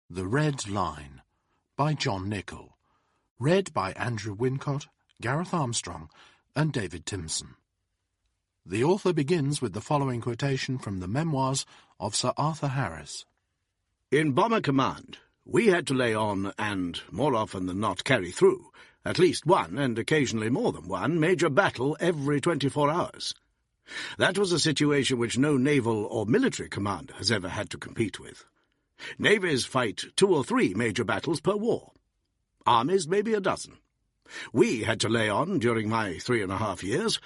The Red Line by John Nichol. Read by Andrew Wincott, Gareth Armstrong and David Timson. The author begins with the following quotation from the memoirs of Sir Arthur Harris. In Bomber Command, we had to lay on and, more often than not, carry through, at least one, and occasionally more than one, major battle every 24 hours. That was a situation which no naval or military commander has ever had to compete with. Navies fight 2 or 3 major battles per war. Armies maybe a dozen. We had to lay on, during my 3.5 years,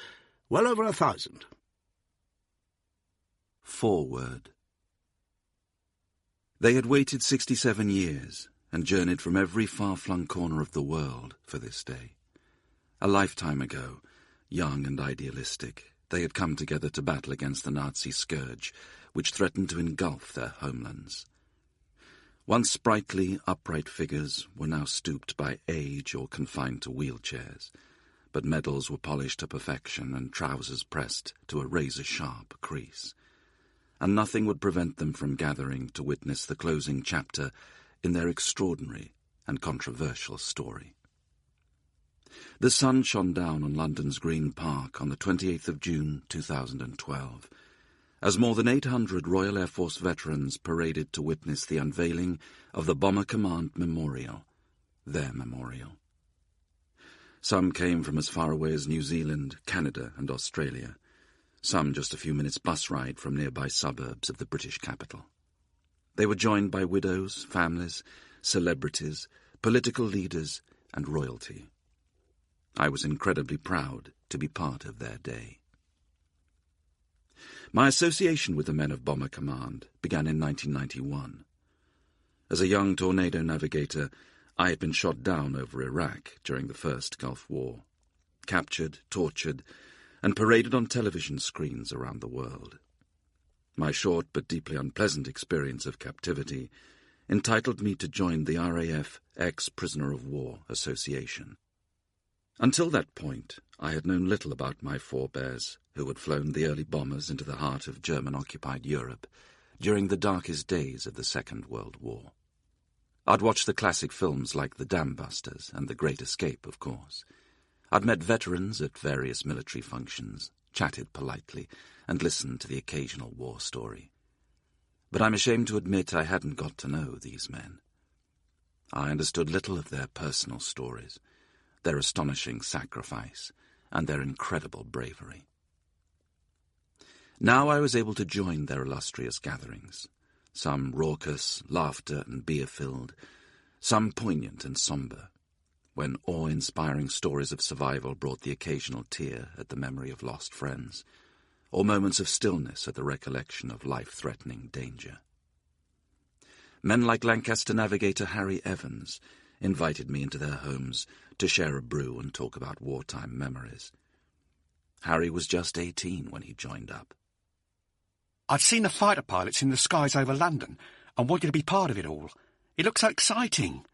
well over 1,000. Foreword. They had waited 67 years and journeyed from every far-flung corner of the world for this day. A lifetime ago, young and idealistic, they had come together to battle against the Nazi scourge, which threatened to engulf their homelands. Once sprightly, upright figures were now stooped by age or confined to wheelchairs, but medals were polished to perfection and trousers pressed to a razor-sharp crease, and nothing would prevent them from gathering to witness the closing chapter in their extraordinary and controversial story. The sun shone down on London's Green Park on the 28th of June 2012, as more than 800 Royal Air Force veterans paraded to witness the unveiling of the Bomber Command Memorial, their memorial. Some came from as far away as New Zealand, Canada and Australia, some just a few minutes' bus ride from nearby suburbs of the British capital. They were joined by widows, families, celebrities, political leaders and royalty. I was incredibly proud to be part of their day. My association with the men of Bomber Command began in 1991. As a young tornado navigator, I had been shot down over Iraq during the first Gulf War, captured, tortured, and paraded on television screens around the world. My short but deeply unpleasant experience of captivity entitled me to join the RAF Ex-Prisoner of War Association. Until that point, I had known little about my forebears who had flown the early bombers into the heart of German-occupied Europe during the darkest days of the Second World War. I'd watched the classic films like The Dam Busters and The Great Escape, of course. I'd met veterans at various military functions, chatted politely, and listened to the occasional war story. But I'm ashamed to admit I hadn't got to know these men. I understood little of their personal stories, their astonishing sacrifice, and their incredible bravery. Now I was able to join their illustrious gatherings, some raucous, laughter and beer-filled, some poignant and sombre, when awe-inspiring stories of survival brought the occasional tear at the memory of lost friends, or moments of stillness at the recollection of life-threatening danger. Men like Lancaster navigator Harry Evans invited me into their homes to share a brew and talk about wartime memories. Harry was just 18 when he joined up. I'd seen the fighter pilots in the skies over London and wanted to be part of it all. It looked so exciting.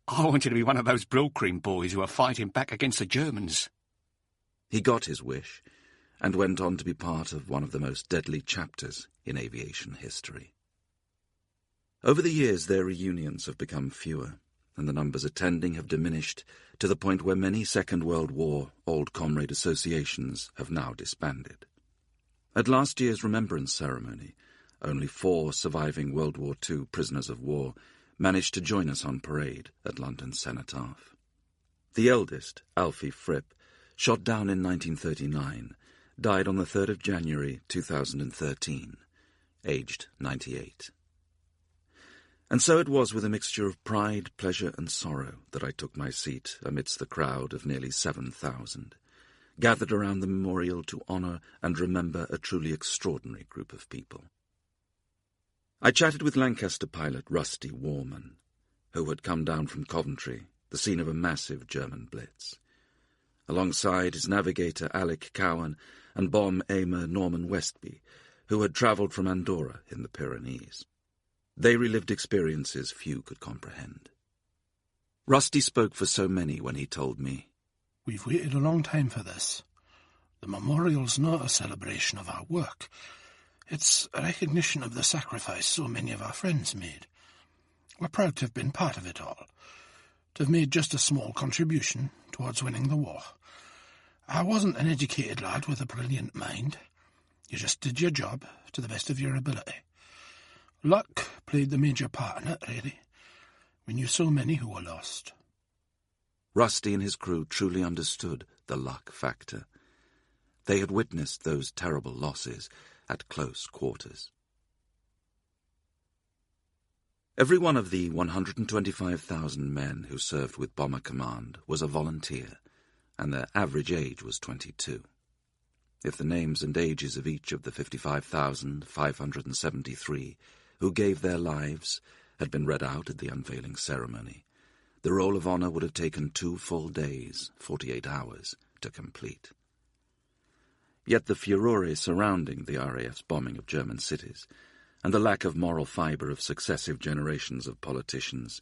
I wanted to be one of those Brill-cream boys who are fighting back against the Germans. He got his wish and went on to be part of one of the most deadly chapters in aviation history. Over the years, their reunions have become fewer, and the numbers attending have diminished to the point where many Second World War old comrade associations have now disbanded. At last year's remembrance ceremony, only 4 surviving World War II prisoners of war managed to join us on parade at London's Cenotaph. The eldest, Alfie Fripp, shot down in 1939, died on the 3rd of January 2013, aged 98. And so it was with a mixture of pride, pleasure and sorrow that I took my seat amidst the crowd of nearly 7,000, gathered around the memorial to honour and remember a truly extraordinary group of people. I chatted with Lancaster pilot Rusty Warman, who had come down from Coventry, the scene of a massive German blitz. Alongside his navigator Alec Cowan and bomb aimer Norman Westby, who had travelled from Andorra in the Pyrenees. They relived experiences few could comprehend. Rusty spoke for so many when he told me, "We've waited a long time for this. The memorial's not a celebration of our work. It's a recognition of the sacrifice so many of our friends made. We're proud to have been part of it all, to have made just a small contribution towards winning the war. I wasn't an educated lad with a brilliant mind. You just did your job to the best of your ability. Luck played the major part in it, really. We knew so many who were lost. Rusty and his crew truly understood the luck factor. They had witnessed those terrible losses at close quarters. Every one of the 125,000 men who served with Bomber Command was a volunteer, and their average age was 22. If the names and ages of each of the 55,573 who gave their lives had been read out at the unveiling ceremony, the roll of honor would have taken 2 full days, 48 hours, to complete. Yet the furore surrounding the RAF's bombing of German cities, and the lack of moral fibre of successive generations of politicians,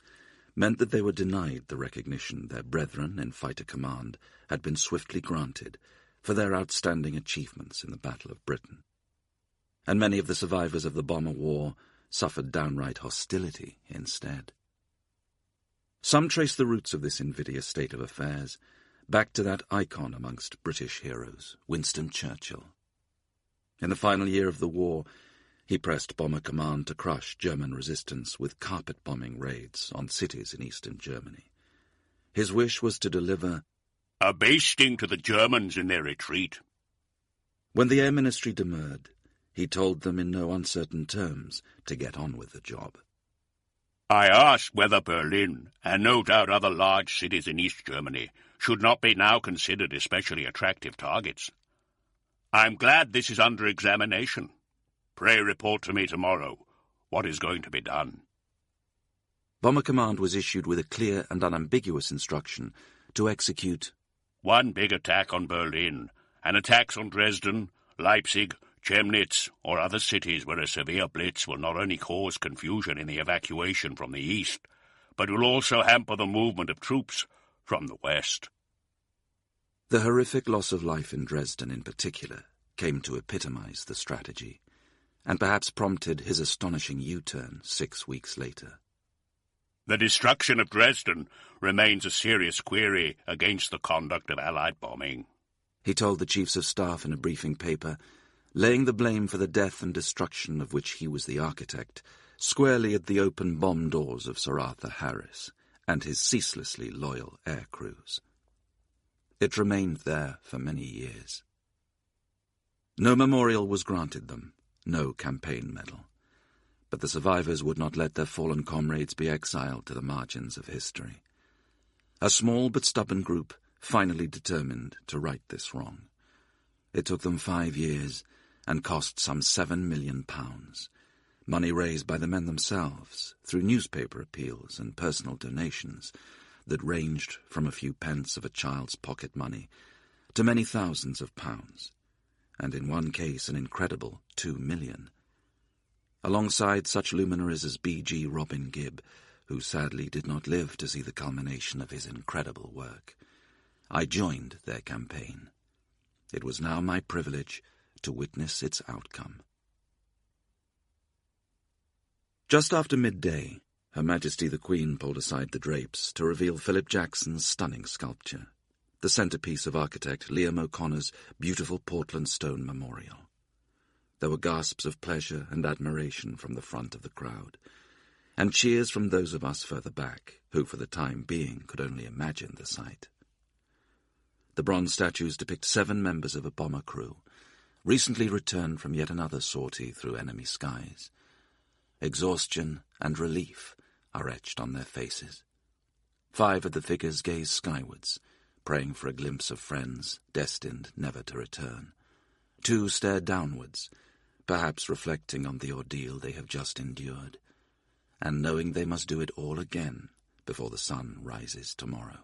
meant that they were denied the recognition their brethren in fighter command had been swiftly granted for their outstanding achievements in the Battle of Britain. And many of the survivors of the bomber war suffered downright hostility instead. Some trace the roots of this invidious state of affairs back to that icon amongst British heroes, Winston Churchill. In the final year of the war, he pressed Bomber Command to crush German resistance with carpet-bombing raids on cities in eastern Germany. His wish was to deliver a basting to the Germans in their retreat. When the Air Ministry demurred, he told them in no uncertain terms to get on with the job. I asked whether Berlin, and no doubt other large cities in East Germany, should not be now considered especially attractive targets. I'm glad this is under examination. Pray report to me tomorrow what is going to be done. Bomber Command was issued with a clear and unambiguous instruction to execute one big attack on Berlin, and attacks on Dresden, Leipzig, Chemnitz, or other cities where a severe blitz will not only cause confusion in the evacuation from the east, but will also hamper the movement of troops from the west. The horrific loss of life in Dresden in particular came to epitomize the strategy, and perhaps prompted his astonishing U-turn 6 weeks later. The destruction of Dresden remains a serious query against the conduct of Allied bombing, he told the chiefs of staff in a briefing paper, laying the blame for the death and destruction of which he was the architect squarely at the open bomb doors of Sir Arthur Harris and his ceaselessly loyal air crews. It remained there for many years. No memorial was granted them, no campaign medal, but the survivors would not let their fallen comrades be exiled to the margins of history. A small but stubborn group finally determined to right this wrong. It took them 5 years and cost some £7 million, money raised by the men themselves through newspaper appeals and personal donations that ranged from a few pence of a child's pocket money to many thousands of pounds, and in one case an incredible 2 million. Alongside such luminaries as B.G. Robin Gibb, who sadly did not live to see the culmination of his incredible work, I joined their campaign. It was now my privilege to witness its outcome. Just after midday, Her Majesty the Queen pulled aside the drapes to reveal Philip Jackson's stunning sculpture, the centrepiece of architect Liam O'Connor's beautiful Portland stone memorial. There were gasps of pleasure and admiration from the front of the crowd, and cheers from those of us further back, who for the time being could only imagine the sight. The bronze statues depict 7 members of a bomber crew, recently returned from yet another sortie through enemy skies. Exhaustion and relief are etched on their faces. 5 of the figures gaze skywards, praying for a glimpse of friends destined never to return. 2 stare downwards, perhaps reflecting on the ordeal they have just endured, and knowing they must do it all again before the sun rises tomorrow.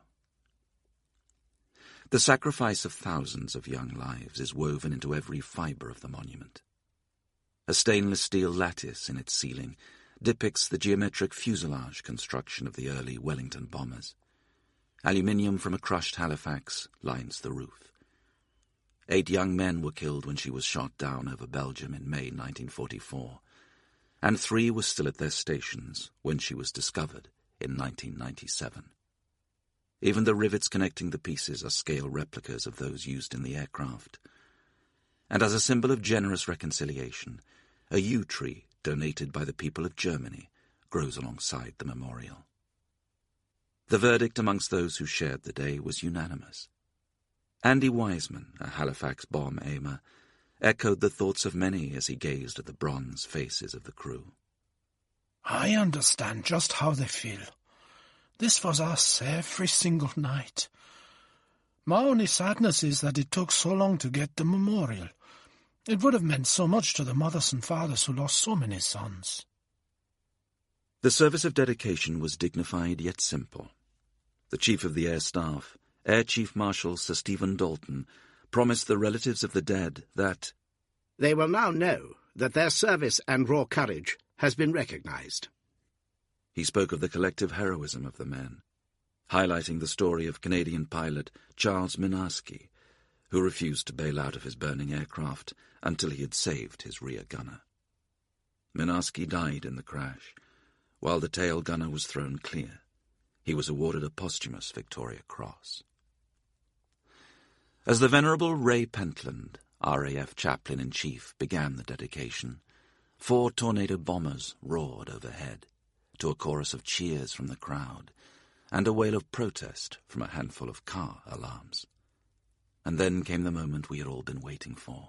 The sacrifice of thousands of young lives is woven into every fibre of the monument. A stainless steel lattice in its ceiling depicts the geometric fuselage construction of the early Wellington bombers. Aluminium from a crushed Halifax lines the roof. 8 young men were killed when she was shot down over Belgium in May 1944, and 3 were still at their stations when she was discovered in 1997. Even the rivets connecting the pieces are scale replicas of those used in the aircraft. And as a symbol of generous reconciliation, a yew tree donated by the people of Germany grows alongside the memorial. The verdict amongst those who shared the day was unanimous. Andy Wiseman, a Halifax bomb aimer, echoed the thoughts of many as he gazed at the bronze faces of the crew. I understand just how they feel. This was us every single night. My only sadness is that it took so long to get the memorial. It would have meant so much to the mothers and fathers who lost so many sons. The service of dedication was dignified yet simple. The Chief of the Air Staff, Air Chief Marshal Sir Stephen Dalton, promised the relatives of the dead that they will now know that their service and raw courage has been recognized. He spoke of the collective heroism of the men, highlighting the story of Canadian pilot Charles Minarski, who refused to bail out of his burning aircraft until he had saved his rear gunner. Minarski died in the crash, while the tail gunner was thrown clear. He was awarded a posthumous Victoria Cross. As the Venerable Ray Pentland, RAF Chaplain-in-Chief, began the dedication, 4 Tornado bombers roared overhead, to a chorus of cheers from the crowd, and a wail of protest from a handful of car alarms. And then came the moment we had all been waiting for.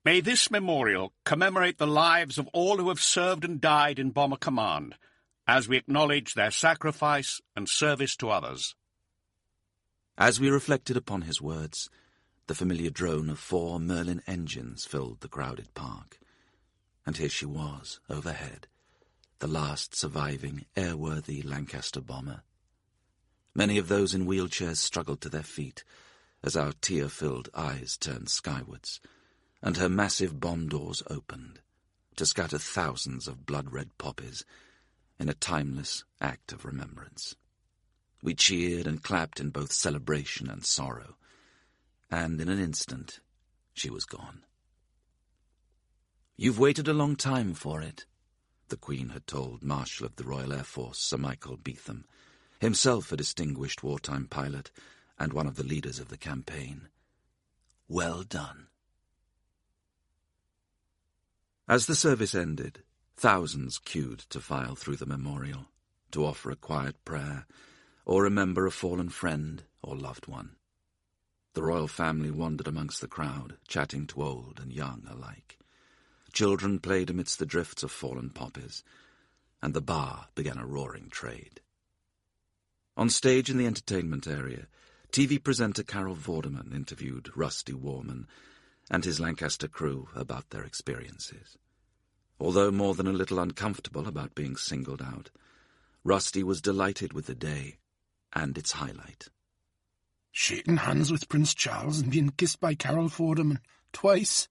May this memorial commemorate the lives of all who have served and died in Bomber Command, as we acknowledge their sacrifice and service to others. As we reflected upon his words, the familiar drone of 4 Merlin engines filled the crowded park. And here she was, overhead, the last surviving airworthy Lancaster bomber. Many of those in wheelchairs struggled to their feet as our tear-filled eyes turned skywards, and her massive bomb doors opened to scatter thousands of blood-red poppies in a timeless act of remembrance. We cheered and clapped in both celebration and sorrow, and in an instant she was gone. "You've waited a long time for it," the Queen had told Marshal of the Royal Air Force Sir Michael Beetham, himself a distinguished wartime pilot and one of the leaders of the campaign. "Well done." As the service ended, thousands queued to file through the memorial, to offer a quiet prayer, or remember a fallen friend or loved one. The royal family wandered amongst the crowd, chatting to old and young alike. Children played amidst the drifts of fallen poppies, and the bar began a roaring trade. On stage in the entertainment area, TV presenter Carol Vorderman interviewed Rusty Warman and his Lancaster crew about their experiences. Although more than a little uncomfortable about being singled out, Rusty was delighted with the day and its highlight. Shaking hands with Prince Charles and being kissed by Carol Vorderman twice.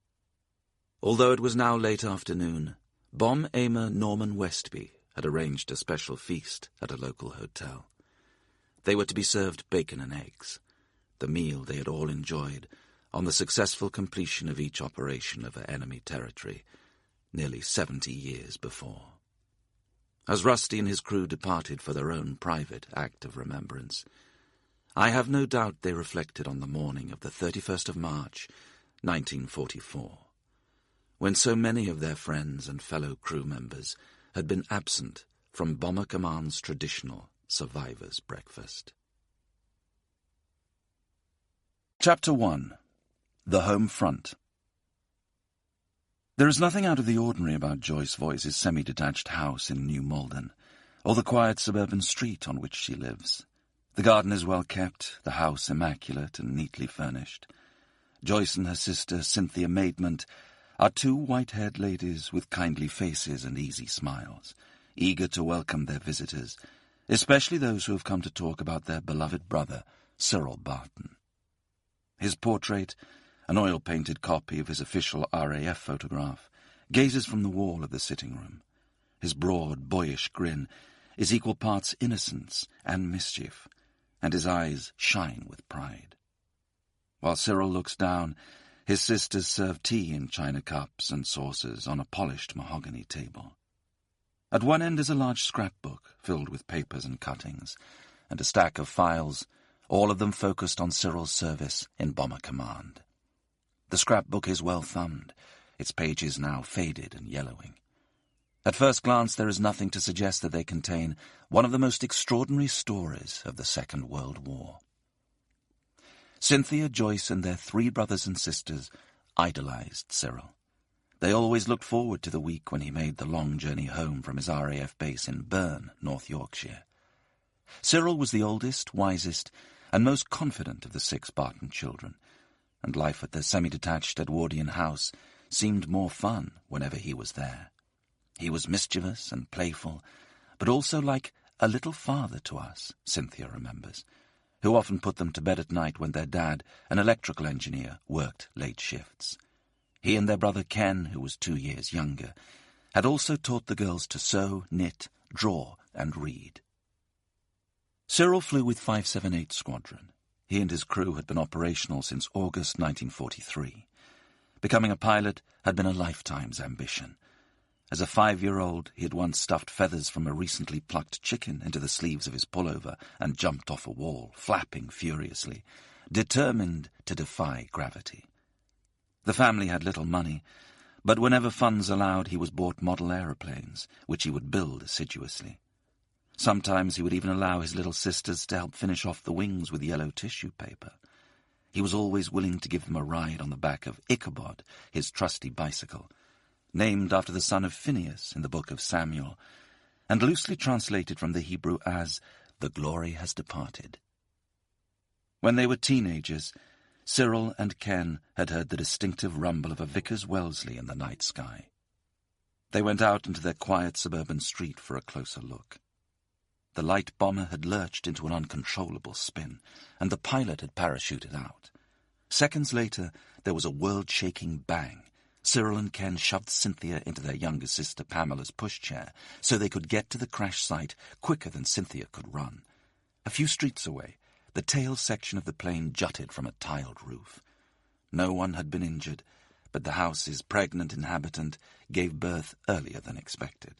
Although it was now late afternoon, bomb aimer Norman Westby had arranged a special feast at a local hotel. They were to be served bacon and eggs, the meal they had all enjoyed on the successful completion of each operation over enemy territory nearly 70 years before. As Rusty and his crew departed for their own private act of remembrance, I have no doubt they reflected on the morning of the 31st of March, 1944, when so many of their friends and fellow crew members had been absent from Bomber Command's traditional survivors' breakfast. Chapter 1. The Home Front. There is nothing out of the ordinary about Joyce Voice's semi-detached house in New Malden, or the quiet suburban street on which she lives. The garden is well kept, the house immaculate and neatly furnished. Joyce and her sister, Cynthia Maidment, are 2 white-haired ladies with kindly faces and easy smiles, eager to welcome their visitors, especially those who have come to talk about their beloved brother, Cyril Barton. His portrait, an oil-painted copy of his official RAF photograph, gazes from the wall of the sitting room. His broad, boyish grin is equal parts innocence and mischief, and his eyes shine with pride. While Cyril looks down, His sisters served tea in china cups and saucers on a polished mahogany table. At one end is a large scrapbook filled with papers and cuttings, and a stack of files, all of them focused on Cyril's service in Bomber Command. The scrapbook is well thumbed, its pages now faded and yellowing. At first glance, there is nothing to suggest that they contain one of the most extraordinary stories of the Second World War. Cynthia, Joyce, and their 3 brothers and sisters idolized Cyril. They always looked forward to the week when he made the long journey home from his RAF base in Burn, North Yorkshire. Cyril was the oldest, wisest, and most confident of the 6 Barton children, and life at the semi-detached Edwardian house seemed more fun whenever he was there. He was mischievous and playful, but also like a little father to us, Cynthia remembers, who often put them to bed at night when their dad, an electrical engineer, worked late shifts. He and their brother Ken, who was 2 years younger, had also taught the girls to sew, knit, draw, and read. Cyril flew with 578 Squadron. He and his crew had been operational since August 1943. Becoming a pilot had been a lifetime's ambition. As a 5-year-old, he had once stuffed feathers from a recently plucked chicken into the sleeves of his pullover and jumped off a wall, flapping furiously, determined to defy gravity. The family had little money, but whenever funds allowed, he was bought model aeroplanes, which he would build assiduously. Sometimes he would even allow his little sisters to help finish off the wings with yellow tissue paper. He was always willing to give them a ride on the back of Ichabod, his trusty bicycle, named after the son of Phineas in the book of Samuel, and loosely translated from the Hebrew as, "The glory has departed." When they were teenagers, Cyril and Ken had heard the distinctive rumble of a Vickers Wellesley in the night sky. They went out into their quiet suburban street for a closer look. The light bomber had lurched into an uncontrollable spin, and the pilot had parachuted out. Seconds later, there was a world-shaking bang. Cyril and Ken shoved Cynthia into their younger sister Pamela's pushchair so they could get to the crash site quicker than Cynthia could run. A few streets away, the tail section of the plane jutted from a tiled roof. No one had been injured, but the house's pregnant inhabitant gave birth earlier than expected.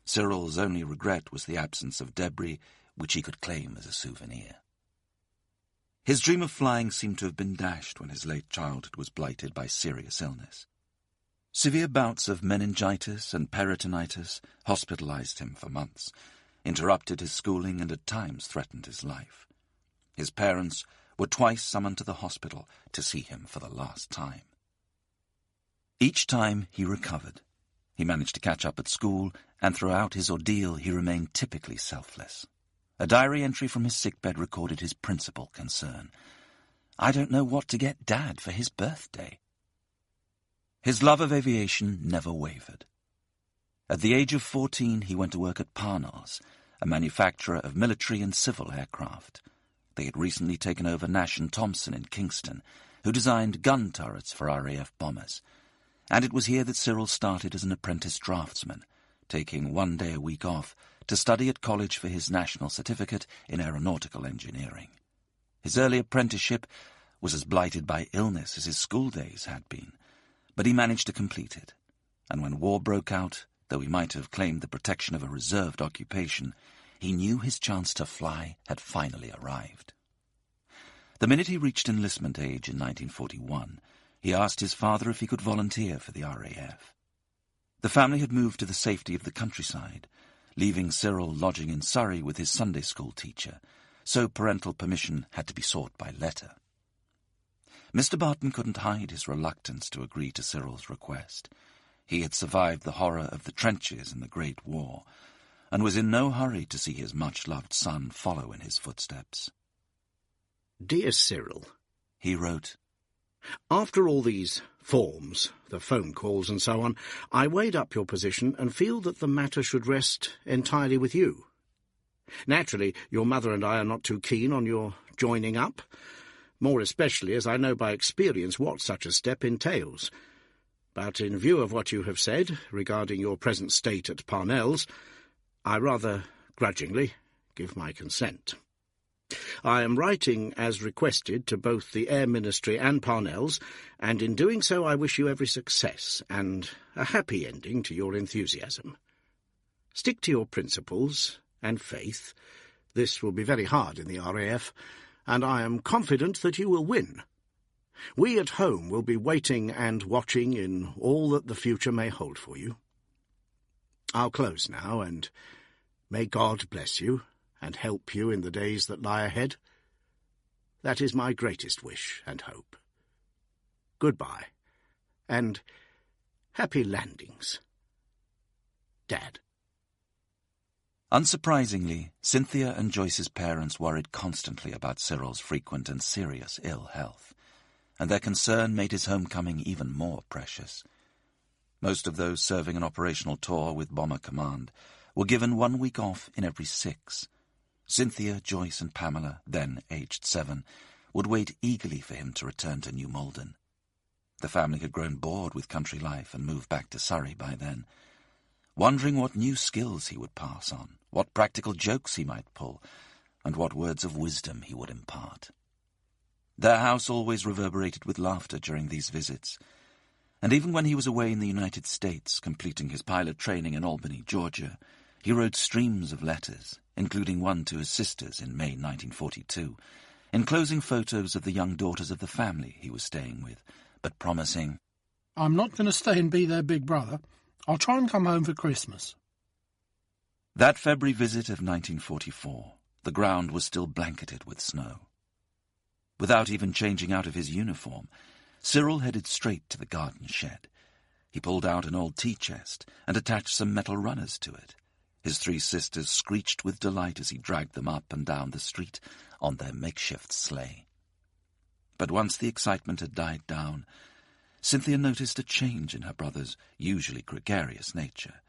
Cyril's only regret was the absence of debris, which he could claim as a souvenir. His dream of flying seemed to have been dashed when his late childhood was blighted by serious illness. Severe bouts of meningitis and peritonitis hospitalized him for months, interrupted his schooling, and at times threatened his life. His parents were twice summoned to the hospital to see him for the last time. Each time he recovered. He managed to catch up at school, and throughout his ordeal he remained typically selfless. A diary entry from his sickbed recorded his principal concern. "I don't know what to get Dad for his birthday." His love of aviation never wavered. At the age of 14, he went to work at Parnell's, a manufacturer of military and civil aircraft. They had recently taken over Nash & Thompson in Kingston, who designed gun turrets for RAF bombers. And it was here that Cyril started as an apprentice draftsman, taking 1 day a week off to study at college for his national certificate in aeronautical engineering. His early apprenticeship was as blighted by illness as his school days had been, but he managed to complete it, and when war broke out, though he might have claimed the protection of a reserved occupation, he knew his chance to fly had finally arrived. The minute he reached enlistment age in 1941, he asked his father if he could volunteer for the RAF. The family had moved to the safety of the countryside, leaving Cyril lodging in Surrey with his Sunday school teacher, so parental permission had to be sought by letter. Mr. Barton couldn't hide his reluctance to agree to Cyril's request. He had survived the horror of the trenches in the Great War, and was in no hurry to see his much-loved son follow in his footsteps. "Dear Cyril," he wrote, "after all these forms, the phone calls and so on, I weighed up your position and feel that the matter should rest entirely with you. Naturally, your mother and I are not too keen on your joining up, more especially as I know by experience what such a step entails. But in view of what you have said regarding your present state at Parnell's, I rather grudgingly give my consent. I am writing as requested to both the Air Ministry and Parnell's, and in doing so I wish you every success and a happy ending to your enthusiasm. Stick to your principles and faith. This will be very hard in the RAF, and I am confident that you will win. We at home will be waiting and watching in all that the future may hold for you. I'll close now, and may God bless you and help you in the days that lie ahead. That is my greatest wish and hope. Goodbye, and happy landings. Dad. Unsurprisingly, Cynthia and Joyce's parents worried constantly about Cyril's frequent and serious ill health, and their concern made his homecoming even more precious. Most of those serving an operational tour with Bomber Command were given 1 week off in every 6. Cynthia, Joyce, and Pamela, then aged 7, would wait eagerly for him to return to New Malden. The family had grown bored with country life and moved back to Surrey by then, wondering what new skills he would pass on, what practical jokes he might pull, and what words of wisdom he would impart. Their house always reverberated with laughter during these visits, and even when he was away in the United States, completing his pilot training in Albany, Georgia, he wrote streams of letters, including one to his sisters in May 1942, enclosing photos of the young daughters of the family he was staying with, but promising, "I'm not going to stay and be their big brother. I'll try and come home for Christmas." That February visit of 1944, the ground was still blanketed with snow. Without even changing out of his uniform, Cyril headed straight to the garden shed. He pulled out an old tea chest and attached some metal runners to it. His 3 sisters screeched with delight as he dragged them up and down the street on their makeshift sleigh. But once the excitement had died down, Cynthia noticed a change in her brother's usually gregarious nature.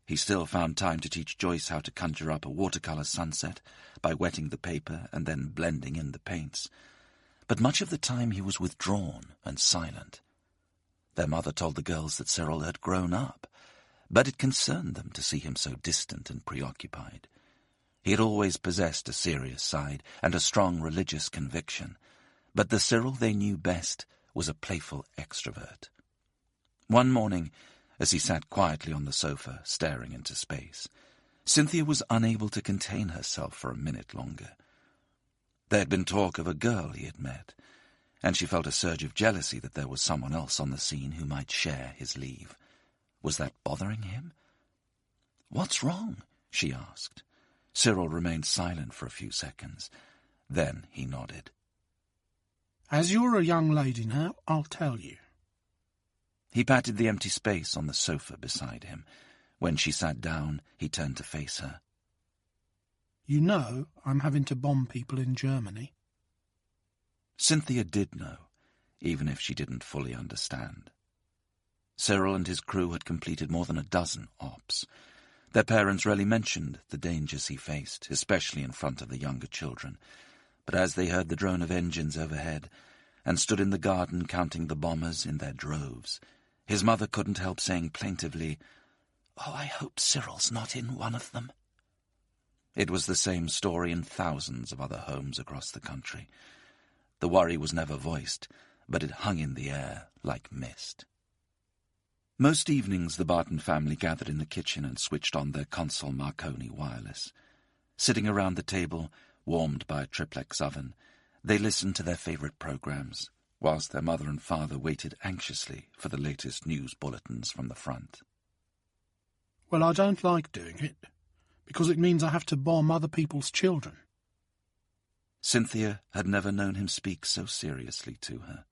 He still found time to teach Joyce how to conjure up a watercolour sunset by wetting the paper and then blending in the paints. But much of the time he was withdrawn and silent. Their mother told the girls that Cyril had grown up, but it concerned them to see him so distant and preoccupied. He had always possessed a serious side and a strong religious conviction, but the Cyril they knew best was a playful extrovert. One morning, as he sat quietly on the sofa, staring into space, Cynthia was unable to contain herself for a minute longer. There had been talk of a girl he had met, and she felt a surge of jealousy that there was someone else on the scene who might share his leave. Was that bothering him? "What's wrong?" she asked. Cyril remained silent for a few seconds. Then he nodded. "As you're a young lady now, I'll tell you." He patted the empty space on the sofa beside him. When she sat down, he turned to face her. "You know I'm having to bomb people in Germany." Cynthia did know, even if she didn't fully understand. Cyril and his crew had completed more than a dozen ops. Their parents rarely mentioned the dangers he faced, especially in front of the younger children. But as they heard the drone of engines overhead and stood in the garden counting the bombers in their droves, his mother couldn't help saying plaintively, "Oh, I hope Cyril's not in one of them." It was the same story in thousands of other homes across the country. The worry was never voiced, but it hung in the air like mist. Most evenings the Barton family gathered in the kitchen and switched on their console Marconi wireless. Sitting around the table, warmed by a triplex oven, they listened to their favourite programmes, whilst their mother and father waited anxiously for the latest news bulletins from the front. "Well, I don't like doing it, because it means I have to bomb other people's children." Cynthia had never known him speak so seriously to her.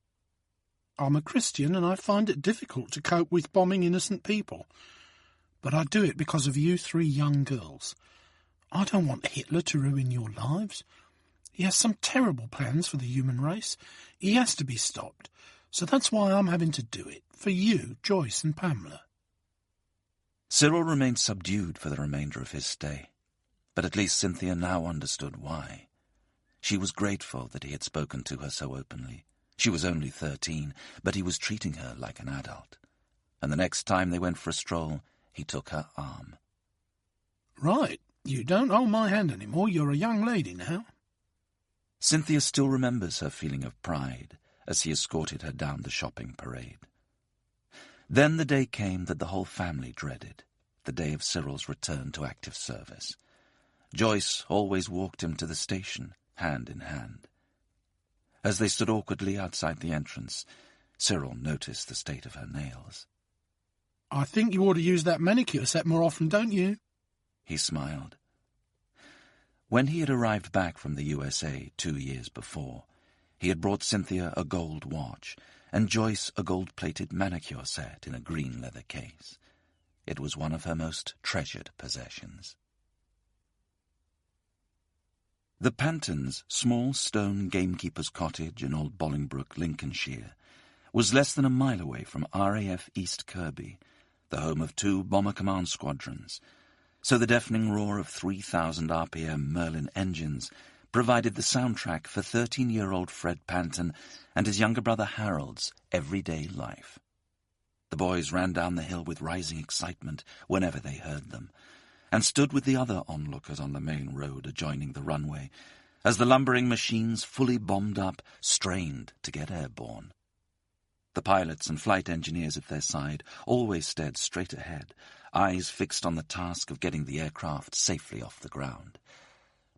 "I'm a Christian and I find it difficult to cope with bombing innocent people. But I do it because of you 3 young girls. I don't want Hitler to ruin your lives. He has some terrible plans for the human race. He has to be stopped. So that's why I'm having to do it, for you, Joyce and Pamela." Cyril remained subdued for the remainder of his stay, but at least Cynthia now understood why. She was grateful that he had spoken to her so openly. She was only 13, but he was treating her like an adult. And the next time they went for a stroll, he took her arm. "Right, you don't hold my hand anymore. You're a young lady now." Cynthia still remembers her feeling of pride as he escorted her down the shopping parade. Then the day came that the whole family dreaded, the day of Cyril's return to active service. Joyce always walked him to the station, hand in hand. As they stood awkwardly outside the entrance, Cyril noticed the state of her nails. "I think you ought to use that manicure set more often, don't you?" He smiled. When he had arrived back from the USA 2 years before, he had brought Cynthia a gold watch and Joyce a gold-plated manicure set in a green leather case. It was one of her most treasured possessions. The Pantons' small stone gamekeeper's cottage in Old Bolingbroke, Lincolnshire, was less than a mile away from RAF East Kirby, the home of 2 Bomber Command squadrons, so the deafening roar of 3,000 RPM Merlin engines provided the soundtrack for 13-year-old Fred Panton and his younger brother Harold's everyday life. The boys ran down the hill with rising excitement whenever they heard them, and stood with the other onlookers on the main road adjoining the runway, as the lumbering machines, fully bombed up, strained to get airborne. The pilots and flight engineers at their side always stared straight ahead, eyes fixed on the task of getting the aircraft safely off the ground.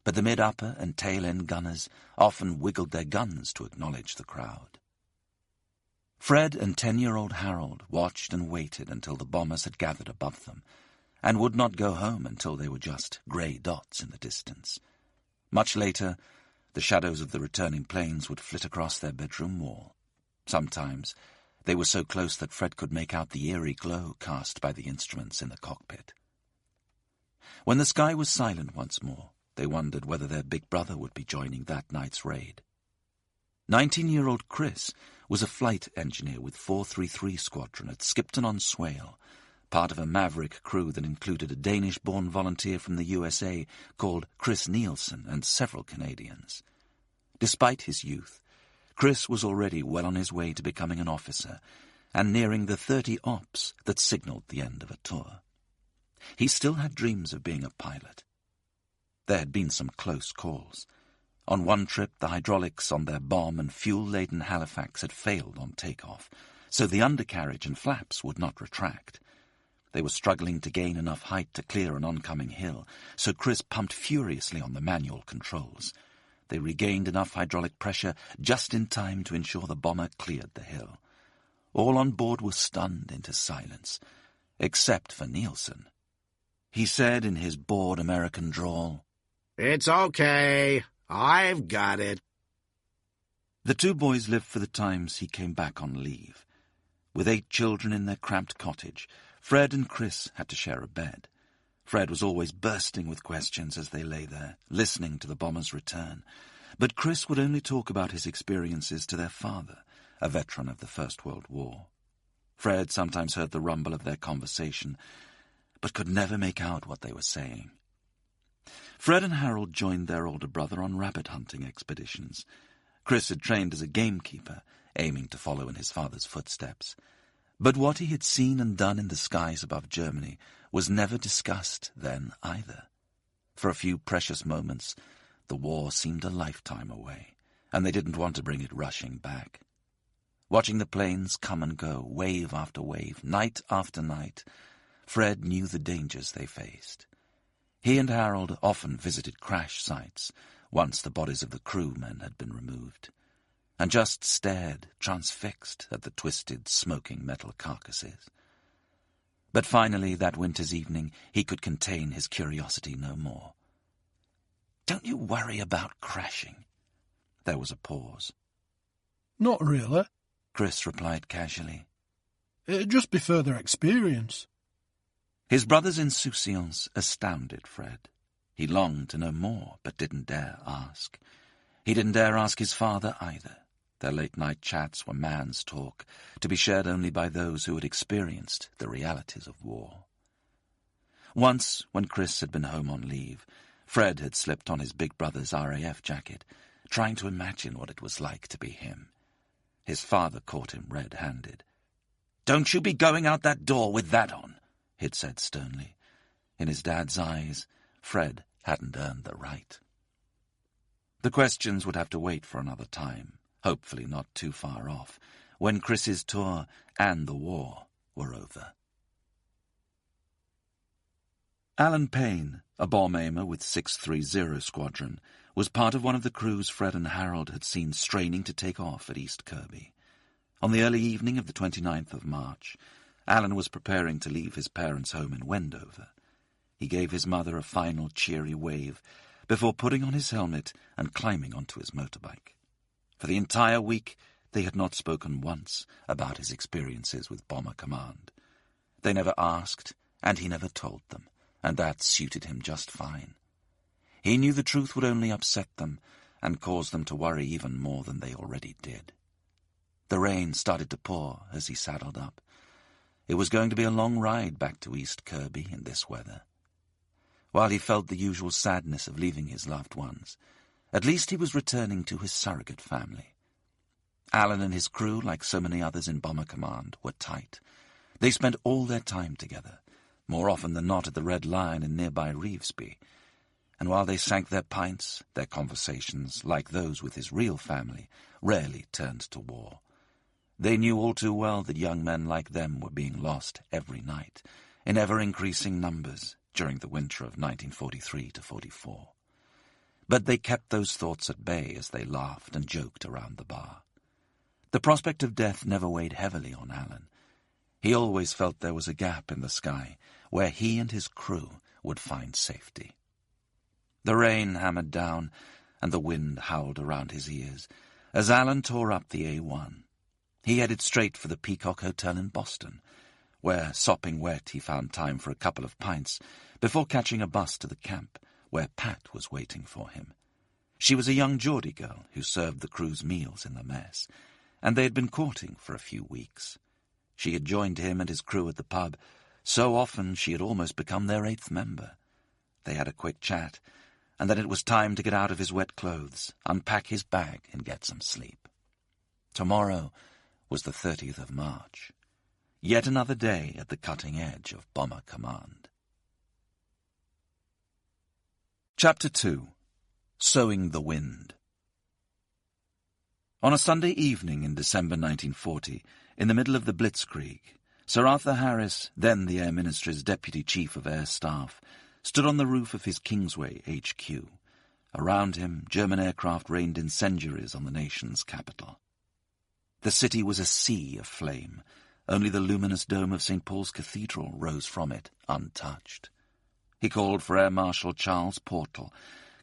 But the mid-upper and tail-end gunners often wiggled their guns to acknowledge the crowd. Fred and 10-year-old Harold watched and waited until the bombers had gathered above them, and would not go home until they were just grey dots in the distance. Much later, the shadows of the returning planes would flit across their bedroom wall. Sometimes they were so close that Fred could make out the eerie glow cast by the instruments in the cockpit. When the sky was silent once more, they wondered whether their big brother would be joining that night's raid. 19-year-old Chris was a flight engineer with 433 Squadron at Skipton-on-Swale, part of a maverick crew that included a Danish-born volunteer from the USA called Chris Nielsen and several Canadians. Despite his youth, Chris was already well on his way to becoming an officer and nearing the 30 ops that signalled the end of a tour. He still had dreams of being a pilot. There had been some close calls. On one trip, the hydraulics on their bomb and fuel-laden Halifax had failed on takeoff, so the undercarriage and flaps would not retract. They were struggling to gain enough height to clear an oncoming hill, so Chris pumped furiously on the manual controls. They regained enough hydraulic pressure just in time to ensure the bomber cleared the hill. All on board were stunned into silence, except for Nielsen. He said in his bored American drawl, "It's okay. I've got it." The 2 boys lived for the times he came back on leave. With 8 children in their cramped cottage, Fred and Chris had to share a bed. Fred was always bursting with questions as they lay there, listening to the bomber's return. But Chris would only talk about his experiences to their father, a veteran of the First World War. Fred sometimes heard the rumble of their conversation, but could never make out what they were saying. Fred and Harold joined their older brother on rabbit-hunting expeditions. Chris had trained as a gamekeeper, aiming to follow in his father's footsteps. But what he had seen and done in the skies above Germany was never discussed then either. For a few precious moments, the war seemed a lifetime away, and they didn't want to bring it rushing back. Watching the planes come and go, wave after wave, night after night, Fred knew the dangers they faced. He and Harold often visited crash sites, once the bodies of the crewmen had been removed, and just stared, transfixed, at the twisted, smoking metal carcasses. But finally, that winter's evening, he could contain his curiosity no more. "Don't you worry about crashing?" There was a pause. "Not really," Chris replied casually. "It'd just be further experience." His brother's insouciance astounded Fred. He longed to know more, but didn't dare ask. He didn't dare ask his father either. Their late-night chats were man's talk, to be shared only by those who had experienced the realities of war. Once, when Chris had been home on leave, Fred had slipped on his big brother's RAF jacket, trying to imagine what it was like to be him. His father caught him red-handed. "Don't you be going out that door with that on," he'd said sternly. In his dad's eyes, Fred hadn't earned the right. The questions would have to wait for another time, hopefully not too far off, when Chris's tour and the war were over. Alan Payne, a bomb-aimer with 630 Squadron, was part of one of the crews Fred and Harold had seen straining to take off at East Kirby. On the early evening of the 29th of March, Alan was preparing to leave his parents' home in Wendover. He gave his mother a final cheery wave before putting on his helmet and climbing onto his motorbike. For the entire week, they had not spoken once about his experiences with Bomber Command. They never asked, and he never told them, and that suited him just fine. He knew the truth would only upset them and cause them to worry even more than they already did. The rain started to pour as he saddled up. It was going to be a long ride back to East Kirby in this weather. While he felt the usual sadness of leaving his loved ones, at least he was returning to his surrogate family. Alan and his crew, like so many others in Bomber Command, were tight. They spent all their time together, more often than not at the Red Lion in nearby Revesby, and while they sank their pints, their conversations, like those with his real family, rarely turned to war. They knew all too well that young men like them were being lost every night, in ever-increasing numbers, during the winter of 1943 to 44. But they kept those thoughts at bay as they laughed and joked around the bar. The prospect of death never weighed heavily on Alan. He always felt there was a gap in the sky where he and his crew would find safety. The rain hammered down, and the wind howled around his ears as Alan tore up the A1. He headed straight for the Peacock Hotel in Boston, where, sopping wet, he found time for a couple of pints before catching a bus to the camp, where Pat was waiting for him. She was a young Geordie girl who served the crew's meals in the mess, and they had been courting for a few weeks. She had joined him and his crew at the pub so often she had almost become their 8th member. They had a quick chat, and then it was time to get out of his wet clothes, unpack his bag, and get some sleep. Tomorrow was the 30th of March. Yet another day at the cutting edge of Bomber Command. Chapter 2. Sowing the Wind. On a Sunday evening in December 1940, in the middle of the Blitzkrieg, Sir Arthur Harris, then the Air Ministry's Deputy Chief of Air Staff, stood on the roof of his Kingsway HQ. Around him, German aircraft rained incendiaries on the nation's capital. The city was a sea of flame. Only the luminous dome of St. Paul's Cathedral rose from it, untouched. He called for Air Marshal Charles Portal,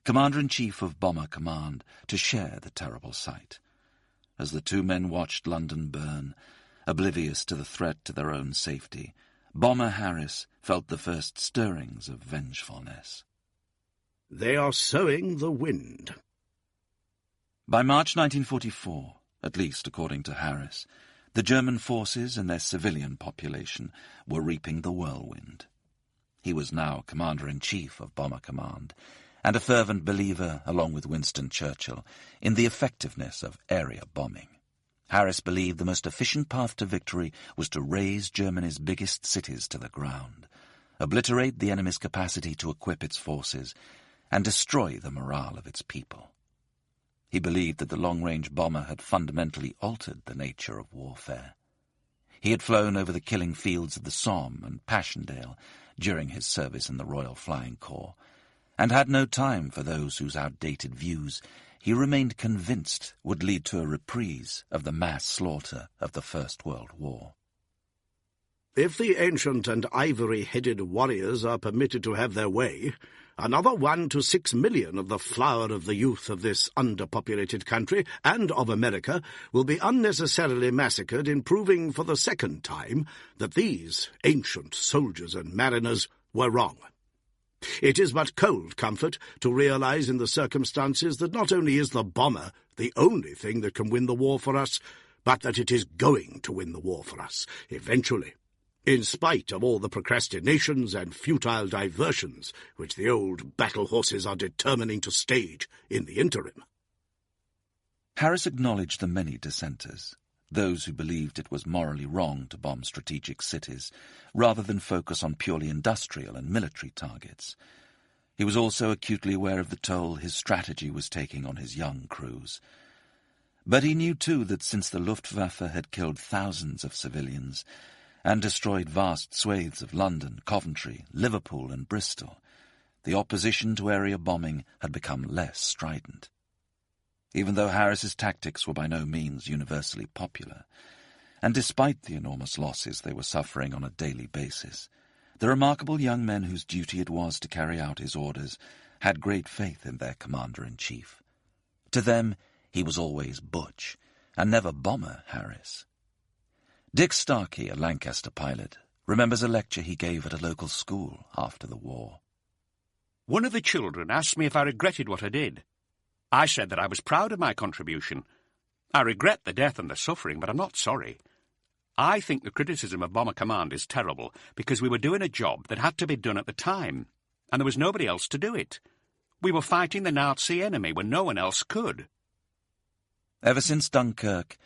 Commander-in-Chief of Bomber Command, to share the terrible sight. As the two men watched London burn, oblivious to the threat to their own safety, Bomber Harris felt the first stirrings of vengefulness. They are sowing the wind. By March 1944, at least according to Harris, the German forces and their civilian population were reaping the whirlwind. He was now Commander-in-Chief of Bomber Command, and a fervent believer, along with Winston Churchill, in the effectiveness of area bombing. Harris believed the most efficient path to victory was to raze Germany's biggest cities to the ground, obliterate the enemy's capacity to equip its forces, and destroy the morale of its people. He believed that the long-range bomber had fundamentally altered the nature of warfare. He had flown over the killing fields of the Somme and Passchendaele during his service in the Royal Flying Corps, and had no time for those whose outdated views he remained convinced would lead to a reprise of the mass slaughter of the First World War. If the ancient and ivory-headed warriors are permitted to have their way, another 1 to 6 million of the flower of the youth of this underpopulated country and of America will be unnecessarily massacred in proving for the second time that these ancient soldiers and mariners were wrong. It is but cold comfort to realize in the circumstances that not only is the bomber the only thing that can win the war for us, but that it is going to win the war for us, eventually, in spite of all the procrastinations and futile diversions which the old battle horses are determining to stage in the interim. Harris acknowledged the many dissenters, those who believed it was morally wrong to bomb strategic cities, rather than focus on purely industrial and military targets. He was also acutely aware of the toll his strategy was taking on his young crews. But he knew too that since the Luftwaffe had killed thousands of civilians and destroyed vast swathes of London, Coventry, Liverpool and Bristol, the opposition to area bombing had become less strident. Even though Harris's tactics were by no means universally popular, and despite the enormous losses they were suffering on a daily basis, the remarkable young men whose duty it was to carry out his orders had great faith in their commander-in-chief. To them, he was always Butch, and never Bomber Harris. Dick Starkey, a Lancaster pilot, remembers a lecture he gave at a local school after the war. One of the children asked me if I regretted what I did. I said that I was proud of my contribution. I regret the death and the suffering, but I'm not sorry. I think the criticism of Bomber Command is terrible because we were doing a job that had to be done at the time, and there was nobody else to do it. We were fighting the Nazi enemy when no one else could. Ever since Dunkirk,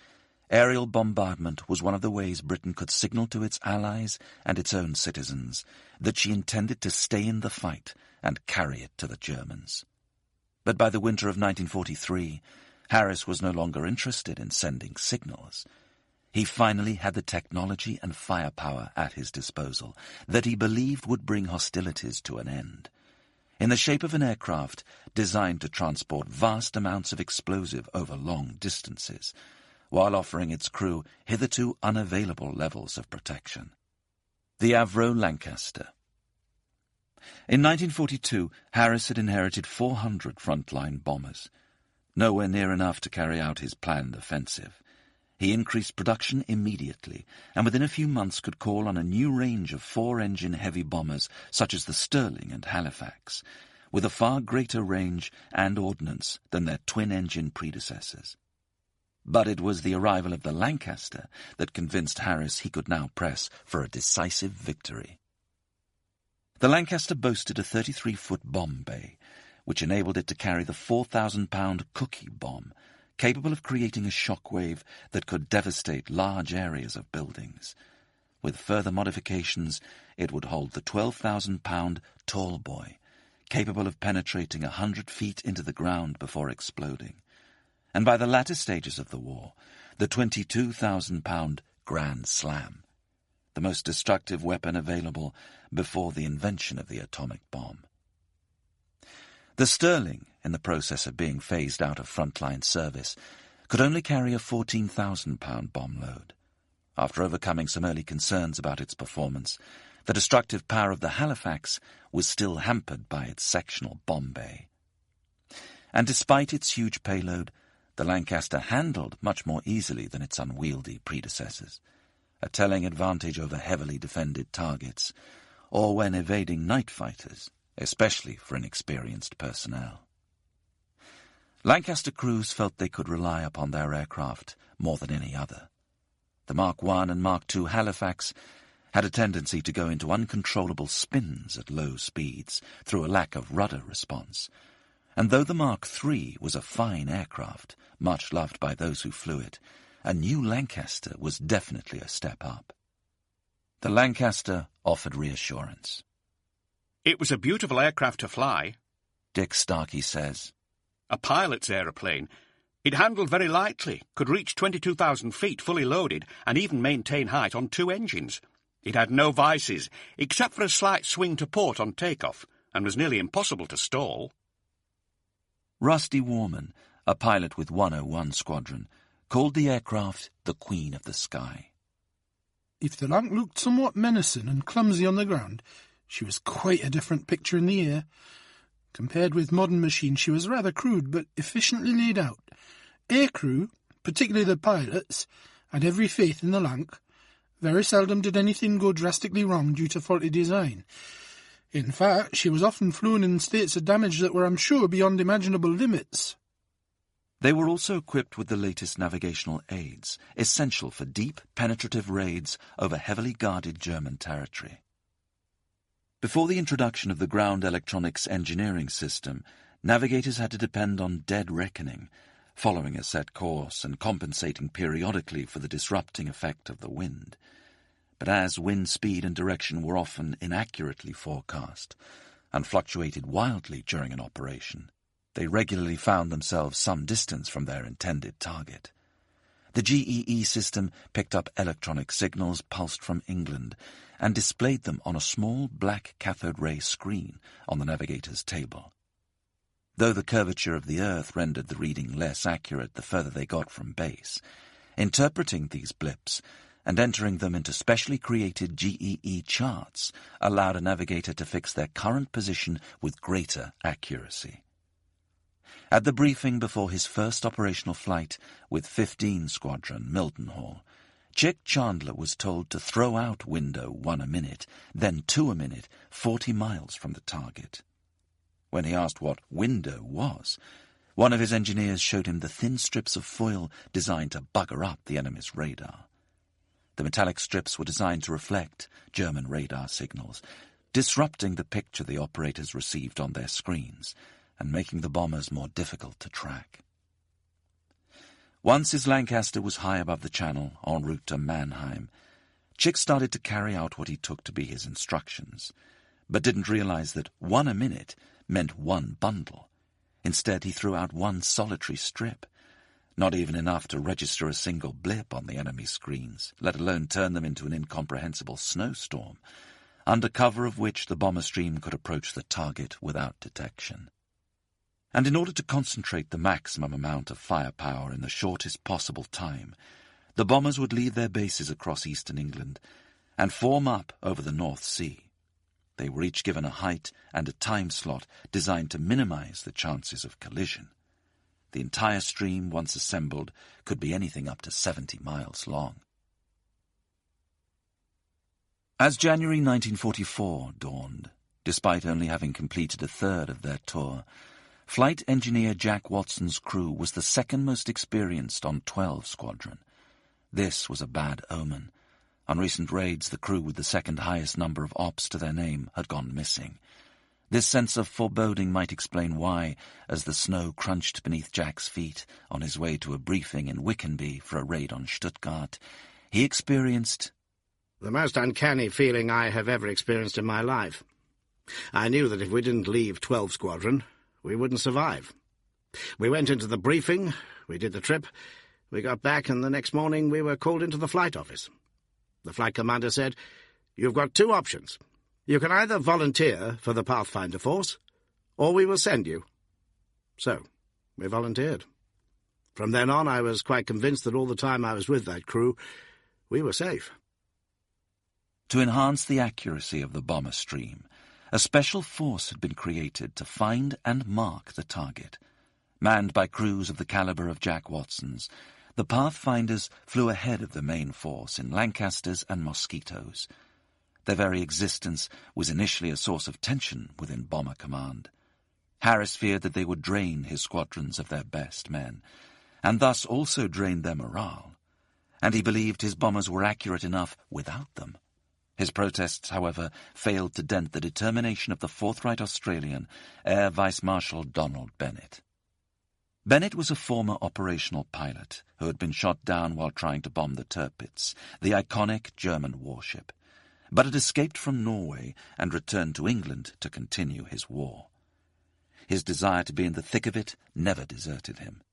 aerial bombardment was one of the ways Britain could signal to its allies and its own citizens that she intended to stay in the fight and carry it to the Germans. But by the winter of 1943, Harris was no longer interested in sending signals. He finally had the technology and firepower at his disposal that he believed would bring hostilities to an end, in the shape of an aircraft designed to transport vast amounts of explosive over long distances, while offering its crew hitherto unavailable levels of protection. The Avro Lancaster. In 1942, Harris had inherited 400 frontline bombers, nowhere near enough to carry out his planned offensive. He increased production immediately, and within a few months could call on a new range of 4-engine heavy bombers such as the Stirling and Halifax, with a far greater range and ordnance than their twin-engine predecessors. But it was the arrival of the Lancaster that convinced Harris he could now press for a decisive victory. The Lancaster boasted a 33-foot bomb bay, which enabled it to carry the 4,000-pound Cookie bomb, capable of creating a shock wave that could devastate large areas of buildings. With further modifications, it would hold the 12,000-pound Tall Boy, capable of penetrating 100 feet into the ground before exploding. And by the latter stages of the war, the 22,000-pound Grand Slam, the most destructive weapon available before the invention of the atomic bomb. The Stirling, in the process of being phased out of frontline service, could only carry a 14,000-pound bomb load. After overcoming some early concerns about its performance, the destructive power of the Halifax was still hampered by its sectional bomb bay. And despite its huge payload, the Lancaster handled much more easily than its unwieldy predecessors, a telling advantage over heavily defended targets, or when evading night fighters, especially for inexperienced personnel. Lancaster crews felt they could rely upon their aircraft more than any other. The Mark I and Mark II Halifax had a tendency to go into uncontrollable spins at low speeds through a lack of rudder response, and though the Mark III was a fine aircraft, much loved by those who flew it, a new Lancaster was definitely a step up. The Lancaster offered reassurance. It was a beautiful aircraft to fly, Dick Starkey says. A pilot's aeroplane. It handled very lightly, could reach 22,000 feet fully loaded, and even maintain height on 2 engines. It had no vices, except for a slight swing to port on takeoff, and was nearly impossible to stall. Rusty Warman, a pilot with 101 Squadron, called the aircraft the Queen of the Sky. If the Lanc looked somewhat menacing and clumsy on the ground, she was quite a different picture in the air. Compared with modern machines, she was rather crude but efficiently laid out. Aircrew, particularly the pilots, had every faith in the Lanc. Very seldom did anything go drastically wrong due to faulty design. In fact, she was often flown in states of damage that were, I'm sure, beyond imaginable limits. They were also equipped with the latest navigational aids, essential for deep, penetrative raids over heavily guarded German territory. Before the introduction of the ground electronics engineering system, navigators had to depend on dead reckoning, following a set course and compensating periodically for the disrupting effect of the wind. But as wind speed and direction were often inaccurately forecast, and fluctuated wildly during an operation. They regularly found themselves some distance from their intended target. The GEE system picked up electronic signals pulsed from England and displayed them on a small black cathode ray screen on the navigator's table. Though the curvature of the Earth rendered the reading less accurate the further they got from base, interpreting these blips and entering them into specially created GEE charts allowed a navigator to fix their current position with greater accuracy. At the briefing before his first operational flight with 15 Squadron Mildenhall, Chick Chandler was told to throw out window 1 a minute, then 2 a minute, 40 miles from the target. When he asked what window was, one of his engineers showed him the thin strips of foil designed to bugger up the enemy's radar. The metallic strips were designed to reflect German radar signals, disrupting the picture the operators received on their screens and making the bombers more difficult to track. Once his Lancaster was high above the channel, en route to Mannheim, Chick started to carry out what he took to be his instructions, but didn't realize that 1 a minute meant 1 bundle. Instead, he threw out 1 solitary strip, not even enough to register a single blip on the enemy screens, let alone turn them into an incomprehensible snowstorm, under cover of which the bomber stream could approach the target without detection. And in order to concentrate the maximum amount of firepower in the shortest possible time, the bombers would leave their bases across eastern England and form up over the North Sea. They were each given a height and a time slot designed to minimize the chances of collision. The entire stream, once assembled, could be anything up to 70 miles long. As January 1944 dawned, despite only having completed a third of their tour, Flight Engineer Jack Watson's crew was the second most experienced on 12 Squadron. This was a bad omen. On recent raids, the crew with the second highest number of ops to their name had gone missing. This sense of foreboding might explain why, as the snow crunched beneath Jack's feet on his way to a briefing in Wickenby for a raid on Stuttgart, he experienced the most uncanny feeling I have ever experienced in my life. I knew that if we didn't leave 12 Squadron, we wouldn't survive. We went into the briefing, we did the trip, we got back, and the next morning we were called into the flight office. The flight commander said, "You've got 2 options. You can either volunteer for the Pathfinder Force, or we will send you." So, we volunteered. From then on, I was quite convinced that all the time I was with that crew, we were safe. To enhance the accuracy of the bomber stream, a special force had been created to find and mark the target. Manned by crews of the caliber of Jack Watson's, the Pathfinders flew ahead of the main force in Lancasters and Mosquitoes. Their very existence was initially a source of tension within Bomber Command. Harris feared that they would drain his squadrons of their best men, and thus also drain their morale, and he believed his bombers were accurate enough without them. His protests, however, failed to dent the determination of the forthright Australian, Air Vice Marshal Donald Bennett. Bennett was a former operational pilot who had been shot down while trying to bomb the Tirpitz, the iconic German warship, but had escaped from Norway and returned to England to continue his war. His desire to be in the thick of it never deserted him.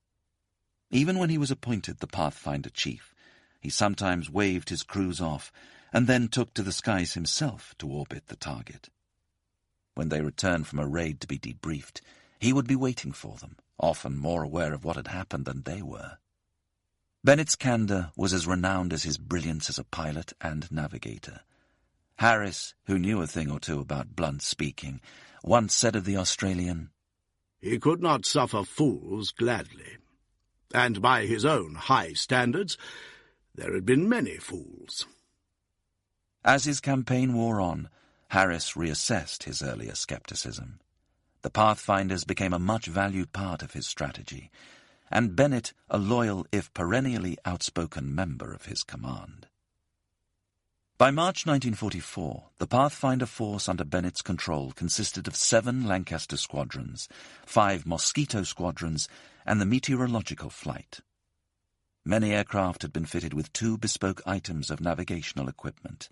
Even when he was appointed the Pathfinder chief, he sometimes waved his crews off and then took to the skies himself to orbit the target. When they returned from a raid to be debriefed, he would be waiting for them, often more aware of what had happened than they were. Bennett's candour was as renowned as his brilliance as a pilot and navigator. Harris, who knew a thing or two about blunt speaking, once said of the Australian, "He could not suffer fools gladly. And by his own high standards, there had been many fools." As his campaign wore on, Harris reassessed his earlier scepticism. The Pathfinders became a much-valued part of his strategy, and Bennett a loyal, if perennially outspoken member of his command. By March 1944, the Pathfinder force under Bennett's control consisted of 7 Lancaster squadrons, 5 Mosquito squadrons, and the meteorological flight. Many aircraft had been fitted with 2 bespoke items of navigational equipment.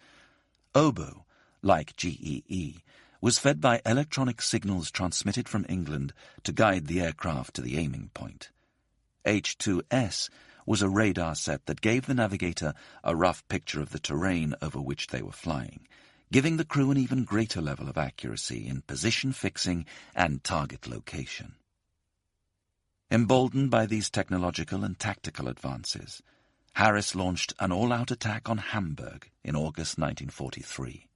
Oboe, like GEE, was fed by electronic signals transmitted from England to guide the aircraft to the aiming point. H-2S was a radar set that gave the navigator a rough picture of the terrain over which they were flying, giving the crew an even greater level of accuracy in position fixing and target location. Emboldened by these technological and tactical advances, Harris launched an all-out attack on Hamburg in August 1943.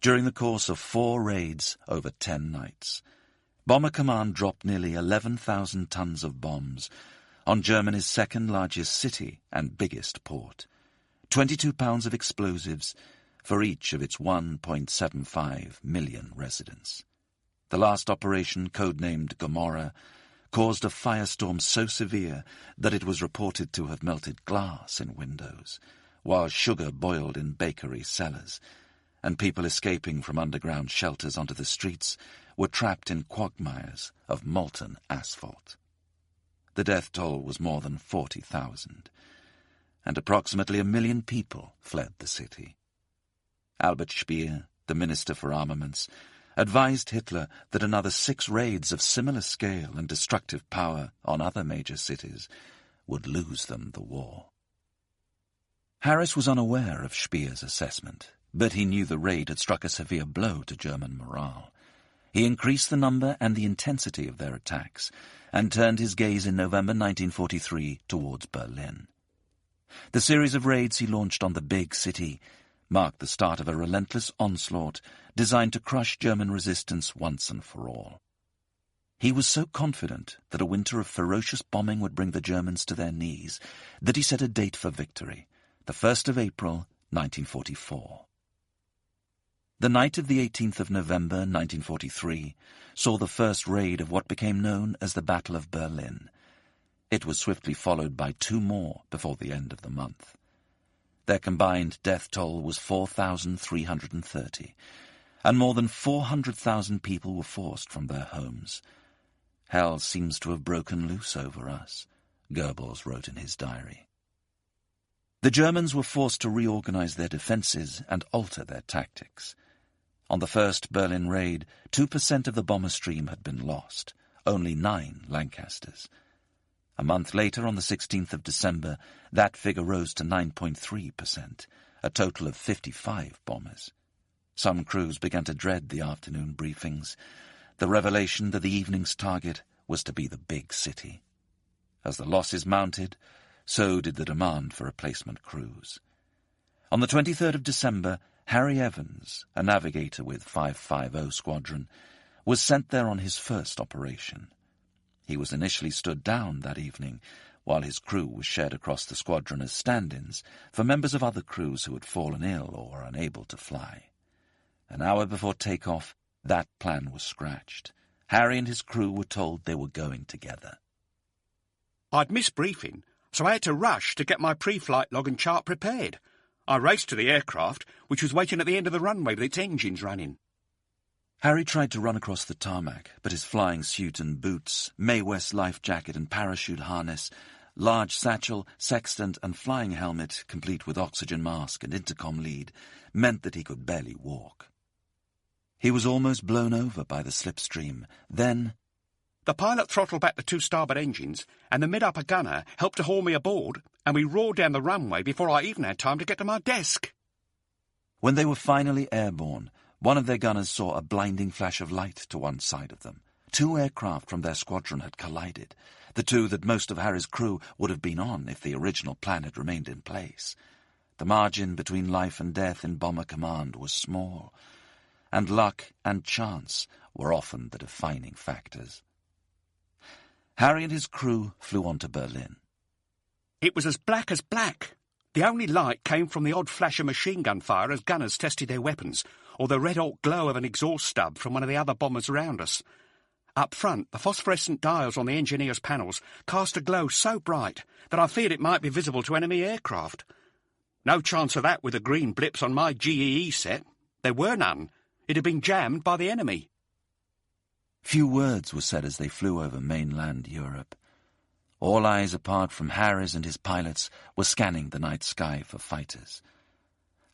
During the course of 4 raids over 10 nights, Bomber Command dropped nearly 11,000 tons of bombs on Germany's second-largest city and biggest port, 22 pounds of explosives for each of its 1.75 million residents. The last operation, codenamed Gomorrah, caused a firestorm so severe that it was reported to have melted glass in windows, while sugar boiled in bakery cellars, and people escaping from underground shelters onto the streets were trapped in quagmires of molten asphalt. The death toll was more than 40,000, and approximately 1 million people fled the city. Albert Speer, the Minister for Armaments, advised Hitler that another 6 raids of similar scale and destructive power on other major cities would lose them the war. Harris was unaware of Speer's assessment, but he knew the raid had struck a severe blow to German morale. He increased the number and the intensity of their attacks and turned his gaze in November 1943 towards Berlin. The series of raids he launched on the big city marked the start of a relentless onslaught designed to crush German resistance once and for all. He was so confident that a winter of ferocious bombing would bring the Germans to their knees that he set a date for victory, the 1st of April, 1944. The night of the 18th of November, 1943, saw the first raid of what became known as the Battle of Berlin. It was swiftly followed by 2 more before the end of the month. Their combined death toll was 4,330, and more than 400,000 people were forced from their homes. Hell seems to have broken loose over us, Goebbels wrote in his diary. The Germans were forced to reorganize their defenses and alter their tactics. On the first Berlin raid, 2% of the bomber stream had been lost, only 9 Lancasters. A month later, on the 16th of December, that figure rose to 9.3%, a total of 55 bombers. Some crews began to dread the afternoon briefings, the revelation that the evening's target was to be the big city. As the losses mounted, so did the demand for replacement crews. On the 23rd of December, Harry Evans, a navigator with 550 Squadron, was sent there on his first operation. He was initially stood down that evening, while his crew was shared across the squadron as stand-ins for members of other crews who had fallen ill or were unable to fly. An hour before takeoff, that plan was scratched. Harry and his crew were told they were going together. I'd missed briefing, so I had to rush to get my pre-flight log and chart prepared. I raced to the aircraft, which was waiting at the end of the runway with its engines running. Harry tried to run across the tarmac, but his flying suit and boots, Mae West life jacket and parachute harness, large satchel, sextant and flying helmet, complete with oxygen mask and intercom lead, meant that he could barely walk. He was almost blown over by the slipstream. Then the pilot throttled back the 2 starboard engines, and the mid-upper gunner helped to haul me aboard, and we roared down the runway before I even had time to get to my desk. When they were finally airborne, one of their gunners saw a blinding flash of light to one side of them. 2 aircraft from their squadron had collided, the 2 that most of Harry's crew would have been on if the original plan had remained in place. The margin between life and death in Bomber Command was small, and luck and chance were often the defining factors. Harry and his crew flew on to Berlin. It was as black as black. The only light came from the odd flash of machine gun fire as gunners tested their weapons, or the red-hot glow of an exhaust stub from one of the other bombers around us. Up front, the phosphorescent dials on the engineers' panels cast a glow so bright that I feared it might be visible to enemy aircraft. No chance of that with the green blips on my GEE set. There were none. It had been jammed by the enemy. Few words were said as they flew over mainland Europe. All eyes apart from Harris and his pilots were scanning the night sky for fighters.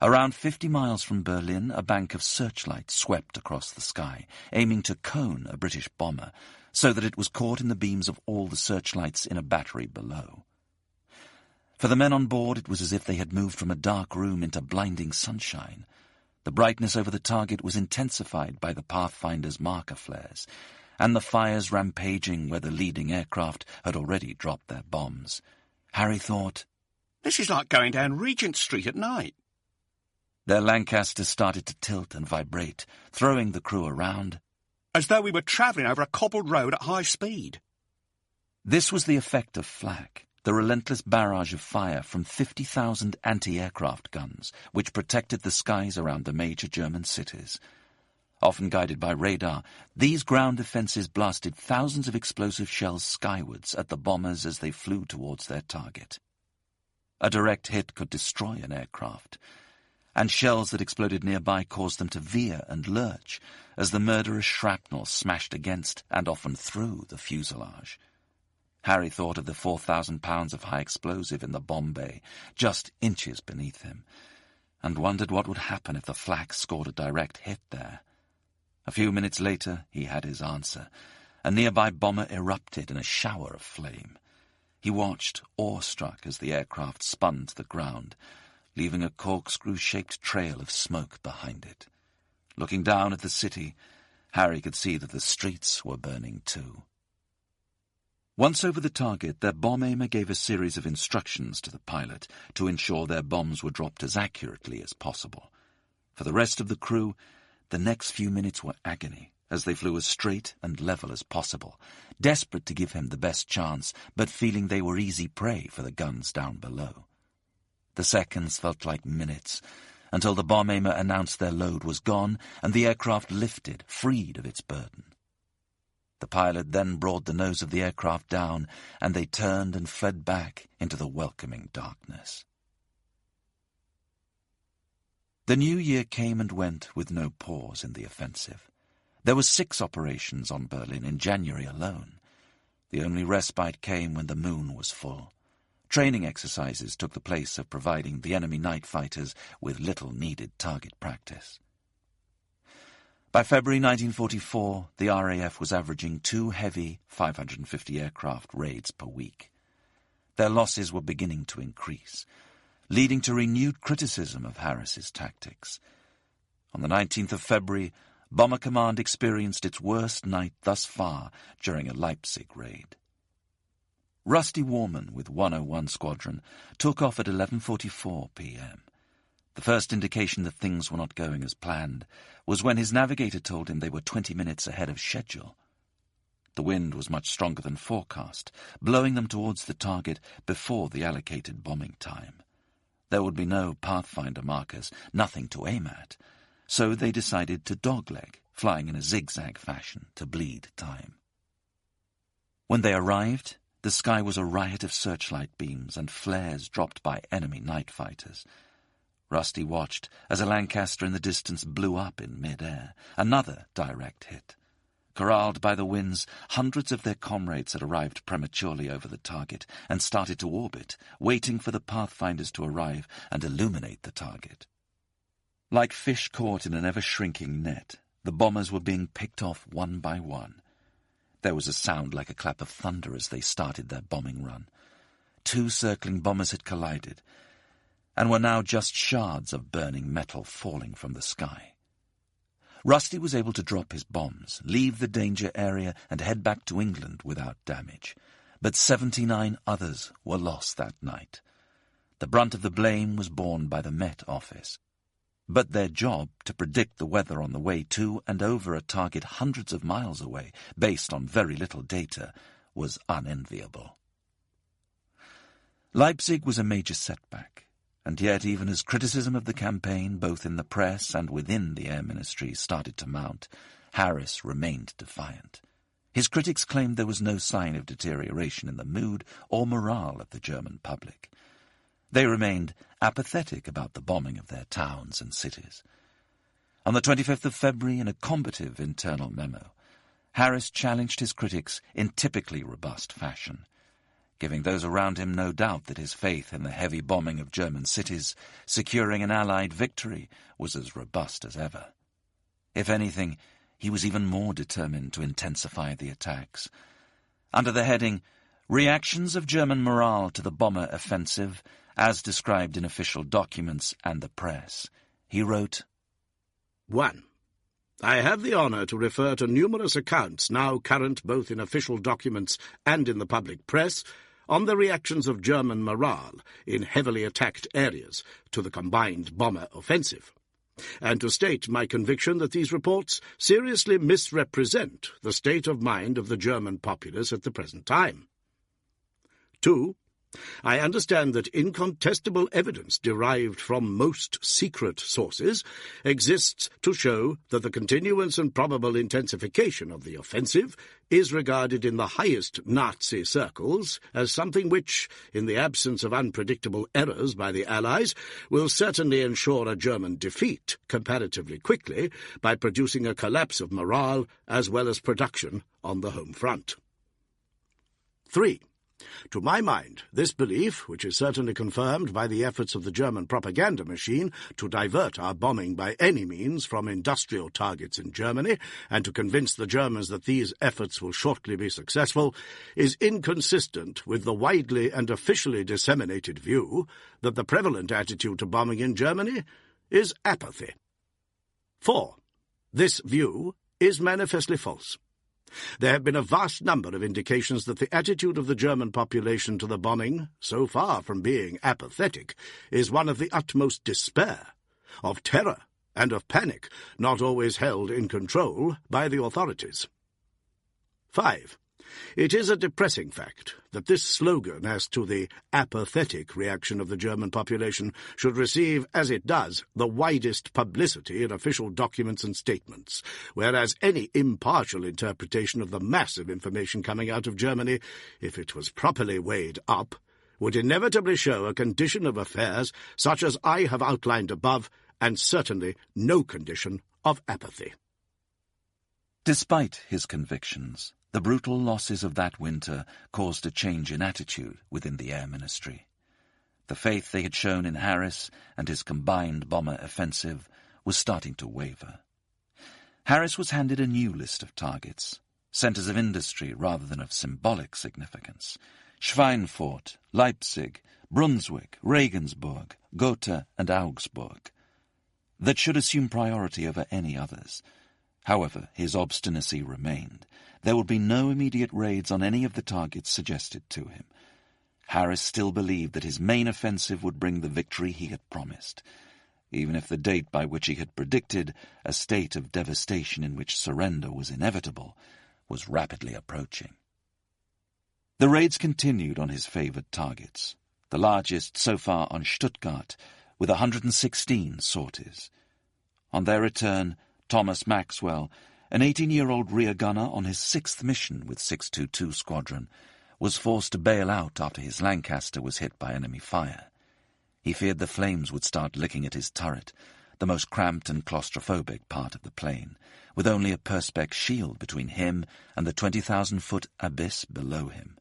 Around 50 miles from Berlin, a bank of searchlights swept across the sky, aiming to cone a British bomber, so that it was caught in the beams of all the searchlights in a battery below. For the men on board, it was as if they had moved from a dark room into blinding sunshine. The brightness over the target was intensified by the Pathfinder's marker flares, and the fires rampaging where the leading aircraft had already dropped their bombs. Harry thought, "This is like going down Regent Street at night." Their Lancasters started to tilt and vibrate, throwing the crew around, as though we were travelling over a cobbled road at high speed. This was the effect of flak, the relentless barrage of fire from 50,000 anti-aircraft guns, which protected the skies around the major German cities. Often guided by radar, these ground defences blasted thousands of explosive shells skywards at the bombers as they flew towards their target. A direct hit could destroy an aircraft, and shells that exploded nearby caused them to veer and lurch as the murderous shrapnel smashed against and often through the fuselage. Harry thought of the 4,000 pounds of high explosive in the bomb bay, just inches beneath him, and wondered what would happen if the flak scored a direct hit there. A few minutes later, he had his answer. A nearby bomber erupted in a shower of flame. He watched, awestruck, as the aircraft spun to the ground, leaving a corkscrew-shaped trail of smoke behind it. Looking down at the city, Harry could see that the streets were burning too. Once over the target, their bomb aimer gave a series of instructions to the pilot to ensure their bombs were dropped as accurately as possible. For the rest of the crew, the next few minutes were agony, as they flew as straight and level as possible, desperate to give him the best chance, but feeling they were easy prey for the guns down below. The seconds felt like minutes, until the bomb aimer announced their load was gone and the aircraft lifted, freed of its burden. The pilot then brought the nose of the aircraft down, and they turned and fled back into the welcoming darkness. The new year came and went with no pause in the offensive. There were 6 operations on Berlin in January alone. The only respite came when the moon was full. Training exercises took the place of providing the enemy night fighters with little needed target practice. By February 1944, the RAF was averaging 2 heavy 550 aircraft raids per week. Their losses were beginning to increase, leading to renewed criticism of Harris's tactics. On the 19th of February, Bomber Command experienced its worst night thus far during a Leipzig raid. Rusty Warman with 101 Squadron took off at 11:44 p.m. The first indication that things were not going as planned was when his navigator told him they were 20 minutes ahead of schedule. The wind was much stronger than forecast, blowing them towards the target before the allocated bombing time. There would be no Pathfinder markers, nothing to aim at, so they decided to dogleg, flying in a zigzag fashion to bleed time. When they arrived, the sky was a riot of searchlight beams and flares dropped by enemy night fighters. Rusty watched as a Lancaster in the distance blew up in mid-air, another direct hit. Corralled by the winds, hundreds of their comrades had arrived prematurely over the target and started to orbit, waiting for the Pathfinders to arrive and illuminate the target. Like fish caught in an ever-shrinking net, the bombers were being picked off one by one. There was a sound like a clap of thunder as they started their bombing run. 2 circling bombers had collided, and were now just shards of burning metal falling from the sky. Rusty was able to drop his bombs, leave the danger area, and head back to England without damage. But 79 others were lost that night. The brunt of the blame was borne by the Met Office. But their job to predict the weather on the way to and over a target hundreds of miles away, based on very little data, was unenviable. Leipzig was a major setback. And yet, even as criticism of the campaign, both in the press and within the Air Ministry, started to mount, Harris remained defiant. His critics claimed there was no sign of deterioration in the mood or morale of the German public. They remained apathetic about the bombing of their towns and cities. On the 25th of February, in a combative internal memo, Harris challenged his critics in typically robust fashion. giving those around him no doubt that his faith in the heavy bombing of German cities, securing an Allied victory, was as robust as ever. If anything, he was even more determined to intensify the attacks. Under the heading, Reactions of German Morale to the Bomber Offensive, as described in official documents and the press, he wrote, 1. I have the honour to refer to numerous accounts now current both in official documents and in the public press on the reactions of German morale in heavily attacked areas to the combined bomber offensive, and to state my conviction that these reports seriously misrepresent the state of mind of the German populace at the present time. 2. I understand that incontestable evidence derived from most secret sources exists to show that the continuance and probable intensification of the offensive is regarded in the highest Nazi circles as something which, in the absence of unpredictable errors by the Allies, will certainly ensure a German defeat comparatively quickly by producing a collapse of morale as well as production on the home front. 3. To my mind, this belief, which is certainly confirmed by the efforts of the German propaganda machine to divert our bombing by any means from industrial targets in Germany, and to convince the Germans that these efforts will shortly be successful, is inconsistent with the widely and officially disseminated view that the prevalent attitude to bombing in Germany is apathy. 4. This view is manifestly false. There have been a vast number of indications that the attitude of the German population to the bombing, so far from being apathetic, is one of the utmost despair, of terror, and of panic, not always held in control by the authorities. 5. It is a depressing fact that this slogan as to the apathetic reaction of the German population should receive, as it does, the widest publicity in official documents and statements, whereas any impartial interpretation of the massive information coming out of Germany, if it was properly weighed up, would inevitably show a condition of affairs such as I have outlined above, and certainly no condition of apathy. Despite his convictions, the brutal losses of that winter caused a change in attitude within the Air Ministry. The faith they had shown in Harris and his combined bomber offensive was starting to waver. Harris was handed a new list of targets, centres of industry rather than of symbolic significance: Schweinfurt, Leipzig, Brunswick, Regensburg, Gotha and Augsburg, that should assume priority over any others. However, his obstinacy remained. There would be no immediate raids on any of the targets suggested to him. Harris still believed that his main offensive would bring the victory he had promised, even if the date by which he had predicted a state of devastation in which surrender was inevitable was rapidly approaching. The raids continued on his favoured targets, the largest so far on Stuttgart, with 116 sorties. On their return, Thomas Maxwell, an 18-year-old rear gunner on his 6th mission with 622 Squadron, was forced to bail out after his Lancaster was hit by enemy fire. He feared the flames would start licking at his turret, the most cramped and claustrophobic part of the plane, with only a perspex shield between him and the 20,000-foot abyss below him.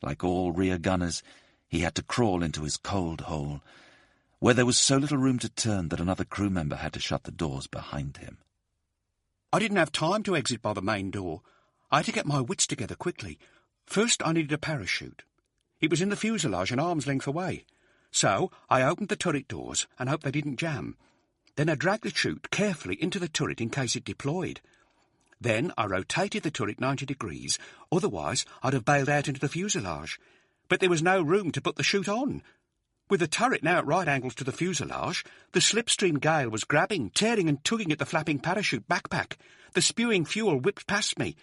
Like all rear gunners, he had to crawl into his cold hole, where there was so little room to turn that another crew member had to shut the doors behind him. I didn't have time to exit by the main door. I had to get my wits together quickly. First, I needed a parachute. It was in the fuselage an arm's length away. So I opened the turret doors and hoped they didn't jam. Then I dragged the chute carefully into the turret in case it deployed. Then I rotated the turret 90 degrees, otherwise I'd have bailed out into the fuselage. But there was no room to put the chute on. With the turret now at right angles to the fuselage, the slipstream gale was grabbing, tearing and tugging at the flapping parachute backpack. The spewing fuel whipped past me.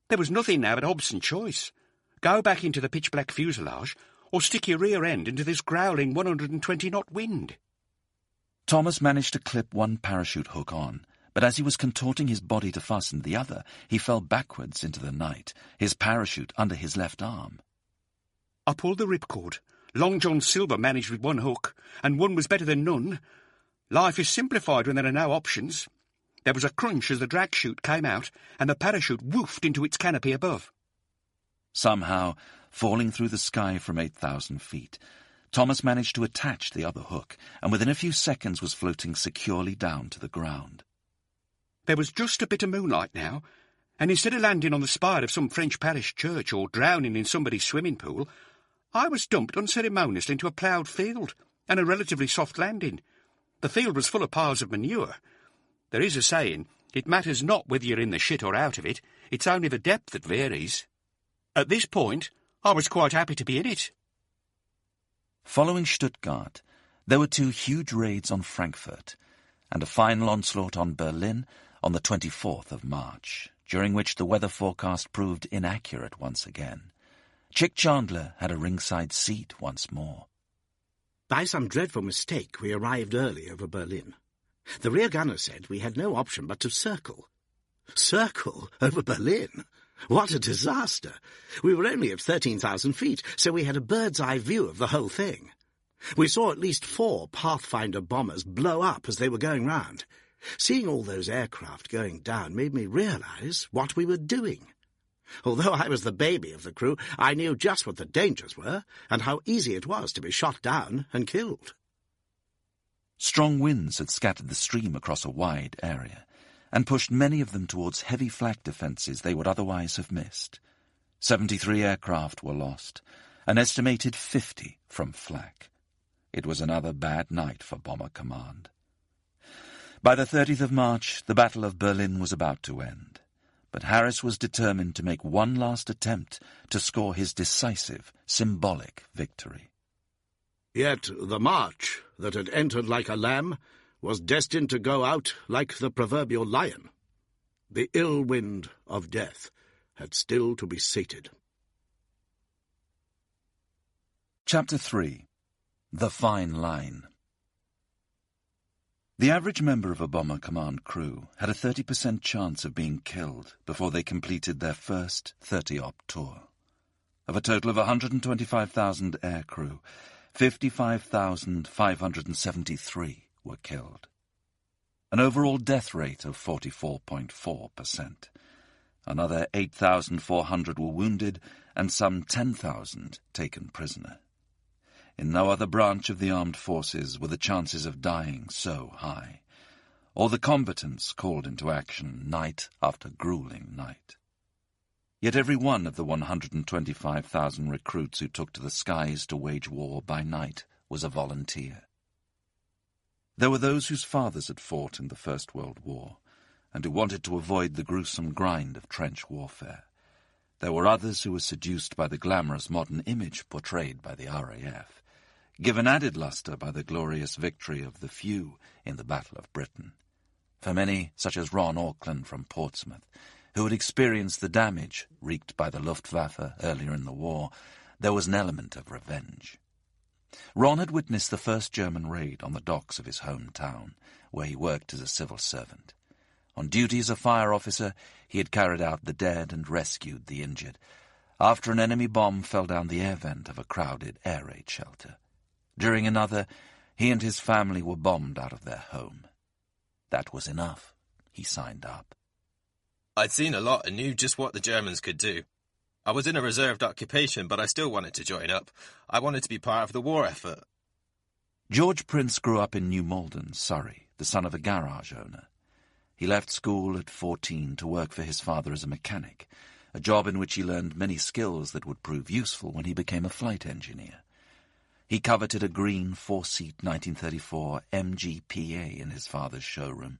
There was nothing now but Hobson's choice. Go back into the pitch-black fuselage, or stick your rear end into this growling 120-knot wind. Thomas managed to clip one parachute hook on, but as he was contorting his body to fasten the other, he fell backwards into the night, his parachute under his left arm. I pulled the ripcord. Long John Silver managed with one hook, and one was better than none. Life is simplified when there are no options. There was a crunch as the drag chute came out, and the parachute woofed into its canopy above. Somehow, falling through the sky from 8,000 feet. Thomas managed to attach the other hook, and within a few seconds was floating securely down to the ground. There was just a bit of moonlight now, and instead of landing on the spire of some French parish church or drowning in somebody's swimming pool, I was dumped unceremoniously into a ploughed field and a relatively soft landing. The field was full of piles of manure. There is a saying, it matters not whether you're in the shit or out of it, it's only the depth that varies. At this point, I was quite happy to be in it. Following Stuttgart, there were 2 huge raids on Frankfurt, and a final onslaught on Berlin on the 24th of March, during which the weather forecast proved inaccurate once again. Chick Chandler had a ringside seat once more. By some dreadful mistake, we arrived early over Berlin. The rear gunner said we had no option but to circle. Circle over Berlin? What a disaster! We were only at 13,000 feet, so we had a bird's-eye view of the whole thing. We saw at least 4 Pathfinder bombers blow up as they were going round. Seeing all those aircraft going down made me realize what we were doing. Although I was the baby of the crew, I knew just what the dangers were and how easy it was to be shot down and killed. Strong winds had scattered the stream across a wide area and pushed many of them towards heavy flak defences they would otherwise have missed. 73 aircraft were lost, an estimated 50 from flak. It was another bad night for Bomber Command. By the 30th of March, the Battle of Berlin was about to end, but Harris was determined to make one last attempt to score his decisive, symbolic victory. Yet the march that had entered like a lamb was destined to go out like the proverbial lion. The ill wind of death had still to be sated. Chapter 3. The Fine Line. The average member of a Bomber Command crew had a 30% chance of being killed before they completed their first 30-op tour. Of a total of 125,000 air crew, 55,573 were killed. An overall death rate of 44.4%. Another 8,400 were wounded and some 10,000 taken prisoner. In no other branch of the armed forces were the chances of dying so high, or the combatants called into action night after grueling night. Yet every one of the 125,000 recruits who took to the skies to wage war by night was a volunteer. There were those whose fathers had fought in the First World War, and who wanted to avoid the gruesome grind of trench warfare. There were others who were seduced by the glamorous modern image portrayed by the RAF, given added lustre by the glorious victory of the few in the Battle of Britain. For many, such as Ron Auckland from Portsmouth, who had experienced the damage wreaked by the Luftwaffe earlier in the war, there was an element of revenge. Ron had witnessed the first German raid on the docks of his hometown, where he worked as a civil servant. On duty as a fire officer, he had carried out the dead and rescued the injured, after an enemy bomb fell down the air vent of a crowded air raid shelter. During another, he and his family were bombed out of their home. That was enough. He signed up. I'd seen a lot and knew just what the Germans could do. I was in a reserved occupation, but I still wanted to join up. I wanted to be part of the war effort. George Prince grew up in New Malden, Surrey, the son of a garage owner. He left school at 14 to work for his father as a mechanic, a job in which he learned many skills that would prove useful when he became a flight engineer. He coveted a green 4-seat 1934 MGPA in his father's showroom,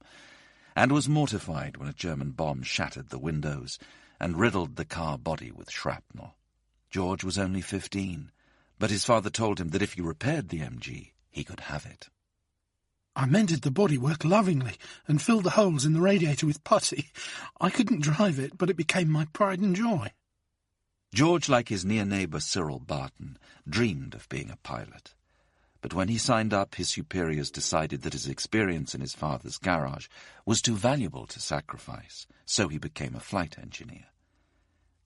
and was mortified when a German bomb shattered the windows and riddled the car body with shrapnel. George was only 15, but his father told him that if he repaired the MG, he could have it. I mended the bodywork lovingly and filled the holes in the radiator with putty. I couldn't drive it, but it became my pride and joy. George, like his near neighbour Cyril Barton, dreamed of being a pilot. But when he signed up, his superiors decided that his experience in his father's garage was too valuable to sacrifice, so he became a flight engineer.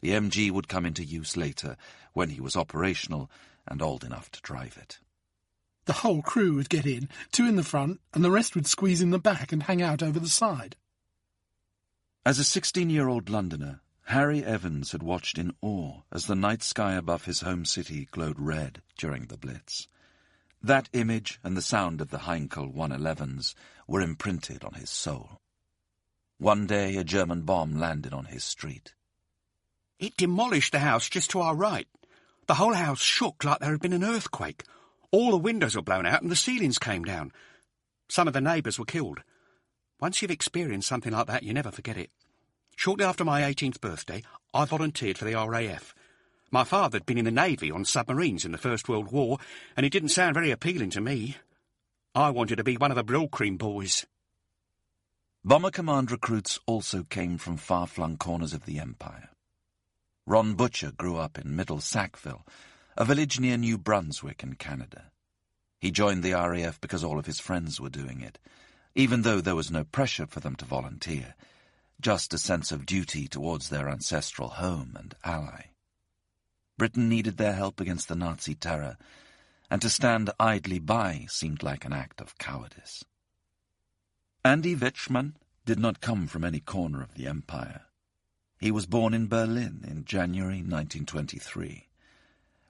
The MG would come into use later, when he was operational and old enough to drive it. The whole crew would get in, 2 in the front, and the rest would squeeze in the back and hang out over the side. As a 16-year-old Londoner, Harry Evans had watched in awe as the night sky above his home city glowed red during the Blitz. That image and the sound of the Heinkel 111s were imprinted on his soul. One day a German bomb landed on his street. It demolished the house just to our right. The whole house shook like there had been an earthquake. All the windows were blown out and the ceilings came down. Some of the neighbours were killed. Once you've experienced something like that, you never forget it. Shortly after my 18th birthday, I volunteered for the RAF. My father had been in the Navy on submarines in the First World War, and it didn't sound very appealing to me. I wanted to be one of the Brill Cream boys. Bomber Command recruits also came from far-flung corners of the Empire. Ron Butcher grew up in Middle Sackville, a village near New Brunswick in Canada. He joined the RAF because all of his friends were doing it, even though there was no pressure for them to volunteer, just a sense of duty towards their ancestral home and ally. Britain needed their help against the Nazi terror, and to stand idly by seemed like an act of cowardice. Andy Wetschmann did not come from any corner of the Empire. He was born in Berlin in January 1923.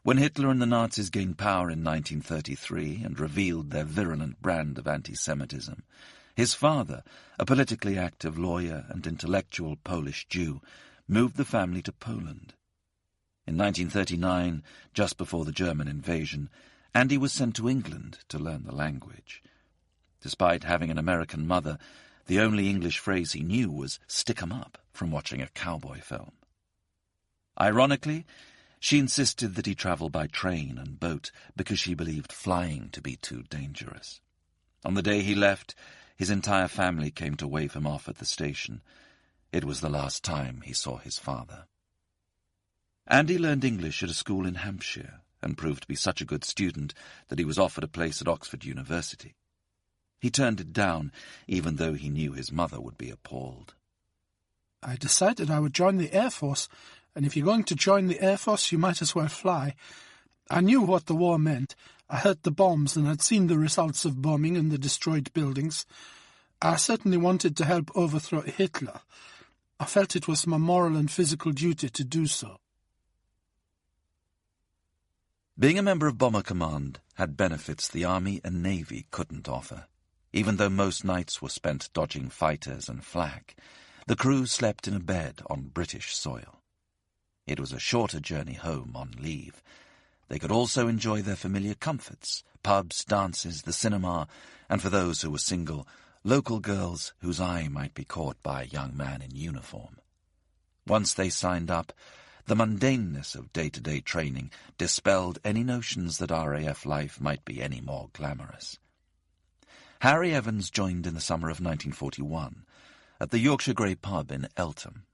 When Hitler and the Nazis gained power in 1933 and revealed their virulent brand of anti-Semitism, his father, a politically active lawyer and intellectual Polish Jew, moved the family to Poland. In 1939, just before the German invasion, Andy was sent to England to learn the language. Despite having an American mother, the only English phrase he knew was "stick 'em up" from watching a cowboy film. Ironically, she insisted that he travel by train and boat because she believed flying to be too dangerous. On the day he left, his entire family came to wave him off at the station. It was the last time he saw his father. Andy learned English at a school in Hampshire and proved to be such a good student that he was offered a place at Oxford University. He turned it down, even though he knew his mother would be appalled. I decided I would join the Air Force, and if you're going to join the Air Force, you might as well fly. I knew what the war meant. I heard the bombs and had seen the results of bombing and the destroyed buildings. I certainly wanted to help overthrow Hitler. I felt it was my moral and physical duty to do so. Being a member of Bomber Command had benefits the Army and Navy couldn't offer. Even though most nights were spent dodging fighters and flak, the crew slept in a bed on British soil. It was a shorter journey home on leave. They could also enjoy their familiar comforts, pubs, dances, the cinema, and for those who were single, local girls whose eye might be caught by a young man in uniform. Once they signed up, the mundaneness of day-to-day training dispelled any notions that RAF life might be any more glamorous. Harry Evans joined in the summer of 1941 at the Yorkshire Grey pub in Eltham,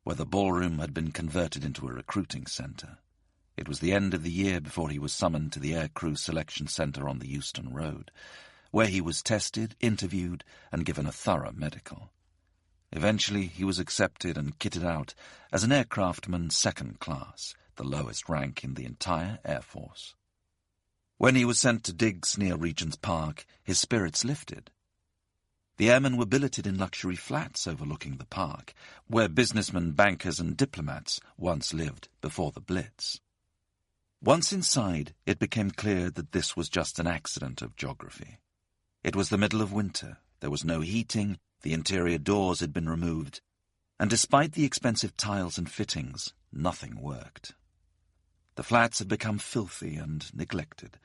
where the ballroom had been converted into a recruiting centre. It was the end of the year before he was summoned to the Aircrew Selection Centre on the Euston Road, where he was tested, interviewed, and given a thorough medical. Eventually he was accepted and kitted out as an aircraftman second class, the lowest rank in the entire Air Force. When he was sent to digs near Regent's Park, his spirits lifted. The airmen were billeted in luxury flats overlooking the park, where businessmen, bankers, and diplomats once lived before the Blitz. Once inside, it became clear that this was just an accident of geography. It was the middle of winter, there was no heating, the interior doors had been removed, and despite the expensive tiles and fittings, nothing worked. The flats had become filthy and neglected,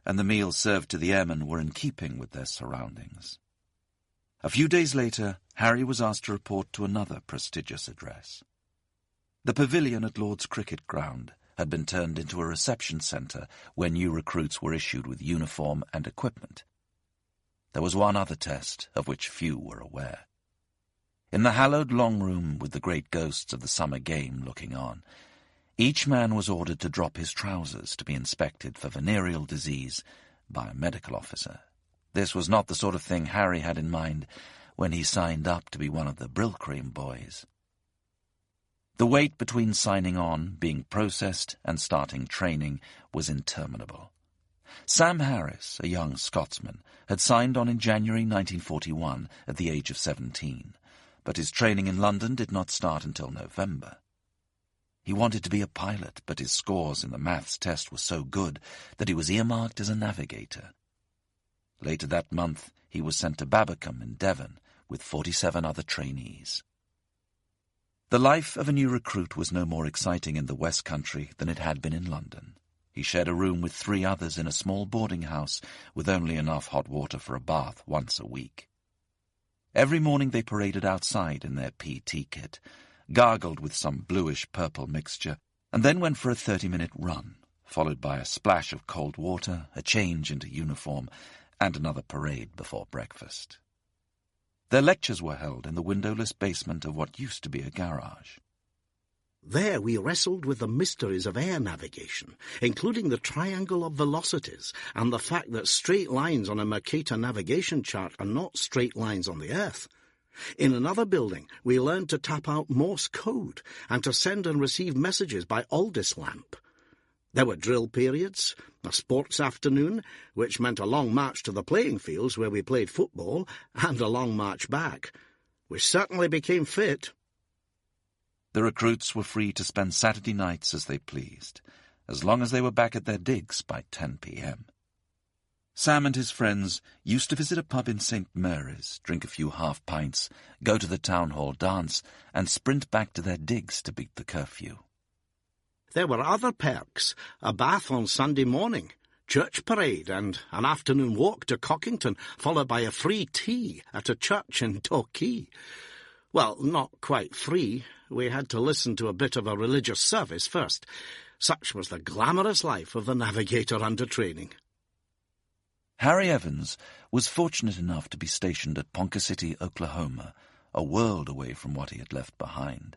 and the meals served to the airmen were in keeping with their surroundings. A few days later, Harry was asked to report to another prestigious address. The pavilion at Lord's Cricket Ground had been turned into a reception centre where new recruits were issued with uniform and equipment. There was one other test of which few were aware. In the hallowed long room with the great ghosts of the summer game looking on, each man was ordered to drop his trousers to be inspected for venereal disease by a medical officer. This was not the sort of thing Harry had in mind when he signed up to be one of the Brill Cream boys. The wait between signing on, being processed, and starting training was interminable. Sam Harris, a young Scotsman, had signed on in January 1941 at the age of 17, but his training in London did not start until November. He wanted to be a pilot, but his scores in the maths test were so good that he was earmarked as a navigator. Later that month, he was sent to Babbacombe in Devon with 47 other trainees. The life of a new recruit was no more exciting in the West Country than it had been in London. He shared a room with 3 others in a small boarding house with only enough hot water for a bath once a week. Every morning they paraded outside in their PT kit, gargled with some bluish-purple mixture, and then went for a 30-minute run, followed by a splash of cold water, a change into uniform, and another parade before breakfast. Their lectures were held in the windowless basement of what used to be a garage. There we wrestled with the mysteries of air navigation, including the triangle of velocities and the fact that straight lines on a Mercator navigation chart are not straight lines on the Earth. In another building, we learned to tap out Morse code and to send and receive messages by Aldis lamp. There were drill periods, a sports afternoon, which meant a long march to the playing fields where we played football, and a long march back. We certainly became fit. The recruits were free to spend Saturday nights as they pleased, as long as they were back at their digs by 10 p.m. Sam and his friends used to visit a pub in St. Mary's, drink a few half-pints, go to the town hall dance, and sprint back to their digs to beat the curfew. There were other perks, a bath on Sunday morning, church parade, and an afternoon walk to Cockington, followed by a free tea at a church in Torquay. Well, not quite free. We had to listen to a bit of a religious service first. Such was the glamorous life of the navigator under training. Harry Evans was fortunate enough to be stationed at Ponca City, Oklahoma, a world away from what he had left behind.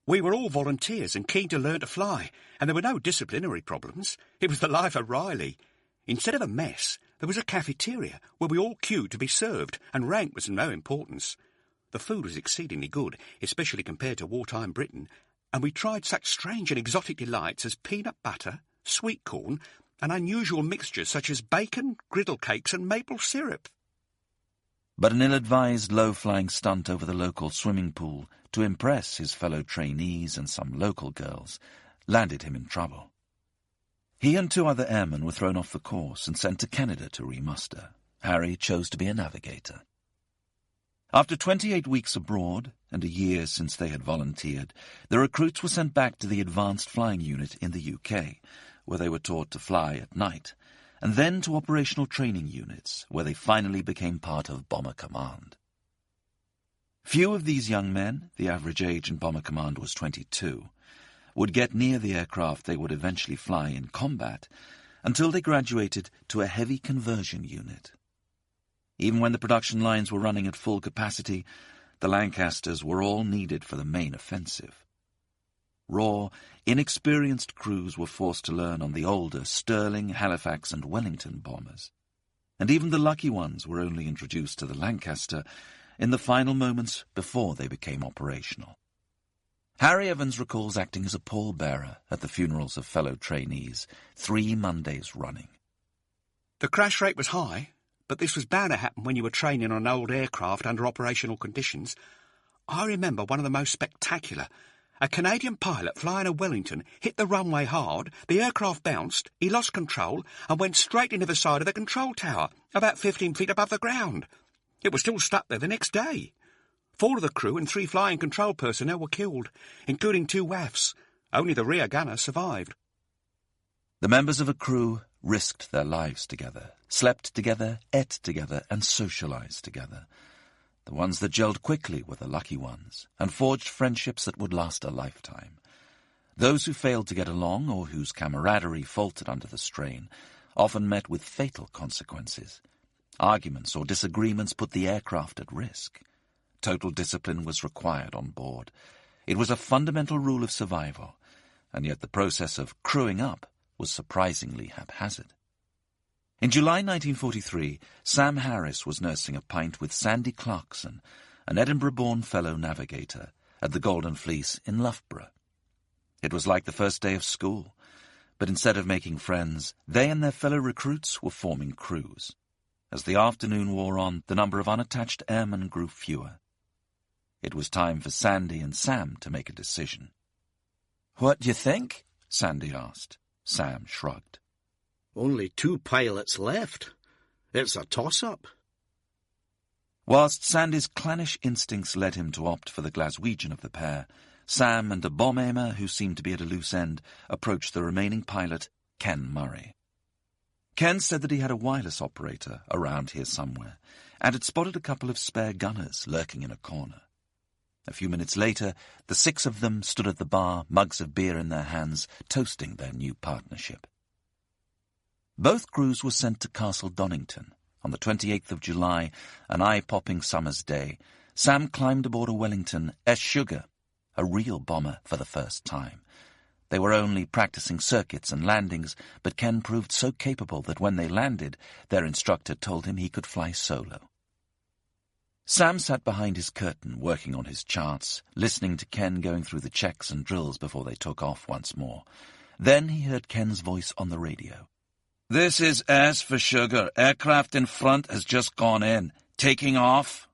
We were all volunteers and keen to learn to fly, and there were no disciplinary problems. It was the life of Riley. Instead of a mess, there was a cafeteria where we all queued to be served, and rank was of no importance. The food was exceedingly good, especially compared to wartime Britain, and we tried such strange and exotic delights as peanut butter, sweet corn, and unusual mixtures such as bacon, griddle cakes, and maple syrup. But an ill-advised low-flying stunt over the local swimming pool to impress his fellow trainees and some local girls landed him in trouble. He and 2 other airmen were thrown off the course and sent to Canada to remuster. Harry chose to be a navigator. After 28 weeks abroad, and a year since they had volunteered, the recruits were sent back to the Advanced Flying Unit in the UK, where they were taught to fly at night, and then to operational training units, where they finally became part of Bomber Command. Few of these young men, the average age in Bomber Command was 22, would get near the aircraft they would eventually fly in combat until they graduated to a heavy conversion unit. Even when the production lines were running at full capacity, the Lancasters were all needed for the main offensive. Raw, inexperienced crews were forced to learn on the older Stirling, Halifax and Wellington bombers, and even the lucky ones were only introduced to the Lancaster in the final moments before they became operational. Harry Evans recalls acting as a pallbearer at the funerals of fellow trainees 3 Mondays running. The crash rate was high, but this was bound to happen when you were training on an old aircraft under operational conditions. I remember one of the most spectacular. A Canadian pilot flying a Wellington hit the runway hard, the aircraft bounced, he lost control and went straight into the side of the control tower, about 15 feet above the ground. It was still stuck there the next day. 4 of the crew and 3 flying control personnel were killed, including 2 WAFs. Only the rear gunner survived. The members of a crew risked their lives together, slept together, ate together, and socialized together. The ones that gelled quickly were the lucky ones, and forged friendships that would last a lifetime. Those who failed to get along, or whose camaraderie faltered under the strain, often met with fatal consequences. Arguments or disagreements put the aircraft at risk. Total discipline was required on board. It was a fundamental rule of survival, and yet the process of crewing up was surprisingly haphazard. In July 1943, Sam Harris was nursing a pint with Sandy Clarkson, an Edinburgh-born fellow navigator, at the Golden Fleece in Loughborough. It was like the first day of school, but instead of making friends, they and their fellow recruits were forming crews. As the afternoon wore on, the number of unattached airmen grew fewer. It was time for Sandy and Sam to make a decision. "What do you think?" Sandy asked. Sam shrugged. Only 2 pilots left. It's a toss-up. Whilst Sandy's clannish instincts led him to opt for the Glaswegian of the pair, Sam and a bomb-aimer who seemed to be at a loose end approached the remaining pilot, Ken Murray. Ken said that he had a wireless operator around here somewhere, and had spotted a couple of spare gunners lurking in a corner. A few minutes later, the 6 of them stood at the bar, mugs of beer in their hands, toasting their new partnership. Both crews were sent to Castle Donington. On the 28th of July, an eye-popping summer's day, Sam climbed aboard a Wellington S-Sugar, a real bomber for the first time. They were only practicing circuits and landings, but Ken proved so capable that when they landed, their instructor told him he could fly solo. Sam sat behind his curtain, working on his charts, listening to Ken going through the checks and drills before they took off once more. Then he heard Ken's voice on the radio. "This is S for sugar. Aircraft in front has just gone in. Taking off."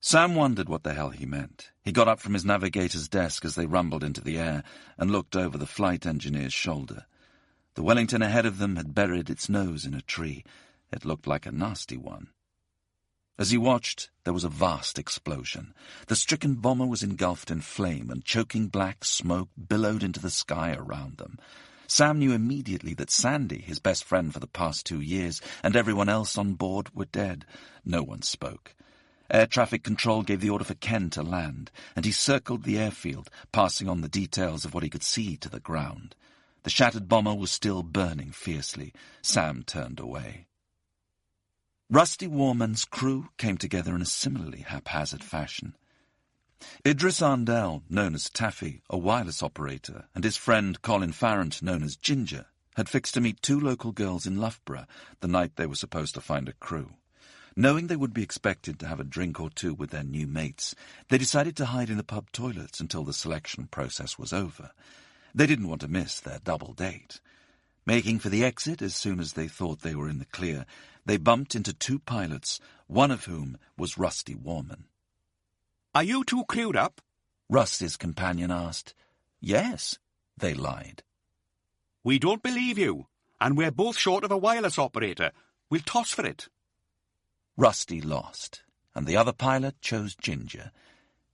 Sam wondered what the hell he meant. He got up from his navigator's desk as they rumbled into the air and looked over the flight engineer's shoulder. The Wellington ahead of them had buried its nose in a tree. It looked like a nasty one. As he watched, there was a vast explosion. The stricken bomber was engulfed in flame, and choking black smoke billowed into the sky around them. Sam knew immediately that Sandy, his best friend for the past 2 years, and everyone else on board were dead. No one spoke. Air traffic control gave the order for Ken to land, and he circled the airfield, passing on the details of what he could see to the ground. The shattered bomber was still burning fiercely. Sam turned away. Rusty Warman's crew came together in a similarly haphazard fashion. Idris Arndell, known as Taffy, a wireless operator, and his friend Colin Farrant, known as Ginger, had fixed to meet 2 local girls in Loughborough the night they were supposed to find a crew. Knowing they would be expected to have a drink or 2 with their new mates, they decided to hide in the pub toilets until the selection process was over. They didn't want to miss their double date. Making for the exit as soon as they thought they were in the clear, they bumped into 2 pilots, one of whom was Rusty Warman. "Are you 2 clued up?" Rusty's companion asked. "Yes," they lied. "We don't believe you, and we're both short of a wireless operator. We'll toss for it." Rusty lost, and the other pilot chose Ginger.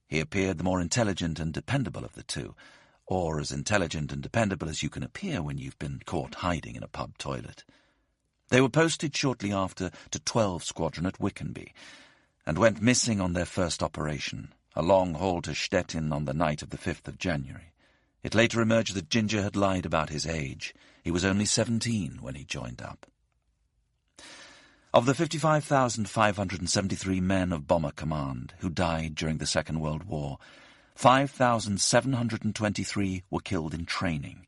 He appeared the more intelligent and dependable of the 2, or as intelligent and dependable as you can appear when you've been caught hiding in a pub toilet. They were posted shortly after to 12 Squadron at Wickenby, and went missing on their first operation, a long haul to Stettin on the night of the 5th of January. It later emerged that Ginger had lied about his age. He was only 17 when he joined up. Of the 55,573 men of Bomber Command who died during the Second World War, 5,723 were killed in training,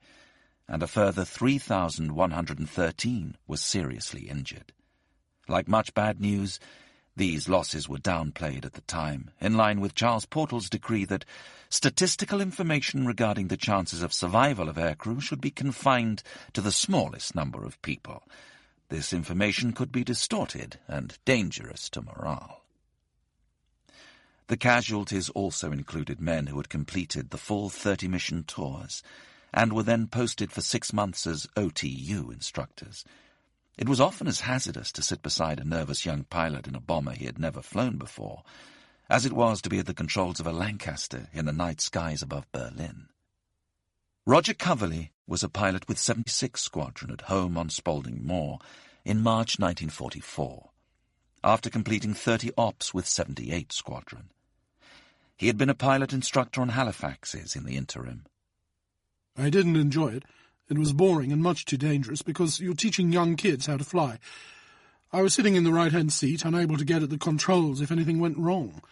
and a further 3,113 were seriously injured. Like much bad news, these losses were downplayed at the time, in line with Charles Portal's decree that statistical information regarding the chances of survival of aircrew should be confined to the smallest number of people. This information could be distorted and dangerous to morale. The casualties also included men who had completed the full 30 mission tours and were then posted for 6 months as OTU instructors. It was often as hazardous to sit beside a nervous young pilot in a bomber he had never flown before, as it was to be at the controls of a Lancaster in the night skies above Berlin. Roger Coverley was a pilot with 76 Squadron at home on Spalding Moor in March 1944, after completing 30 ops with 78 Squadron. He had been a pilot instructor on Halifaxes in the interim. "I didn't enjoy it. It was boring and much too dangerous because you're teaching young kids how to fly. I was sitting in the right-hand seat, unable to get at the controls if anything went wrong.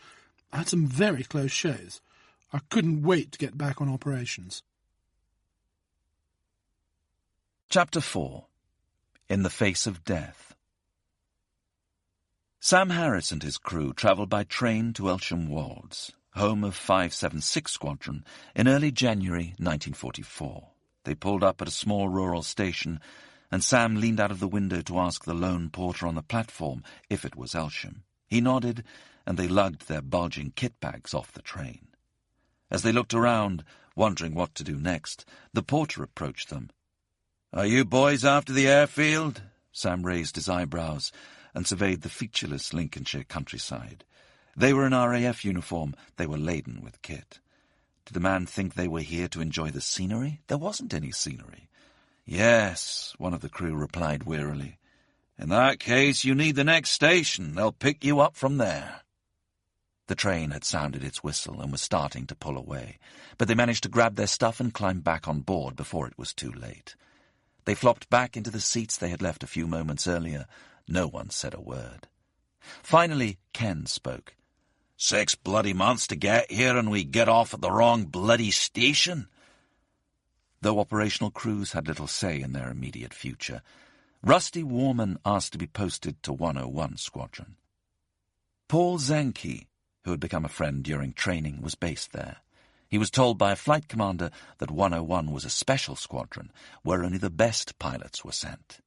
I had some very close shaves. I couldn't wait to get back on operations." Chapter 4. In the Face of Death. Sam Harris and his crew travelled by train to Elsham Wolds, home of 576 Squadron, in early January 1944. They pulled up at a small rural station, and Sam leaned out of the window to ask the lone porter on the platform if it was Elsham. He nodded, and they lugged their bulging kit bags off the train. As they looked around, wondering what to do next, the porter approached them. "Are you boys after the airfield?" Sam raised his eyebrows and surveyed the featureless Lincolnshire countryside. They were in RAF uniform. They were laden with kit. Did the man think they were here to enjoy the scenery? There wasn't any scenery. "Yes," one of the crew replied wearily. "In that case, you need the next station. They'll pick you up from there." The train had sounded its whistle and was starting to pull away, but they managed to grab their stuff and climb back on board before it was too late. They flopped back into the seats they had left a few moments earlier. No one said a word. Finally, Ken spoke. 6 bloody months to get here, and we get off at the wrong bloody station." Though operational crews had little say in their immediate future, Rusty Warman asked to be posted to 101 Squadron. Paul Zanke, who had become a friend during training, was based there. He was told by a flight commander that 101 was a special squadron where only the best pilots were sent.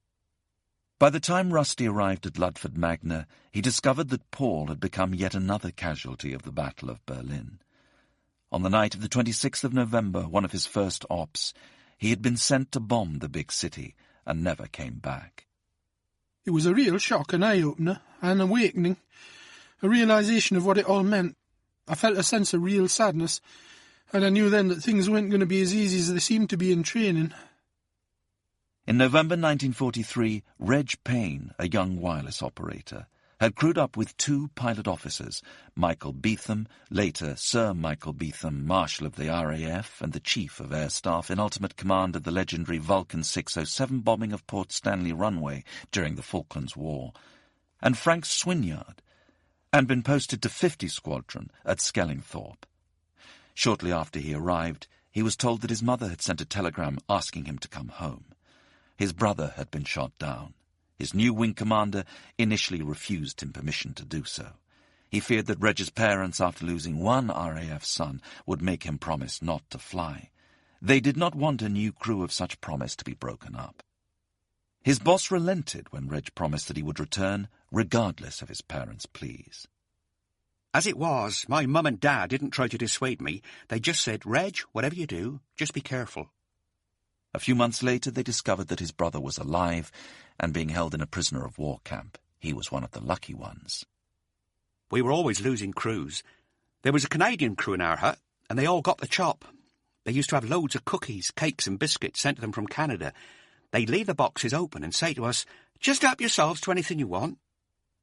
By the time Rusty arrived at Ludford Magna, he discovered that Paul had become yet another casualty of the Battle of Berlin. On the night of the 26th of November, one of his first ops, he had been sent to bomb the big city and never came back. It was a real shock, an eye-opener, an awakening, a realisation of what it all meant. I felt a sense of real sadness, and I knew then that things weren't going to be as easy as they seemed to be in training. In November 1943, Reg Payne, a young wireless operator, had crewed up with 2 pilot officers, Michael Beetham, later Sir Michael Beetham, Marshal of the RAF and the Chief of Air Staff in ultimate command of the legendary Vulcan 607 bombing of Port Stanley runway during the Falklands War, and Frank Swinyard, and been posted to 50 Squadron at Skellingthorpe. Shortly after he arrived, he was told that his mother had sent a telegram asking him to come home. His brother had been shot down. His new wing commander initially refused him permission to do so. He feared that Reg's parents, after losing one RAF son, would make him promise not to fly. They did not want a new crew of such promise to be broken up. His boss relented when Reg promised that he would return, regardless of his parents' pleas. As it was, my mum and dad didn't try to dissuade me. They just said, "Reg, whatever you do, just be careful." A few months later, they discovered that his brother was alive and being held in a prisoner of war camp. He was one of the lucky ones. We were always losing crews. There was a Canadian crew in our hut, and they all got the chop. They used to have loads of cookies, cakes and biscuits sent to them from Canada. They'd leave the boxes open and say to us, "Just help yourselves to anything you want."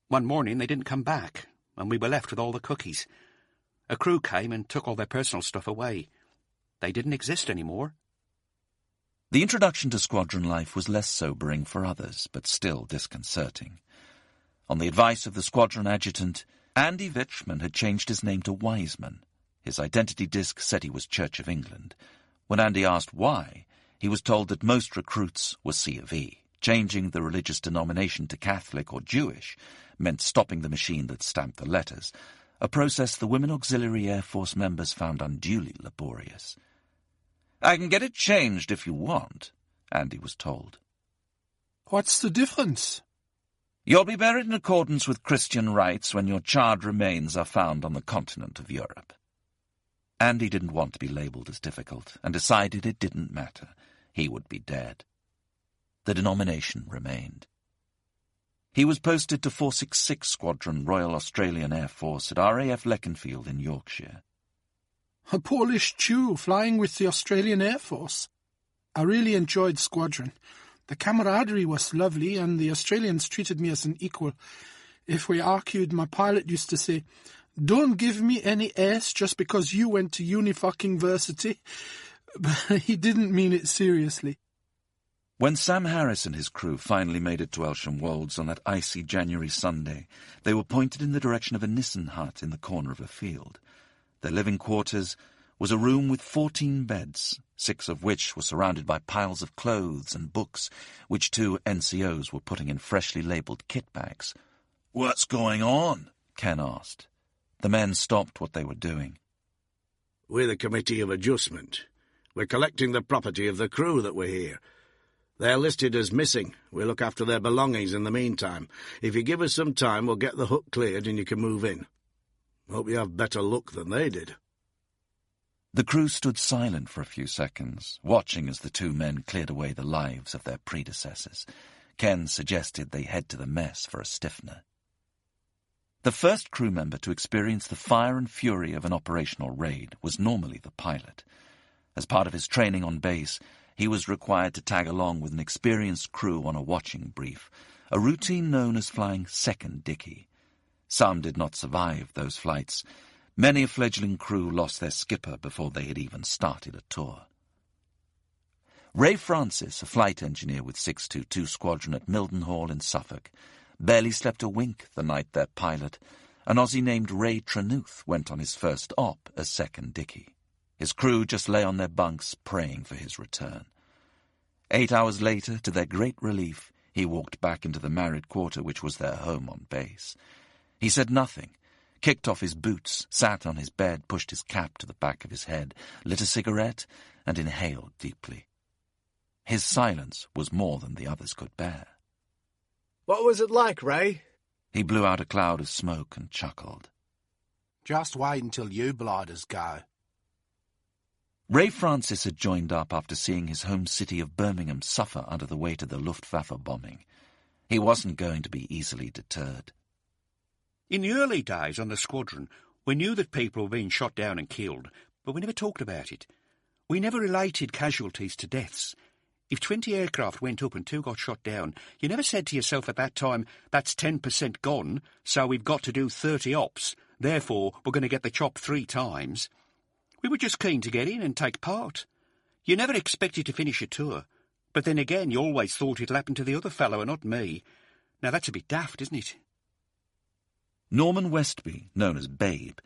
One morning they didn't come back, and we were left with all the cookies. A crew came and took all their personal stuff away. They didn't exist anymore. The introduction to squadron life was less sobering for others, but still disconcerting. On the advice of the squadron adjutant, Andy Vitchman had changed his name to Wiseman. His identity disc said he was Church of England. When Andy asked why, he was told that most recruits were C of E. Changing the religious denomination to Catholic or Jewish meant stopping the machine that stamped the letters, a process the Women Auxiliary Air Force members found unduly laborious. "I can get it changed if you want," Andy was told. What's the difference? "You'll be buried in accordance with Christian rites when your charred remains are found on the continent of Europe." Andy didn't want to be labelled as difficult, and decided it didn't matter. He would be dead. The denomination remained. He was posted to 466 Squadron, Royal Australian Air Force at RAF Leconfield in Yorkshire. A Polish Jew flying with the Australian Air Force. I really enjoyed Squadron. The camaraderie was lovely, and the Australians treated me as an equal. If we argued, my pilot used to say, "Don't give me any S just because you went to uni-fucking-versity." But he didn't mean it seriously. When Sam Harris and his crew finally made it to Elsham Wolds on that icy January Sunday, they were pointed in the direction of a Nissen hut in the corner of a field. Their living quarters was a room with 14 beds, 6 of which were surrounded by piles of clothes and books, which 2 NCOs were putting in freshly labelled kit bags. "What's going on?" Ken asked. The men stopped what they were doing. "We're the Committee of Adjustment. We're collecting the property of the crew that were here. They're listed as missing. We'll look after their belongings in the meantime. If you give us some time, we'll get the hut cleared and you can move in. Hope you have better luck than they did." The crew stood silent for a few seconds, watching as the two men cleared away the lives of their predecessors. Ken suggested they head to the mess for a stiffener. The first crew member to experience the fire and fury of an operational raid was normally the pilot. As part of his training on base, he was required to tag along with an experienced crew on a watching brief, a routine known as flying second dicky. Some did not survive those flights. Many a fledgling crew lost their skipper before they had even started a tour. Ray Francis, a flight engineer with 622 Squadron at Mildenhall in Suffolk, barely slept a wink the night their pilot, an Aussie named Ray Trenuth, went on his first op as second dicky. His crew just lay on their bunks praying for his return. 8 hours later, to their great relief, he walked back into the married quarter which was their home on base. He said nothing, kicked off his boots, sat on his bed, pushed his cap to the back of his head, lit a cigarette, and inhaled deeply. His silence was more than the others could bear. "What was it like, Ray?" He blew out a cloud of smoke and chuckled. Just wait until you blighters go. Ray Francis had joined up after seeing his home city of Birmingham suffer under the weight of the Luftwaffe bombing. He wasn't going to be easily deterred. In the early days on the squadron, we knew that people were being shot down and killed, but we never talked about it. We never related casualties to deaths. If 20 aircraft went up and 2 got shot down, you never said to yourself at that time, that's 10% gone, so we've got to do 30 ops, therefore we're going to get the chop 3 times. We were just keen to get in and take part. You never expected to finish a tour, but then again you always thought it'd happen to the other fellow and not me. Now that's a bit daft, isn't it? Norman Westby, known as Babe,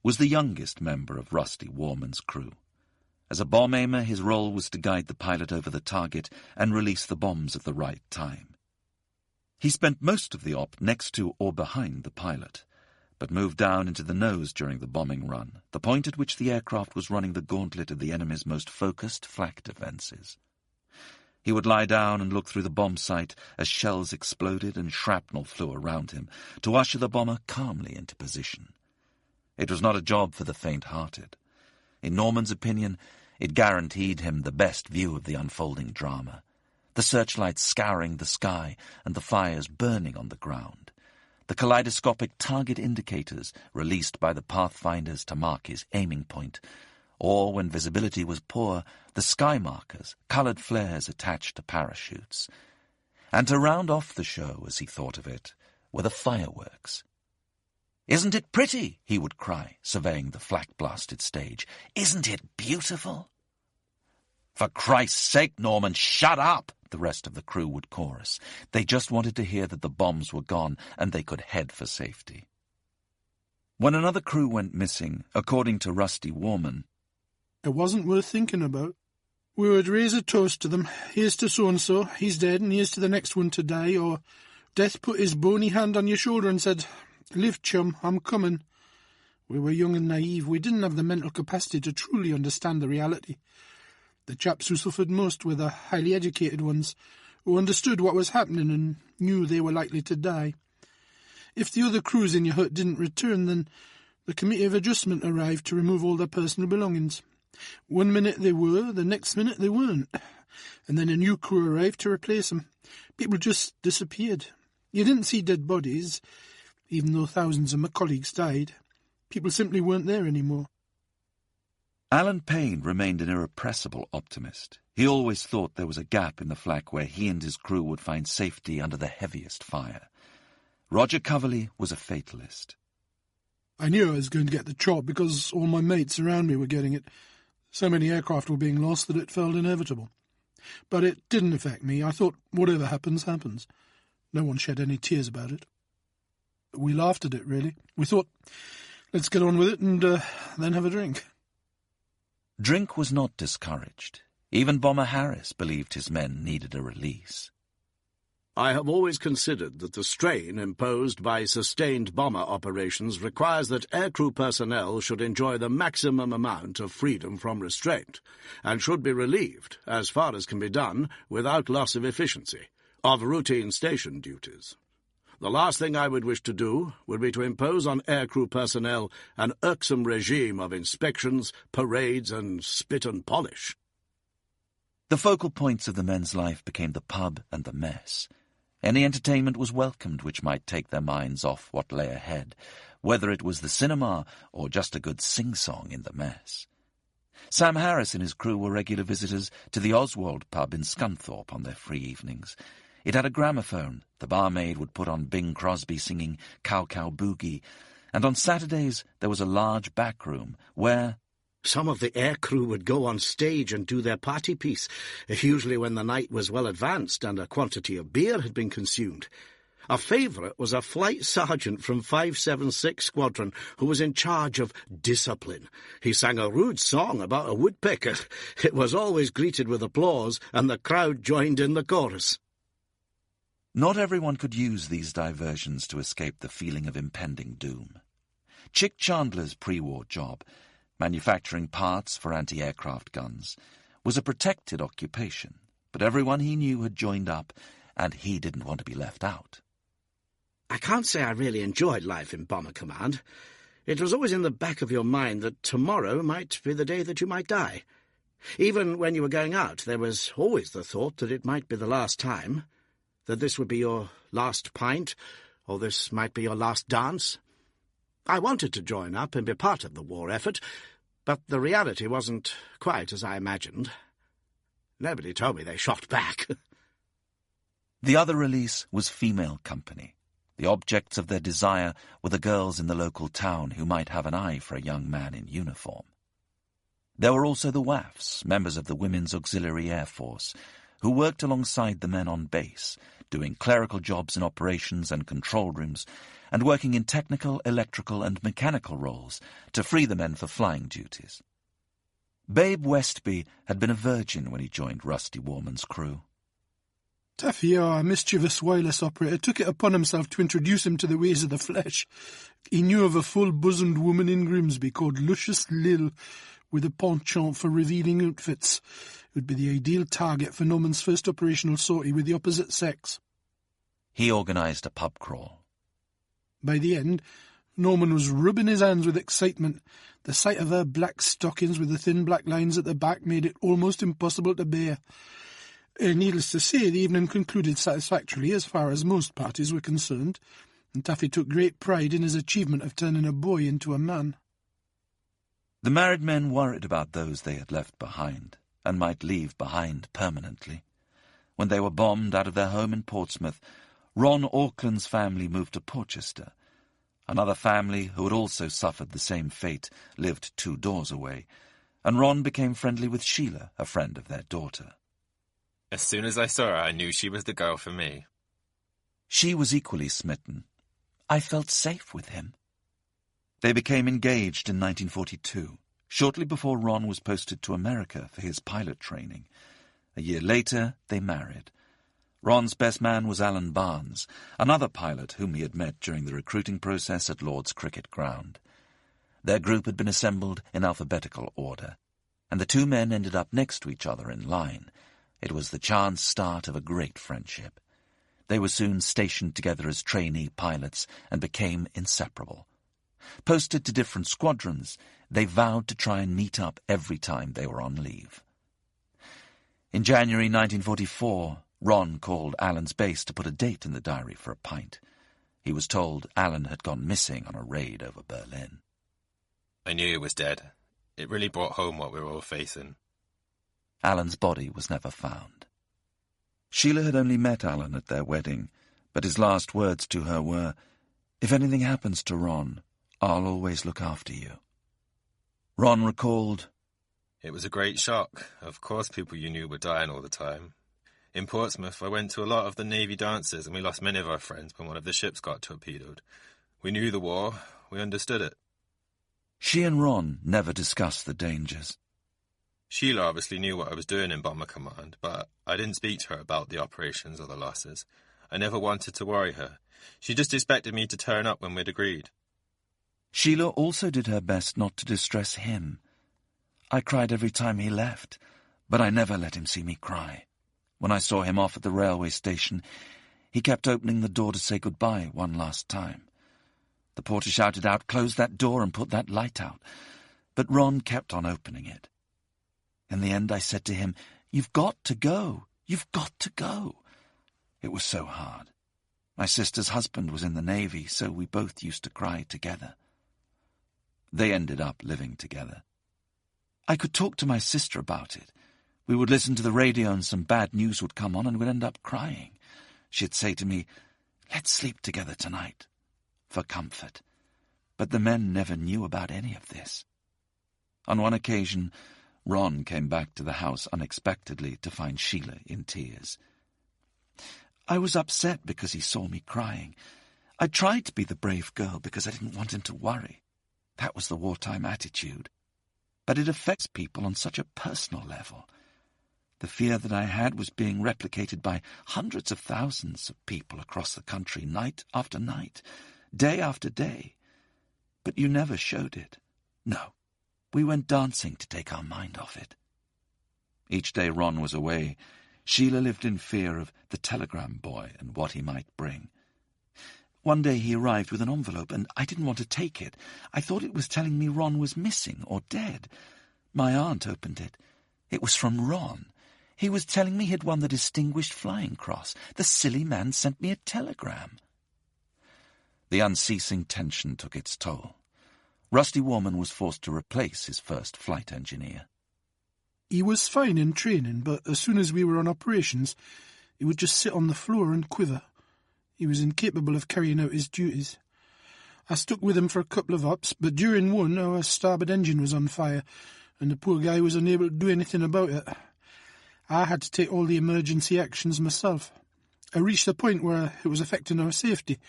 was the youngest member of Rusty Warman's crew. As a bomb aimer, his role was to guide the pilot over the target and release the bombs at the right time. He spent most of the op next to or behind the pilot, but moved down into the nose during the bombing run, the point at which the aircraft was running the gauntlet of the enemy's most focused flak defences. He would lie down and look through the bomb sight as shells exploded and shrapnel flew around him to usher the bomber calmly into position. It was not a job for the faint-hearted. In Norman's opinion, it guaranteed him the best view of the unfolding drama, the searchlights scouring the sky and the fires burning on the ground, the kaleidoscopic target indicators released by the pathfinders to mark his aiming point, or, when visibility was poor, the sky markers, coloured flares attached to parachutes. And to round off the show, as he thought of it, were the fireworks. "Isn't it pretty?" he would cry, surveying the flak-blasted stage. "Isn't it beautiful?" "For Christ's sake, Norman, shut up!" the rest of the crew would chorus. They just wanted to hear that the bombs were gone and they could head for safety. When another crew went missing, according to Rusty Warman, "It wasn't worth thinking about. We would raise a toast to them. Here's to so-and-so, he's dead, and here's to the next one to die, or death put his bony hand on your shoulder and said, 'Live, chum, I'm coming.' We were young and naive. We didn't have the mental capacity to truly understand the reality. The chaps who suffered most were the highly educated ones, who understood what was happening and knew they were likely to die. If the other crews in your hut didn't return, then the Committee of Adjustment arrived to remove all their personal belongings. One minute they were, the next minute they weren't. And then a new crew arrived to replace them. People just disappeared. You didn't see dead bodies, even though thousands of my colleagues died. People simply weren't there anymore." Alan Payne remained an irrepressible optimist. He always thought there was a gap in the flak where he and his crew would find safety under the heaviest fire. Roger Coverley was a fatalist. "I knew I was going to get the chop because all my mates around me were getting it. So many aircraft were being lost that it felt inevitable. But it didn't affect me. I thought, whatever happens, happens. No one shed any tears about it. We laughed at it, really. We thought, let's get on with it and then have a drink." Drink was not discouraged. Even Bomber Harris believed his men needed a release. I have always considered that the strain imposed by sustained bomber operations requires that aircrew personnel should enjoy the maximum amount of freedom from restraint, and should be relieved, as far as can be done, without loss of efficiency, of routine station duties. The last thing I would wish to do would be to impose on aircrew personnel an irksome regime of inspections, parades, and spit and polish. The focal points of the men's life became the pub and the mess. Any entertainment was welcomed which might take their minds off what lay ahead, whether it was the cinema or just a good sing-song in the mess. Sam Harris and his crew were regular visitors to the Oswald pub in Scunthorpe on their free evenings. It had a gramophone. The barmaid would put on Bing Crosby singing Cow Cow Boogie, and on Saturdays there was a large back room where some of the aircrew would go on stage and do their party piece, usually when the night was well advanced and a quantity of beer had been consumed. A favourite was a flight sergeant from 576 Squadron who was in charge of discipline. He sang a rude song about a woodpecker. It was always greeted with applause, and the crowd joined in the chorus. Not everyone could use these diversions to escape the feeling of impending doom. Chick Chandler's pre-war job, manufacturing parts for anti-aircraft guns, was a protected occupation, but everyone he knew had joined up, and he didn't want to be left out. I can't say I really enjoyed life in Bomber Command. It was always in the back of your mind that tomorrow might be the day that you might die. Even when you were going out, there was always the thought that it might be the last time, that this would be your last pint, or this might be your last dance. I wanted to join up and be part of the war effort, but the reality wasn't quite as I imagined. Nobody told me they shot back. The other release was Female Company. The objects of their desire were the girls in the local town who might have an eye for a young man in uniform. There were also the WAFs, members of the Women's Auxiliary Air Force, who worked alongside the men on base, doing clerical jobs in operations and control rooms, and working in technical, electrical, and mechanical roles to free the men for flying duties. Babe Westby had been a virgin when he joined Rusty Warman's crew. Taffy, a mischievous wireless operator, took it upon himself to introduce him to the ways of the flesh. He knew of a full-bosomed woman in Grimsby called Luscious Lil, with a penchant for revealing outfits. It would be the ideal target for Norman's first operational sortie with the opposite sex. He organised a pub crawl. By the end, Norman was rubbing his hands with excitement. The sight of her black stockings with the thin black lines at the back made it almost impossible to bear. Needless to say, the evening concluded satisfactorily as far as most parties were concerned, and Taffy took great pride in his achievement of turning a boy into a man. The married men worried about those they had left behind, and might leave behind permanently. When they were bombed out of their home in Portsmouth, Ron Auckland's family moved to Porchester. Another family, who had also suffered the same fate, lived 2 doors away, and Ron became friendly with Sheila, a friend of their daughter. As soon as I saw her, I knew she was the girl for me. She was equally smitten. I felt safe with him. They became engaged in 1942, shortly before Ron was posted to America for his pilot training. A year later, they married. Ron's best man was Alan Barnes, another pilot whom he had met during the recruiting process at Lord's Cricket Ground. Their group had been assembled in alphabetical order, and the 2 men ended up next to each other in line. It was the chance start of a great friendship. They were soon stationed together as trainee pilots and became inseparable. Posted to different squadrons, they vowed to try and meet up every time they were on leave. In January 1944, Ron called Alan's base to put a date in the diary for a pint. He was told Alan had gone missing on a raid over Berlin. I knew he was dead. It really brought home what we were all facing. Alan's body was never found. Sheila had only met Alan at their wedding, but his last words to her were, "If anything happens to Ron, I'll always look after you." Ron recalled, "It was a great shock. Of course people you knew were dying all the time. In Portsmouth, I went to a lot of the Navy dances, and we lost many of our friends when one of the ships got torpedoed. We knew the war. We understood it." She and Ron never discussed the dangers. Sheila obviously knew what I was doing in Bomber Command, but I didn't speak to her about the operations or the losses. I never wanted to worry her. She just expected me to turn up when we'd agreed. Sheila also did her best not to distress him. "I cried every time he left, but I never let him see me cry. When I saw him off at the railway station, He kept opening the door to say goodbye one last time. The porter shouted out, "Close that door and put that light out." But Ron kept on opening it. In the end I said to him, "You've got to go. You've got to go." It was so hard. My sister's husband was in the Navy, so we both used to cry together. They ended up living together. I could talk to my sister about it. We would listen to the radio and some bad news would come on and we'd end up crying. She'd say to me, "Let's sleep together tonight," for comfort. But the men never knew about any of this. On one occasion, Ron came back to the house unexpectedly to find Sheila in tears. I was upset because he saw me crying. I tried to be the brave girl because I didn't want him to worry. That was the wartime attitude. But it affects people on such a personal level. The fear that I had was being replicated by hundreds of thousands of people across the country, night after night, day after day. But you never showed it. No, we went dancing to take our mind off it. Each day Ron was away, Sheila lived in fear of the telegram boy and what he might bring. One day he arrived with an envelope, and I didn't want to take it. I thought it was telling me Ron was missing or dead. My aunt opened it. It was from Ron. He was telling me he'd won the Distinguished Flying Cross. The silly man sent me a telegram. The unceasing tension took its toll. Rusty Warman was forced to replace his first flight engineer. He was fine in training, but as soon as we were on operations, he would just sit on the floor and quiver. He was incapable of carrying out his duties. I stuck with him for a couple of ops, but during one, our starboard engine was on fire, and the poor guy was unable to do anything about it. I had to take all the emergency actions myself. I reached the point where it was affecting our safety,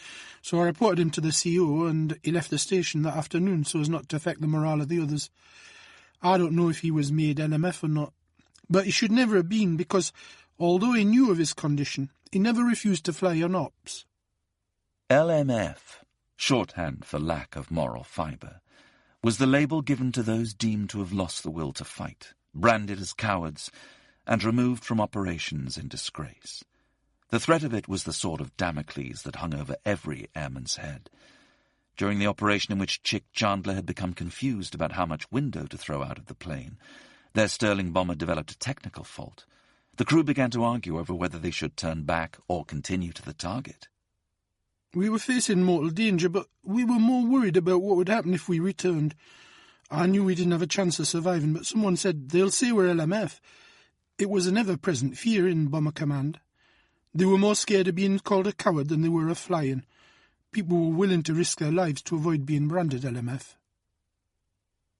so I reported him to the CO, and he left the station that afternoon so as not to affect the morale of the others. I don't know if he was made LMF or not, but he should never have been, because although he knew of his condition, he never refused to fly on ops. LMF, shorthand for lack of moral fibre, was the label given to those deemed to have lost the will to fight, branded as cowards, and removed from operations in disgrace. The threat of it was the sword of Damocles that hung over every airman's head. During the operation in which Chick Chandler had become confused about how much window to throw out of the plane, their Sterling bomber developed a technical fault. The crew began to argue over whether they should turn back or continue to the target. We were facing mortal danger, but we were more worried about what would happen if we returned. I knew we didn't have a chance of surviving, but someone said, "They'll say we're LMF." It was an ever-present fear in Bomber Command. They were more scared of being called a coward than they were of flying. People were willing to risk their lives to avoid being branded LMF.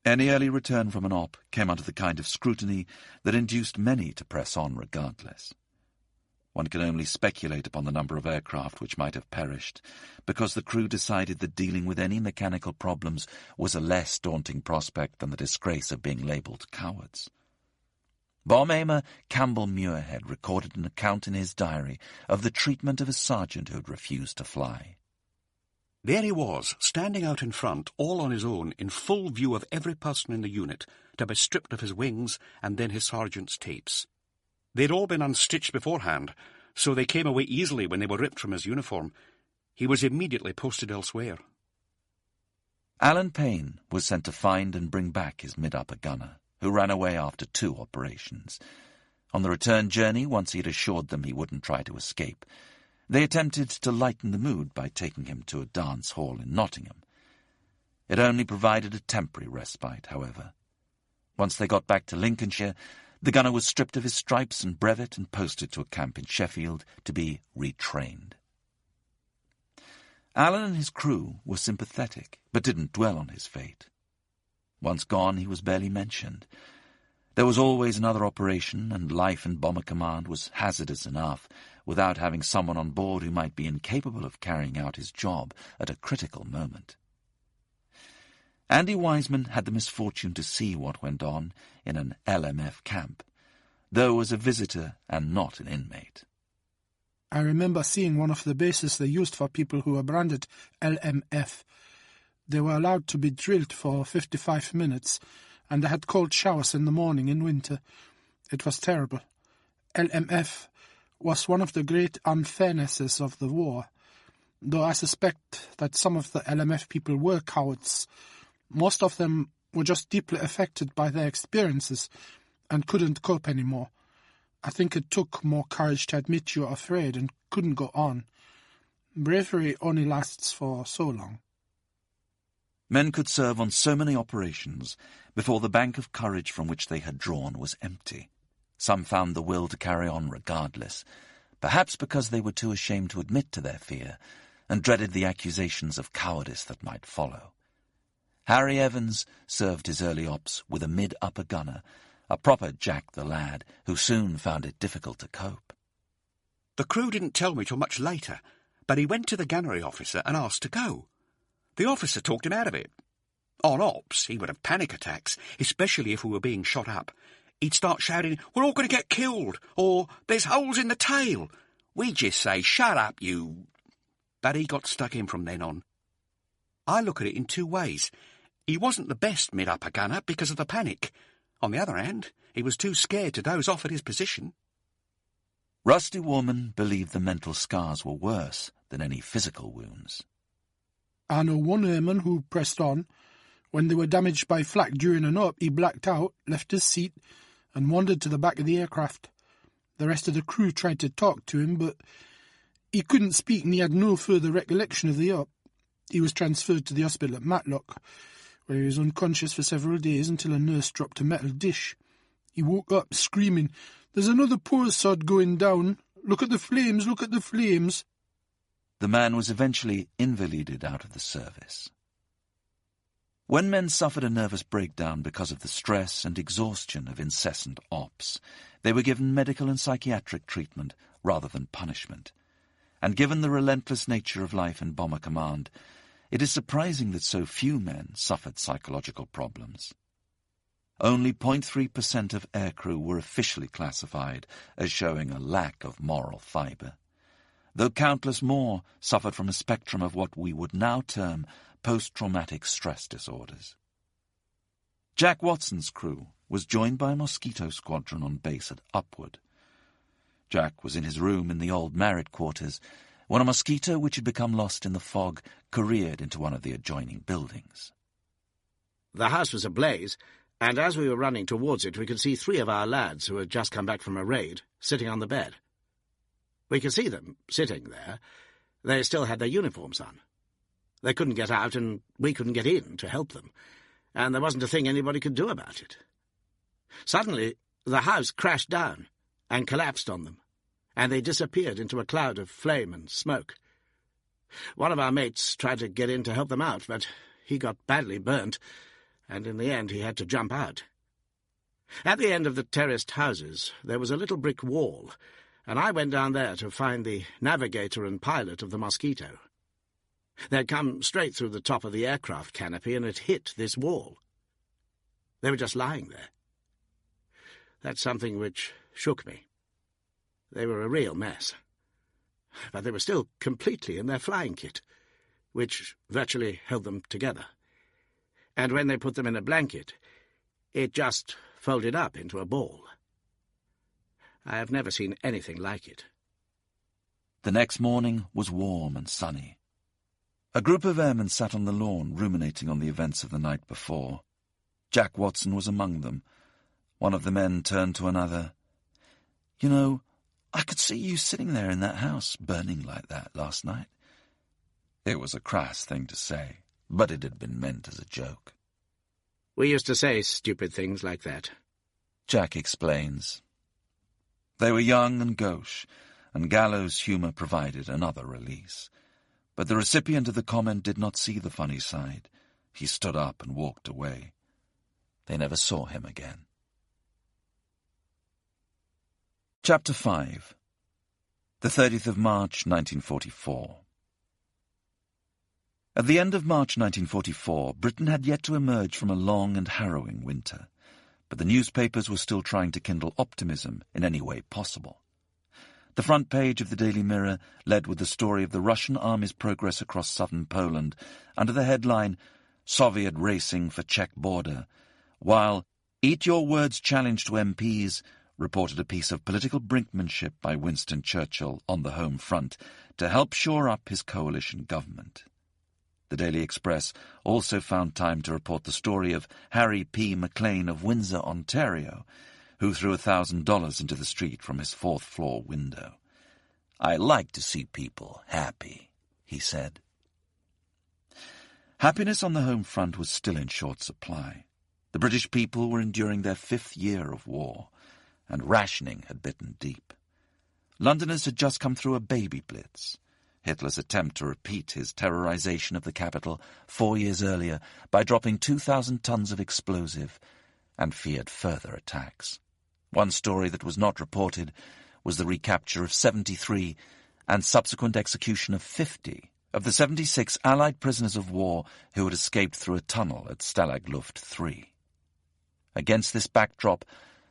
Any early return from an op came under the kind of scrutiny that induced many to press on regardless. One can only speculate upon the number of aircraft which might have perished, because the crew decided that dealing with any mechanical problems was a less daunting prospect than the disgrace of being labelled cowards. Bomb aimer Campbell Muirhead recorded an account in his diary of the treatment of a sergeant who had refused to fly. There he was, standing out in front, all on his own, in full view of every person in the unit, to be stripped of his wings and then his sergeant's tapes. They'd all been unstitched beforehand, so they came away easily when they were ripped from his uniform. He was immediately posted elsewhere. Alan Payne was sent to find and bring back his mid-upper gunner, who ran away after 2 operations. On the return journey, once he had assured them he wouldn't try to escape, they attempted to lighten the mood by taking him to a dance hall in Nottingham. It only provided a temporary respite, however. Once they got back to Lincolnshire, the gunner was stripped of his stripes and brevet and posted to a camp in Sheffield to be retrained. Alan and his crew were sympathetic, but didn't dwell on his fate. Once gone, he was barely mentioned. There was always another operation, and life in Bomber Command was hazardous enough without having someone on board who might be incapable of carrying out his job at a critical moment. Andy Wiseman had the misfortune to see what went on in an LMF camp, though as a visitor and not an inmate. I remember seeing one of the bases they used for people who were branded LMF. They were allowed to be drilled for 55 minutes, and they had cold showers in the morning in winter. It was terrible. LMF was one of the great unfairnesses of the war, though I suspect that some of the LMF people were cowards. Most of them were just deeply affected by their experiences and couldn't cope anymore. I think it took more courage to admit you're afraid and couldn't go on. Bravery only lasts for so long. Men could serve on so many operations before the bank of courage from which they had drawn was empty. Some found the will to carry on regardless, perhaps because they were too ashamed to admit to their fear and dreaded the accusations of cowardice that might follow. Harry Evans served his early ops with a mid-upper gunner, a proper Jack the Lad, who soon found it difficult to cope. The crew didn't tell me till much later, but he went to the gunnery officer and asked to go. The officer talked him out of it. On ops, he would have panic attacks, especially if we were being shot up. He'd start shouting, "We're all going to get killed," or "There's holes in the tail." We'd just say, "Shut up, you..." But he got stuck in from then on. I look at it in two ways. He wasn't the best mid-upper gunner because of the panic. On the other hand, he was too scared to doze off at his position. Rusty Warman believed the mental scars were worse than any physical wounds. I know one airman who pressed on. When they were damaged by flak during an up, he blacked out, left his seat, and wandered to the back of the aircraft. The rest of the crew tried to talk to him, but he couldn't speak and he had no further recollection of the up. He was transferred to the hospital at Matlock, where he was unconscious for several days until a nurse dropped a metal dish. He woke up screaming, "There's another poor sod going down. Look at the flames, look at the flames." The man was eventually invalided out of the service. When men suffered a nervous breakdown because of the stress and exhaustion of incessant ops, they were given medical and psychiatric treatment rather than punishment. And given the relentless nature of life in Bomber Command, it is surprising that so few men suffered psychological problems. Only 0.3% of aircrew were officially classified as showing a lack of moral fibre, though countless more suffered from a spectrum of what we would now term post-traumatic stress disorders. Jack Watson's crew was joined by a Mosquito squadron on base at Upward. Jack was in his room in the old married quarters when a Mosquito which had become lost in the fog careered into one of the adjoining buildings. The house was ablaze, and as we were running towards it, we could see 3 of our lads who had just come back from a raid sitting on the bed. We could see them sitting there. They still had their uniforms on. They couldn't get out, and we couldn't get in to help them, and there wasn't a thing anybody could do about it. Suddenly, the house crashed down and collapsed on them, and they disappeared into a cloud of flame and smoke. One of our mates tried to get in to help them out, but he got badly burnt, and in the end he had to jump out. At the end of the terraced houses there was a little brick wall, and I went down there to find the navigator and pilot of the Mosquito. They'd come straight through the top of the aircraft canopy and had hit this wall. They were just lying there. That's something which shook me. They were a real mess. But they were still completely in their flying kit, which virtually held them together. And when they put them in a blanket, it just folded up into a ball. I have never seen anything like it. The next morning was warm and sunny. A group of airmen sat on the lawn ruminating on the events of the night before. Jack Watson was among them. One of the men turned to another. "You know, I could see you sitting there in that house, burning like that last night." It was a crass thing to say, but it had been meant as a joke. We used to say stupid things like that, Jack explains. They were young and gauche, and gallows humour provided another release. But the recipient of the comment did not see the funny side. He stood up and walked away. They never saw him again. Chapter 5. The 30th of March, 1944. At the end of March 1944, Britain had yet to emerge from a long and harrowing winter, but the newspapers were still trying to kindle optimism in any way possible. The front page of the Daily Mirror led with the story of the Russian army's progress across southern Poland under the headline, "Soviet Racing for Czech Border," while "Eat Your Words" challenge to MPs reported a piece of political brinkmanship by Winston Churchill on the home front to help shore up his coalition government. The Daily Express also found time to report the story of Harry P. Maclean of Windsor, Ontario, who threw $1,000 into the street from his fourth-floor window. "I like to see people happy," he said. Happiness on the home front was still in short supply. The British people were enduring their 5th year of war, and rationing had bitten deep. Londoners had just come through a baby blitz, Hitler's attempt to repeat his terrorization of the capital 4 years earlier by dropping 2,000 tons of explosive, and feared further attacks. One story that was not reported was the recapture of 73 and subsequent execution of 50 of the 76 Allied prisoners of war who had escaped through a tunnel at Stalag Luft 3. Against this backdrop,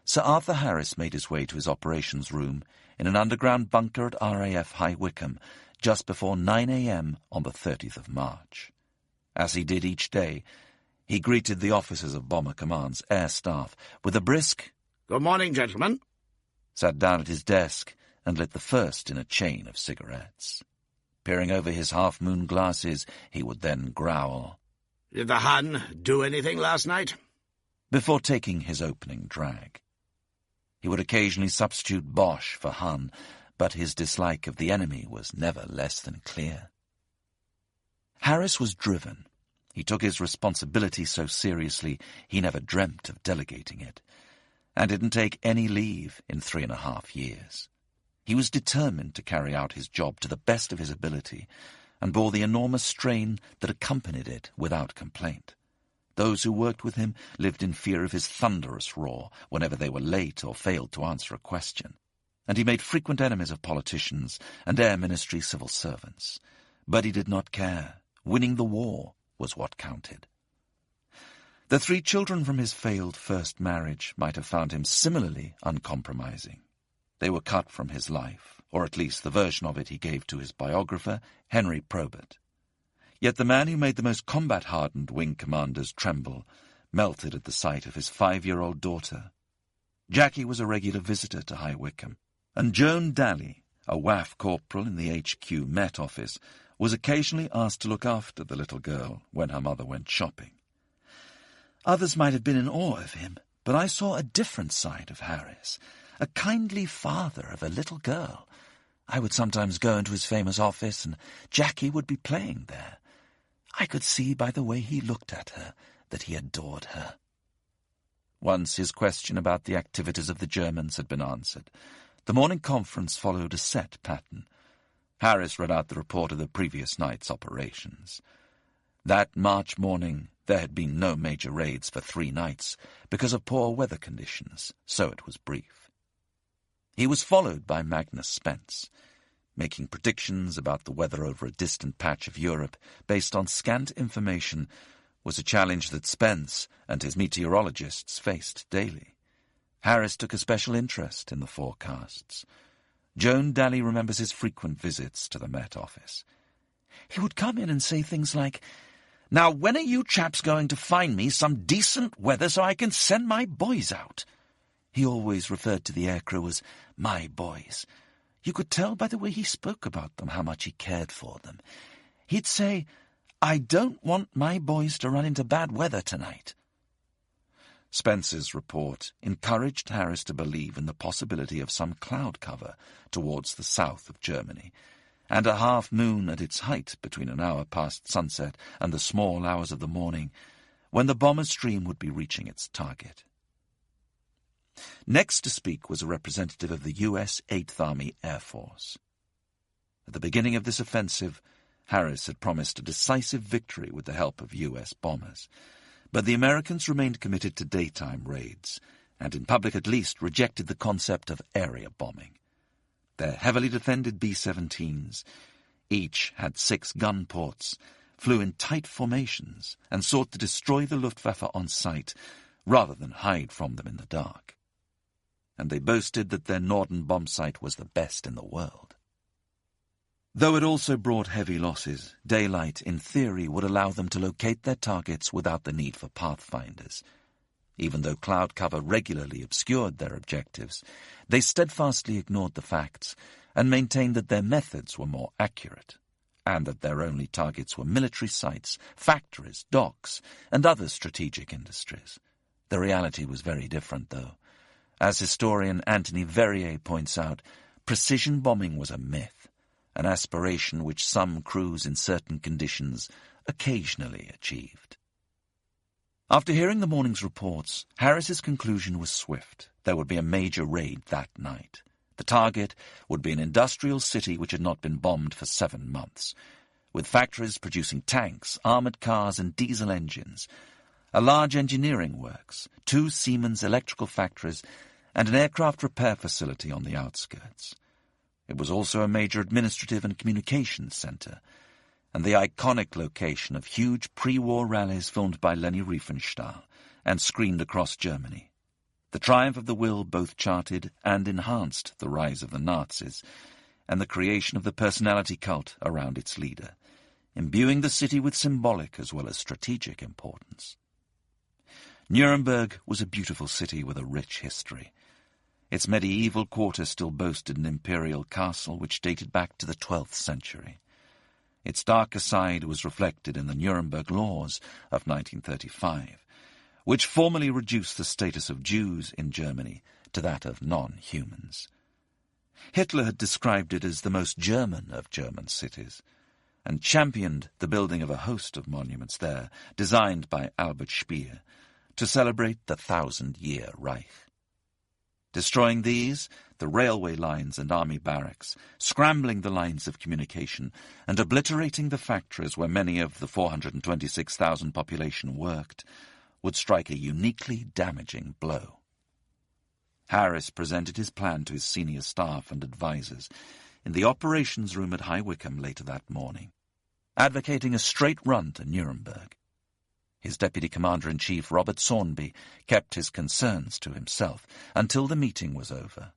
Sir Arthur Harris made his way to his operations room in an underground bunker at RAF High Wycombe just before 9 a.m. on the 30th of March. As he did each day, he greeted the officers of Bomber Command's air staff with a brisk, "Good morning, gentlemen," sat down at his desk and lit the first in a chain of cigarettes. Peering over his half-moon glasses, he would then growl, "Did the Hun do anything last night?" before taking his opening drag. He would occasionally substitute Bosch for Hun, but his dislike of the enemy was never less than clear. Harris was driven. He took his responsibility so seriously he never dreamt of delegating it, and didn't take any leave in 3.5 years. He was determined to carry out his job to the best of his ability, and bore the enormous strain that accompanied it without complaint. Those who worked with him lived in fear of his thunderous roar whenever they were late or failed to answer a question, and he made frequent enemies of politicians and Air Ministry civil servants. But he did not care. Winning the war was what counted. The 3 children from his failed first marriage might have found him similarly uncompromising. They were cut from his life, or at least the version of it he gave to his biographer, Henry Probert. Yet the man who made the most combat-hardened wing commanders tremble melted at the sight of his 5-year-old daughter. Jackie was a regular visitor to High Wycombe, and Joan Daly, a WAF corporal in the HQ Met office, was occasionally asked to look after the little girl when her mother went shopping. Others might have been in awe of him, but I saw a different side of Harris, a kindly father of a little girl. I would sometimes go into his famous office, and Jackie would be playing there. I could see by the way he looked at her that he adored her. Once his question about the activities of the Germans had been answered, the morning conference followed a set pattern. Harris read out the report of the previous night's operations. That March morning there had been no major raids for 3 nights because of poor weather conditions, so it was brief. He was followed by Magnus Spence, making predictions about the weather over a distant patch of Europe based on scant information was a challenge that Spence and his meteorologists faced daily. Harris took a special interest in the forecasts. Joan Daly remembers his frequent visits to the Met office. He would come in and say things like, "Now, when are you chaps going to find me some decent weather so I can send my boys out?" He always referred to the aircrew as "my boys." You could tell by the way he spoke about them how much he cared for them. He'd say, "I don't want my boys to run into bad weather tonight." Spence's report encouraged Harris to believe in the possibility of some cloud cover towards the south of Germany, and a half-moon at its height between an hour past sunset and the small hours of the morning, when the bomber stream would be reaching its target. Next to speak was a representative of the U.S. 8th Army Air Force. At the beginning of this offensive, Harris had promised a decisive victory with the help of U.S. bombers, but the Americans remained committed to daytime raids, and in public at least rejected the concept of area bombing. Their heavily defended B-17s, each had 6 gun ports, flew in tight formations and sought to destroy the Luftwaffe on sight rather than hide from them in the dark. And they boasted that their Norden bomb site was the best in the world. Though it also brought heavy losses, daylight, in theory, would allow them to locate their targets without the need for pathfinders. Even though cloud cover regularly obscured their objectives, they steadfastly ignored the facts and maintained that their methods were more accurate, and that their only targets were military sites, factories, docks, and other strategic industries. The reality was very different, though. As historian Anthony Verrier points out, precision bombing was a myth, an aspiration which some crews in certain conditions occasionally achieved. After hearing the morning's reports, Harris's conclusion was swift. There would be a major raid that night. The target would be an industrial city which had not been bombed for 7 months, with factories producing tanks, armoured cars and diesel engines, a large engineering works, 2 Siemens electrical factories, and an aircraft repair facility on the outskirts. It was also a major administrative and communications centre, and the iconic location of huge pre-war rallies filmed by Leni Riefenstahl and screened across Germany. The triumph of the will both charted and enhanced the rise of the Nazis and the creation of the personality cult around its leader, imbuing the city with symbolic as well as strategic importance. Nuremberg was a beautiful city with a rich history. Its medieval quarter still boasted an imperial castle which dated back to the 12th century. Its darker side was reflected in the Nuremberg laws of 1935, which formally reduced the status of Jews in Germany to that of non-humans. Hitler had described it as the most German of German cities, and championed the building of a host of monuments there, designed by Albert Speer, to celebrate the 1,000-year Reich. Destroying these, the railway lines and army barracks, scrambling the lines of communication, and obliterating the factories where many of the 426,000 population worked, would strike a uniquely damaging blow. Harris presented his plan to his senior staff and advisers in the operations room at High Wycombe later that morning, advocating a straight run to Nuremberg. His deputy commander-in-chief, Robert Sawnby, kept his concerns to himself until the meeting was over.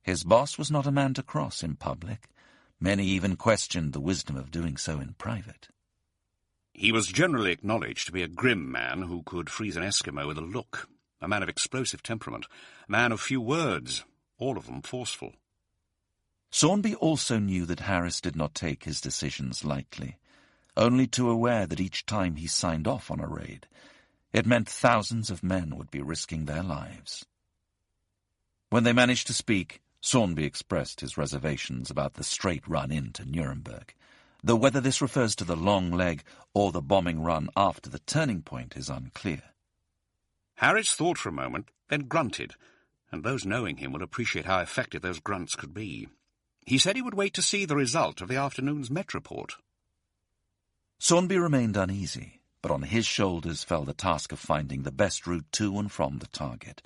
His boss was not a man to cross in public. Many even questioned the wisdom of doing so in private. He was generally acknowledged to be a grim man who could freeze an Eskimo with a look, a man of explosive temperament, a man of few words, all of them forceful. Sawnby also knew that Harris did not take his decisions lightly, only too aware that each time he signed off on a raid, it meant thousands of men would be risking their lives. When they managed to speak, Sawnby expressed his reservations about the straight run into Nuremberg, though whether this refers to the long leg or the bombing run after the turning point is unclear. Harris thought for a moment, then grunted, and those knowing him will appreciate how effective those grunts could be. He said he would wait to see the result of the afternoon's Met report. Sawnby remained uneasy, but on his shoulders fell the task of finding the best route to and from the target.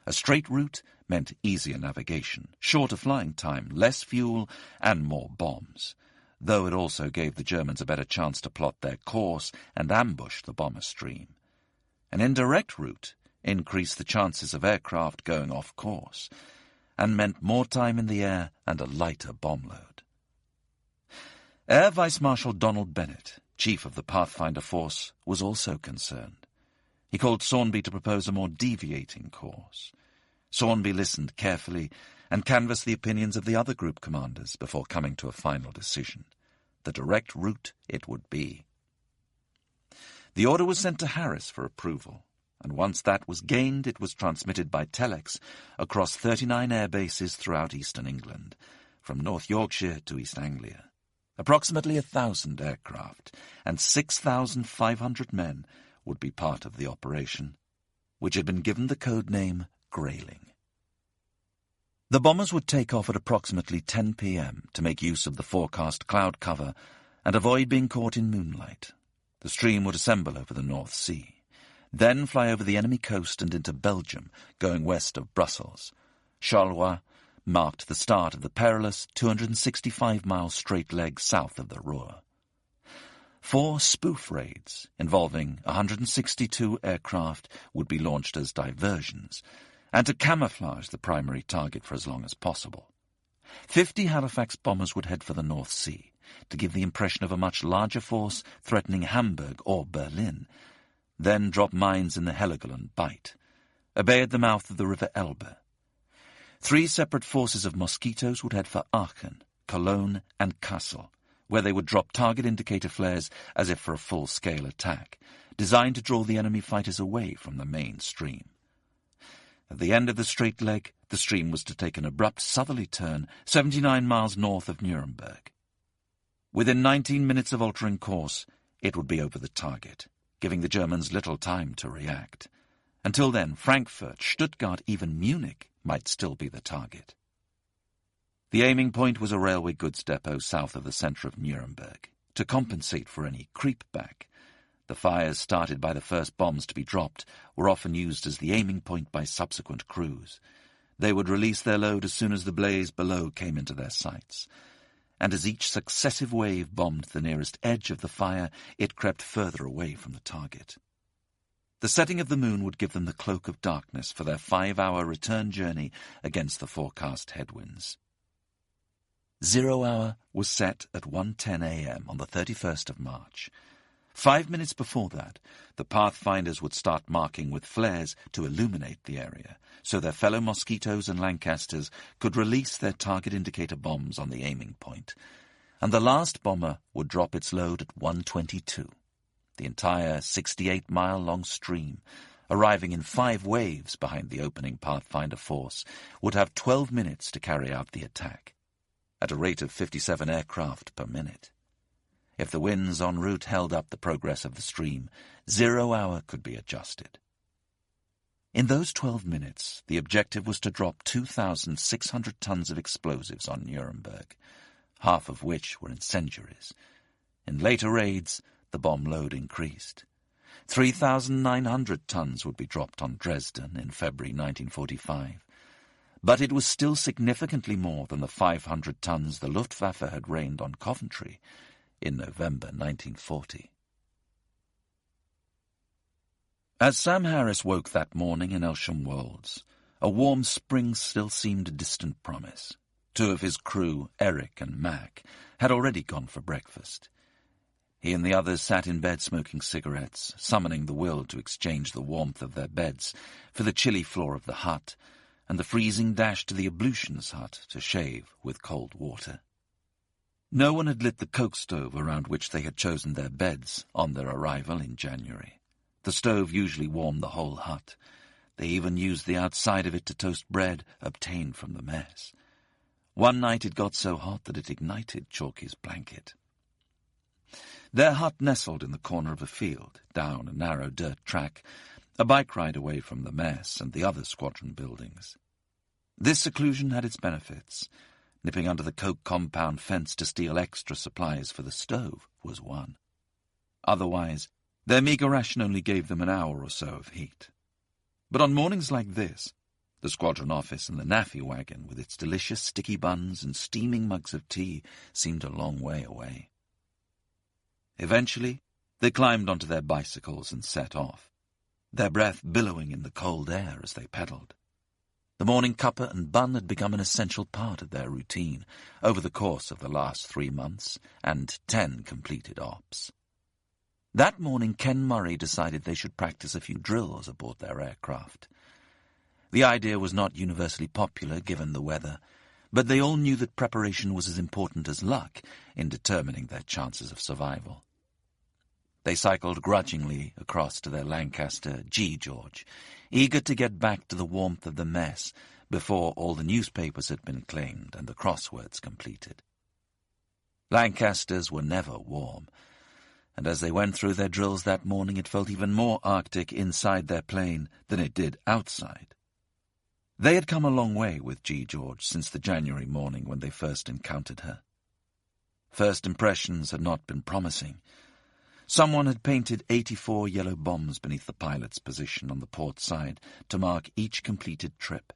A straight route meant easier navigation, shorter flying time, less fuel, and more bombs, though it also gave the Germans a better chance to plot their course and ambush the bomber stream. An indirect route increased the chances of aircraft going off course, and meant more time in the air and a lighter bomb load. Air Vice Marshal Donald Bennett, chief of the Pathfinder Force, was also concerned. He called Sawnby to propose a more deviating course. Sawnby listened carefully and canvassed the opinions of the other group commanders before coming to a final decision. The direct route it would be. The order was sent to Harris for approval, and once that was gained, it was transmitted by telex across 39 air bases throughout eastern England, from North Yorkshire to East Anglia. Approximately 1,000 aircraft and 6,500 men would be part of the operation, which had been given the code name Grayling. The bombers would take off at approximately 10 p.m. to make use of the forecast cloud cover and avoid being caught in moonlight. The stream would assemble over the North Sea, then fly over the enemy coast and into Belgium, going west of Brussels. Charleroi marked the start of the perilous 265-mile straight leg south of the Ruhr. 4 spoof raids involving 162 aircraft would be launched as diversions, and to camouflage the primary target for as long as possible. 50 Halifax bombers would head for the North Sea, to give the impression of a much larger force threatening Hamburg or Berlin, then drop mines in the Heligoland Bight, a bay at the mouth of the River Elbe. 3 separate forces of mosquitoes would head for Aachen, Cologne, and Kassel, where they would drop target indicator flares as if for a full-scale attack, designed to draw the enemy fighters away from the main stream. At the end of the straight leg, the stream was to take an abrupt southerly turn 79 miles north of Nuremberg. Within 19 minutes of altering course, it would be over the target, giving the Germans little time to react. Until then, Frankfurt, Stuttgart, even Munich might still be the target. The aiming point was a railway goods depot south of the centre of Nuremberg. To compensate for any creep-back, the fires started by the first bombs to be dropped were often used as the aiming point by subsequent crews. They would release their load as soon as the blaze below came into their sights, and as each successive wave bombed the nearest edge of the fire, it crept further away from the target. The setting of the moon would give them the cloak of darkness for their 5-hour return journey against the forecast headwinds. 0 hour was set at 1:10 a.m. on the 31st of March. 5 minutes before that, the Pathfinders would start marking with flares to illuminate the area, so their fellow Mosquitoes and Lancasters could release their target indicator bombs on the aiming point, and the last bomber would drop its load at 1:22. The entire 68-mile-long stream, arriving in 5 waves behind the opening Pathfinder force, would have 12 minutes to carry out the attack, at a rate of 57 aircraft per minute. If the winds en route held up the progress of the stream, 0 hour could be adjusted. In those 12 minutes, the objective was to drop 2,600 tons of explosives on Nuremberg, half of which were incendiaries. In later raids, the bomb load increased. 3,900 tons would be dropped on Dresden in February 1945, but it was still significantly more than the 500 tons the Luftwaffe had rained on Coventry in November 1940. As Sam Harris woke that morning in Elsham Wolds, a warm spring still seemed a distant promise. 2 of his crew, Eric and Mac, had already gone for breakfast. He and the others sat in bed smoking cigarettes, summoning the will to exchange the warmth of their beds for the chilly floor of the hut and the freezing dash to the ablutions hut to shave with cold water. No one had lit the coke stove around which they had chosen their beds on their arrival in January. The stove usually warmed the whole hut. They even used the outside of it to toast bread obtained from the mess. One night it got so hot that it ignited Chalky's blanket. Their hut nestled in the corner of a field, down a narrow dirt track, a bike ride away from the mess and the other squadron buildings. This seclusion had its benefits. Nipping under the coke compound fence to steal extra supplies for the stove was one. Otherwise, their meagre ration only gave them an hour or so of heat. But on mornings like this, the squadron office and the naffy wagon, with its delicious sticky buns and steaming mugs of tea, seemed a long way away. Eventually, they climbed onto their bicycles and set off, their breath billowing in the cold air as they pedalled. The morning cuppa and bun had become an essential part of their routine over the course of the last 3 months and 10 completed ops. That morning, Ken Murray decided they should practice a few drills aboard their aircraft. The idea was not universally popular given the weather, but they all knew that preparation was as important as luck in determining their chances of survival. They cycled grudgingly across to their Lancaster G. George, eager to get back to the warmth of the mess before all the newspapers had been claimed and the crosswords completed. Lancasters were never warm, and as they went through their drills that morning it felt even more Arctic inside their plane than it did outside. They had come a long way with G. George since the January morning when they first encountered her. First impressions had not been promising. Someone had painted 84 yellow bombs beneath the pilot's position on the port side to mark each completed trip,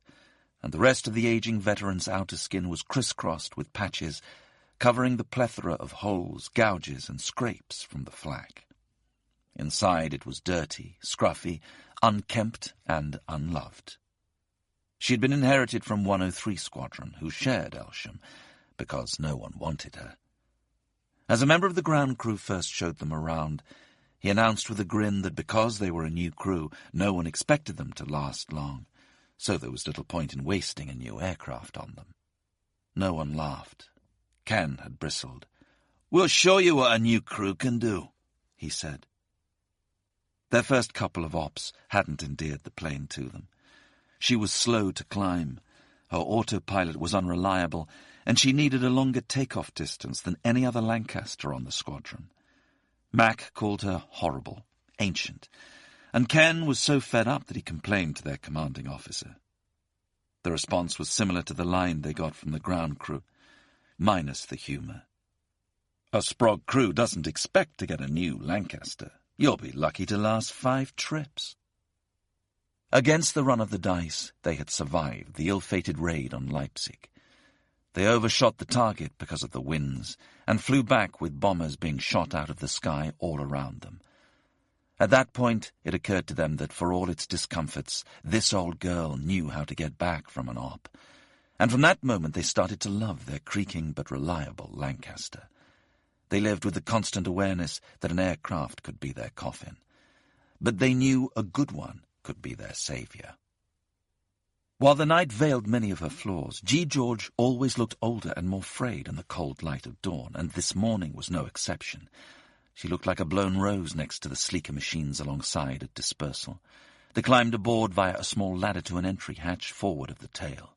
and the rest of the aging veteran's outer skin was crisscrossed with patches covering the plethora of holes, gouges, and scrapes from the flak. Inside it was dirty, scruffy, unkempt, and unloved. She had been inherited from 103 Squadron, who shared Elsham, because no one wanted her. As a member of the ground crew first showed them around, He announced with a grin that because they were a new crew, no one expected them to last long, so there was little point in wasting a new aircraft on them. No one laughed. Ken had bristled. "We'll show you what a new crew can do," he said. Their first couple of ops hadn't endeared the plane to them. She was slow to climb, her autopilot was unreliable, and she needed a longer takeoff distance than any other Lancaster on the squadron. Mac called her horrible, ancient, and Ken was so fed up that he complained to their commanding officer. The response was similar to the line they got from the ground crew, minus the humour. "A Sprog crew doesn't expect to get a new Lancaster. You'll be lucky to last 5 trips." Against the run of the dice, they had survived the ill-fated raid on Leipzig. They overshot the target because of the winds and flew back with bombers being shot out of the sky all around them. At that point, it occurred to them that for all its discomforts, this old girl knew how to get back from an op. And from that moment they started to love their creaking but reliable Lancaster. They lived with the constant awareness that an aircraft could be their coffin. But they knew a good one could be their saviour. While the night veiled many of her flaws, G. George always looked older and more frayed in the cold light of dawn, and this morning was no exception. She looked like a blown rose next to the sleeker machines alongside at dispersal. They climbed aboard via a small ladder to an entry hatch forward of the tail.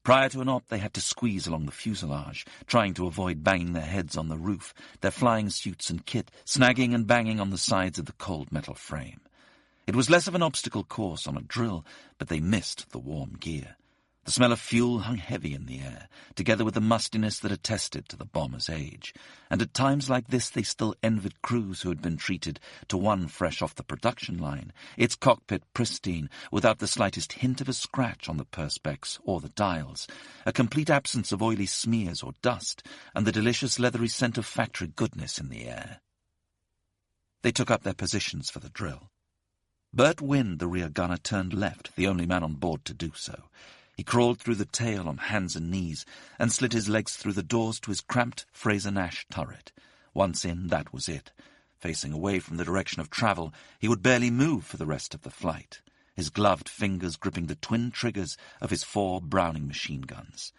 Prior to an op, they had to squeeze along the fuselage, trying to avoid banging their heads on the roof, their flying suits and kit snagging and banging on the sides of the cold metal frame. It was less of an obstacle course on a drill, but they missed the warm gear. The smell of fuel hung heavy in the air, together with the mustiness that attested to the bomber's age, and at times like this they still envied crews who had been treated to one fresh off the production line, its cockpit pristine, without the slightest hint of a scratch on the perspex or the dials, a complete absence of oily smears or dust, and the delicious leathery scent of factory goodness in the air. They took up their positions for the drill. Bert Wynne, the rear gunner, turned left, the only man on board to do so. He crawled through the tail on hands and knees and slid his legs through the doors to his cramped Fraser-Nash turret. Once in, that was it. Facing away from the direction of travel, he would barely move for the rest of the flight, his gloved fingers gripping the twin triggers of his 4 Browning machine guns.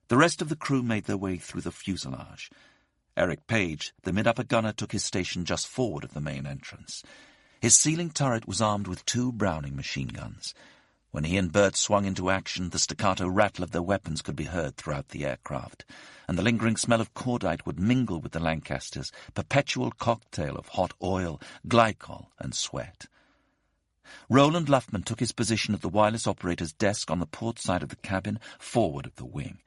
The rest of the crew made their way through the fuselage. Eric Page, the mid-upper gunner, took his station just forward of the main entrance. His ceiling turret was armed with 2 Browning machine guns. When he and Bert swung into action, the staccato rattle of their weapons could be heard throughout the aircraft, and the lingering smell of cordite would mingle with the Lancaster's perpetual cocktail of hot oil, glycol, and sweat. Roland Luffman took his position at the wireless operator's desk on the port side of the cabin, forward of the wing.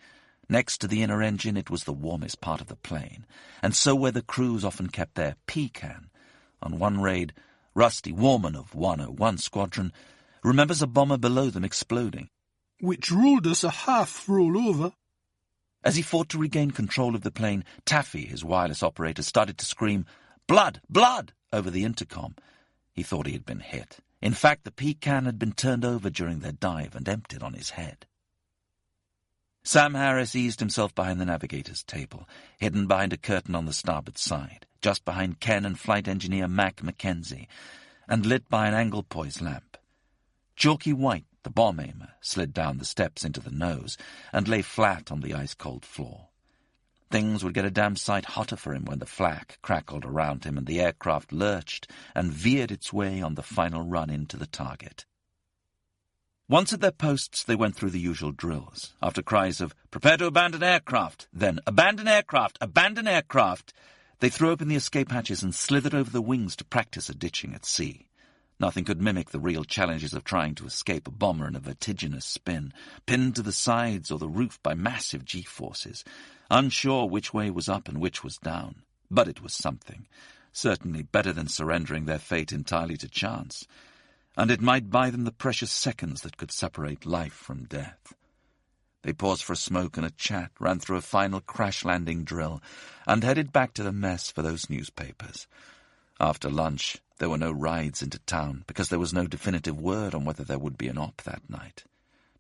Next to the inner engine, it was the warmest part of the plane, and so where the crews often kept their pecan. On one raid, Rusty Warman of 101 Squadron remembers a bomber below them exploding, which rolled us a half roll over. As he fought to regain control of the plane, Taffy, his wireless operator, started to scream, "Blood! Blood!" over the intercom. He thought he had been hit. In fact, the pecan had been turned over during their dive and emptied on his head. Sam Harris eased himself behind the navigator's table, hidden behind a curtain on the starboard side, just behind Ken and flight engineer Mac Mackenzie, and lit by an angle poise lamp. Chalky White, the bomb aimer, slid down the steps into the nose and lay flat on the ice-cold floor. Things would get a damn sight hotter for him when the flak crackled around him and the aircraft lurched and veered its way on the final run into the target. Once at their posts, they went through the usual drills. After cries of, "Prepare to abandon aircraft," then, "Abandon aircraft! Abandon aircraft!" they threw open the escape hatches and slithered over the wings to practice a ditching at sea. Nothing could mimic the real challenges of trying to escape a bomber in a vertiginous spin, pinned to the sides or the roof by massive G-forces, unsure which way was up and which was down. But it was something, certainly better than surrendering their fate entirely to chance, and it might buy them the precious seconds that could separate life from death. They paused for a smoke and a chat, ran through a final crash-landing drill, and headed back to the mess for those newspapers. After lunch, there were no rides into town, because there was no definitive word on whether there would be an op that night.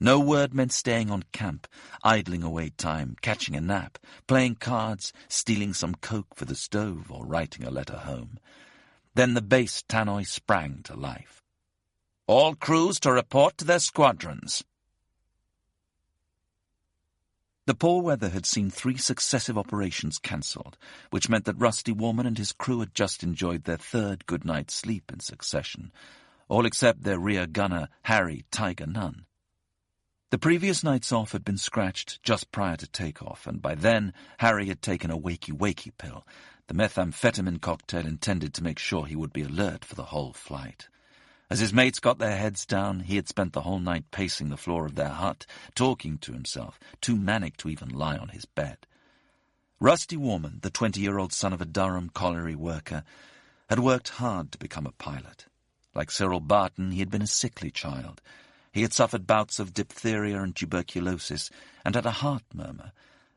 No word meant staying on camp, idling away time, catching a nap, playing cards, stealing some coke for the stove, or writing a letter home. Then the base tannoy sprang to life. "All crews to report to their squadrons." The poor weather had seen 3 successive operations cancelled, which meant that Rusty Warman and his crew had just enjoyed their 3rd good night's sleep in succession, all except their rear gunner, Harry Tiger Nunn. The previous nights off had been scratched just prior to takeoff, and by then Harry had taken a wakey-wakey pill, the methamphetamine cocktail intended to make sure he would be alert for the whole flight. As his mates got their heads down, he had spent the whole night pacing the floor of their hut, talking to himself, too manic to even lie on his bed. Rusty Warman, the 20-year-old son of a Durham colliery worker, had worked hard to become a pilot. Like Cyril Barton, he had been a sickly child. He had suffered bouts of diphtheria and tuberculosis and had a heart murmur,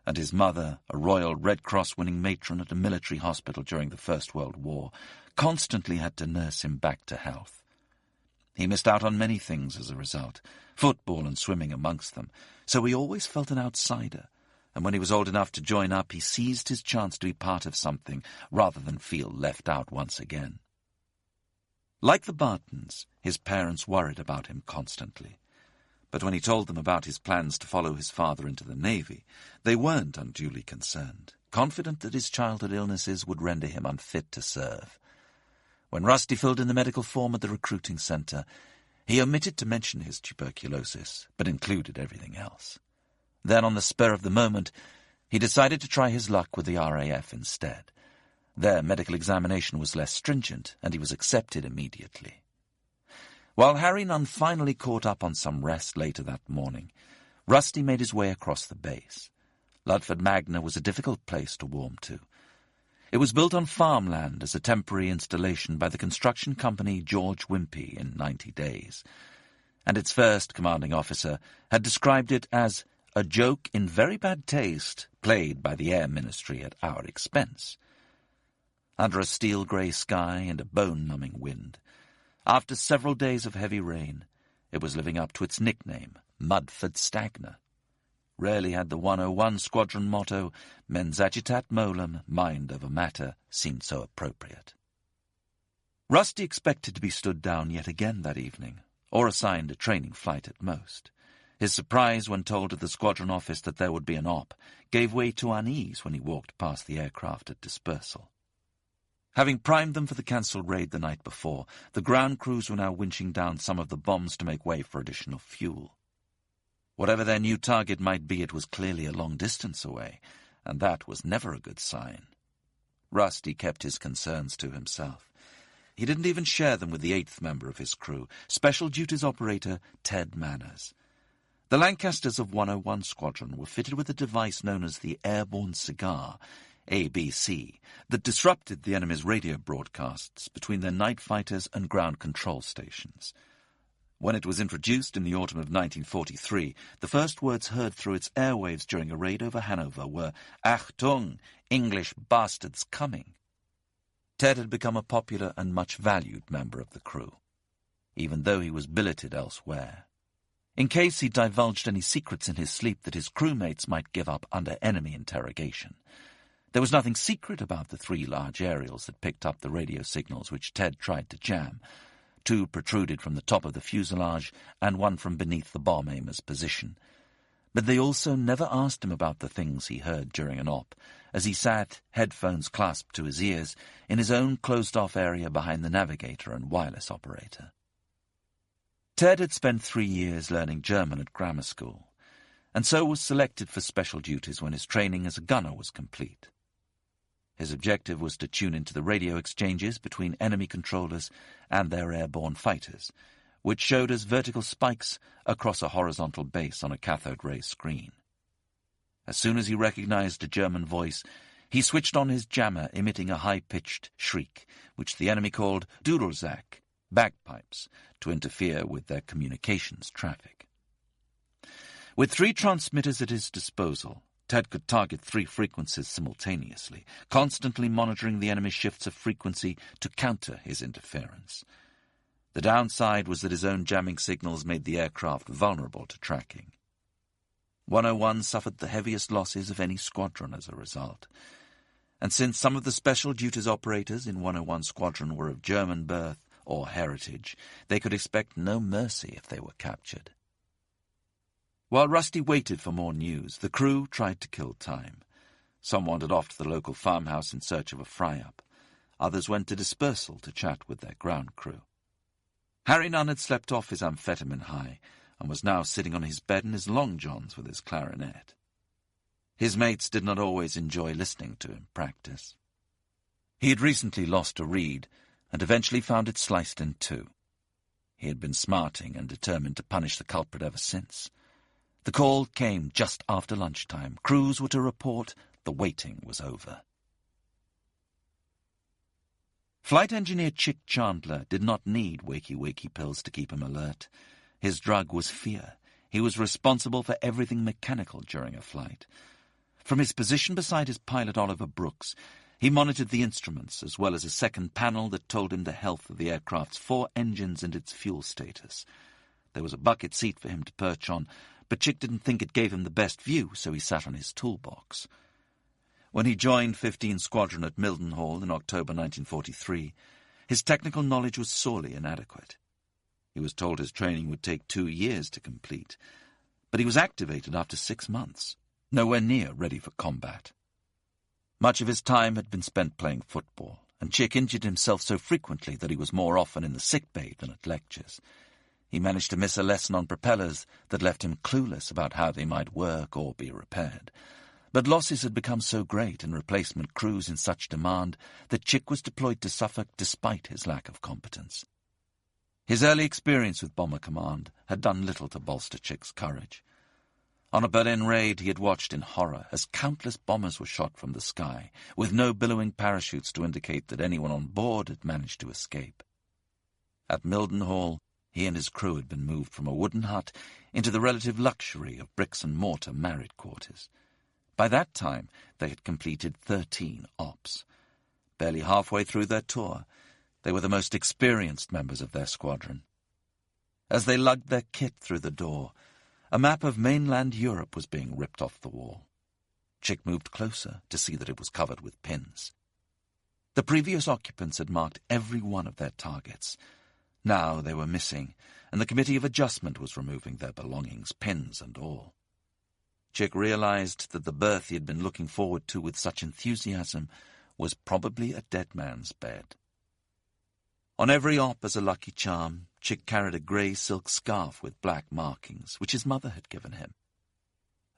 and his mother, a Royal Red Cross-winning matron at a military hospital during the First World War, constantly had to nurse him back to health. He missed out on many things as a result, football and swimming amongst them, so he always felt an outsider, and when he was old enough to join up, he seized his chance to be part of something rather than feel left out once again. Like the Bartons, his parents worried about him constantly. But when he told them about his plans to follow his father into the Navy, they weren't unduly concerned, confident that his childhood illnesses would render him unfit to serve. When Rusty filled in the medical form at the recruiting centre, he omitted to mention his tuberculosis, but included everything else. Then, on the spur of the moment, he decided to try his luck with the RAF instead. Their medical examination was less stringent, and he was accepted immediately. While Harry Nunn finally caught up on some rest later that morning, Rusty made his way across the base. Ludford Magna was a difficult place to warm to. It was built on farmland as a temporary installation by the construction company George Wimpey in 90 days, and its first commanding officer had described it as a joke in very bad taste played by the Air Ministry at our expense. Under a steel-grey sky and a bone-numbing wind, after several days of heavy rain, it was living up to its nickname, Mudford Stagner. Rarely had the 101 Squadron motto, mens agitat molem, mind over matter, seemed so appropriate. Rusty expected to be stood down yet again that evening, or assigned a training flight at most. His surprise when told at the squadron office that there would be an op gave way to unease when he walked past the aircraft at dispersal. Having primed them for the cancelled raid the night before, the ground crews were now winching down some of the bombs to make way for additional fuel. Whatever their new target might be, it was clearly a long distance away, and that was never a good sign. Rusty kept his concerns to himself. He didn't even share them with the 8th member of his crew, Special Duties Operator Ted Manners. The Lancasters of 101 Squadron were fitted with a device known as the Airborne Cigar, ABC, that disrupted the enemy's radio broadcasts between their night fighters and ground control stations. When it was introduced in the autumn of 1943, the first words heard through its airwaves during a raid over Hanover were, "Achtung, English bastards coming." Ted had become a popular and much valued member of the crew, even though he was billeted elsewhere. In case he divulged any secrets in his sleep that his crewmates might give up under enemy interrogation. There was nothing secret about the 3 large aerials that picked up the radio signals which Ted tried to jam. 2 protruded from the top of the fuselage and 1 from beneath the bomb aimer's position. But they also never asked him about the things he heard during an op, as he sat, headphones clasped to his ears, in his own closed-off area behind the navigator and wireless operator. Ted had spent 3 years learning German at grammar school, and so was selected for special duties when his training as a gunner was complete. His objective was to tune into the radio exchanges between enemy controllers and their airborne fighters, which showed as vertical spikes across a horizontal base on a cathode ray screen. As soon as he recognized a German voice, he switched on his jammer, emitting a high-pitched shriek, which the enemy called Dudelsack, bagpipes, to interfere with their communications traffic. With 3 transmitters at his disposal, Ted could target 3 frequencies simultaneously, constantly monitoring the enemy's shifts of frequency to counter his interference. The downside was that his own jamming signals made the aircraft vulnerable to tracking. 101 suffered the heaviest losses of any squadron as a result. and since some of the special duties operators in 101 Squadron were of German birth or heritage, they could expect no mercy if they were captured. While Rusty waited for more news, the crew tried to kill time. Some wandered off to the local farmhouse in search of a fry-up. Others went to dispersal to chat with their ground crew. Harry Nunn had slept off his amphetamine high and was now sitting on his bed in his long johns with his clarinet. His mates did not always enjoy listening to him practice. He had recently lost a reed and eventually found it sliced in two. He had been smarting and determined to punish the culprit ever since. The call came just after lunchtime. Crews were to report the waiting was over. Flight engineer Chick Chandler did not need wakey-wakey pills to keep him alert. His drug was fear. He was responsible for everything mechanical during a flight. From his position beside his pilot Oliver Brooks, he monitored the instruments as well as a second panel that told him the health of the aircraft's 4 engines and its fuel status. There was a bucket seat for him to perch on, but Chick didn't think it gave him the best view, so he sat on his toolbox. When he joined 15 Squadron at Mildenhall in October 1943, his technical knowledge was sorely inadequate. He was told his training would take 2 years to complete, but he was activated after 6 months, nowhere near ready for combat. Much of his time had been spent playing football, and Chick injured himself so frequently that he was more often in the sick bay than at lectures. He managed to miss a lesson on propellers that left him clueless about how they might work or be repaired. But losses had become so great and replacement crews in such demand that Chick was deployed to Suffolk despite his lack of competence. His early experience with Bomber Command had done little to bolster Chick's courage. On a Berlin raid, he had watched in horror as countless bombers were shot from the sky, with no billowing parachutes to indicate that anyone on board had managed to escape. At Mildenhall, he and his crew had been moved from a wooden hut into the relative luxury of bricks and mortar married quarters. By that time, they had completed 13 ops. Barely halfway through their tour, they were the most experienced members of their squadron. As they lugged their kit through the door, a map of mainland Europe was being ripped off the wall. Chick moved closer to see that it was covered with pins. The previous occupants had marked every one of their targets. Now they were missing, and the Committee of Adjustment was removing their belongings, pins and all. Chick realized that the berth he had been looking forward to with such enthusiasm was probably a dead man's bed. On every op as a lucky charm, Chick carried a grey silk scarf with black markings, which his mother had given him.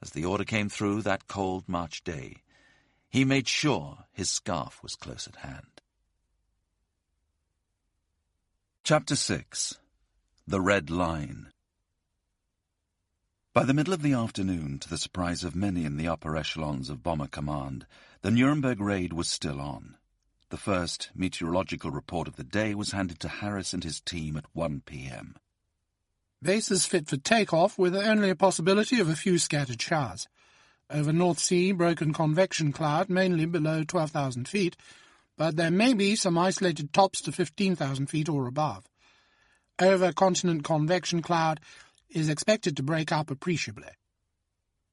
As the order came through that cold March day, he made sure his scarf was close at hand. Chapter 6. The Red Line. By the middle of the afternoon, to the surprise of many in the upper echelons of Bomber Command, the Nuremberg raid was still on. The first meteorological report of the day was handed to Harris and his team at 1 p.m. Base is fit for takeoff with only a possibility of a few scattered showers. Over North Sea, broken convection cloud, mainly below 12,000 feet, but there may be some isolated tops to 15,000 feet or above. Over continent convection cloud is expected to break up appreciably.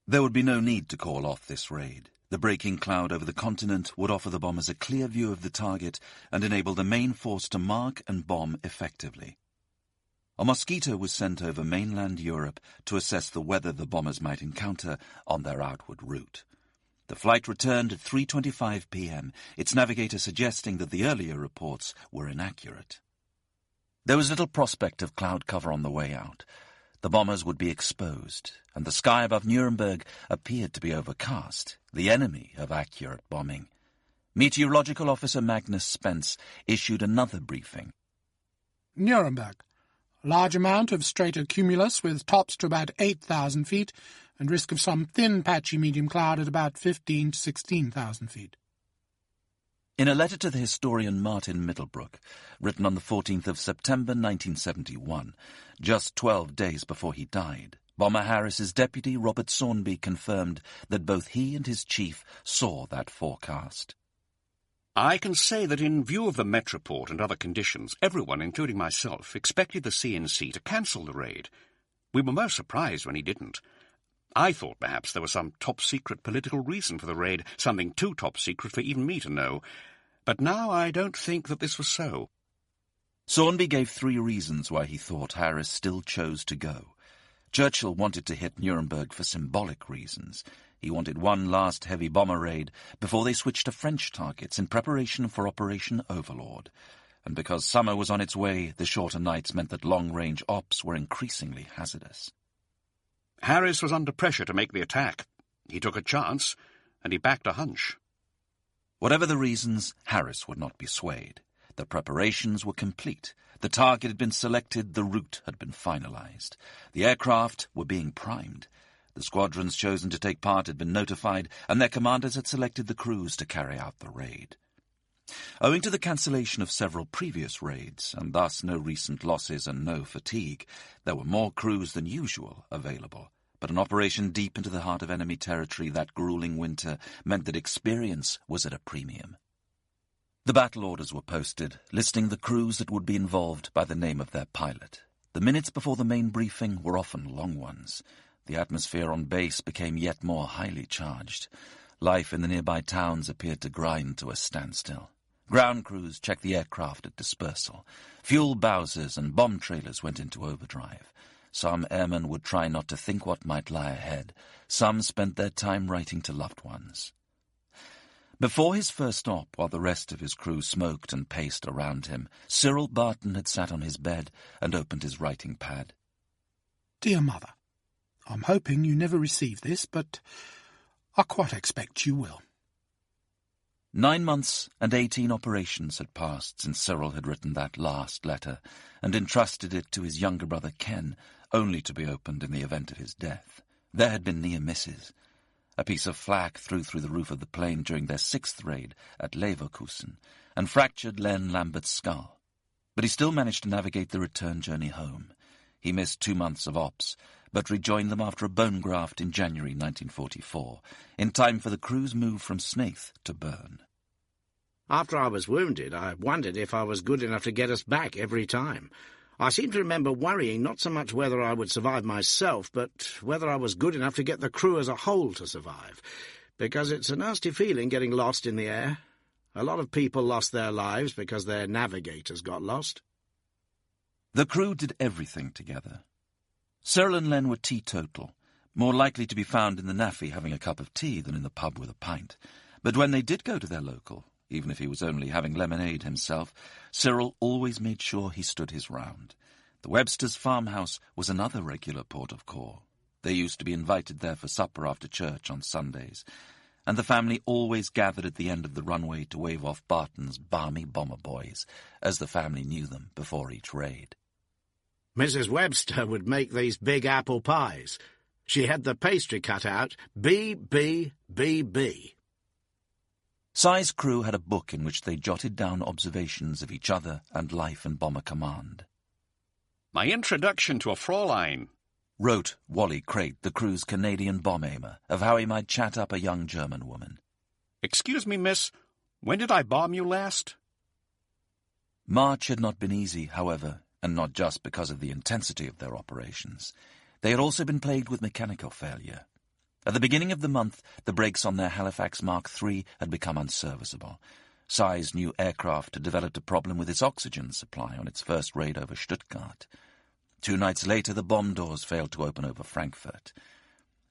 There would be no need to call off this raid. The breaking cloud over the continent would offer the bombers a clear view of the target and enable the main force to mark and bomb effectively. A Mosquito was sent over mainland Europe to assess the weather the bombers might encounter on their outward route. The flight returned at 3:25 p.m., its navigator suggesting that the earlier reports were inaccurate. There was little prospect of cloud cover on the way out. The bombers would be exposed, and the sky above Nuremberg appeared to be overcast, the enemy of accurate bombing. Meteorological Officer Magnus Spence issued another briefing. Nuremberg. Large amount of stratocumulus with tops to about 8,000 feet and risk of some thin patchy medium cloud at about 15 to 16,000 feet. In a letter to the historian Martin Middlebrook, written on the 14th of September 1971, just 12 days before he died, Bomber Harris's deputy Robert Sawnby confirmed that both he and his chief saw that forecast. I can say that in view of the Met report and other conditions, everyone, including myself, expected the CNC to cancel the raid. We were most surprised when he didn't. I thought perhaps there was some top-secret political reason for the raid, something too top-secret for even me to know. But now I don't think that this was so. Sawnby gave 3 reasons why he thought Harris still chose to go. Churchill wanted to hit Nuremberg for symbolic reasons. He wanted one last heavy bomber raid before they switched to French targets in preparation for Operation Overlord. And because summer was on its way, the shorter nights meant that long-range ops were increasingly hazardous. Harris was under pressure to make the attack. He took a chance, and he backed a hunch. Whatever the reasons, Harris would not be swayed. The preparations were complete. The target had been selected, the route had been finalized. The aircraft were being primed. The squadrons chosen to take part had been notified, and their commanders had selected the crews to carry out the raid. Owing to the cancellation of several previous raids, and thus no recent losses and no fatigue, there were more crews than usual available. But an operation deep into the heart of enemy territory that grueling winter meant that experience was at a premium. The battle orders were posted, listing the crews that would be involved by the name of their pilot. The minutes before the main briefing were often long ones. The atmosphere on base became yet more highly charged. Life in the nearby towns appeared to grind to a standstill. Ground crews checked the aircraft at dispersal. Fuel bowsers and bomb trailers went into overdrive. Some airmen would try not to think what might lie ahead. Some spent their time writing to loved ones. Before his first stop, while the rest of his crew smoked and paced around him, Cyril Barton had sat on his bed and opened his writing pad. Dear Mother, I'm hoping you never receive this, but I quite expect you will. 9 months and 18 operations had passed since Cyril had written that last letter and entrusted it to his younger brother Ken, only to be opened in the event of his death. There had been near misses. A piece of flak through the roof of the plane during their 6th raid at Leverkusen and fractured Len Lambert's skull. But he still managed to navigate the return journey home. He missed 2 months of ops, but rejoined them after a bone graft in January 1944, in time for the crew's move from Snaith to Bern. After I was wounded, I wondered if I was good enough to get us back every time. I seem to remember worrying not so much whether I would survive myself, but whether I was good enough to get the crew as a whole to survive, because it's a nasty feeling getting lost in the air. A lot of people lost their lives because their navigators got lost. The crew did everything together. Cyril and Len were teetotal, more likely to be found in the naffy having a cup of tea than in the pub with a pint. But when they did go to their local, even if he was only having lemonade himself, Cyril always made sure he stood his round. The Websters' farmhouse was another regular port of call. They used to be invited there for supper after church on Sundays, and the family always gathered at the end of the runway to wave off Barton's balmy bomber boys, as the family knew them before each raid. Mrs. Webster would make these big apple pies. She had the pastry cut out, B.B.B.B. Cy's crew had a book in which they jotted down observations of each other and life in Bomber Command. My introduction to a Fräulein, wrote Wally Crate, the crew's Canadian bomb aimer, of how he might chat up a young German woman. Excuse me, miss, when did I bomb you last? March had not been easy, however, and not just because of the intensity of their operations. They had also been plagued with mechanical failure. At the beginning of the month, the brakes on their Halifax Mark III had become unserviceable. Cy's new aircraft had developed a problem with its oxygen supply on its first raid over Stuttgart. 2 nights later, the bomb doors failed to open over Frankfurt.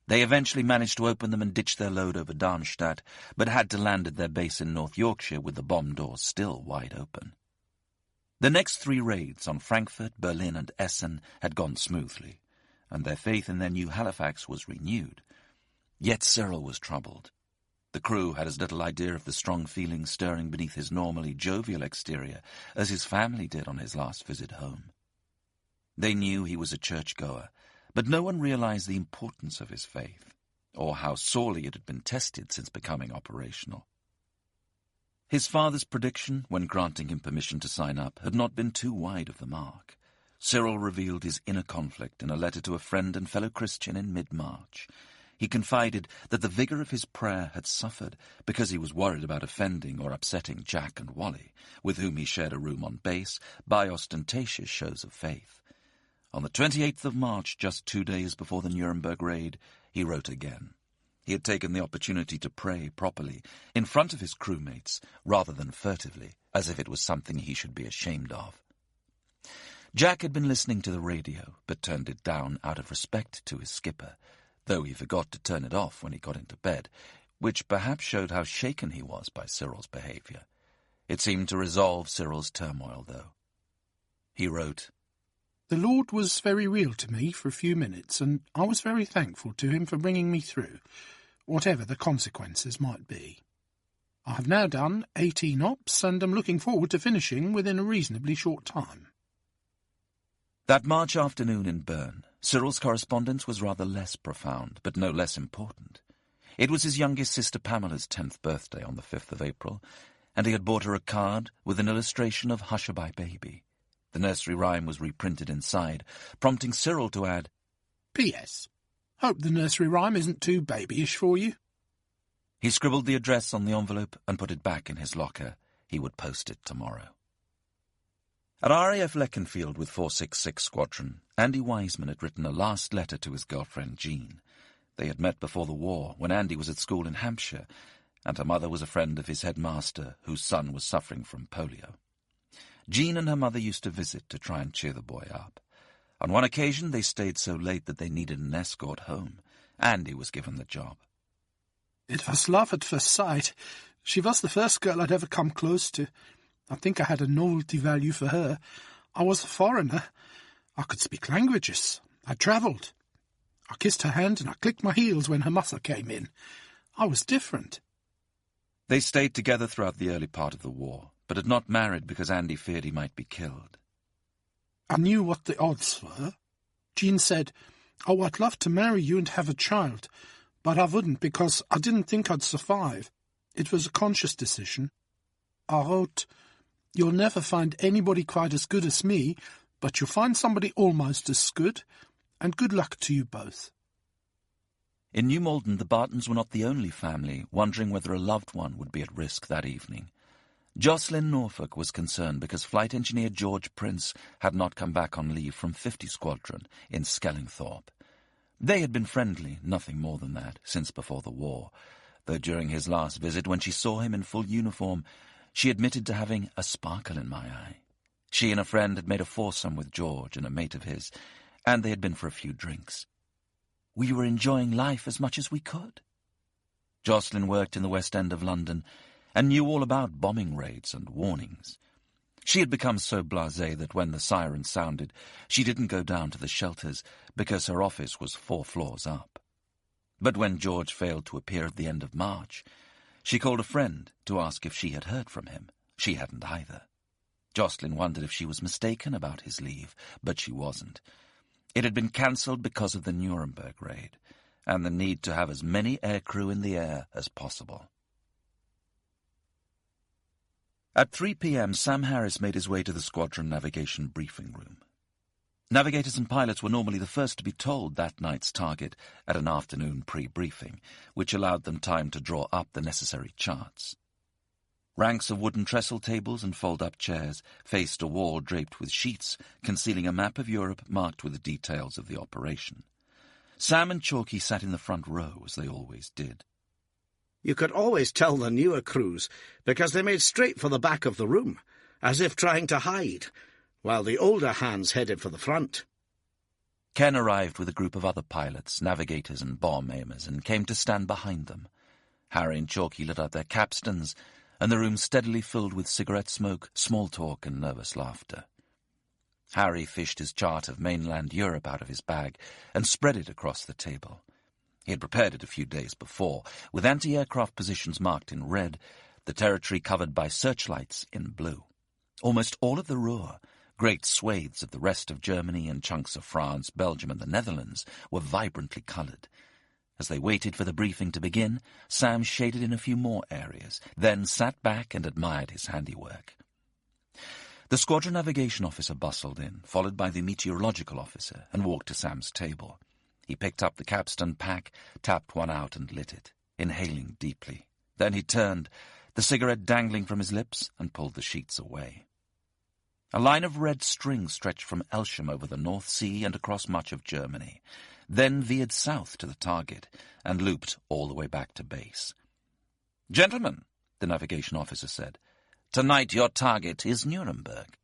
They eventually managed to open them and ditch their load over Darmstadt, but had to land at their base in North Yorkshire with the bomb doors still wide open. The next 3 raids on Frankfurt, Berlin and Essen had gone smoothly, and their faith in their new Halifax was renewed. Yet Cyril was troubled. The crew had as little idea of the strong feelings stirring beneath his normally jovial exterior as his family did on his last visit home. They knew he was a churchgoer, but no one realized the importance of his faith, or how sorely it had been tested since becoming operational. His father's prediction, when granting him permission to sign up, had not been too wide of the mark. Cyril revealed his inner conflict in a letter to a friend and fellow Christian in mid-March. He confided that the vigour of his prayer had suffered because he was worried about offending or upsetting Jack and Wally, with whom he shared a room on base, by ostentatious shows of faith. On the 28th of March, just 2 days before the Nuremberg raid, He wrote again. He had taken the opportunity to pray properly, in front of his crewmates, rather than furtively, as if it was something he should be ashamed of. Jack had been listening to the radio, but turned it down out of respect to his skipper, though he forgot to turn it off when he got into bed, which perhaps showed how shaken he was by Cyril's behaviour. It seemed to resolve Cyril's turmoil, though. He wrote, "The Lord was very real to me for a few minutes, and I was very thankful to him for bringing me through, whatever the consequences might be. I have now done 18 ops, and am looking forward to finishing within a reasonably short time." That March afternoon in Bern, Cyril's correspondence was rather less profound, but no less important. It was his youngest sister Pamela's 10th birthday on the 5th of April, and he had bought her a card with an illustration of Hushabye Baby. The nursery rhyme was reprinted inside, prompting Cyril to add, "P.S. Hope the nursery rhyme isn't too babyish for you." He scribbled the address on the envelope and put it back in his locker. He would post it tomorrow. At RAF Leconfield with 466 Squadron, Andy Wiseman had written a last letter to his girlfriend Jean. They had met before the war, when Andy was at school in Hampshire, and her mother was a friend of his headmaster, whose son was suffering from polio. Jean and her mother used to visit to try and cheer the boy up. On one occasion they stayed so late that they needed an escort home. Andy was given the job. "It was love at first sight. She was the first girl I'd ever come close to. I think I had a novelty value for her. I was a foreigner. I could speak languages. I travelled. I kissed her hand and I clicked my heels when her mother came in. I was different." They stayed together throughout the early part of the war, but had not married because Andy feared he might be killed. I knew what the odds were. Jean said, "Oh, I'd love to marry you and have a child, but I wouldn't because I didn't think I'd survive. It was a conscious decision. I wrote, 'You'll never find anybody quite as good as me, but you'll find somebody almost as good, and good luck to you both.'" In New Malden, the Bartons were not the only family wondering whether a loved one would be at risk that evening. Jocelyn Norfolk was concerned because flight engineer George Prince had not come back on leave from 50 Squadron in Skellingthorpe. They had been friendly, nothing more than that, since before the war, though during his last visit, when she saw him in full uniform, she admitted to having a sparkle in my eye. She and a friend had made a foursome with George and a mate of his, and they had been for a few drinks. We were enjoying life as much as we could. Jocelyn worked in the West End of London and knew all about bombing raids and warnings. She had become so blasé that when the siren sounded, she didn't go down to the shelters because her office was 4 floors up. But when George failed to appear at the end of March, she called a friend to ask if she had heard from him. She hadn't either. Jocelyn wondered if she was mistaken about his leave, but she wasn't. It had been cancelled because of the Nuremberg raid and the need to have as many aircrew in the air as possible. At 3 p.m, Sam Harris made his way to the squadron navigation briefing room. Navigators and pilots were normally the first to be told that night's target at an afternoon pre-briefing, which allowed them time to draw up the necessary charts. Ranks of wooden trestle tables and fold-up chairs faced a wall draped with sheets, concealing a map of Europe marked with the details of the operation. Sam and Chalky sat in the front row, as they always did. You could always tell the newer crews, because they made straight for the back of the room, as if trying to hide, while the older hands headed for the front. Ken arrived with a group of other pilots, navigators and bomb aimers, and came to stand behind them. Harry and Chalky lit up their capstans, and the room steadily filled with cigarette smoke, small talk, and nervous laughter. Harry fished his chart of mainland Europe out of his bag and spread it across the table. He had prepared it a few days before, with anti-aircraft positions marked in red, the territory covered by searchlights in blue. Almost all of the Ruhr, great swathes of the rest of Germany and chunks of France, Belgium and the Netherlands were vibrantly coloured. As they waited for the briefing to begin, Sam shaded in a few more areas, then sat back and admired his handiwork. The squadron navigation officer bustled in, followed by the meteorological officer, and walked to Sam's table. He picked up the capstan pack, tapped one out and lit it, inhaling deeply. Then he turned, the cigarette dangling from his lips, and pulled the sheets away. A line of red string stretched from Elsham over the North Sea and across much of Germany. then veered south to the target and looped all the way back to base. "Gentlemen," the navigation officer said, "tonight your target is Nuremberg."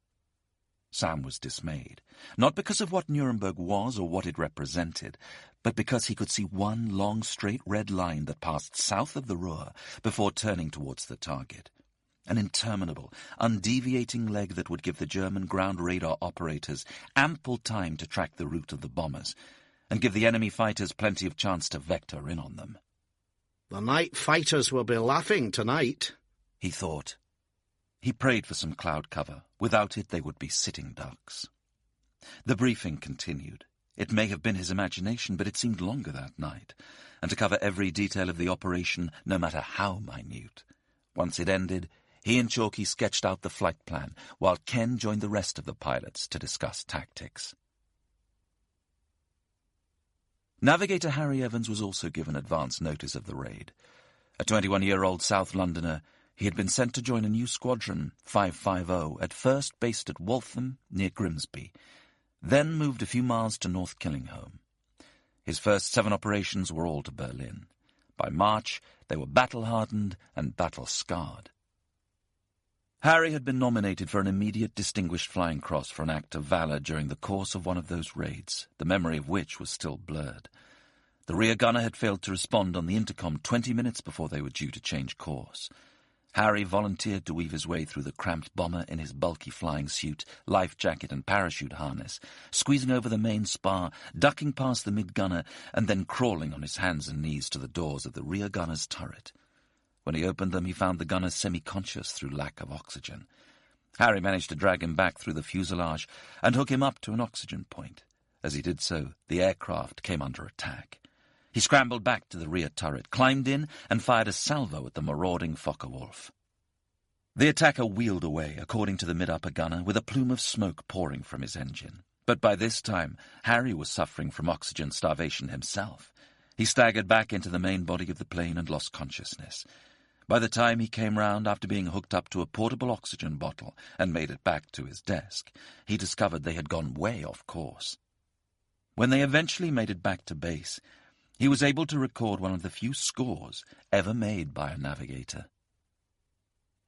Sam was dismayed, not because of what Nuremberg was or what it represented, but because he could see one long straight red line that passed south of the Ruhr before turning towards the target. An interminable, undeviating leg that would give the German ground radar operators ample time to track the route of the bombers and give the enemy fighters plenty of chance to vector in on them. The night fighters will be laughing tonight, he thought. He prayed for some cloud cover. Without it, they would be sitting ducks. The briefing continued. It may have been his imagination, but it seemed longer that night, and to cover every detail of the operation, no matter how minute. Once it ended, he and Chalky sketched out the flight plan, while Ken joined the rest of the pilots to discuss tactics. Navigator Harry Evans was also given advance notice of the raid. A 21-year-old South Londoner, he had been sent to join a new squadron, 550, at first based at Waltham, near Grimsby, then moved a few miles to North Killingholme. His first 7 operations were all to Berlin. By March, they were battle-hardened and battle-scarred. Harry had been nominated for an immediate Distinguished Flying Cross for an act of valour during the course of one of those raids, the memory of which was still blurred. The rear gunner had failed to respond on the intercom 20 minutes before they were due to change course. Harry volunteered to weave his way through the cramped bomber in his bulky flying suit, life jacket and parachute harness, squeezing over the main spar, ducking past the mid-gunner, and then crawling on his hands and knees to the doors of the rear gunner's turret. When he opened them, he found the gunner semi-conscious through lack of oxygen. Harry managed to drag him back through the fuselage and hook him up to an oxygen point. As he did so, the aircraft came under attack. He scrambled back to the rear turret, climbed in, and fired a salvo at the marauding Focke-Wulf. The attacker wheeled away, according to the mid-upper gunner, with a plume of smoke pouring from his engine. But by this time, Harry was suffering from oxygen starvation himself. He staggered back into the main body of the plane and lost consciousness. By the time he came round after being hooked up to a portable oxygen bottle and made it back to his desk, he discovered they had gone way off course. When they eventually made it back to base, he was able to record one of the few scores ever made by a navigator.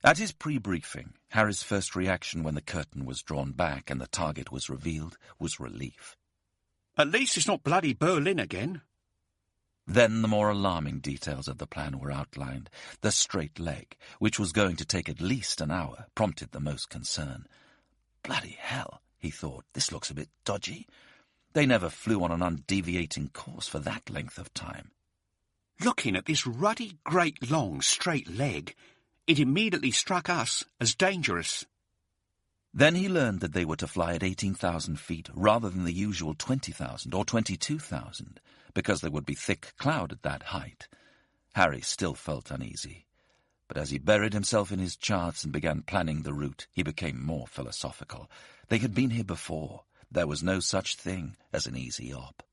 At his pre-briefing, Harry's first reaction when the curtain was drawn back and the target was revealed was relief. At least it's not bloody Berlin again. Then the more alarming details of the plan were outlined. The straight leg, which was going to take at least an hour, prompted the most concern. Bloody hell, he thought, this looks a bit dodgy. They never flew on an undeviating course for that length of time. Looking at this ruddy, great, long, straight leg, it immediately struck us as dangerous. Then he learned that they were to fly at 18,000 feet rather than the usual 20,000 or 22,000, because there would be thick cloud at that height. Harry still felt uneasy, but as he buried himself in his charts and began planning the route, he became more philosophical. They had been here before. There was no such thing as an easy op.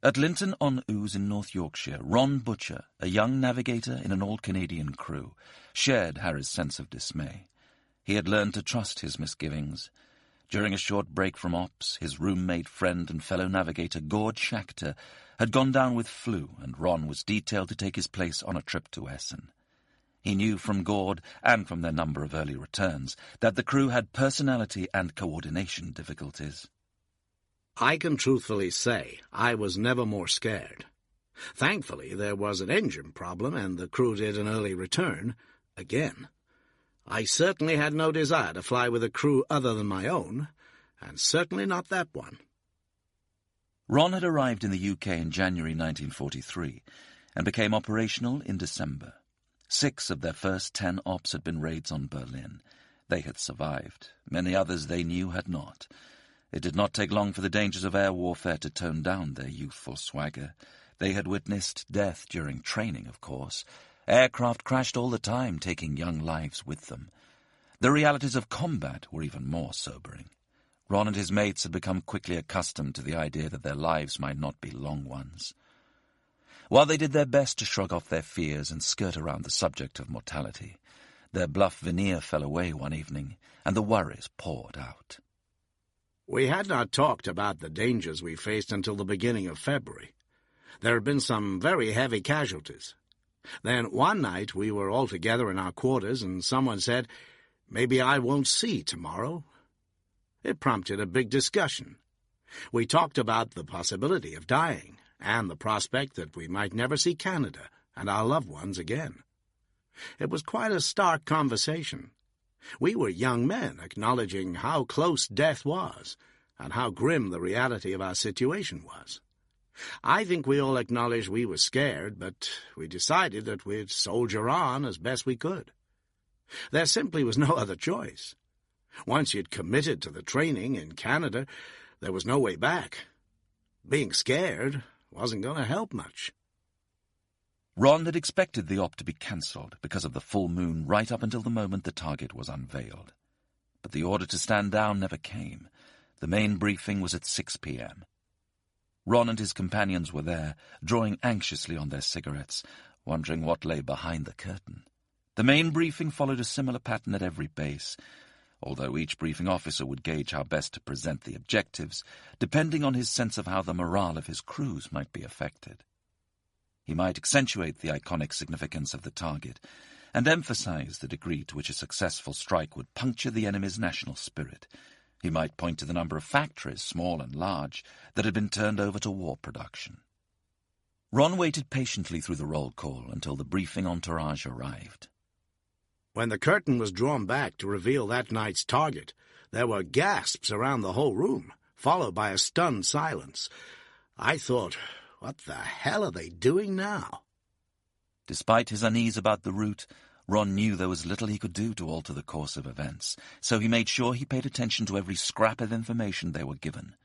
At Linton-on-Ouse in North Yorkshire, Ron Butcher, a young navigator in an all-Canadian crew, shared Harry's sense of dismay. He had learned to trust his misgivings. During a short break from ops, his roommate, friend and fellow navigator Gord Schachter had gone down with flu, and Ron was detailed to take his place on a trip to Essen. He knew from Gord, and from their number of early returns, that the crew had personality and coordination difficulties. I can truthfully say I was never more scared. Thankfully, there was an engine problem, and the crew did an early return, again. I certainly had no desire to fly with a crew other than my own, and certainly not that one. Ron had arrived in the UK in January 1943, and became operational in December. 6 of their first 10 ops had been raids on Berlin. They had survived. Many others they knew had not. It did not take long for the dangers of air warfare to tone down their youthful swagger. They had witnessed death during training, of course. Aircraft crashed all the time, taking young lives with them. The realities of combat were even more sobering. Ron and his mates had become quickly accustomed to the idea that their lives might not be long ones. While they did their best to shrug off their fears and skirt around the subject of mortality, their bluff veneer fell away one evening, and the worries poured out. We had not talked about the dangers we faced until the beginning of February. There had been some very heavy casualties. Then one night we were all together in our quarters, and someone said, "Maybe I won't see tomorrow." It prompted a big discussion. We talked about the possibility of dying, and the prospect that we might never see Canada and our loved ones again. It was quite a stark conversation. We were young men acknowledging how close death was, and how grim the reality of our situation was. I think we all acknowledged we were scared, but we decided that we'd soldier on as best we could. There simply was no other choice. Once you'd committed to the training in Canada, there was no way back. Being scared wasn't going to help much. Ron had expected the op to be cancelled because of the full moon right up until the moment the target was unveiled. But the order to stand down never came. The main briefing was at 6 p.m. Ron and his companions were there, drawing anxiously on their cigarettes, wondering what lay behind the curtain. The main briefing followed a similar pattern at every base, although each briefing officer would gauge how best to present the objectives, depending on his sense of how the morale of his crews might be affected. He might accentuate the iconic significance of the target and emphasize the degree to which a successful strike would puncture the enemy's national spirit. He might point to the number of factories, small and large, that had been turned over to war production. Ron waited patiently through the roll call until the briefing entourage arrived. When the curtain was drawn back to reveal that night's target, there were gasps around the whole room, followed by a stunned silence. I thought, what the hell are they doing now? Despite his unease about the route, Ron knew there was little he could do to alter the course of events, so he made sure he paid attention to every scrap of information they were given.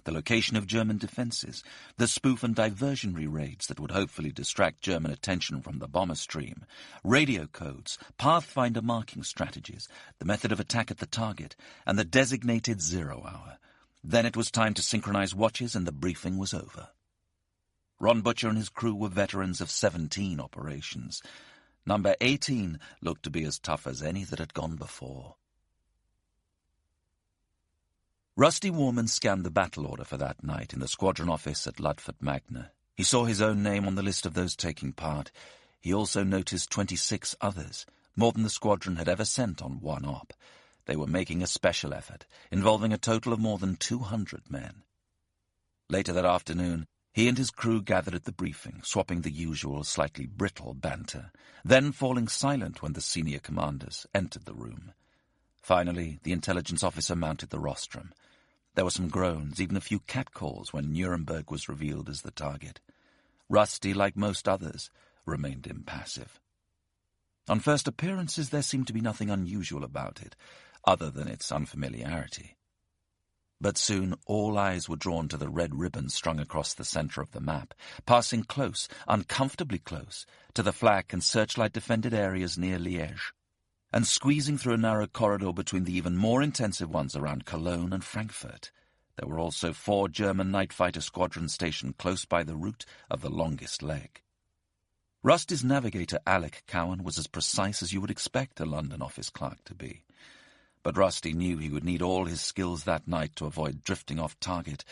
The location of German defences, the spoof and diversionary raids that would hopefully distract German attention from the bomber stream, radio codes, pathfinder marking strategies, the method of attack at the target, and the designated 0 hour. Then it was time to synchronize watches, and the briefing was over. Ron Butcher and his crew were veterans of 17 operations. Number 18 looked to be as tough as any that had gone before. Rusty Warman scanned the battle order for that night in the squadron office at Ludford Magna. He saw his own name on the list of those taking part. He also noticed 26 others, more than the squadron had ever sent on one op. They were making a special effort, involving a total of more than 200 men. Later that afternoon, he and his crew gathered at the briefing, swapping the usual slightly brittle banter, then falling silent when the senior commanders entered the room. Finally, the intelligence officer mounted the rostrum. There were some groans, even a few catcalls when Nuremberg was revealed as the target. Rusty, like most others, remained impassive. On first appearances, there seemed to be nothing unusual about it, other than its unfamiliarity. But soon all eyes were drawn to the red ribbon strung across the centre of the map, passing close, uncomfortably close, to the flak and searchlight-defended areas near Liège, and squeezing through a narrow corridor between the even more intensive ones around Cologne and Frankfurt. There were also 4 German night fighter squadrons stationed close by the route of the longest leg. Rusty's navigator, Alec Cowan, was as precise as you would expect a London office clerk to be. But Rusty knew he would need all his skills that night to avoid drifting off target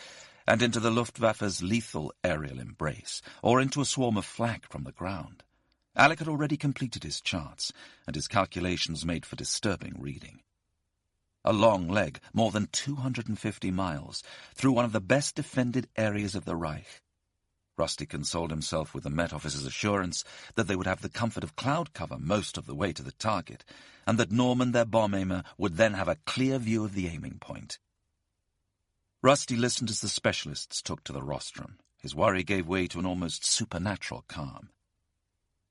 and into the Luftwaffe's lethal aerial embrace, or into a swarm of flak from the ground. Alec had already completed his charts, and his calculations made for disturbing reading. A long leg, more than 250 miles, through one of the best defended areas of the Reich. Rusty consoled himself with the Met Officer's assurance that they would have the comfort of cloud cover most of the way to the target, and that Norman, their bomb-aimer, would then have a clear view of the aiming point. Rusty listened as the specialists took to the rostrum. His worry gave way to an almost supernatural calm.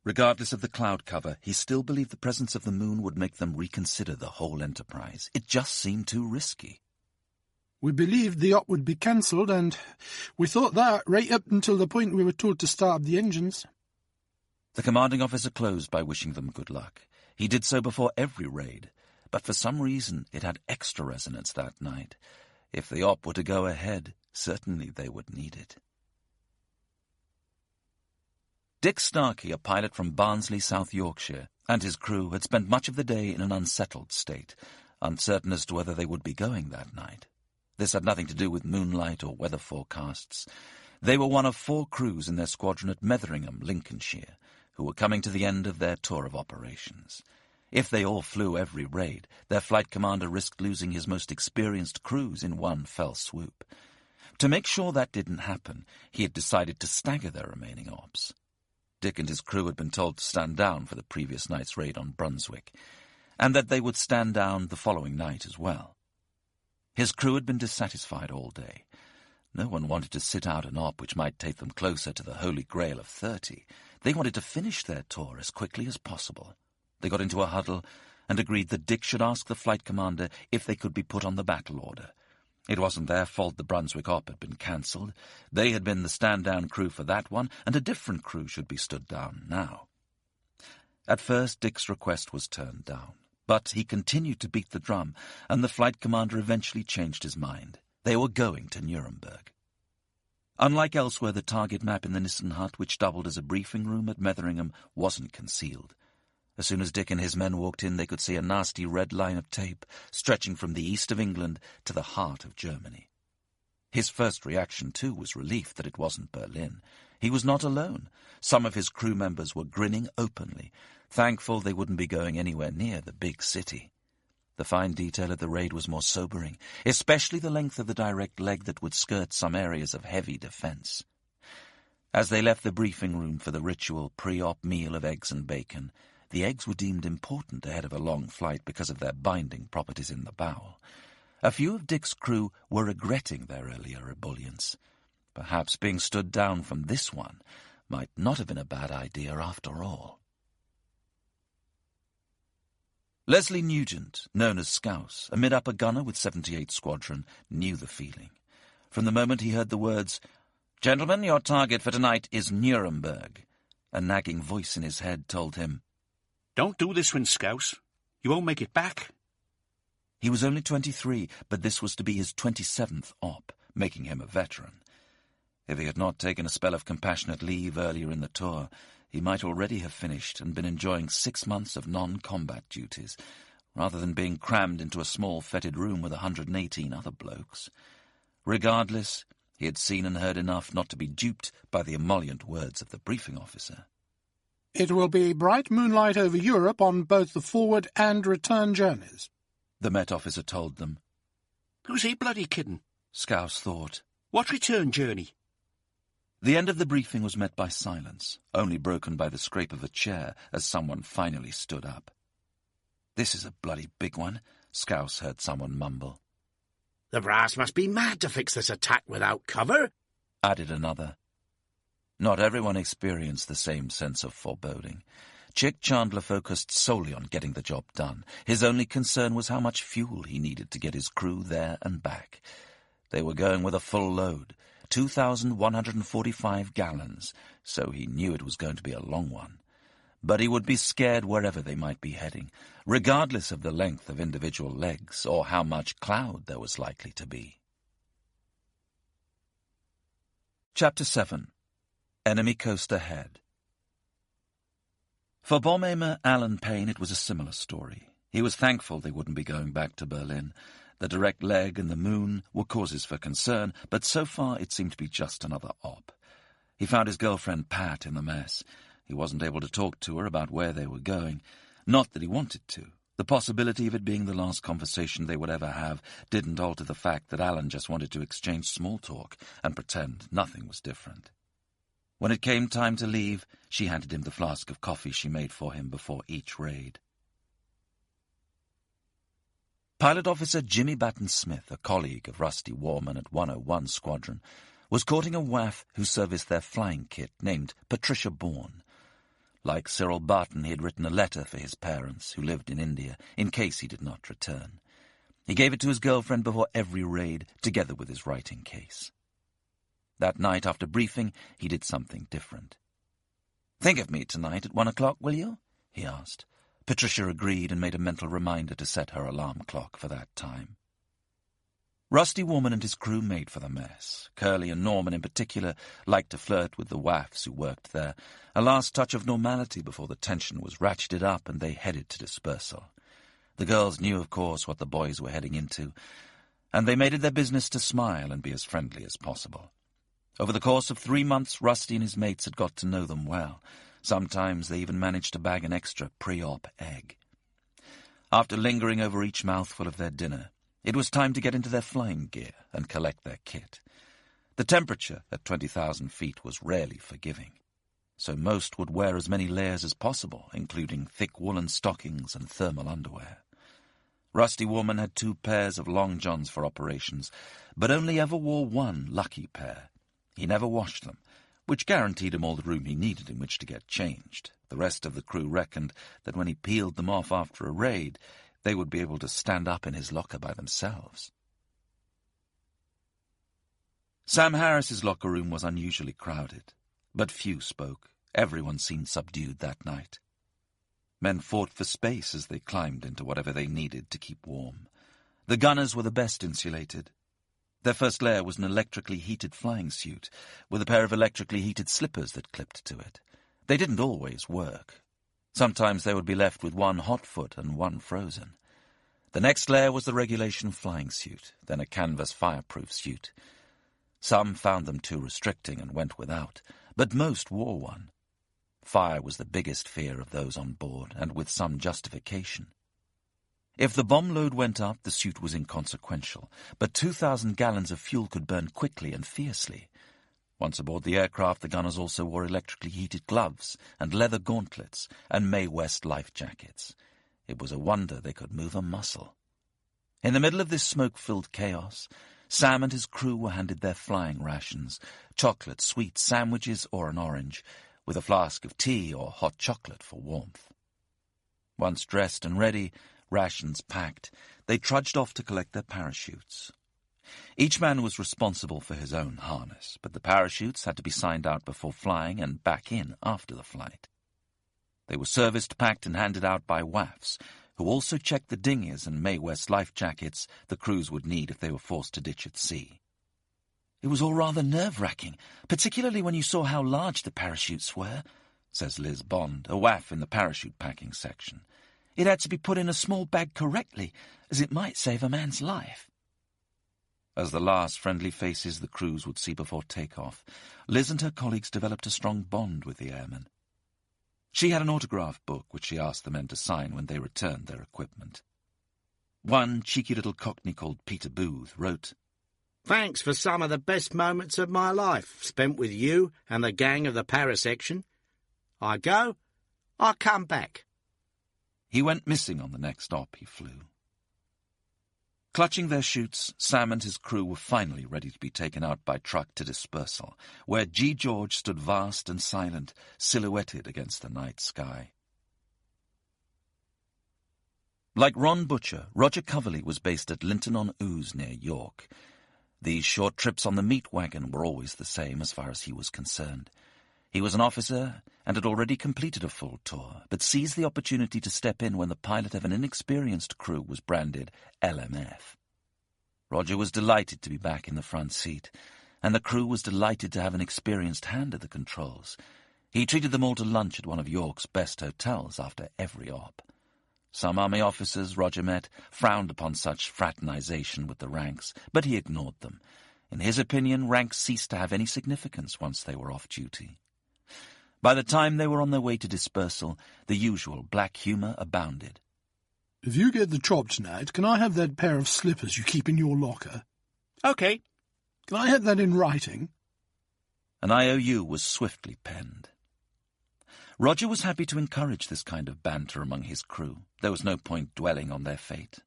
Regardless of the cloud cover, he still believed the presence of the moon would make them reconsider the whole enterprise. It just seemed too risky. We believed the op would be cancelled, and we thought that right up until the point we were told to start up the engines. The commanding officer closed by wishing them good luck. He did so before every raid, but for some reason it had extra resonance that night. If the op were to go ahead, certainly they would need it. Dick Starkey, a pilot from Barnsley, South Yorkshire, and his crew had spent much of the day in an unsettled state, uncertain as to whether they would be going that night. This had nothing to do with moonlight or weather forecasts. They were one of 4 crews in their squadron at Metheringham, Lincolnshire, who were coming to the end of their tour of operations. If they all flew every raid, their flight commander risked losing his most experienced crews in one fell swoop. To make sure that didn't happen, he had decided to stagger their remaining ops. Dick and his crew had been told to stand down for the previous night's raid on Brunswick, and that they would stand down the following night as well. His crew had been dissatisfied all day. No one wanted to sit out an op which might take them closer to the Holy Grail of 30. They wanted to finish their tour as quickly as possible. They got into a huddle and agreed that Dick should ask the flight commander if they could be put on the battle order. It wasn't their fault the Brunswick op had been cancelled. They had been the stand-down crew for that one, and a different crew should be stood down now. At first, Dick's request was turned down, but he continued to beat the drum, and the flight commander eventually changed his mind. They were going to Nuremberg. Unlike elsewhere, the target map in the Nissen hut, which doubled as a briefing room at Metheringham, wasn't concealed. As soon as Dick and his men walked in, they could see a nasty red line of tape stretching from the east of England to the heart of Germany. His first reaction, too, was relief that it wasn't Berlin. He was not alone. Some of his crew members were grinning openly, thankful they wouldn't be going anywhere near the big city. The fine detail of the raid was more sobering, especially the length of the direct leg that would skirt some areas of heavy defence. As they left the briefing room for the ritual pre-op meal of eggs and bacon, the eggs were deemed important ahead of a long flight because of their binding properties in the bowel. A few of Dick's crew were regretting their earlier ebullience. Perhaps being stood down from this one might not have been a bad idea after all. Leslie Nugent, known as Scouse, a mid-upper gunner with 78 Squadron, knew the feeling. From the moment he heard the words, "Gentlemen, your target for tonight is Nuremberg," a nagging voice in his head told him, "Don't do this one, Scouse. You won't make it back." He was only 23, but this was to be his 27th op, making him a veteran. If he had not taken a spell of compassionate leave earlier in the tour, he might already have finished and been enjoying 6 months of non-combat duties, rather than being crammed into a small fetid room with 118 other blokes. Regardless, he had seen and heard enough not to be duped by the emollient words of the briefing officer. "It will be bright moonlight over Europe on both the forward and return journeys," the Met officer told them. Who's he bloody kidding? Scouse thought. What return journey? The end of the briefing was met by silence, only broken by the scrape of a chair as someone finally stood up. "This is a bloody big one," Scouse heard someone mumble. "The brass must be mad to fix this attack without cover," added another. Not everyone experienced the same sense of foreboding. Chick Chandler focused solely on getting the job done. His only concern was how much fuel he needed to get his crew there and back. They were going with a full load, 2,145 gallons, so he knew it was going to be a long one. But he would be scared wherever they might be heading, regardless of the length of individual legs or how much cloud there was likely to be. Chapter 7. Enemy Coast Ahead. For bomb aimer Alan Payne it was a similar story. He was thankful they wouldn't be going back to Berlin. The direct leg and the moon were causes for concern, but so far it seemed to be just another op. He found his girlfriend Pat in the mess. He wasn't able to talk to her about where they were going. Not that he wanted to. The possibility of it being the last conversation they would ever have didn't alter the fact that Alan just wanted to exchange small talk and pretend nothing was different. When it came time to leave, she handed him the flask of coffee she made for him before each raid. Pilot Officer Jimmy Batten-Smith, a colleague of Rusty Warman at 101 Squadron, was courting a WAF who serviced their flying kit named Patricia Bourne. Like Cyril Barton, he had written a letter for his parents, who lived in India, in case he did not return. He gave it to his girlfriend before every raid, together with his writing case. That night, after briefing, he did something different. "Think of me tonight at 1 o'clock, will you?" he asked. Patricia agreed and made a mental reminder to set her alarm clock for that time. Rusty Warman and his crew made for the mess. Curly and Norman in particular liked to flirt with the WAFs who worked there, a last touch of normality before the tension was ratcheted up and they headed to dispersal. The girls knew, of course, what the boys were heading into, and they made it their business to smile and be as friendly as possible. Over the course of 3 months, Rusty and his mates had got to know them well. Sometimes they even managed to bag an extra pre-op egg. After lingering over each mouthful of their dinner, it was time to get into their flying gear and collect their kit. The temperature at 20,000 feet was rarely forgiving, so most would wear as many layers as possible, including thick woolen stockings and thermal underwear. Rusty Woolman had 2 pairs of long johns for operations, but only ever wore one lucky pair. He never washed them, which guaranteed him all the room he needed in which to get changed. The rest of the crew reckoned that when he peeled them off after a raid, they would be able to stand up in his locker by themselves. Sam Harris's locker room was unusually crowded, but few spoke. Everyone seemed subdued that night. Men fought for space as they climbed into whatever they needed to keep warm. The gunners were the best insulated. Their first layer was an electrically heated flying suit, with a pair of electrically heated slippers that clipped to it. They didn't always work. Sometimes they would be left with one hot foot and one frozen. The next layer was the regulation flying suit, then a canvas fireproof suit. Some found them too restricting and went without, but most wore one. Fire was the biggest fear of those on board, and with some justification. If the bomb load went up, the suit was inconsequential, but 2,000 gallons of fuel could burn quickly and fiercely. Once aboard the aircraft, the gunners also wore electrically heated gloves and leather gauntlets and Mae West life jackets. It was a wonder they could move a muscle. In the middle of this smoke-filled chaos, Sam and his crew were handed their flying rations, chocolate, sweet sandwiches or an orange, with a flask of tea or hot chocolate for warmth. Once dressed and ready, rations packed, they trudged off to collect their parachutes. Each man was responsible for his own harness, but the parachutes had to be signed out before flying and back in after the flight. They were serviced, packed, and handed out by WAFs, who also checked the dinghies and Mae West life jackets the crews would need if they were forced to ditch at sea. It was all rather nerve-wracking, particularly when you saw how large the parachutes were, says Liz Bond, a WAF in the parachute packing section. It had to be put in a small bag correctly, as it might save a man's life. As the last friendly faces the crews would see before takeoff, Liz and her colleagues developed a strong bond with the airmen. She had an autograph book which she asked the men to sign when they returned their equipment. One cheeky little cockney called Peter Booth wrote, "Thanks for some of the best moments of my life spent with you and the gang of the parasection. I go, I come back." He went missing on the next op he flew. Clutching their chutes, Sam and his crew were finally ready to be taken out by truck to dispersal, where G. George stood vast and silent, silhouetted against the night sky. Like Ron Butcher, Roger Coverley was based at Linton-on-Ouse near York. These short trips on the meat wagon were always the same as far as he was concerned. He was an officer and had already completed a full tour, but seized the opportunity to step in when the pilot of an inexperienced crew was branded LMF. Roger was delighted to be back in the front seat, and the crew was delighted to have an experienced hand at the controls. He treated them all to lunch at one of York's best hotels after every op. Some army officers Roger met frowned upon such fraternization with the ranks, but he ignored them. In his opinion, ranks ceased to have any significance once they were off duty. By the time they were on their way to dispersal, the usual black humour abounded. If you get the chop tonight, can I have that pair of slippers you keep in your locker? OK. Can I have that in writing? An IOU was swiftly penned. Roger was happy to encourage this kind of banter among his crew. There was no point dwelling on their fate.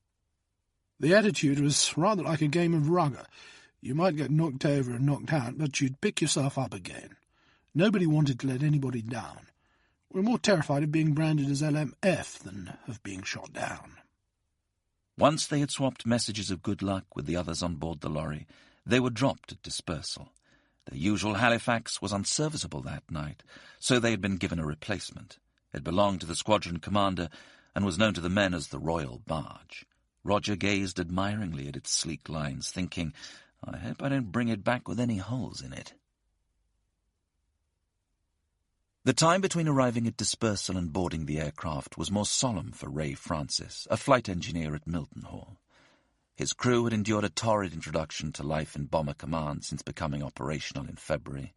The attitude was rather like a game of rugger. You might get knocked over and knocked out, but you'd pick yourself up again. Nobody wanted to let anybody down. We're more terrified of being branded as LMF than of being shot down. Once they had swapped messages of good luck with the others on board the lorry, they were dropped at dispersal. Their usual Halifax was unserviceable that night, so they had been given a replacement. It belonged to the squadron commander and was known to the men as the Royal Barge. Roger gazed admiringly at its sleek lines, thinking, I hope I don't bring it back with any holes in it. The time between arriving at dispersal and boarding the aircraft was more solemn for Ray Francis, a flight engineer at Milton Hall. His crew had endured a torrid introduction to life in Bomber Command since becoming operational in February.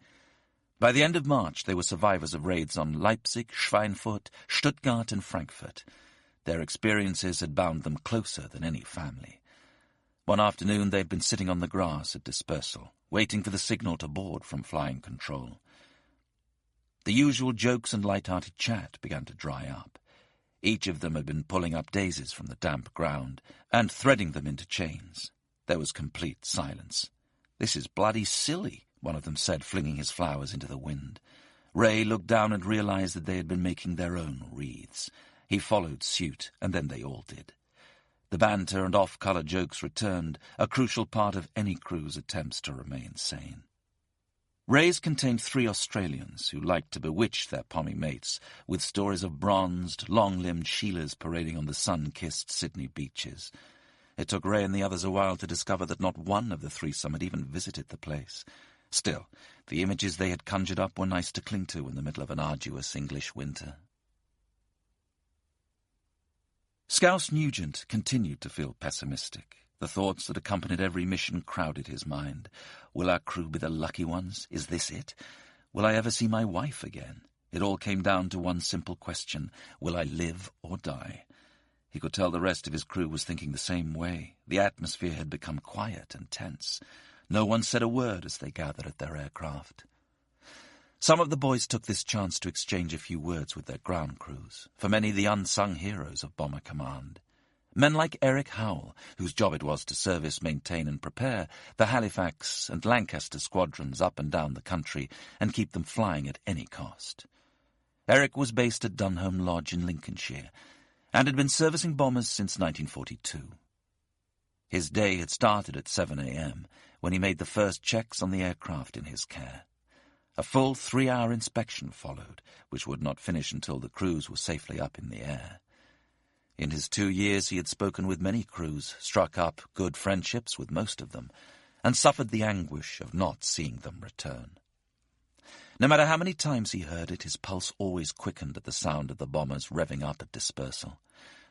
By the end of March, they were survivors of raids on Leipzig, Schweinfurt, Stuttgart and Frankfurt. Their experiences had bound them closer than any family. One afternoon they had been sitting on the grass at dispersal, waiting for the signal to board from flying control. The usual jokes and light-hearted chat began to dry up. Each of them had been pulling up daisies from the damp ground and threading them into chains. There was complete silence. "This is bloody silly," one of them said, flinging his flowers into the wind. Ray looked down and realized that they had been making their own wreaths. He followed suit, and then they all did. The banter and off-colour jokes returned, a crucial part of any crew's attempts to remain sane. Ray's contained 3 Australians who liked to bewitch their Pommy mates with stories of bronzed, long-limbed Sheilas parading on the sun-kissed Sydney beaches. It took Ray and the others a while to discover that not one of the threesome had even visited the place. Still, the images they had conjured up were nice to cling to in the middle of an arduous English winter. Scouse Nugent continued to feel pessimistic. The thoughts that accompanied every mission crowded his mind. Will our crew be the lucky ones? Is this it? Will I ever see my wife again? It all came down to one simple question. Will I live or die? He could tell the rest of his crew was thinking the same way. The atmosphere had become quiet and tense. No one said a word as they gathered at their aircraft. Some of the boys took this chance to exchange a few words with their ground crews, for many the unsung heroes of Bomber Command. Men like Eric Howell, whose job it was to service, maintain and prepare the Halifax and Lancaster squadrons up and down the country and keep them flying at any cost. Eric was based at Dunholm Lodge in Lincolnshire and had been servicing bombers since 1942. His day had started at 7 a.m. when he made the first checks on the aircraft in his care. A full 3-hour inspection followed, which would not finish until the crews were safely up in the air. In his 2 years he had spoken with many crews, struck up good friendships with most of them, and suffered the anguish of not seeing them return. No matter how many times he heard it, his pulse always quickened at the sound of the bombers revving up at dispersal,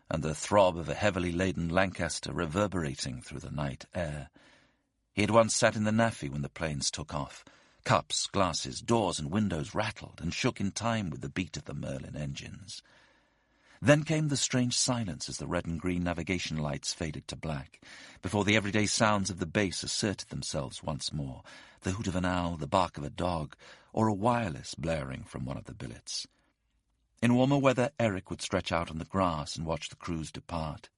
and the throb of a heavily laden Lancaster reverberating through the night air. He had once sat in the NAFI when the planes took off. Cups, glasses, doors and windows rattled and shook in time with the beat of the Merlin engines. Then came the strange silence as the red and green navigation lights faded to black, before the everyday sounds of the base asserted themselves once more, the hoot of an owl, the bark of a dog, or a wireless blaring from one of the billets. In warmer weather, Eric would stretch out on the grass and watch the crews depart.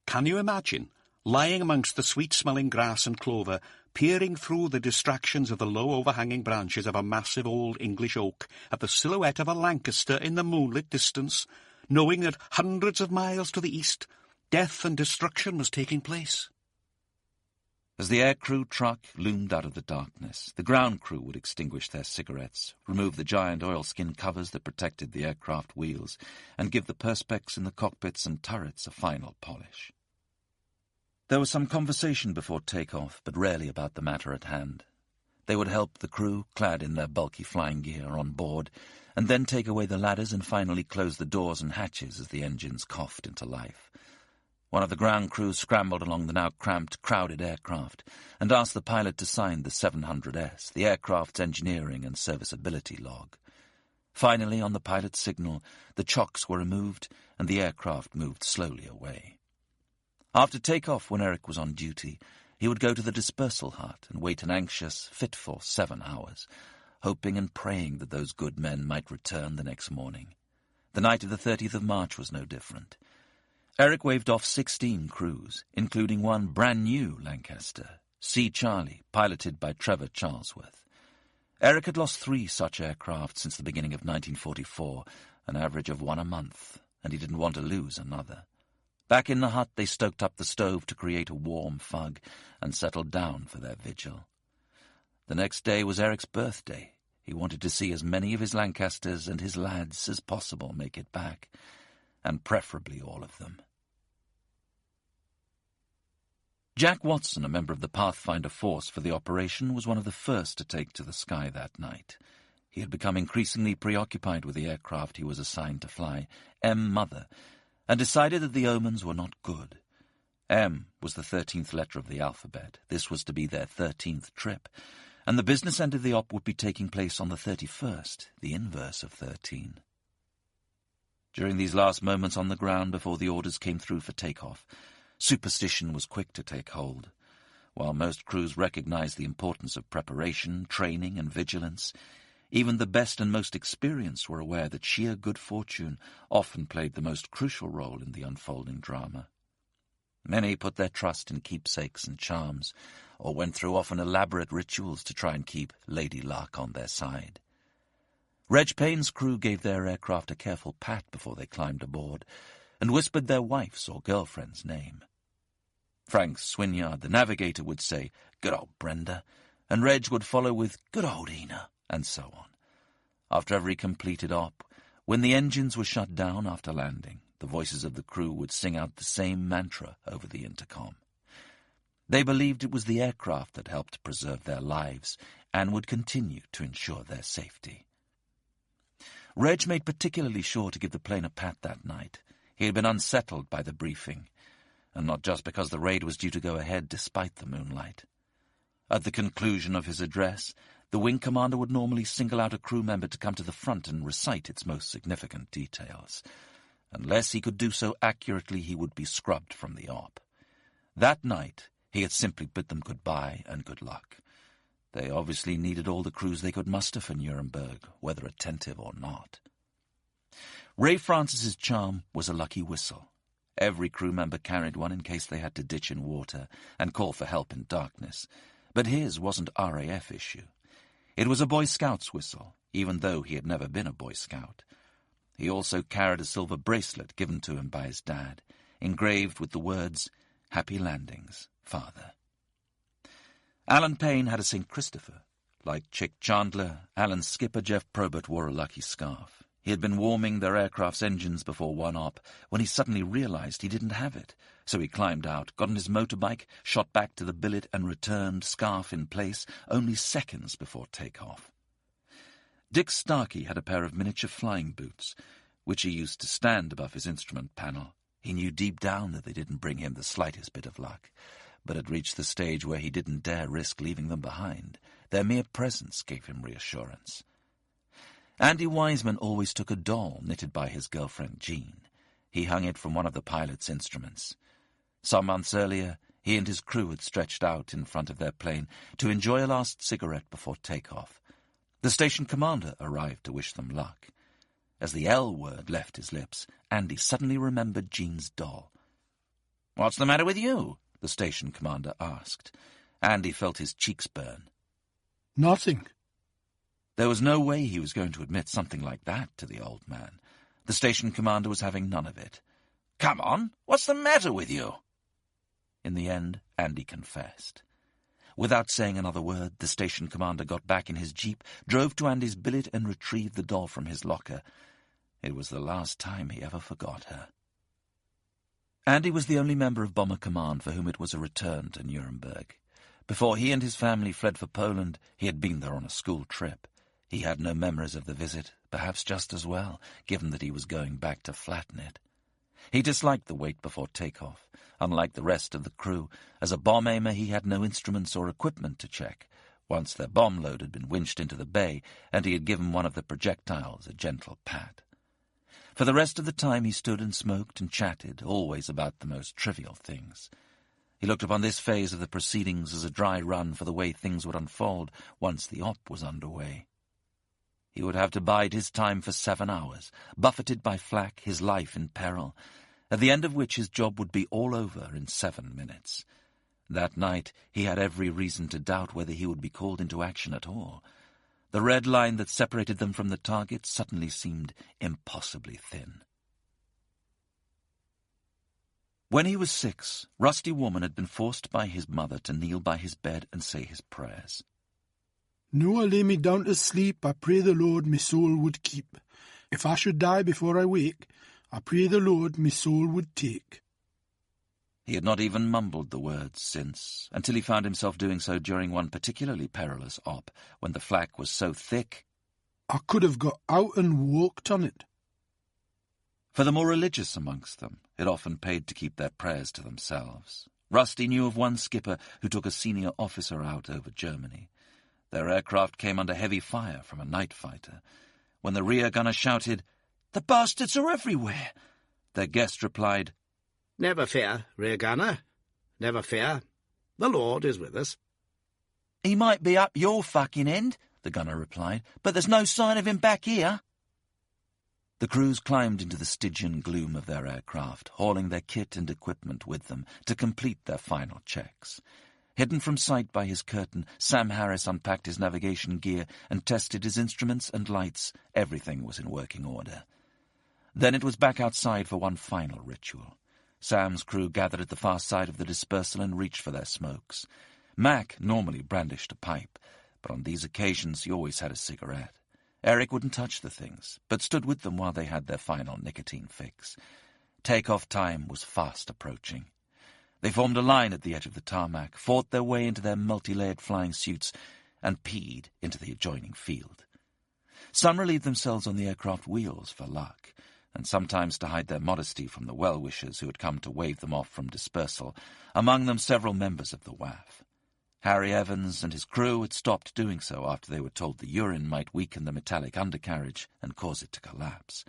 Can you imagine, lying amongst the sweet-smelling grass and clover, peering through the distractions of the low overhanging branches of a massive old English oak at the silhouette of a Lancaster in the moonlit distance, knowing that hundreds of miles to the east, death and destruction was taking place? As the aircrew truck loomed out of the darkness, the ground crew would extinguish their cigarettes, remove the giant oilskin covers that protected the aircraft wheels, and give the perspex in the cockpits and turrets a final polish. There was some conversation before takeoff, but rarely about the matter at hand. They would help the crew, clad in their bulky flying gear, on board, and then take away the ladders and finally close the doors and hatches as the engines coughed into life. One of the ground crews scrambled along the now cramped, crowded aircraft and asked the pilot to sign the 700S, the aircraft's engineering and serviceability log. Finally, on the pilot's signal, the chocks were removed and the aircraft moved slowly away. After takeoff, when Eric was on duty, he would go to the dispersal hut and wait an anxious, fitful 7 hours, hoping and praying that those good men might return the next morning. The night of the 30th of March was no different. Eric waved off 16 crews, including one brand-new Lancaster, Sea Charlie, piloted by Trevor Charlesworth. Eric had lost 3 such aircraft since the beginning of 1944, an average of 1 a month, and he didn't want to lose another. Back in the hut, they stoked up the stove to create a warm fug and settled down for their vigil. The next day was Eric's birthday. He wanted to see as many of his Lancasters and his lads as possible make it back, and preferably all of them. Jack Watson, a member of the Pathfinder force for the operation, was one of the first to take to the sky that night. He had become increasingly preoccupied with the aircraft he was assigned to fly, M. Mother, and decided that the omens were not good. M was the 13th letter of the alphabet. This was to be their 13th trip, and the business end of the op would be taking place on the 31st, the inverse of 13. During these last moments on the ground before the orders came through for takeoff, superstition was quick to take hold. While most crews recognized the importance of preparation, training, and vigilance, even the best and most experienced were aware that sheer good fortune often played the most crucial role in the unfolding drama. Many put their trust in keepsakes and charms, or went through often elaborate rituals to try and keep Lady Luck on their side. Reg Payne's crew gave their aircraft a careful pat before they climbed aboard, and whispered their wife's or girlfriend's name. Frank Swinyard, the navigator, would say, "Good old Brenda," and Reg would follow with, "Good old Ena," and so on. After every completed op, when the engines were shut down after landing, the voices of the crew would sing out the same mantra over the intercom. They believed it was the aircraft that helped preserve their lives and would continue to ensure their safety. Reg made particularly sure to give the plane a pat that night. He had been unsettled by the briefing, and not just because the raid was due to go ahead despite the moonlight. At the conclusion of his address, the wing commander would normally single out a crew member to come to the front and recite its most significant details. Unless he could do so accurately, he would be scrubbed from the op. That night, he had simply bid them goodbye and good luck. They obviously needed all the crews they could muster for Nuremberg, whether attentive or not. Ray Francis's charm was a lucky whistle. Every crew member carried one in case they had to ditch in water and call for help in darkness. But his wasn't RAF issue. It was a Boy Scout's whistle, even though he had never been a Boy Scout. He also carried a silver bracelet given to him by his dad, engraved with the words, "Happy Landings, Father." Alan Payne had a St. Christopher. Like Chick Chandler, Alan's skipper Jeff Probert wore a lucky scarf. He had been warming their aircraft's engines before one op when he suddenly realized he didn't have it. So he climbed out, got on his motorbike, shot back to the billet and returned, scarf in place, only seconds before takeoff. Dick Starkey had a pair of miniature flying boots, which he used to stand above his instrument panel. He knew deep down that they didn't bring him the slightest bit of luck, but had reached the stage where he didn't dare risk leaving them behind. Their mere presence gave him reassurance. Andy Wiseman always took a doll knitted by his girlfriend Jean. He hung it from one of the pilot's instruments. Some months earlier, he and his crew had stretched out in front of their plane to enjoy a last cigarette before takeoff. The station commander arrived to wish them luck. As the L word left his lips, Andy suddenly remembered Jean's doll. "What's the matter with you?" the station commander asked. Andy felt his cheeks burn. "Nothing." There was no way he was going to admit something like that to the old man. The station commander was having none of it. "Come on, what's the matter with you?" In the end, Andy confessed. Without saying another word, the station commander got back in his jeep, drove to Andy's billet and retrieved the doll from his locker. It was the last time he ever forgot her. Andy was the only member of Bomber Command for whom it was a return to Nuremberg. Before he and his family fled for Poland, he had been there on a school trip. He had no memories of the visit, perhaps just as well, given that he was going back to flatten it. He disliked the wait before takeoff. Unlike the rest of the crew, as a bomb aimer he had no instruments or equipment to check. Once their bomb load had been winched into the bay, and he had given one of the projectiles a gentle pat. For the rest of the time he stood and smoked and chatted, always about the most trivial things. He looked upon this phase of the proceedings as a dry run for the way things would unfold once the op was underway. He would have to bide his time for 7 hours, buffeted by flak, his life in peril, at the end of which his job would be all over in 7 minutes. That night he had every reason to doubt whether he would be called into action at all. The red line that separated them from the target suddenly seemed impossibly thin. When he was 6, Rusty Woman had been forced by his mother to kneel by his bed and say his prayers. "No, I lay me down to sleep, I pray the Lord me soul would keep. If I should die before I wake, I pray the Lord me soul would take." He had not even mumbled the words since, until he found himself doing so during one particularly perilous op, when the flak was so thick I could have got out and walked on it. For the more religious amongst them, it often paid to keep their prayers to themselves. Rusty knew of one skipper who took a senior officer out over Germany. Their aircraft came under heavy fire from a night fighter. When the rear gunner shouted, "The bastards are everywhere!" their guest replied, "Never fear, rear gunner. Never fear. The Lord is with us." "He might be up your fucking end," the gunner replied, "but there's no sign of him back here." The crews climbed into the Stygian gloom of their aircraft, hauling their kit and equipment with them to complete their final checks. Hidden from sight by his curtain, Sam Harris unpacked his navigation gear and tested his instruments and lights. Everything was in working order. Then it was back outside for one final ritual. Sam's crew gathered at the far side of the dispersal and reached for their smokes. Mac normally brandished a pipe, but on these occasions he always had a cigarette. Eric wouldn't touch the things, but stood with them while they had their final nicotine fix. Take-off time was fast approaching. They formed a line at the edge of the tarmac, fought their way into their multi-layered flying suits, and peed into the adjoining field. Some relieved themselves on the aircraft wheels for luck, and sometimes to hide their modesty from the well-wishers who had come to wave them off from dispersal, among them several members of the WAF. Harry Evans and his crew had stopped doing so after they were told the urine might weaken the metallic undercarriage and cause it to collapse.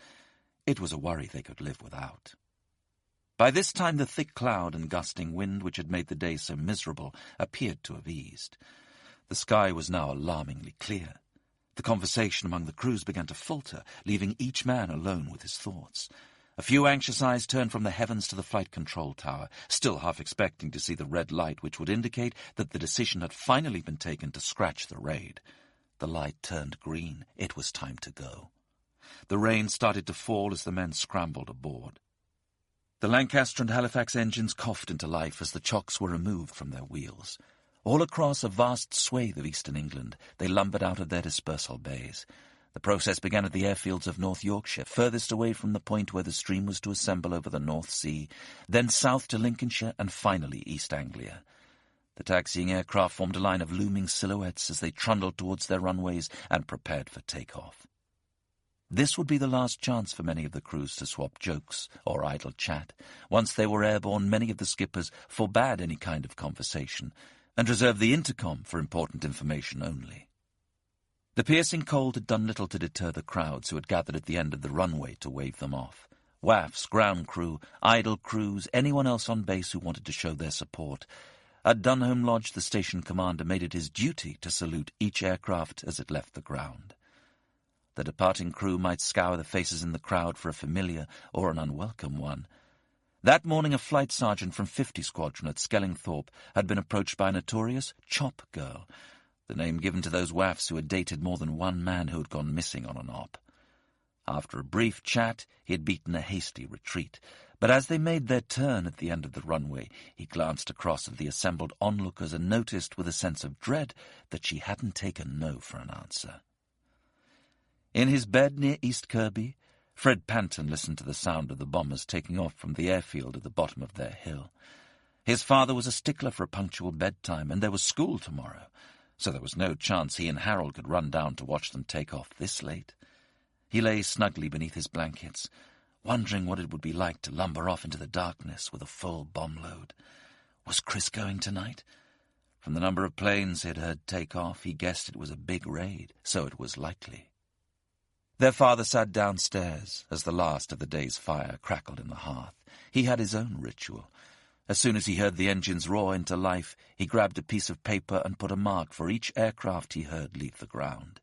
It was a worry they could live without. By this time the thick cloud and gusting wind which had made the day so miserable appeared to have eased. The sky was now alarmingly clear. The conversation among the crews began to falter, leaving each man alone with his thoughts. A few anxious eyes turned from the heavens to the flight control tower, still half expecting to see the red light which would indicate that the decision had finally been taken to scratch the raid. The light turned green. It was time to go. The rain started to fall as the men scrambled aboard. The Lancaster and Halifax engines coughed into life as the chocks were removed from their wheels. All across a vast swathe of eastern England, they lumbered out of their dispersal bays. The process began at the airfields of North Yorkshire, furthest away from the point where the stream was to assemble over the North Sea, then south to Lincolnshire and finally East Anglia. The taxiing aircraft formed a line of looming silhouettes as they trundled towards their runways and prepared for takeoff. This would be the last chance for many of the crews to swap jokes or idle chat. Once they were airborne, many of the skippers forbade any kind of conversation and reserved the intercom for important information only. The piercing cold had done little to deter the crowds who had gathered at the end of the runway to wave them off. WAFs, ground crew, idle crews, anyone else on base who wanted to show their support. At Dunholm Lodge, the station commander made it his duty to salute each aircraft as it left the ground. The departing crew might scour the faces in the crowd for a familiar or an unwelcome one. That morning a flight sergeant from 50 Squadron at Skellingthorpe had been approached by a notorious chop girl, the name given to those WAFs who had dated more than one man who had gone missing on an op. After a brief chat, he had beaten a hasty retreat, but as they made their turn at the end of the runway, he glanced across at the assembled onlookers and noticed with a sense of dread that she hadn't taken no for an answer. In his bed near East Kirby, Fred Panton listened to the sound of the bombers taking off from the airfield at the bottom of their hill. His father was a stickler for a punctual bedtime, and there was school tomorrow, so there was no chance he and Harold could run down to watch them take off this late. He lay snugly beneath his blankets, wondering what it would be like to lumber off into the darkness with a full bomb load. Was Chris going tonight? From the number of planes he had heard take off, he guessed it was a big raid, so it was likely. Their father sat downstairs as the last of the day's fire crackled in the hearth. He had his own ritual. As soon as he heard the engines roar into life, he grabbed a piece of paper and put a mark for each aircraft he heard leave the ground.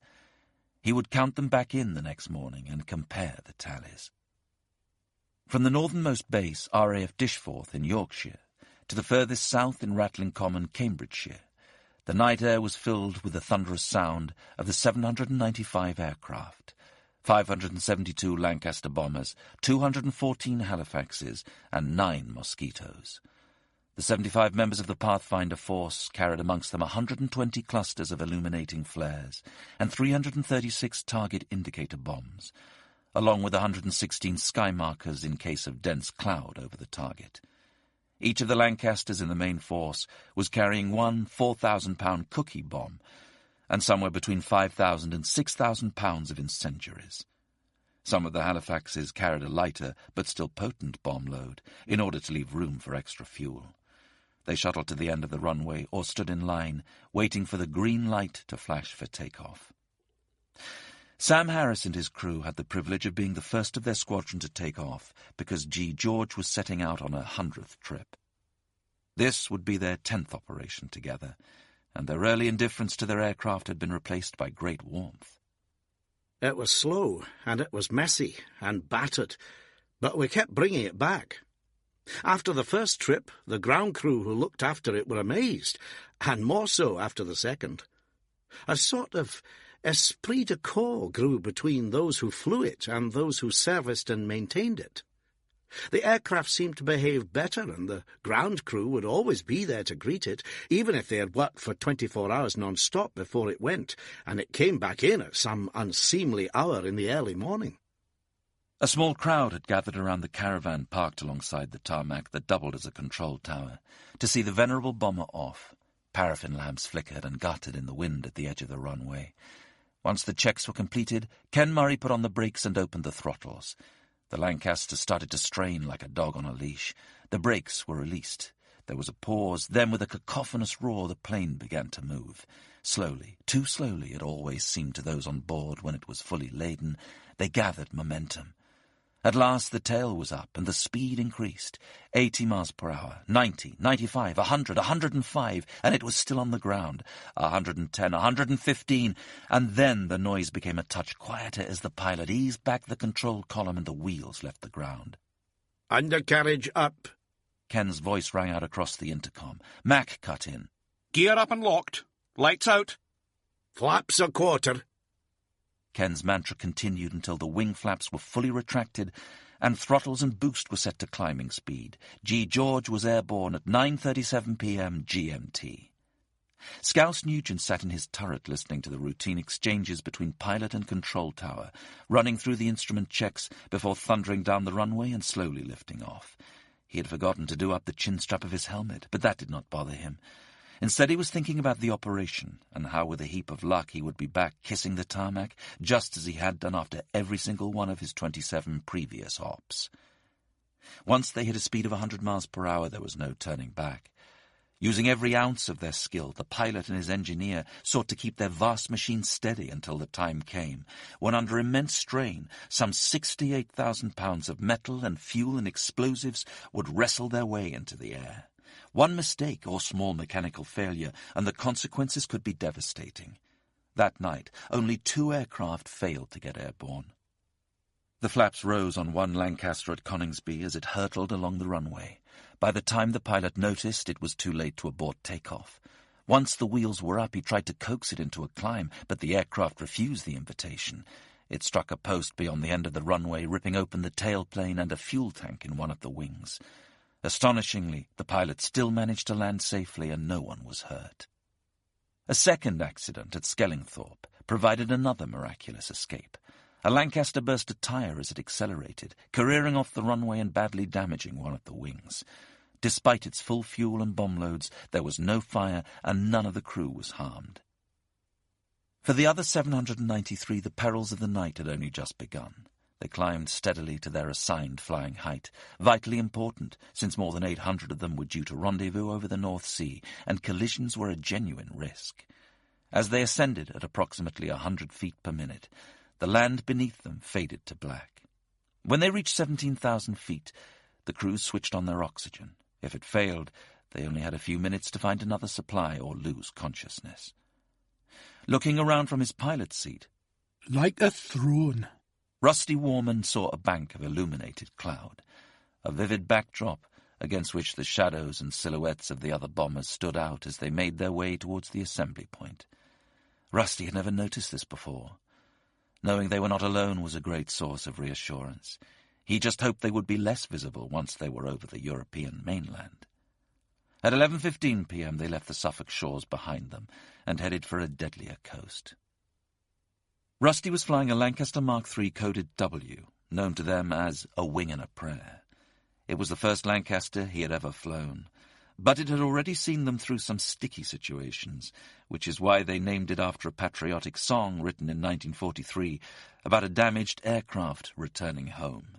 He would count them back in the next morning and compare the tallies. From the northernmost base, RAF Dishforth in Yorkshire, to the furthest south in Rattling Common, Cambridgeshire, the night air was filled with the thunderous sound of the 795 aircraft, 572 Lancaster bombers, 214 Halifaxes, and 9 Mosquitoes. The 75 members of the Pathfinder force carried amongst them 120 clusters of illuminating flares and 336 target indicator bombs, along with 116 sky markers in case of dense cloud over the target. Each of the Lancasters in the main force was carrying one 4,000-pound cookie bomb and somewhere between 5,000 and 6,000 pounds of incendiaries. Some of the Halifaxes carried a lighter but still potent bomb load in order to leave room for extra fuel. They shuttled to the end of the runway or stood in line, waiting for the green light to flash for takeoff. Sam Harris and his crew had the privilege of being the first of their squadron to take off because G. George was setting out on a 100th trip. This would be their 10th operation together, and their early indifference to their aircraft had been replaced by great warmth. It was slow, and it was messy and battered, but we kept bringing it back. After the first trip, the ground crew who looked after it were amazed, and more so after the second. A sort of esprit de corps grew between those who flew it and those who serviced and maintained it. The aircraft seemed to behave better, and the ground crew would always be there to greet it, even if they had worked for 24 hours non-stop before it went, and it came back in at some unseemly hour in the early morning. A small crowd had gathered around the caravan parked alongside the tarmac that doubled as a control tower to see the venerable bomber off. Paraffin lamps flickered and guttered in the wind at the edge of the runway. Once the checks were completed, Ken Murray put on the brakes and opened the throttles. The Lancaster started to strain like a dog on a leash. The brakes were released. There was a pause, then with a cacophonous roar the plane began to move. Slowly, too slowly it always seemed to those on board when it was fully laden, they gathered momentum. At last the tail was up and the speed increased. 80 miles per hour, 90, 95, 100, 105, and it was still on the ground. 110, 115, and then the noise became a touch quieter as the pilot eased back the control column and the wheels left the ground. "Undercarriage up," Ken's voice rang out across the intercom. Mac cut in. Gear up and locked. Lights out. "Flaps a quarter." Ken's mantra continued until the wing flaps were fully retracted and throttles and boost were set to climbing speed. G. George was airborne at 9:37 p.m. GMT. Scouse Nugent sat in his turret listening to the routine exchanges between pilot and control tower, running through the instrument checks before thundering down the runway and slowly lifting off. He had forgotten to do up the chin strap of his helmet, but that did not bother him. Instead, he was thinking about the operation and how with a heap of luck he would be back kissing the tarmac, just as he had done after every single one of his 27 previous ops. Once they hit a speed of 100 miles per hour, there was no turning back. Using every ounce of their skill, the pilot and his engineer sought to keep their vast machine steady until the time came, when under immense strain, some 68,000 pounds of metal and fuel and explosives would wrestle their way into the air. One mistake or small mechanical failure, and the consequences could be devastating. That night, only 2 aircraft failed to get airborne. The flaps rose on one Lancaster at Coningsby as it hurtled along the runway. By the time the pilot noticed, it was too late to abort takeoff. Once the wheels were up, he tried to coax it into a climb, but the aircraft refused the invitation. It struck a post beyond the end of the runway, ripping open the tailplane and a fuel tank in one of the wings. Astonishingly, the pilot still managed to land safely and no one was hurt. A second accident at Skellingthorpe provided another miraculous escape. A Lancaster burst a tire as it accelerated, careering off the runway and badly damaging one of the wings. Despite its full fuel and bomb loads, there was no fire and none of the crew was harmed. For the other 793, the perils of the night had only just begun. They climbed steadily to their assigned flying height, vitally important, since more than 800 of them were due to rendezvous over the North Sea, and collisions were a genuine risk. As they ascended at approximately 100 feet per minute, the land beneath them faded to black. When they reached 17,000 feet, the crews switched on their oxygen. If it failed, they only had a few minutes to find another supply or lose consciousness. Looking around from his pilot's seat, "Like a throne." Rusty Warman saw a bank of illuminated cloud, a vivid backdrop against which the shadows and silhouettes of the other bombers stood out as they made their way towards the assembly point. Rusty had never noticed this before. Knowing they were not alone was a great source of reassurance. He just hoped they would be less visible once they were over the European mainland. At 11:15 p.m. they left the Suffolk shores behind them and headed for a deadlier coast. Rusty was flying a Lancaster Mark III coded W, known to them as a wing and a prayer. It was the first Lancaster he had ever flown. But it had already seen them through some sticky situations, which is why they named it after a patriotic song written in 1943 about a damaged aircraft returning home.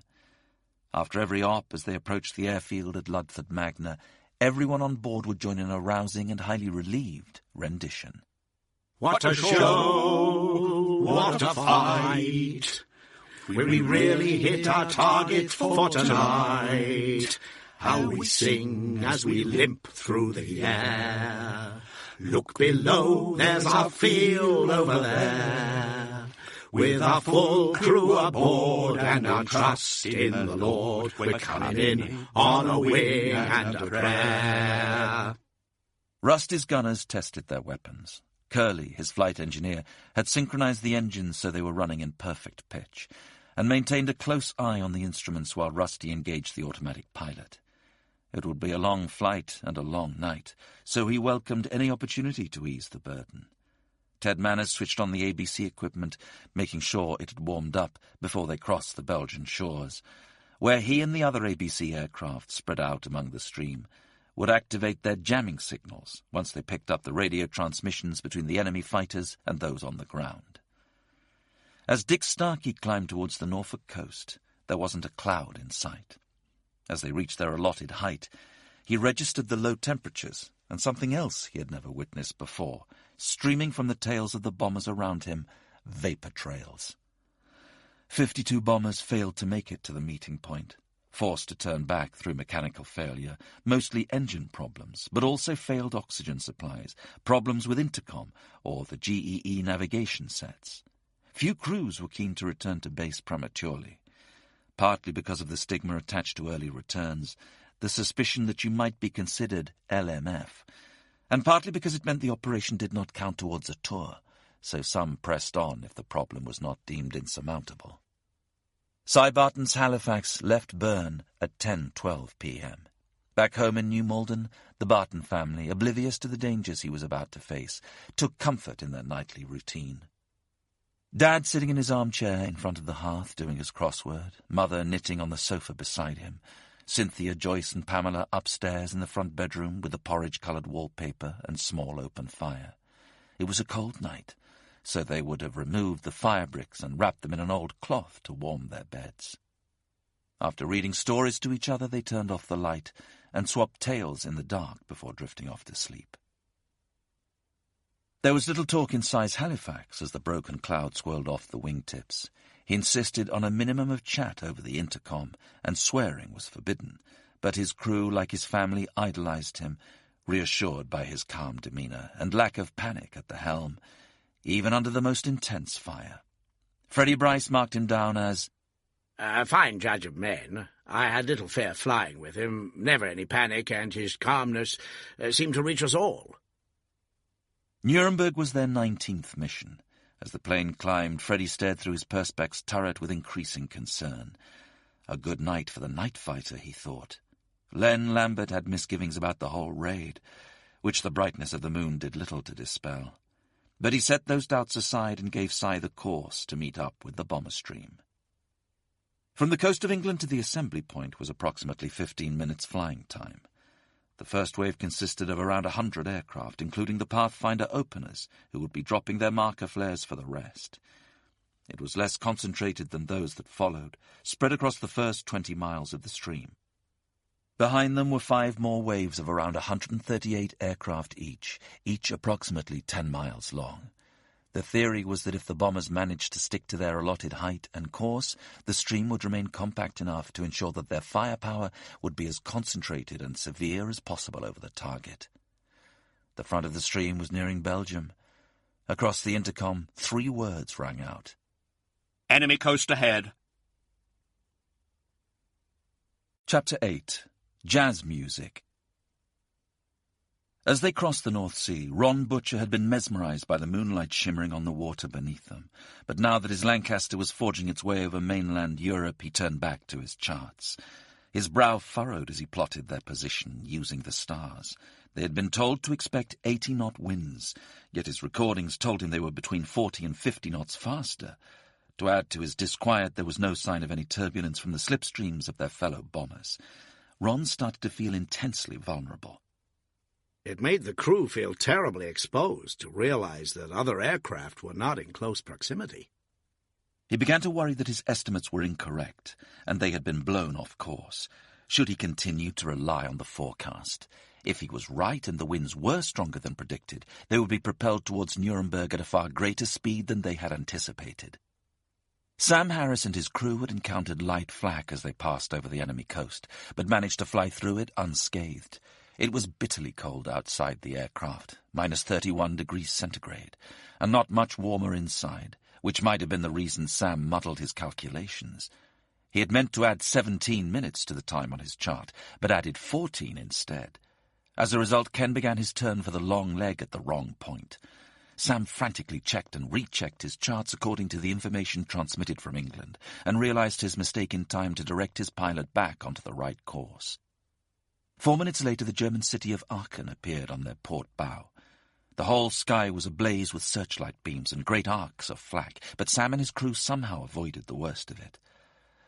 After every op, as they approached the airfield at Ludford Magna, everyone on board would join in a rousing and highly relieved rendition. What a show! What a fight! We really hit our target for tonight. How we sing as we limp through the air. Look below, there's our field over there. With our full crew aboard and our trust in the Lord, we're coming in on a wing and a prayer. Rusty's gunners tested their weapons. Curly, his flight engineer, had synchronized the engines so they were running in perfect pitch, and maintained a close eye on the instruments while Rusty engaged the automatic pilot. It would be a long flight and a long night, so he welcomed any opportunity to ease the burden. Ted Manners switched on the ABC equipment, making sure it had warmed up before they crossed the Belgian shores, where he and the other ABC aircraft spread out among the stream would activate their jamming signals once they picked up the radio transmissions between the enemy fighters and those on the ground. As Dick Starkey climbed towards the Norfolk coast, there wasn't a cloud in sight. As they reached their allotted height, he registered the low temperatures and something else he had never witnessed before, streaming from the tails of the bombers around him, vapor trails. 52 bombers failed to make it to the meeting point, forced to turn back through mechanical failure, mostly engine problems, but also failed oxygen supplies, problems with intercom or the GEE navigation sets. Few crews were keen to return to base prematurely, partly because of the stigma attached to early returns, the suspicion that you might be considered LMF, and partly because it meant the operation did not count towards a tour, so some pressed on if the problem was not deemed insurmountable. Cy Barton's Halifax left Bern at 10:12 p.m. Back home in New Malden, the Barton family, oblivious to the dangers he was about to face, took comfort in their nightly routine. Dad sitting in his armchair in front of the hearth doing his crossword, Mother knitting on the sofa beside him, Cynthia, Joyce and Pamela upstairs in the front bedroom with the porridge-coloured wallpaper and small open fire. It was a cold night, so they would have removed the fire bricks and wrapped them in an old cloth to warm their beds. After reading stories to each other, they turned off the light and swapped tales in the dark before drifting off to sleep. There was little talk in Cy's Halifax as the broken cloud swirled off the wingtips. He insisted on a minimum of chat over the intercom, and swearing was forbidden, but his crew, like his family, idolized him, reassured by his calm demeanor and lack of panic at the helm, even under the most intense fire. Freddie Bryce marked him down as a fine judge of men. I had little fear flying with him, never any panic, and his calmness seemed to reach us all. Nuremberg was their 19th mission. As the plane climbed, Freddie stared through his Perspex turret with increasing concern. A good night for the night fighter, he thought. Len Lambert had misgivings about the whole raid, which the brightness of the moon did little to dispel. But he set those doubts aside and gave Cy the course to meet up with the bomber stream. From the coast of England to the assembly point was approximately 15 minutes flying time. The first wave consisted of around 100 aircraft, including the Pathfinder openers, who would be dropping their marker flares for the rest. It was less concentrated than those that followed, spread across the first 20 miles of the stream. Behind them were 5 more waves of around 138 aircraft each approximately 10 miles long. The theory was that if the bombers managed to stick to their allotted height and course, the stream would remain compact enough to ensure that their firepower would be as concentrated and severe as possible over the target. The front of the stream was nearing Belgium. Across the intercom, 3 words rang out. Enemy coast ahead. Chapter 8. Jazz Music. As they crossed the North Sea, Ron Butcher had been mesmerized by the moonlight shimmering on the water beneath them. But now that his Lancaster was forging its way over mainland Europe, he turned back to his charts. His brow furrowed as he plotted their position, using the stars. They had been told to expect 80-knot winds, yet his recordings told him they were between 40 and 50 knots faster. To add to his disquiet, there was no sign of any turbulence from the slipstreams of their fellow bombers. Ron started to feel intensely vulnerable. It made the crew feel terribly exposed to realize that other aircraft were not in close proximity. He began to worry that his estimates were incorrect, and they had been blown off course. Should he continue to rely on the forecast? If he was right and the winds were stronger than predicted, they would be propelled towards Nuremberg at a far greater speed than they had anticipated. Sam Harris and his crew had encountered light flak as they passed over the enemy coast, but managed to fly through it unscathed. It was bitterly cold outside the aircraft, -31 degrees centigrade, and not much warmer inside, which might have been the reason Sam muddled his calculations. He had meant to add 17 minutes to the time on his chart, but added 14 instead. As a result, Ken began his turn for the long leg at the wrong point. Sam frantically checked and rechecked his charts according to the information transmitted from England, and realized his mistake in time to direct his pilot back onto the right course. 4 minutes later, the German city of Aachen appeared on their port bow. The whole sky was ablaze with searchlight beams and great arcs of flak, but Sam and his crew somehow avoided the worst of it.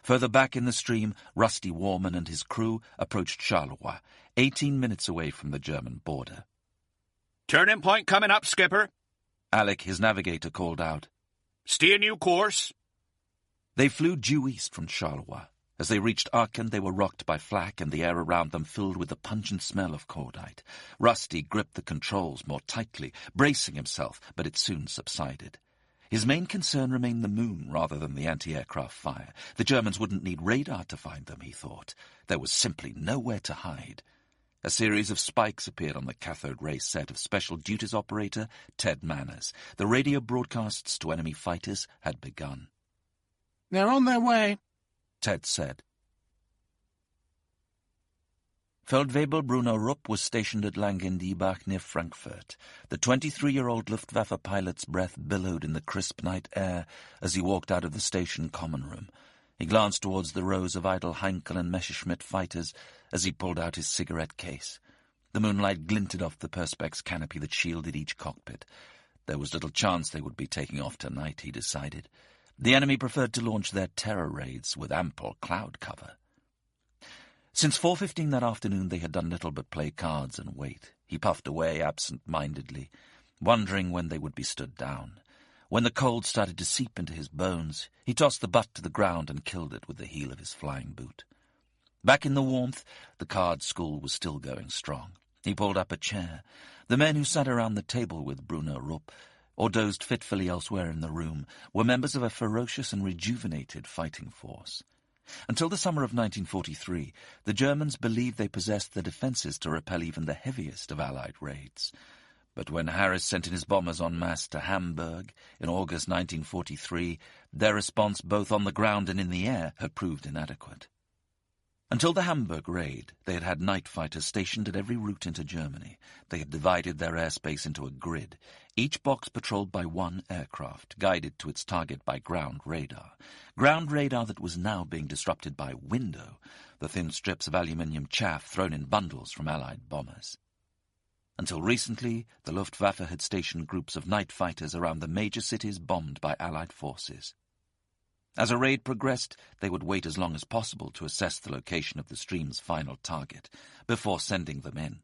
Further back in the stream, Rusty Warman and his crew approached Charleroi, 18 minutes away from the German border. "Turning point coming up, skipper," Alec, his navigator, called out. "Steer new course." They flew due east from Charleroi. As they reached Aachen, they were rocked by flak, and the air around them filled with the pungent smell of cordite. Rusty gripped the controls more tightly, bracing himself, but it soon subsided. His main concern remained the moon rather than the anti-aircraft fire. The Germans wouldn't need radar to find them, he thought. There was simply nowhere to hide. A series of spikes appeared on the cathode ray set of Special Duties operator Ted Manners. The radio broadcasts to enemy fighters had begun. "They're on their way," Ted said. Feldwebel Bruno Rupp was stationed at Langendiebach near Frankfurt. The 23-year-old Luftwaffe pilot's breath billowed in the crisp night air as he walked out of the station common room. He glanced towards the rows of idle Heinkel and Messerschmitt fighters as he pulled out his cigarette case. The moonlight glinted off the Perspex canopy that shielded each cockpit. There was little chance they would be taking off tonight, he decided. The enemy preferred to launch their terror raids with ample cloud cover. Since 4:15 that afternoon they had done little but play cards and wait. He puffed away absent-mindedly, wondering when they would be stood down. When the cold started to seep into his bones, he tossed the butt to the ground and killed it with the heel of his flying boot. Back in the warmth, the card school was still going strong. He pulled up a chair. The men who sat around the table with Bruno Rupp, or dozed fitfully elsewhere in the room, were members of a ferocious and rejuvenated fighting force. Until the summer of 1943, the Germans believed they possessed the defences to repel even the heaviest of Allied raids. But when Harris sent in his bombers en masse to Hamburg in August 1943, their response both on the ground and in the air had proved inadequate. Until the Hamburg raid, they had had night fighters stationed at every route into Germany. They had divided their airspace into a grid, each box patrolled by one aircraft, guided to its target by ground radar that was now being disrupted by window, the thin strips of aluminium chaff thrown in bundles from Allied bombers. Until recently, the Luftwaffe had stationed groups of night fighters around the major cities bombed by Allied forces. As a raid progressed, they would wait as long as possible to assess the location of the stream's final target before sending them in.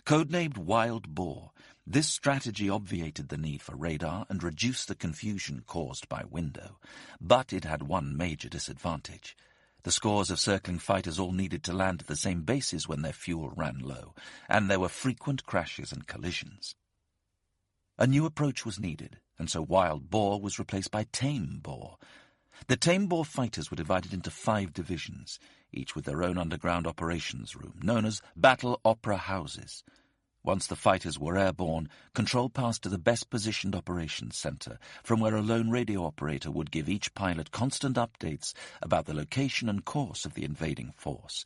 Codenamed Wild Boar, this strategy obviated the need for radar and reduced the confusion caused by window. But it had one major disadvantage. The scores of circling fighters all needed to land at the same bases when their fuel ran low, and there were frequent crashes and collisions. A new approach was needed, and so Wild Boar was replaced by Tame Boar. The Tame Boar fighters were divided into 5 divisions, each with their own underground operations room, known as Battle Opera Houses. Once the fighters were airborne, control passed to the best-positioned operations center, from where a lone radio operator would give each pilot constant updates about the location and course of the invading force.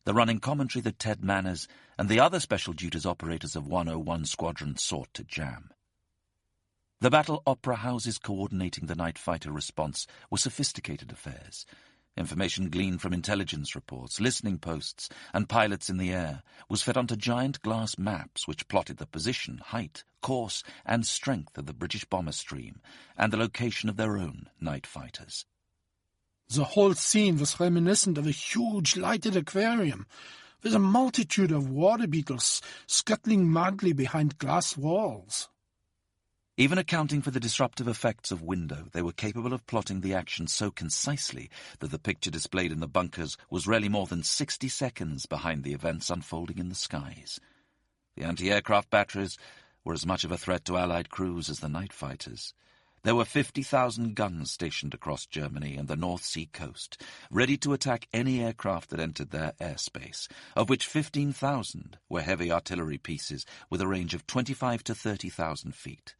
The running commentary that Ted Manners and the other Special Duties operators of 101 Squadron sought to jam. The Battle Opera Houses coordinating the night fighter response were sophisticated affairs. Information gleaned from intelligence reports, listening posts, and pilots in the air was fed onto giant glass maps which plotted the position, height, course, and strength of the British bomber stream and the location of their own night fighters. The whole scene was reminiscent of a huge lighted aquarium. There's a multitude of water beetles scuttling madly behind glass walls. Even accounting for the disruptive effects of window, they were capable of plotting the action so concisely that the picture displayed in the bunkers was rarely more than 60 seconds behind the events unfolding in the skies. The anti-aircraft batteries were as much of a threat to Allied crews as the night fighters. There were 50,000 guns stationed across Germany and the North Sea coast, ready to attack any aircraft that entered their airspace, of which 15,000 were heavy artillery pieces with a range of 25 to 30,000 feet.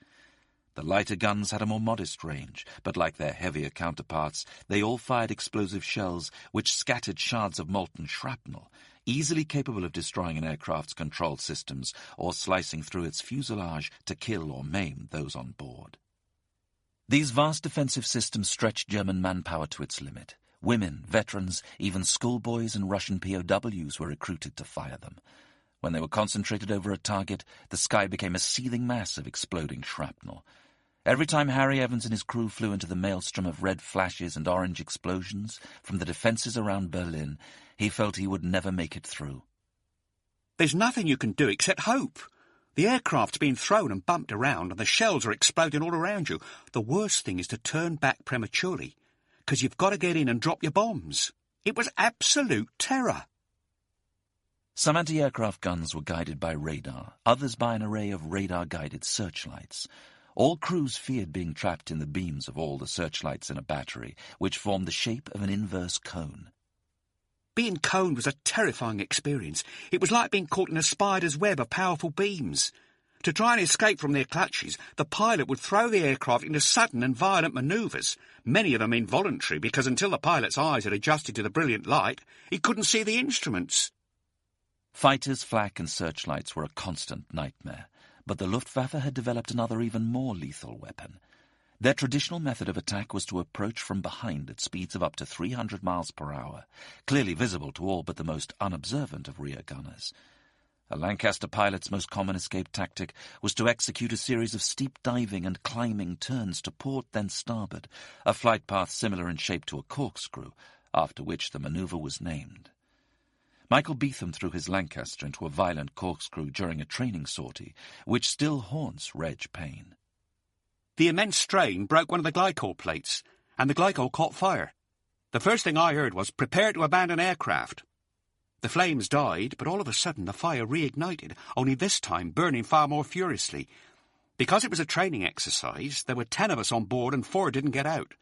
The lighter guns had a more modest range, but like their heavier counterparts, they all fired explosive shells which scattered shards of molten shrapnel, easily capable of destroying an aircraft's control systems or slicing through its fuselage to kill or maim those on board. These vast defensive systems stretched German manpower to its limit. Women, veterans, even schoolboys and Russian POWs were recruited to fire them. When they were concentrated over a target, the sky became a seething mass of exploding shrapnel. Every time Harry Evans and his crew flew into the maelstrom of red flashes and orange explosions from the defences around Berlin, he felt he would never make it through. There's nothing you can do except hope. The aircraft's been thrown and bumped around, and the shells are exploding all around you. The worst thing is to turn back prematurely, because you've got to get in and drop your bombs. It was absolute terror. Some anti-aircraft guns were guided by radar, others by an array of radar-guided searchlights. All crews feared being trapped in the beams of all the searchlights in a battery, which formed the shape of an inverse cone. Being coned was a terrifying experience. It was like being caught in a spider's web of powerful beams. To try and escape from their clutches, the pilot would throw the aircraft into sudden and violent manoeuvres, many of them involuntary, because until the pilot's eyes had adjusted to the brilliant light, he couldn't see the instruments. Fighters, flak and searchlights were a constant nightmare, but the Luftwaffe had developed another even more lethal weapon. Their traditional method of attack was to approach from behind at speeds of up to 300 miles per hour, clearly visible to all but the most unobservant of rear gunners. A Lancaster pilot's most common escape tactic was to execute a series of steep diving and climbing turns to port then starboard, a flight path similar in shape to a corkscrew, after which the manoeuvre was named. Michael Beetham threw his Lancaster into a violent corkscrew during a training sortie, which still haunts Reg Payne. The immense strain broke one of the glycol plates, and the glycol caught fire. The first thing I heard was, "Prepare to abandon aircraft." The flames died, but all of a sudden the fire reignited, only this time burning far more furiously. Because it was a training exercise, there were 10 of us on board and 4 didn't get out.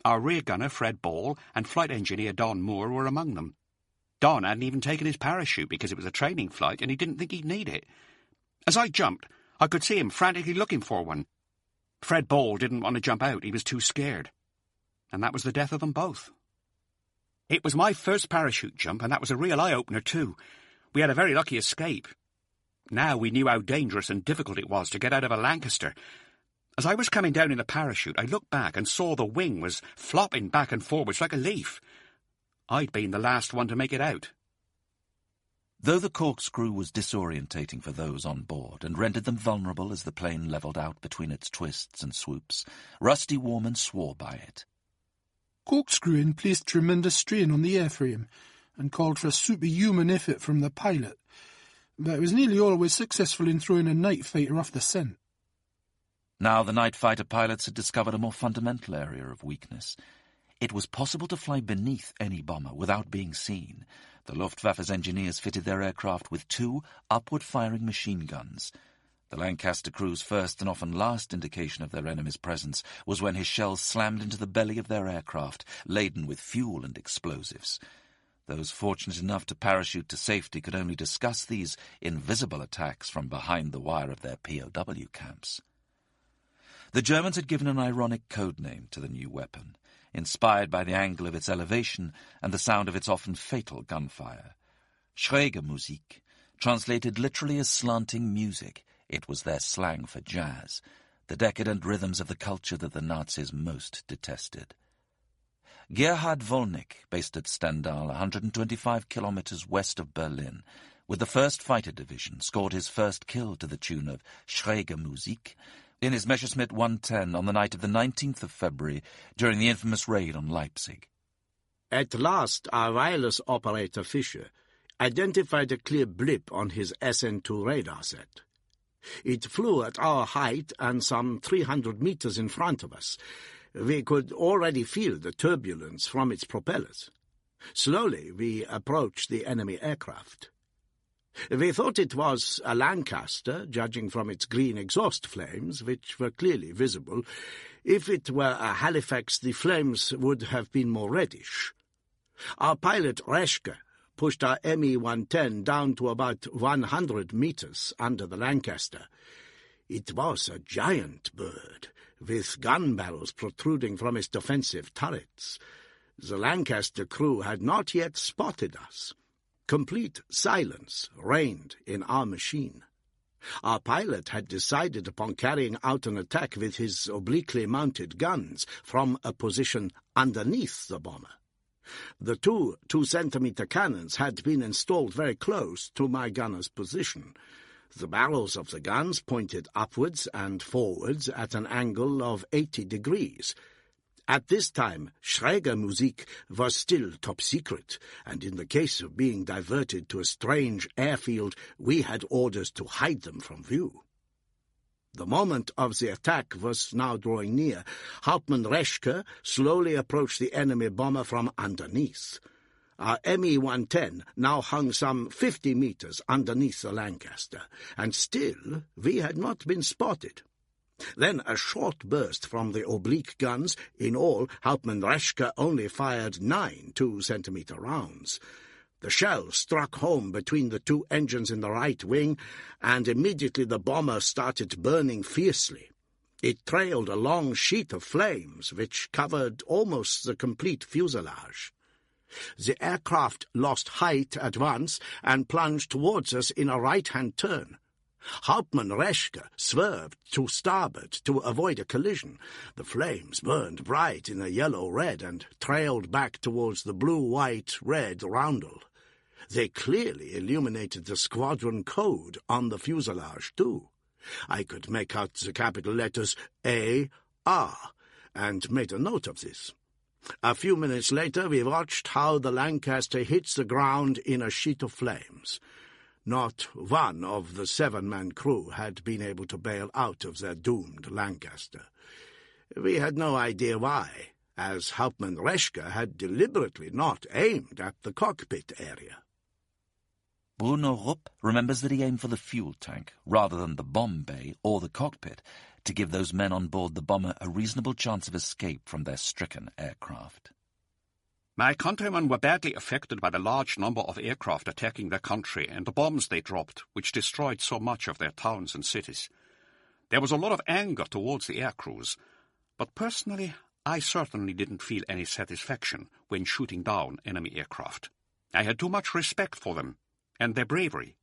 Our rear gunner, Fred Ball, and flight engineer Don Moore were among them. Don hadn't even taken his parachute because it was a training flight and he didn't think he'd need it. As I jumped, I could see him frantically looking for one. Fred Ball didn't want to jump out, he was too scared. And that was the death of them both. It was my first parachute jump, and that was a real eye-opener too. We had a very lucky escape. Now we knew how dangerous and difficult it was to get out of a Lancaster. As I was coming down in the parachute, I looked back and saw the wing was flopping back and forwards like a leaf. I'd been the last one to make it out. Though the corkscrew was disorientating for those on board and rendered them vulnerable as the plane levelled out between its twists and swoops, Rusty Warman swore by it. Corkscrewing placed tremendous strain on the airframe and called for a superhuman effort from the pilot, but it was nearly always successful in throwing a night fighter off the scent. Now the night fighter pilots had discovered a more fundamental area of weakness. It was possible to fly beneath any bomber without being seen. The Luftwaffe's engineers fitted their aircraft with 2 upward-firing machine guns. The Lancaster crew's first and often last indication of their enemy's presence was when his shells slammed into the belly of their aircraft, laden with fuel and explosives. Those fortunate enough to parachute to safety could only discuss these invisible attacks from behind the wire of their POW camps. The Germans had given an ironic code name to the new weapon, inspired by the angle of its elevation and the sound of its often fatal gunfire. Schräge Musik, translated literally as slanting music, it was their slang for jazz, the decadent rhythms of the culture that the Nazis most detested. Gerhard Wollnick, based at Stendal, 125 kilometers west of Berlin, with the 1st Fighter Division, scored his first kill to the tune of Schräge Musik in his Messerschmitt 110 on the night of the 19th of February during the infamous raid on Leipzig. At last, our wireless operator Fischer identified a clear blip on his SN2 radar set. It flew at our height and some 300 meters in front of us. We could already feel the turbulence from its propellers. Slowly we approached the enemy aircraft. We thought it was a Lancaster, judging from its green exhaust flames, which were clearly visible. If it were a Halifax, the flames would have been more reddish. Our pilot, Reschke, pushed our Me-110 down to about 100 meters under the Lancaster. It was a giant bird, with gun barrels protruding from its defensive turrets. The Lancaster crew had not yet spotted us. Complete silence reigned in our machine. Our pilot had decided upon carrying out an attack with his obliquely mounted guns from a position underneath the bomber. The two 2-centimeter cannons had been installed very close to my gunner's position. The barrels of the guns pointed upwards and forwards at an angle of 80 degrees. At this time, Schrägermusik was still top secret, and in the case of being diverted to a strange airfield, we had orders to hide them from view. The moment of the attack was now drawing near. Hauptmann Reschke slowly approached the enemy bomber from underneath. Our Me-110 now hung some 50 meters underneath the Lancaster, and still we had not been spotted. Then a short burst from the oblique guns. In all, Hauptmann Reschke only fired 9 2-centimeter rounds. The shell struck home between the 2 engines in the right wing, and immediately the bomber started burning fiercely. It trailed a long sheet of flames, which covered almost the complete fuselage. The aircraft lost height at once and plunged towards us in a right-hand turn. Hauptmann Reschke swerved to starboard to avoid a collision. The flames burned bright in a yellow-red and trailed back towards the blue-white-red roundel. They clearly illuminated the squadron code on the fuselage, too. I could make out the capital letters A.R. and made a note of this. A few minutes later we watched how the Lancaster hits the ground in a sheet of flames. Not one of the 7-man crew had been able to bail out of their doomed Lancaster. We had no idea why, as Hauptmann Reschke had deliberately not aimed at the cockpit area. Bruno Rupp remembers that he aimed for the fuel tank, rather than the bomb bay or the cockpit, to give those men on board the bomber a reasonable chance of escape from their stricken aircraft. My countrymen were badly affected by the large number of aircraft attacking their country and the bombs they dropped, which destroyed so much of their towns and cities. There was a lot of anger towards the air crews, but personally, I certainly didn't feel any satisfaction when shooting down enemy aircraft. I had too much respect for them and their bravery.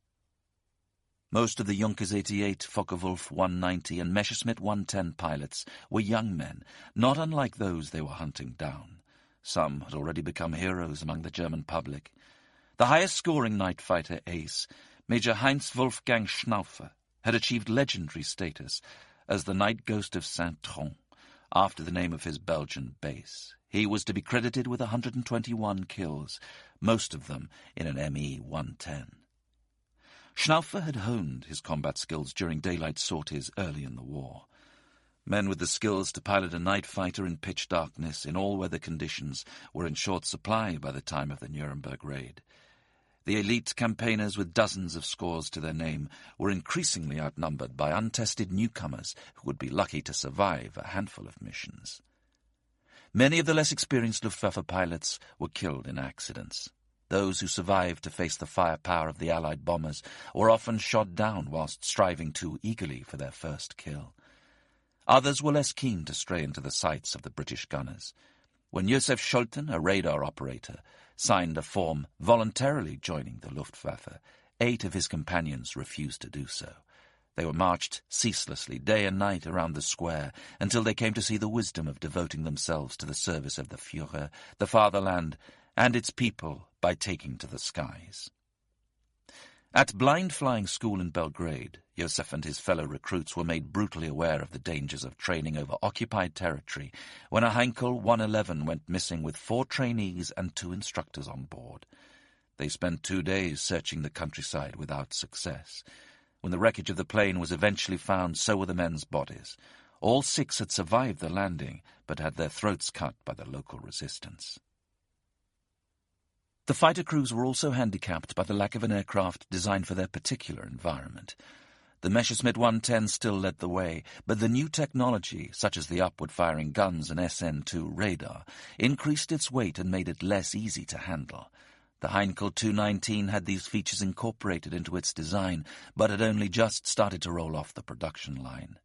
Most of the Junkers 88, Focke-Wulf 190 and Messerschmitt 110 pilots were young men, not unlike those they were hunting down. Some had already become heroes among the German public. The highest-scoring night fighter ace, Major Heinz Wolfgang Schnaufer, had achieved legendary status as the Night Ghost of Saint-Tron, after the name of his Belgian base. He was to be credited with 121 kills, most of them in an Me-110. Schnaufer had honed his combat skills during daylight sorties early in the war. Men with the skills to pilot a night fighter in pitch darkness in all weather conditions were in short supply by the time of the Nuremberg raid. The elite campaigners with dozens of scores to their name were increasingly outnumbered by untested newcomers who would be lucky to survive a handful of missions. Many of the less experienced Luftwaffe pilots were killed in accidents. Those who survived to face the firepower of the Allied bombers were often shot down whilst striving too eagerly for their first kill. Others were less keen to stray into the sights of the British gunners. When Josef Scholten, a radar operator, signed a form voluntarily joining the Luftwaffe, 8 of his companions refused to do so. They were marched ceaselessly day and night around the square until they came to see the wisdom of devoting themselves to the service of the Führer, the fatherland, and its people by taking to the skies. At Blind Flying School in Belgrade, Josef and his fellow recruits were made brutally aware of the dangers of training over occupied territory when a Heinkel 111 went missing with 4 trainees and 2 instructors on board. They spent 2 days searching the countryside without success. When the wreckage of the plane was eventually found, so were the men's bodies. All 6 had survived the landing, but had their throats cut by the local resistance. The fighter crews were also handicapped by the lack of an aircraft designed for their particular environment. The Messerschmitt 110 still led the way, but the new technology, such as the upward-firing guns and SN-2 radar, increased its weight and made it less easy to handle. The Heinkel 219 had these features incorporated into its design, but had only just started to roll off the production line.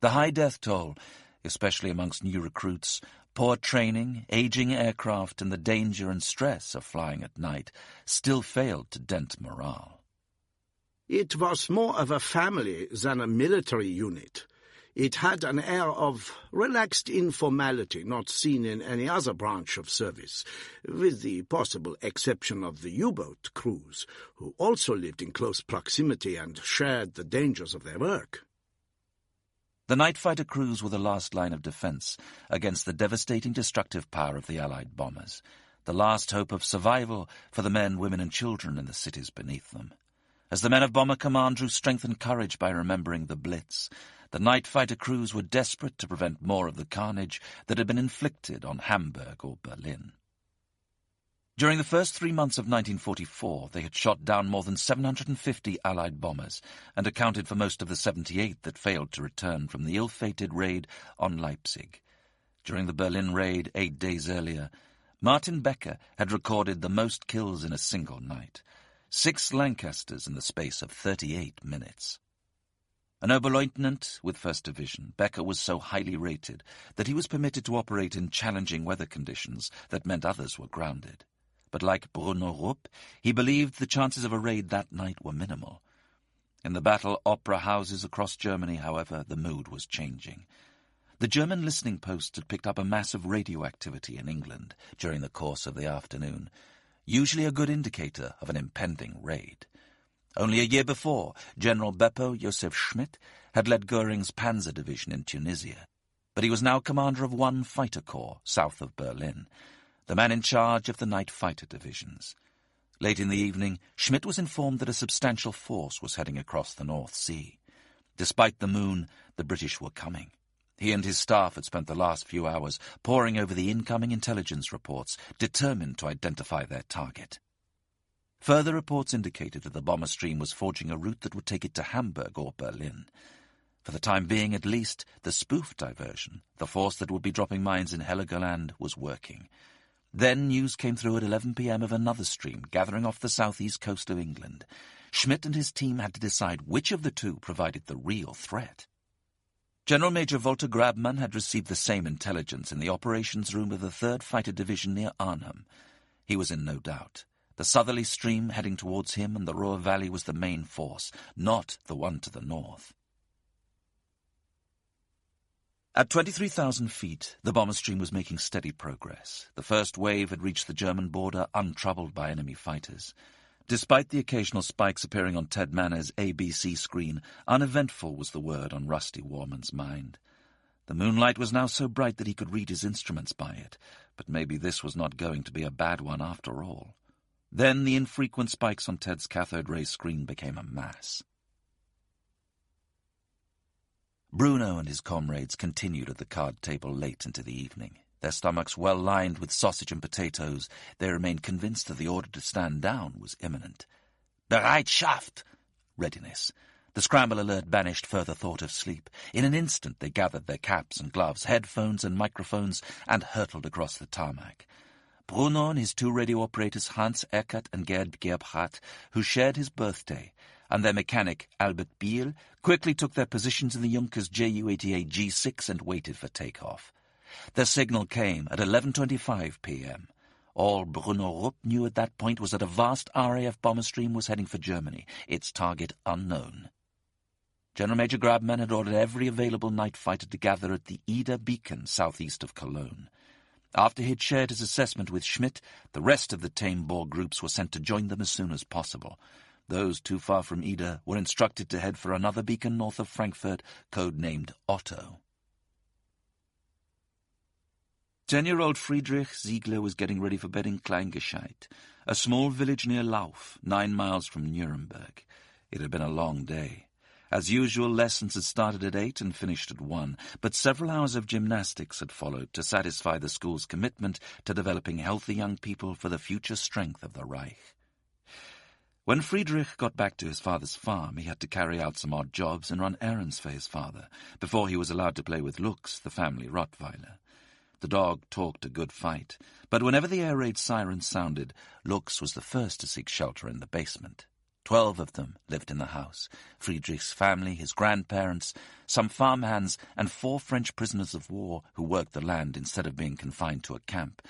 The high death toll, especially amongst new recruits, poor training, aging aircraft, and the danger and stress of flying at night still failed to dent morale. It was more of a family than a military unit. It had an air of relaxed informality not seen in any other branch of service, with the possible exception of the U-boat crews, who also lived in close proximity and shared the dangers of their work. The night fighter crews were the last line of defense against the devastating destructive power of the Allied bombers, the last hope of survival for the men, women, and children in the cities beneath them. As the men of Bomber Command drew strength and courage by remembering the Blitz, the night fighter crews were desperate to prevent more of the carnage that had been inflicted on Hamburg or Berlin. During the first 3 months of 1944, they had shot down more than 750 Allied bombers and accounted for most of the 78 that failed to return from the ill-fated raid on Leipzig. During the Berlin raid 8 days earlier, Martin Becker had recorded the most kills in a single night, 6 Lancasters in the space of 38 minutes. An Oberleutnant with 1st Division, Becker was so highly rated that he was permitted to operate in challenging weather conditions that meant others were grounded. But like Bruno Rupp, he believed the chances of a raid that night were minimal. In the battle opera houses across Germany, however, the mood was changing. The German listening posts had picked up a massive radioactivity in England during the course of the afternoon, usually a good indicator of an impending raid. Only a year before, General Beppo Josef Schmidt had led Goering's Panzer Division in Tunisia, but he was now commander of 1 fighter corps south of Berlin, the man in charge of the night fighter divisions. Late in the evening, Schmidt was informed that a substantial force was heading across the North Sea. Despite the moon, the British were coming. He and his staff had spent the last few hours poring over the incoming intelligence reports, determined to identify their target. Further reports indicated that the bomber stream was forging a route that would take it to Hamburg or Berlin. For the time being, at least, the spoof diversion, the force that would be dropping mines in Heligoland, was working. Then news came through at 11 p.m. of another stream gathering off the southeast coast of England. Schmidt and his team had to decide which of the two provided the real threat. General Major Walter Grabmann had received the same intelligence in the operations room of the 3rd Fighter Division near Arnhem. He was in no doubt. The southerly stream heading towards him and the Ruhr Valley was the main force, not the one to the north. At 23,000 feet, the bomber stream was making steady progress. The first wave had reached the German border untroubled by enemy fighters. Despite the occasional spikes appearing on Ted Manner's ABC screen, uneventful was the word on Rusty Warman's mind. The moonlight was now so bright that he could read his instruments by it, but maybe this was not going to be a bad one after all. Then the infrequent spikes on Ted's cathode ray screen became a mass. Bruno and his comrades continued at the card table late into the evening. Their stomachs well lined with sausage and potatoes, they remained convinced that the order to stand down was imminent. Bereitschaft! Readiness. The scramble alert banished further thought of sleep. In an instant they gathered their caps and gloves, headphones and microphones, and hurtled across the tarmac. Bruno and his 2 radio operators, Hans Eckert and Gerd Gebhardt, who shared his birthday, and their mechanic, Albert Biel, quickly took their positions in the Junkers Ju-88 G6 and waited for takeoff. Their signal came at 11:25 p.m. All Bruno Rupp knew at that point was that a vast RAF bomber stream was heading for Germany, its target unknown. General Major Grabmann had ordered every available night fighter to gather at the Ida beacon southeast of Cologne. After he had shared his assessment with Schmidt, the rest of the tame Boer groups were sent to join them as soon as possible. Those too far from Ida were instructed to head for another beacon north of Frankfurt, codenamed Otto. 10-year-old Friedrich Ziegler was getting ready for bed in Kleingescheit, a small village near Lauf, 9 miles from Nuremberg. It had been a long day. As usual, lessons had started at 8 and finished at 1, but several hours of gymnastics had followed to satisfy the school's commitment to developing healthy young people for the future strength of the Reich. When Friedrich got back to his father's farm, he had to carry out some odd jobs and run errands for his father before he was allowed to play with Lux, the family Rottweiler. The dog talked a good fight, but whenever the air raid siren sounded, Lux was the first to seek shelter in the basement. 12 of them lived in the house: Friedrich's family, his grandparents, some farmhands, and 4 French prisoners of war who worked the land instead of being confined to a camp,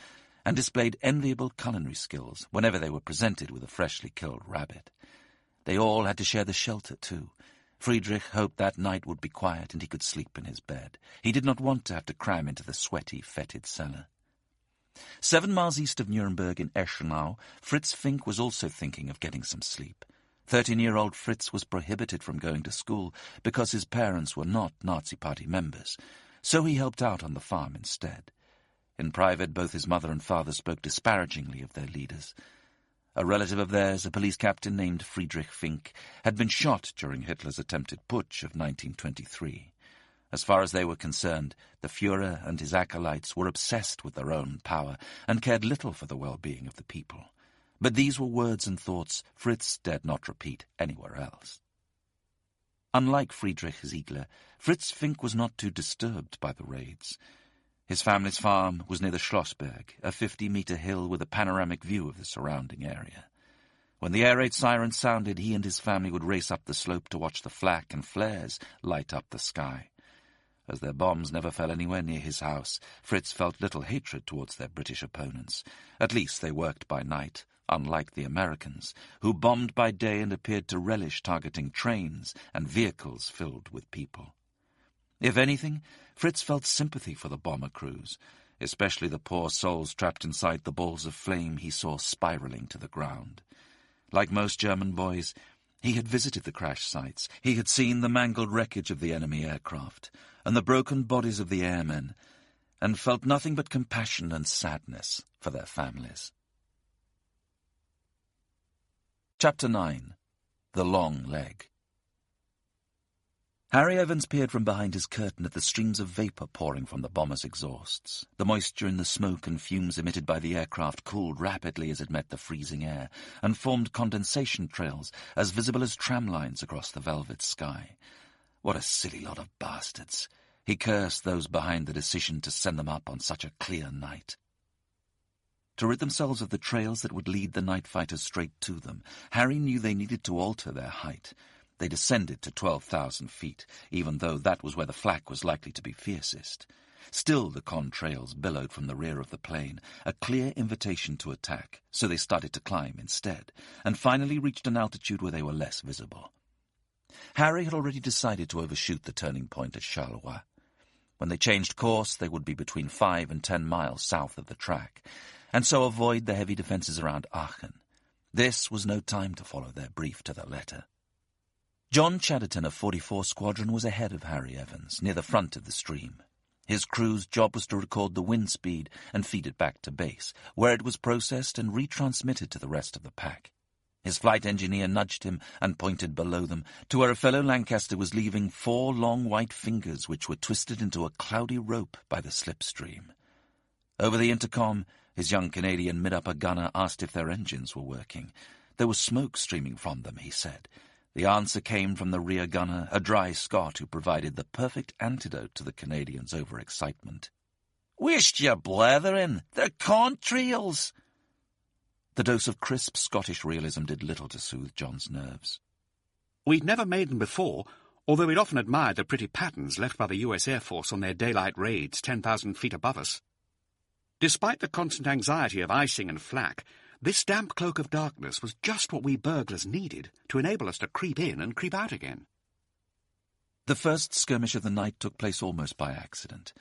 and displayed enviable culinary skills whenever they were presented with a freshly killed rabbit. They all had to share the shelter, too. Friedrich hoped that night would be quiet and he could sleep in his bed. He did not want to have to cram into the sweaty, fetid cellar. 7 miles east of Nuremberg in Eschenau, Fritz Fink was also thinking of getting some sleep. 13-year-old Fritz was prohibited from going to school because his parents were not Nazi Party members, so he helped out on the farm instead. In private, both his mother and father spoke disparagingly of their leaders. A relative of theirs, a police captain named Friedrich Fink, had been shot during Hitler's attempted putsch of 1923. As far as they were concerned, the Führer and his acolytes were obsessed with their own power and cared little for the well-being of the people. But these were words and thoughts Fritz dared not repeat anywhere else. Unlike Friedrich Ziegler, Fritz Fink was not too disturbed by the raids. His family's farm was near the Schlossberg, a 50-meter hill with a panoramic view of the surrounding area. When the air raid siren sounded, he and his family would race up the slope to watch the flak and flares light up the sky. As their bombs never fell anywhere near his house, Fritz felt little hatred towards their British opponents. At least they worked by night, unlike the Americans, who bombed by day and appeared to relish targeting trains and vehicles filled with people. If anything, Fritz felt sympathy for the bomber crews, especially the poor souls trapped inside the balls of flame he saw spiraling to the ground. Like most German boys, he had visited the crash sites. He had seen the mangled wreckage of the enemy aircraft and the broken bodies of the airmen, and felt nothing but compassion and sadness for their families. Chapter 9. The Long Leg. Harry Evans peered from behind his curtain at the streams of vapour pouring from the bomber's exhausts. The moisture in the smoke and fumes emitted by the aircraft cooled rapidly as it met the freezing air, and formed condensation trails as visible as tram lines across the velvet sky. What a silly lot of bastards! He cursed those behind the decision to send them up on such a clear night. To rid themselves of the trails that would lead the night fighters straight to them, Harry knew they needed to alter their height. They descended to 12,000 feet, even though that was where the flak was likely to be fiercest. Still the contrails billowed from the rear of the plane, a clear invitation to attack, so they started to climb instead, and finally reached an altitude where they were less visible. Harry had already decided to overshoot the turning point at Charleroi. When they changed course, they would be between 5 and 10 miles south of the track, and so avoid the heavy defences around Aachen. This was no time to follow their brief to the letter. John Chatterton of 44 Squadron was ahead of Harry Evans, near the front of the stream. His crew's job was to record the wind speed and feed it back to base, where it was processed and retransmitted to the rest of the pack. His flight engineer nudged him and pointed below them to where a fellow Lancaster was leaving 4 long white fingers which were twisted into a cloudy rope by the slipstream. Over the intercom, his young Canadian mid-upper gunner asked if their engines were working. There was smoke streaming from them, he said. The answer came from the rear gunner, a dry Scot who provided the perfect antidote to the Canadians' overexcitement. "Wisht you blatherin', they're contrails!" The dose of crisp Scottish realism did little to soothe John's nerves. We'd never made them before, although we'd often admired the pretty patterns left by the US Air Force on their daylight raids 10,000 feet above us. Despite the constant anxiety of icing and flak, this damp cloak of darkness was just what we burglars needed to enable us to creep in and creep out again. The first skirmish of the night took place almost by accident.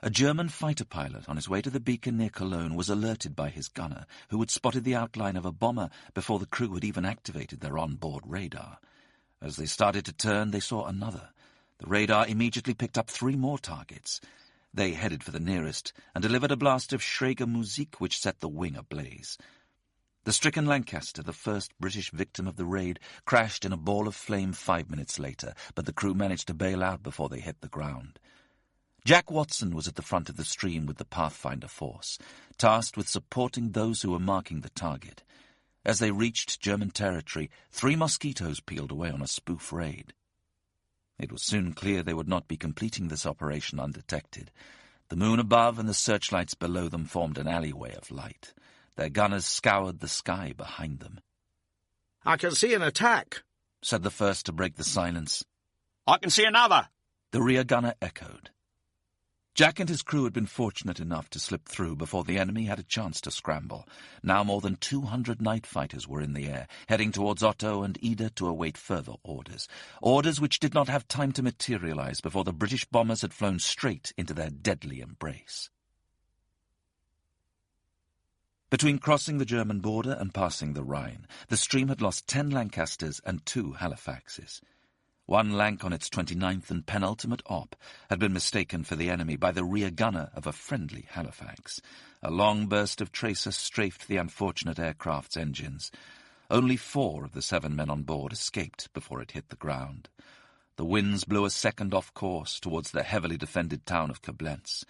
A German fighter pilot on his way to the beacon near Cologne was alerted by his gunner, who had spotted the outline of a bomber before the crew had even activated their on-board radar. As they started to turn, they saw another. The radar immediately picked up 3 more targets. They headed for the nearest and delivered a blast of schräge Musik which set the wing ablaze. The stricken Lancaster, the first British victim of the raid, crashed in a ball of flame 5 minutes later, but the crew managed to bail out before they hit the ground. Jack Watson was at the front of the stream with the Pathfinder force, tasked with supporting those who were marking the target. As they reached German territory, 3 mosquitoes peeled away on a spoof raid. It was soon clear they would not be completing this operation undetected. The moon above and the searchlights below them formed an alleyway of light. Their gunners scoured the sky behind them. "I can see an attack," said the first to break the silence. "I can see another," the rear gunner echoed. Jack and his crew had been fortunate enough to slip through before the enemy had a chance to scramble. Now more than 200 night fighters were in the air, heading towards Otto and Ida to await further orders. Orders which did not have time to materialize before the British bombers had flown straight into their deadly embrace. Between crossing the German border and passing the Rhine, the stream had lost 10 Lancasters and 2 Halifaxes. One Lanc on its 29th and penultimate op had been mistaken for the enemy by the rear gunner of a friendly Halifax. A long burst of tracer strafed the unfortunate aircraft's engines. Only 4 of the 7 men on board escaped before it hit the ground. The winds blew a second off course towards the heavily defended town of Koblenz.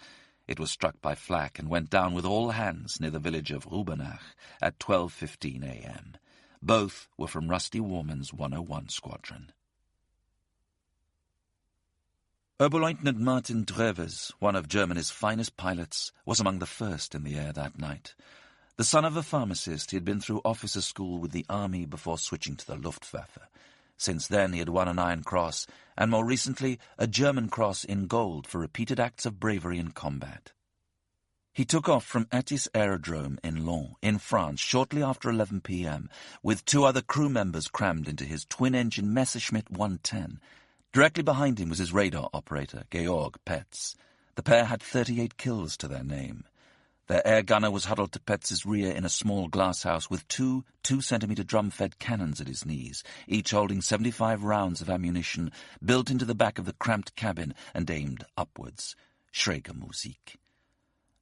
It was struck by flak and went down with all hands near the village of Rubenach at 12:15 a.m. Both were from Rusty Warman's 101 Squadron. Oberleutnant Martin Drewes, one of Germany's finest pilots, was among the first in the air that night. The son of a pharmacist, he had been through officer school with the army before switching to the Luftwaffe. Since then he had won an Iron Cross, and more recently a German Cross in gold for repeated acts of bravery in combat. He took off from Atis Aerodrome in Laon, in France, shortly after 11 p.m., with 2 other crew members crammed into his twin-engine Messerschmitt 110. Directly behind him was his radar operator, Georg Petz. The pair had 38 kills to their name. Their air gunner was huddled to Petz's rear in a small glasshouse with 2 2-centimeter drum-fed cannons at his knees, each holding 75 rounds of ammunition built into the back of the cramped cabin and aimed upwards. Schräge Musik.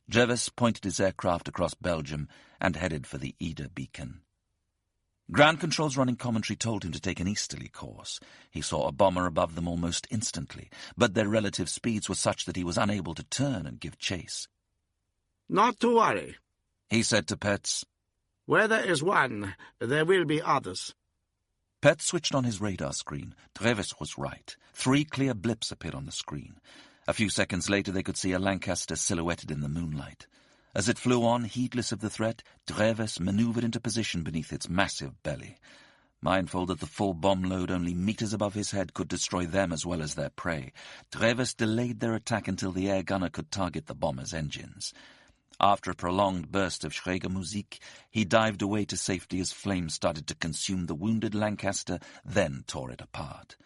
Drewes pointed his aircraft across Belgium and headed for the Ida beacon. Ground control's running commentary told him to take an easterly course. He saw a bomber above them almost instantly, but their relative speeds were such that he was unable to turn and give chase. "Not to worry," he said to Petz. "Where there is one, there will be others." Petz switched on his radar screen. Drewes was right. 3 clear blips appeared on the screen. A few seconds later they could see a Lancaster silhouetted in the moonlight. As it flew on, heedless of the threat, Drewes maneuvered into position beneath its massive belly. Mindful that the full bomb load only meters above his head could destroy them as well as their prey, Drewes delayed their attack until the air gunner could target the bomber's engines. After a prolonged burst of schräge Musik, he dived away to safety as flames started to consume the wounded Lancaster, then tore it apart.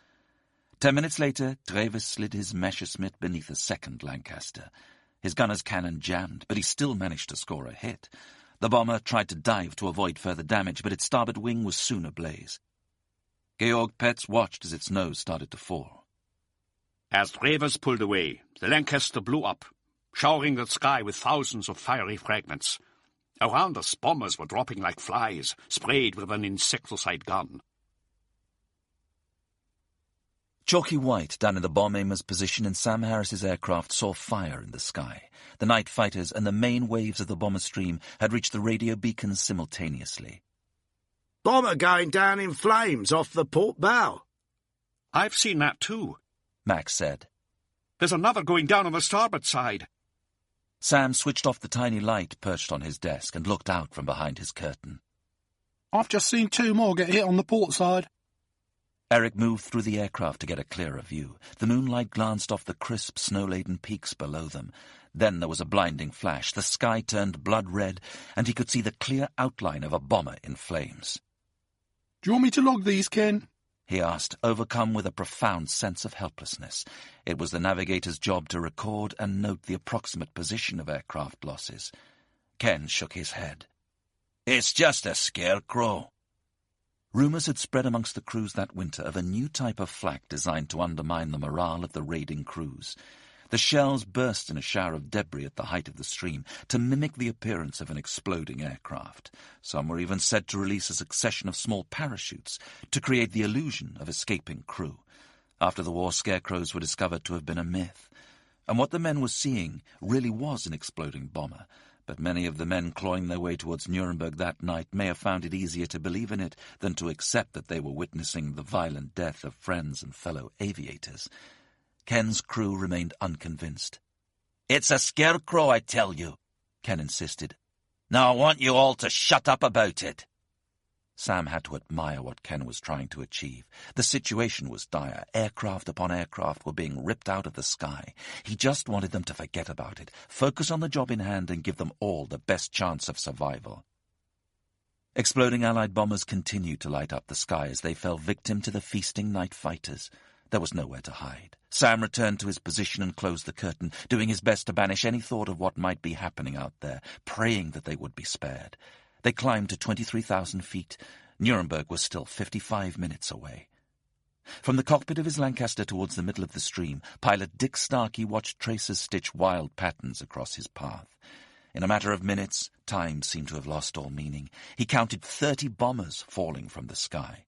10 minutes later, Drewes slid his Messerschmitt beneath a second Lancaster. His gunner's cannon jammed, but he still managed to score a hit. The bomber tried to dive to avoid further damage, but its starboard wing was soon ablaze. Georg Petz watched as its nose started to fall. As Drewes pulled away, the Lancaster blew up, showering the sky with thousands of fiery fragments. Around us, bombers were dropping like flies, sprayed with an insecticide gun. Chalky white down in the bomb aimer's position in Sam Harris's aircraft saw fire in the sky. The night fighters and the main waves of the bomber stream had reached the radio beacons simultaneously. "Bomber going down in flames off the port bow." "I've seen that too," Max said. "There's another going down on the starboard side." Sam switched off the tiny light perched on his desk and looked out from behind his curtain. "I've just seen 2 more get hit on the port side." Eric moved through the aircraft to get a clearer view. The moonlight glanced off the crisp, snow-laden peaks below them. Then there was a blinding flash. The sky turned blood red, and he could see the clear outline of a bomber in flames. "Do you want me to log these, Ken?" he asked, overcome with a profound sense of helplessness. It was the navigator's job to record and note the approximate position of aircraft losses. Ken shook his head. "It's just a scarecrow." Rumours had spread amongst the crews that winter of a new type of flak designed to undermine the morale of the raiding crews. The shells burst in a shower of debris at the height of the stream to mimic the appearance of an exploding aircraft. Some were even said to release a succession of small parachutes to create the illusion of escaping crew. After the war, scarecrows were discovered to have been a myth, and what the men were seeing really was an exploding bomber. But many of the men clawing their way towards Nuremberg that night may have found it easier to believe in it than to accept that they were witnessing the violent death of friends and fellow aviators. Ken's crew remained unconvinced. "It's a scarecrow, I tell you," Ken insisted. "Now I want you all to shut up about it." Sam had to admire what Ken was trying to achieve. The situation was dire. Aircraft upon aircraft were being ripped out of the sky. He just wanted them to forget about it, focus on the job in hand, and give them all the best chance of survival. Exploding Allied bombers continued to light up the sky as they fell victim to the feasting night fighters. There was nowhere to hide. Sam returned to his position and closed the curtain, doing his best to banish any thought of what might be happening out there, praying that they would be spared. They climbed to 23,000 feet. Nuremberg was still 55 minutes away. From the cockpit of his Lancaster towards the middle of the stream, pilot Dick Starkey watched tracers stitch wild patterns across his path. In a matter of minutes, time seemed to have lost all meaning. He counted 30 bombers falling from the sky.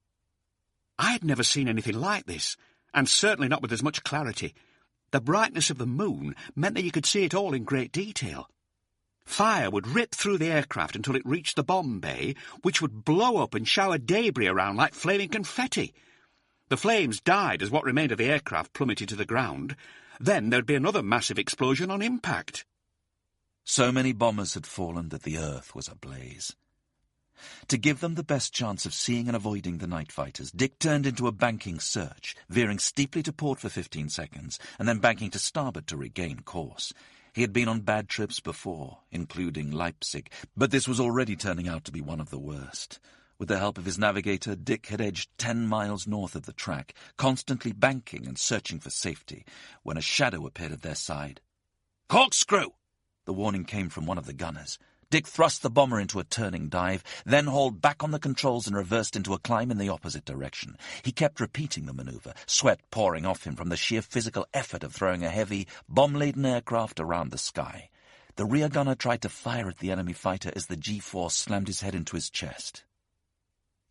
I had never seen anything like this, and certainly not with as much clarity. The brightness of the moon meant that you could see it all in great detail. Fire would rip through the aircraft until it reached the bomb bay, which would blow up and shower debris around like flaming confetti. The flames died as what remained of the aircraft plummeted to the ground. Then there'd be another massive explosion on impact. So many bombers had fallen that the earth was ablaze. To give them the best chance of seeing and avoiding the night fighters, Dick turned into a banking search, veering steeply to port for 15 seconds, and then banking to starboard to regain course. He had been on bad trips before, including Leipzig, but this was already turning out to be one of the worst. With the help of his navigator, Dick had edged 10 miles north of the track, constantly banking and searching for safety, when a shadow appeared at their side. "Corkscrew!" The warning came from one of the gunners. Dick thrust the bomber into a turning dive, then hauled back on the controls and reversed into a climb in the opposite direction. He kept repeating the maneuver, sweat pouring off him from the sheer physical effort of throwing a heavy, bomb-laden aircraft around the sky. The rear gunner tried to fire at the enemy fighter as the G-force slammed his head into his chest.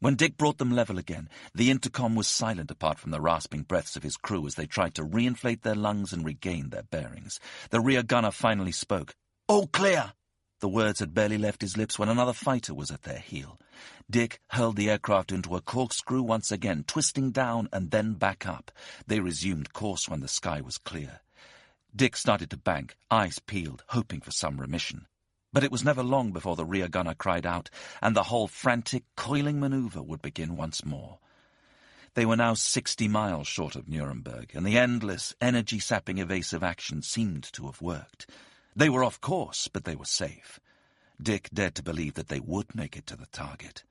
When Dick brought them level again, the intercom was silent apart from the rasping breaths of his crew as they tried to reinflate their lungs and regain their bearings. The rear gunner finally spoke. "All clear!" The words had barely left his lips when another fighter was at their heel. Dick hurled the aircraft into a corkscrew once again, twisting down and then back up. They resumed course when the sky was clear. Dick started to bank, eyes peeled, hoping for some remission. But it was never long before the rear gunner cried out, and the whole frantic, coiling maneuver would begin once more. They were now 60 miles short of Nuremberg, and the endless, energy-sapping evasive action seemed to have worked. They were off course, but they were safe. Dick dared to believe that they would make it to the target.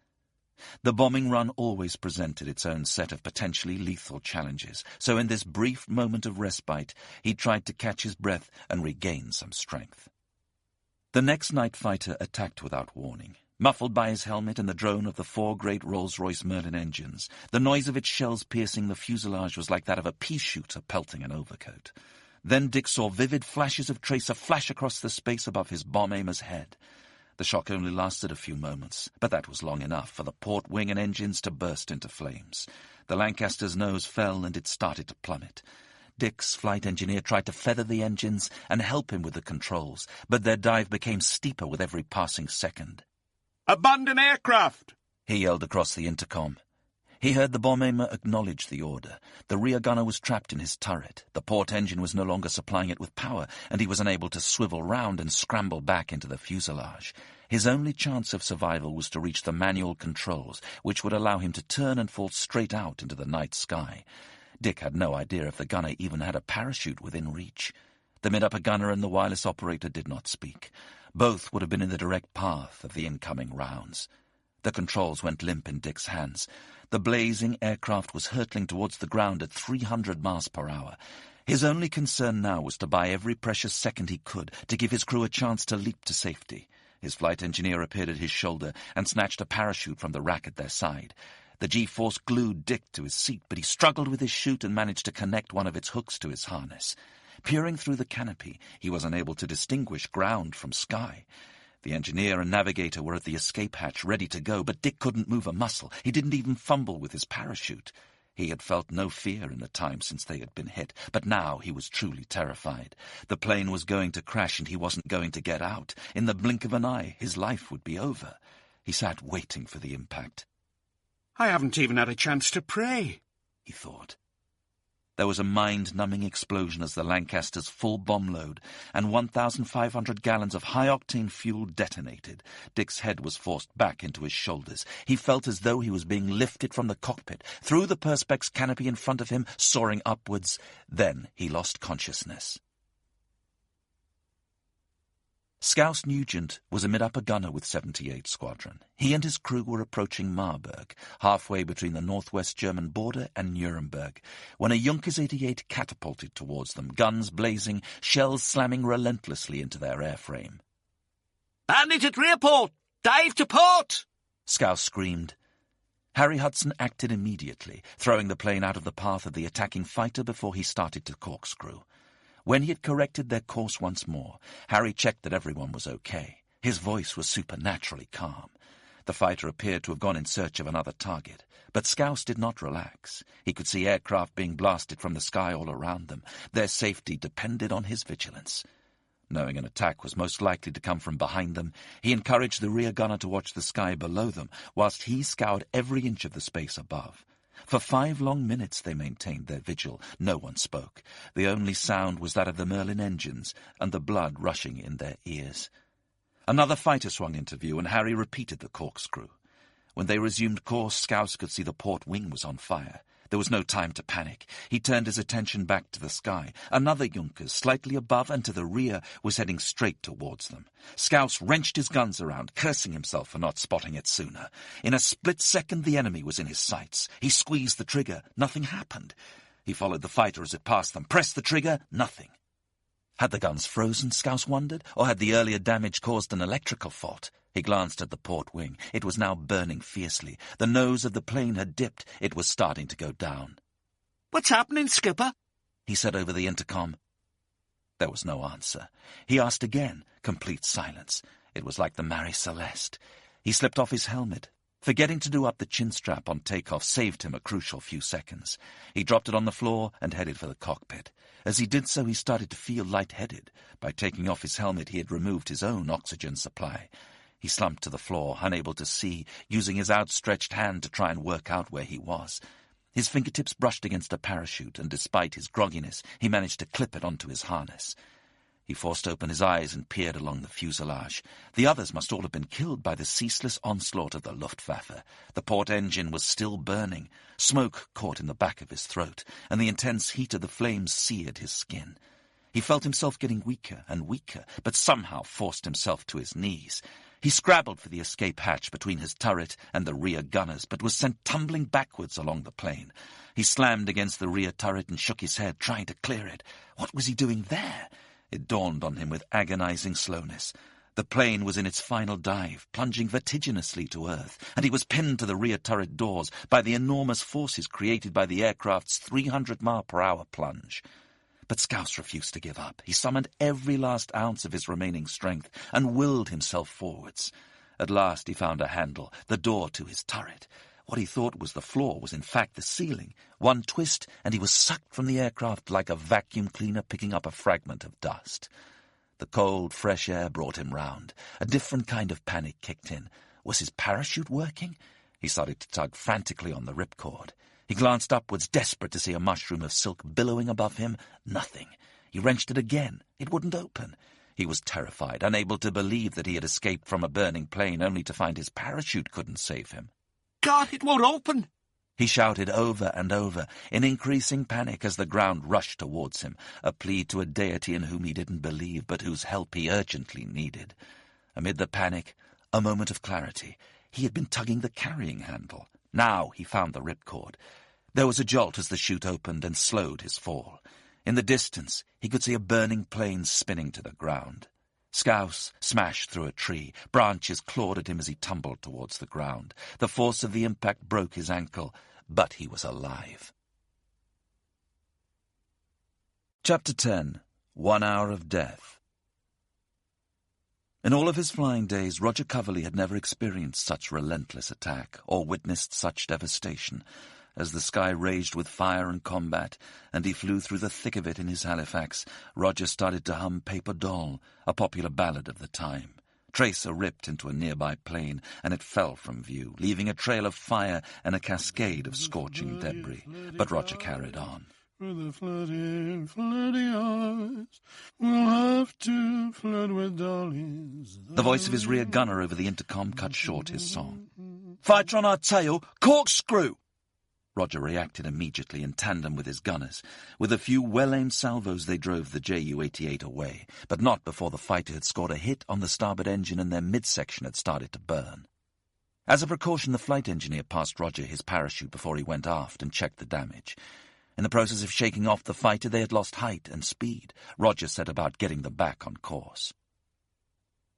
The bombing run always presented its own set of potentially lethal challenges, so in this brief moment of respite, he tried to catch his breath and regain some strength. The next night fighter attacked without warning. Muffled by his helmet and the drone of the 4 great Rolls-Royce Merlin engines, the noise of its shells piercing the fuselage was like that of a pea shooter pelting an overcoat. Then Dick saw vivid flashes of tracer flash across the space above his bomb-aimer's head. The shock only lasted a few moments, but that was long enough for the port wing and engines to burst into flames. The Lancaster's nose fell and it started to plummet. Dick's flight engineer tried to feather the engines and help him with the controls, but their dive became steeper with every passing second. "Abandon aircraft!" he yelled across the intercom. He heard the bomb-aimer acknowledge the order. The rear gunner was trapped in his turret. The port engine was no longer supplying it with power, and he was unable to swivel round and scramble back into the fuselage. His only chance of survival was to reach the manual controls, which would allow him to turn and fall straight out into the night sky. Dick had no idea if the gunner even had a parachute within reach. The mid-upper gunner and the wireless operator did not speak. Both would have been in the direct path of the incoming rounds. The controls went limp in Dick's hands. The blazing aircraft was hurtling towards the ground at 300 miles per hour. His only concern now was to buy every precious second he could to give his crew a chance to leap to safety. His flight engineer appeared at his shoulder and snatched a parachute from the rack at their side. The G-force glued Dick to his seat, but he struggled with his chute and managed to connect one of its hooks to his harness. Peering through the canopy, he was unable to distinguish ground from sky. The engineer and navigator were at the escape hatch ready to go, but Dick couldn't move a muscle. He didn't even fumble with his parachute. He had felt no fear in the time since they had been hit, but now he was truly terrified. The plane was going to crash and he wasn't going to get out. In the blink of an eye, his life would be over. He sat waiting for the impact. I haven't even had a chance to pray, he thought. There was a mind-numbing explosion as the Lancaster's full bomb load and 1,500 gallons of high-octane fuel detonated. Dick's head was forced back into his shoulders. He felt as though he was being lifted from the cockpit, through the perspex canopy in front of him, soaring upwards. Then he lost consciousness. Scouse Nugent was a mid-upper gunner with 78 Squadron. He and his crew were approaching Marburg, halfway between the northwest German border and Nuremberg, when a Junkers 88 catapulted towards them, guns blazing, shells slamming relentlessly into their airframe. "Bandit at rear port! Dive to port!" Scouse screamed. Harry Hudson acted immediately, throwing the plane out of the path of the attacking fighter before he started to corkscrew. When he had corrected their course once more, Harry checked that everyone was okay. His voice was supernaturally calm. The fighter appeared to have gone in search of another target, but Scouse did not relax. He could see aircraft being blasted from the sky all around them. Their safety depended on his vigilance. Knowing an attack was most likely to come from behind them, he encouraged the rear gunner to watch the sky below them, whilst he scoured every inch of the space above. For 5 long minutes they maintained their vigil. No one spoke. The only sound was that of the Merlin engines and the blood rushing in their ears. Another fighter swung into view, and Harry repeated the corkscrew. When they resumed course, Scouse could see the port wing was on fire. There was no time to panic. He turned his attention back to the sky. Another Junkers, slightly above and to the rear, was heading straight towards them. Scouse wrenched his guns around, cursing himself for not spotting it sooner. In a split second, the enemy was in his sights. He squeezed the trigger. Nothing happened. He followed the fighter as it passed them. Pressed the trigger. Nothing. Had the guns frozen, Scouse wondered, or had the earlier damage caused an electrical fault? He glanced at the port wing. It was now burning fiercely. The nose of the plane had dipped. It was starting to go down. "What's happening, Skipper?" he said over the intercom. There was no answer. He asked again. Complete silence. It was like the Marie Celeste. He slipped off his helmet. Forgetting to do up the chin strap on takeoff saved him a crucial few seconds. He dropped it on the floor and headed for the cockpit. As he did so, he started to feel lightheaded. By taking off his helmet, he had removed his own oxygen supply. He slumped to the floor, unable to see, using his outstretched hand to try and work out where he was. His fingertips brushed against a parachute, and despite his grogginess, he managed to clip it onto his harness. He forced open his eyes and peered along the fuselage. The others must all have been killed by the ceaseless onslaught of the Luftwaffe. The port engine was still burning. Smoke caught in the back of his throat, and the intense heat of the flames seared his skin. He felt himself getting weaker and weaker, but somehow forced himself to his knees. He scrabbled for the escape hatch between his turret and the rear gunners, but was sent tumbling backwards along the plane. He slammed against the rear turret and shook his head, trying to clear it. What was he doing there? It dawned on him with agonizing slowness. The plane was in its final dive, plunging vertiginously to earth, and he was pinned to the rear turret doors by the enormous forces created by the aircraft's 300-mile-per-hour plunge. But Scouse refused to give up. He summoned every last ounce of his remaining strength and willed himself forwards. At last he found a handle, the door to his turret. What he thought was the floor was in fact the ceiling. One twist, and he was sucked from the aircraft like a vacuum cleaner picking up a fragment of dust. The cold, fresh air brought him round. A different kind of panic kicked in. Was his parachute working? He started to tug frantically on the ripcord. He glanced upwards, desperate to see a mushroom of silk billowing above him. Nothing. He wrenched it again. It wouldn't open. He was terrified, unable to believe that he had escaped from a burning plane, only to find his parachute couldn't save him. "God, it won't open!" He shouted over and over, in increasing panic as the ground rushed towards him, a plea to a deity in whom he didn't believe, but whose help he urgently needed. Amid the panic, a moment of clarity. He had been tugging the carrying handle. Now he found the ripcord. There was a jolt as the chute opened and slowed his fall. In the distance, he could see a burning plane spinning to the ground. Scouse smashed through a tree. Branches clawed at him as he tumbled towards the ground. The force of the impact broke his ankle, but he was alive. Chapter 10. 1 hour of death. In all of his flying days, Roger Coverley had never experienced such relentless attack or witnessed such devastation. As the sky raged with fire and combat, and he flew through the thick of it in his Halifax, Roger started to hum Paper Doll, a popular ballad of the time. Tracer ripped into a nearby plane, and it fell from view, leaving a trail of fire and a cascade of scorching debris. But Roger carried on. With the flirty, flirty eyes, we'll have to flirt with dollies. The voice of his rear gunner over the intercom cut short his song. "Fighter on our tail, corkscrew!" Roger reacted immediately in tandem with his gunners. With a few well-aimed salvos they drove the Ju-88 away, but not before the fighter had scored a hit on the starboard engine and their midsection had started to burn. As a precaution, the flight engineer passed Roger his parachute before he went aft and checked the damage. In the process of shaking off the fighter, they had lost height and speed. Roger set about getting them back on course.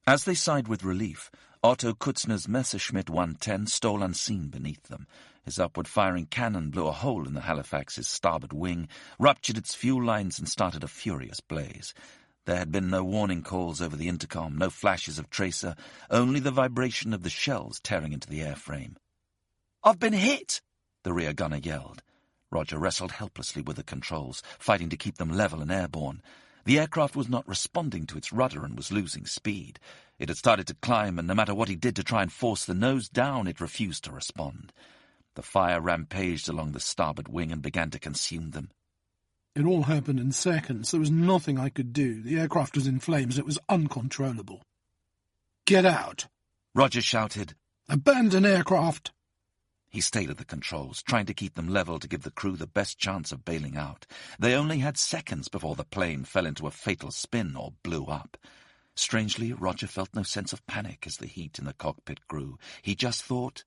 As they sighed with relief, Otto Kutzner's Messerschmitt 110 stole unseen beneath them. His upward-firing cannon blew a hole in the Halifax's starboard wing, ruptured its fuel lines and started a furious blaze. There had been no warning calls over the intercom, no flashes of tracer, only the vibration of the shells tearing into the airframe. "I've been hit!" the rear gunner yelled. Roger wrestled helplessly with the controls, fighting to keep them level and airborne. The aircraft was not responding to its rudder and was losing speed. It had started to climb, and no matter what he did to try and force the nose down, it refused to respond. The fire rampaged along the starboard wing and began to consume them. It all happened in seconds. There was nothing I could do. The aircraft was in flames. It was uncontrollable. "Get out!" Roger shouted. "Abandon aircraft!" He stayed at the controls, trying to keep them level to give the crew the best chance of bailing out. They only had seconds before the plane fell into a fatal spin or blew up. Strangely, Roger felt no sense of panic as the heat in the cockpit grew. He just thought,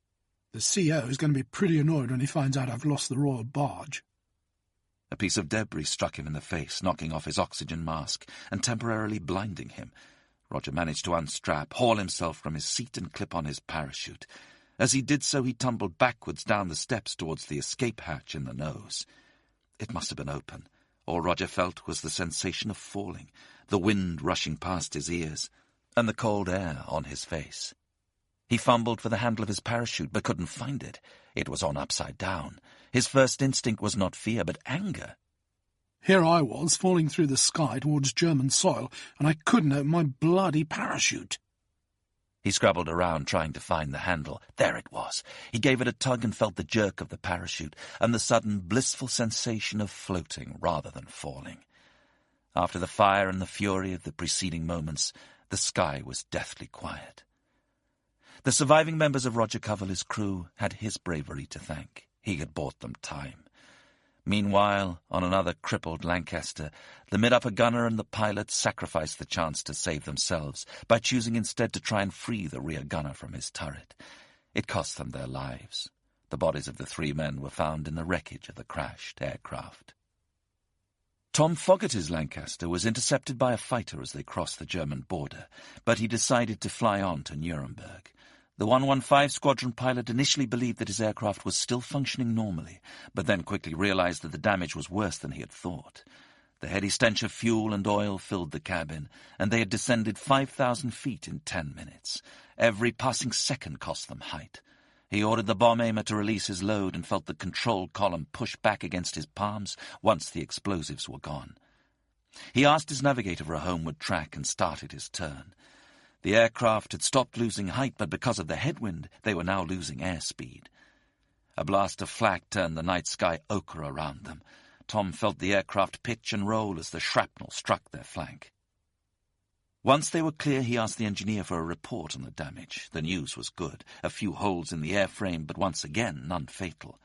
"The CO is going to be pretty annoyed when he finds out I've lost the royal barge." A piece of debris struck him in the face, knocking off his oxygen mask and temporarily blinding him. Roger managed to unstrap, haul himself from his seat and clip on his parachute. As he did so, he tumbled backwards down the steps towards the escape hatch in the nose. It must have been open. All Roger felt was the sensation of falling, the wind rushing past his ears, and the cold air on his face. He fumbled for the handle of his parachute, but couldn't find it. It was on upside down. His first instinct was not fear, but anger. Here I was, falling through the sky towards German soil, and I couldn't open my bloody parachute. He scrabbled around, trying to find the handle. There it was. He gave it a tug and felt the jerk of the parachute, and the sudden blissful sensation of floating rather than falling. After the fire and the fury of the preceding moments, the sky was deathly quiet. The surviving members of Roger Coverley's crew had his bravery to thank. He had bought them time. Meanwhile, on another crippled Lancaster, the mid-upper gunner and the pilot sacrificed the chance to save themselves by choosing instead to try and free the rear gunner from his turret. It cost them their lives. The bodies of the 3 men were found in the wreckage of the crashed aircraft. Tom Fogarty's Lancaster was intercepted by a fighter as they crossed the German border, but he decided to fly on to Nuremberg. The 115 squadron pilot initially believed that his aircraft was still functioning normally, but then quickly realized that the damage was worse than he had thought. The heady stench of fuel and oil filled the cabin, and they had descended 5,000 feet in 10 minutes. Every passing second cost them height. He ordered the bomb aimer to release his load and felt the control column push back against his palms once the explosives were gone. He asked his navigator for a homeward track and started his turn. The aircraft had stopped losing height, but because of the headwind, they were now losing airspeed. A blast of flak turned the night sky ochre around them. Tom felt the aircraft pitch and roll as the shrapnel struck their flank. Once they were clear, he asked the engineer for a report on the damage. The news was good. A few holes in the airframe, but once again, none fatal.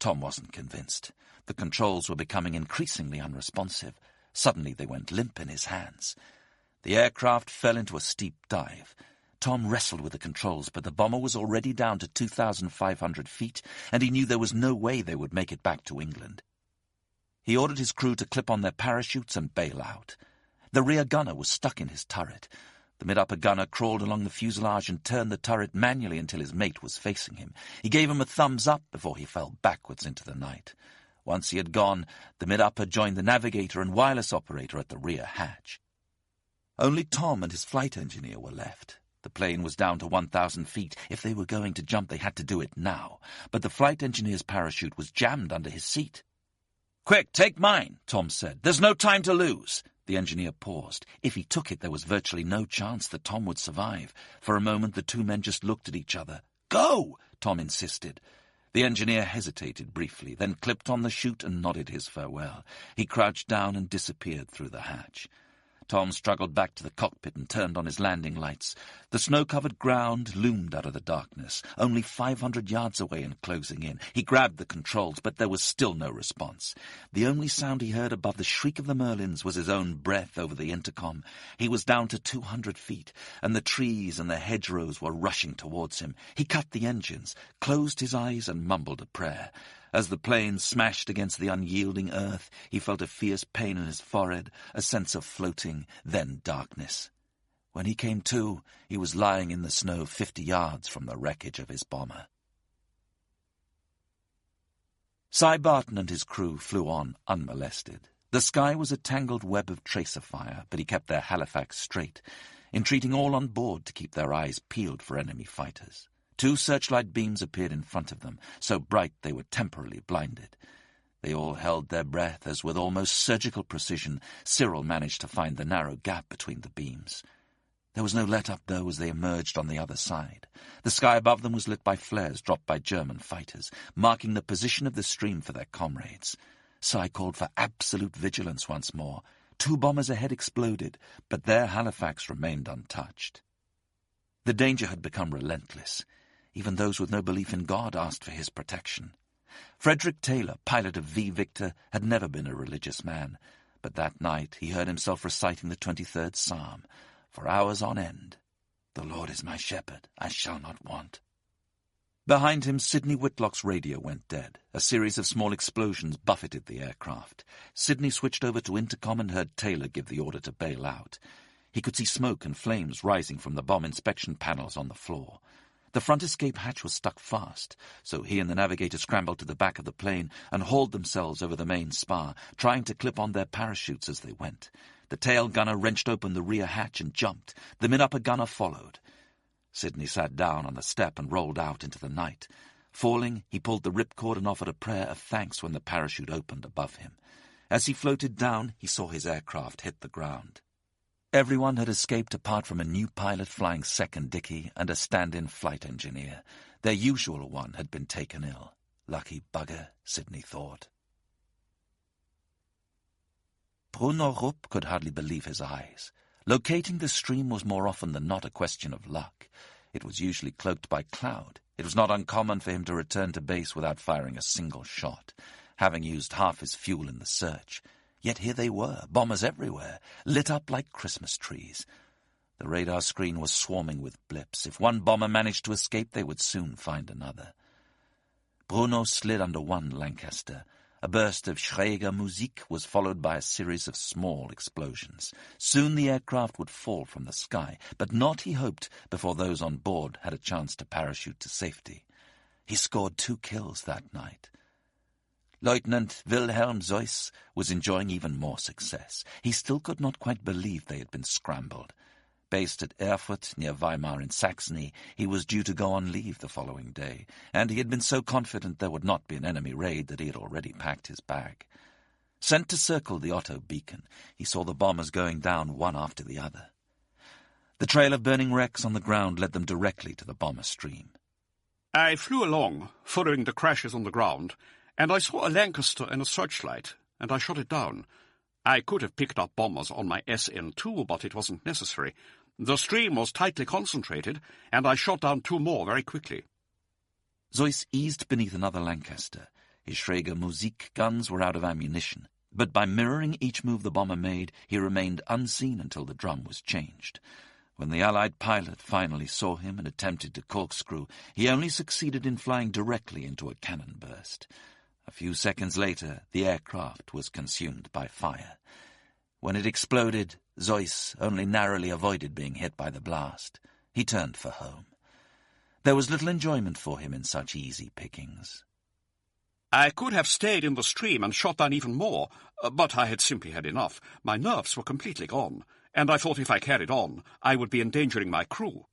Tom wasn't convinced. The controls were becoming increasingly unresponsive. Suddenly they went limp in his hands. The aircraft fell into a steep dive. Tom wrestled with the controls, but the bomber was already down to 2,500 feet, and he knew there was no way they would make it back to England. He ordered his crew to clip on their parachutes and bail out. The rear gunner was stuck in his turret. The mid-upper gunner crawled along the fuselage and turned the turret manually until his mate was facing him. He gave him a thumbs up before he fell backwards into the night. Once he had gone, the mid-upper joined the navigator and wireless operator at the rear hatch. Only Tom and his flight engineer were left. The plane was down to 1,000 feet. If they were going to jump, they had to do it now. But the flight engineer's parachute was jammed under his seat. "Quick, take mine," Tom said. "There's no time to lose." The engineer paused. If he took it, there was virtually no chance that Tom would survive. For a moment, the two men just looked at each other. "Go!" Tom insisted. The engineer hesitated briefly, then clipped on the chute and nodded his farewell. He crouched down and disappeared through the hatch. Tom struggled back to the cockpit and turned on his landing lights. The snow-covered ground loomed out of the darkness, only 500 yards away and closing in. He grabbed the controls, but there was still no response. The only sound he heard above the shriek of the Merlins was his own breath over the intercom. He was down to 200 feet, and the trees and the hedgerows were rushing towards him. He cut the engines, closed his eyes, and mumbled a prayer. As the plane smashed against the unyielding earth, he felt a fierce pain in his forehead, a sense of floating, then darkness. When he came to, he was lying in the snow 50 yards from the wreckage of his bomber. Cy Barton and his crew flew on unmolested. The sky was a tangled web of tracer fire, but he kept their Halifax straight, entreating all on board to keep their eyes peeled for enemy fighters. 2 searchlight beams appeared in front of them, so bright they were temporarily blinded. They all held their breath as, with almost surgical precision, Cyril managed to find the narrow gap between the beams. There was no let-up, though, as they emerged on the other side. The sky above them was lit by flares dropped by German fighters, marking the position of the stream for their comrades. Cy called for absolute vigilance once more. 2 bombers ahead exploded, but their Halifax remained untouched. The danger had become relentless. Even those with no belief in God asked for his protection. Frederick Taylor, pilot of V. Victor, had never been a religious man, but that night he heard himself reciting the 23rd Psalm. For hours on end, "The Lord is my shepherd, I shall not want." Behind him, Sidney Whitlock's radio went dead. A series of small explosions buffeted the aircraft. Sidney switched over to intercom and heard Taylor give the order to bail out. He could see smoke and flames rising from the bomb inspection panels on the floor. The front escape hatch was stuck fast, so he and the navigator scrambled to the back of the plane and hauled themselves over the main spar, trying to clip on their parachutes as they went. The tail gunner wrenched open the rear hatch and jumped. The mid-upper gunner followed. Sidney sat down on the step and rolled out into the night. Falling, he pulled the ripcord and offered a prayer of thanks when the parachute opened above him. As he floated down, he saw his aircraft hit the ground. Everyone had escaped apart from a new pilot flying second dicky and a stand-in flight engineer. Their usual one had been taken ill. Lucky bugger, Sidney thought. Bruno Rupp could hardly believe his eyes. Locating the stream was more often than not a question of luck. It was usually cloaked by cloud. It was not uncommon for him to return to base without firing a single shot, having used half his fuel in the search. Yet here they were, bombers everywhere, lit up like Christmas trees. The radar screen was swarming with blips. If one bomber managed to escape, they would soon find another. Bruno slid under one Lancaster. A burst of schräger Musik was followed by a series of small explosions. Soon the aircraft would fall from the sky, but not, he hoped, before those on board had a chance to parachute to safety. He scored 2 kills that night. Lieutenant Wilhelm Seuss was enjoying even more success. He still could not quite believe they had been scrambled. Based at Erfurt, near Weimar in Saxony, he was due to go on leave the following day, and he had been so confident there would not be an enemy raid that he had already packed his bag. Sent to circle the Otto beacon, he saw the bombers going down one after the other. The trail of burning wrecks on the ground led them directly to the bomber stream. I flew along, following the crashes on the ground, and I saw a Lancaster and a searchlight, and I shot it down. I could have picked up bombers on my SN2, but it wasn't necessary. The stream was tightly concentrated, and I shot down 2 more very quickly. Seuss eased beneath another Lancaster. His schräger Musik guns were out of ammunition, but by mirroring each move the bomber made, he remained unseen until the drum was changed. When the Allied pilot finally saw him and attempted to corkscrew, he only succeeded in flying directly into a cannon burst. A few seconds later, the aircraft was consumed by fire. When it exploded, Seuss only narrowly avoided being hit by the blast. He turned for home. There was little enjoyment for him in such easy pickings. I could have stayed in the stream and shot down even more, but I had simply had enough. My nerves were completely gone, and I thought if I carried on, I would be endangering my crew.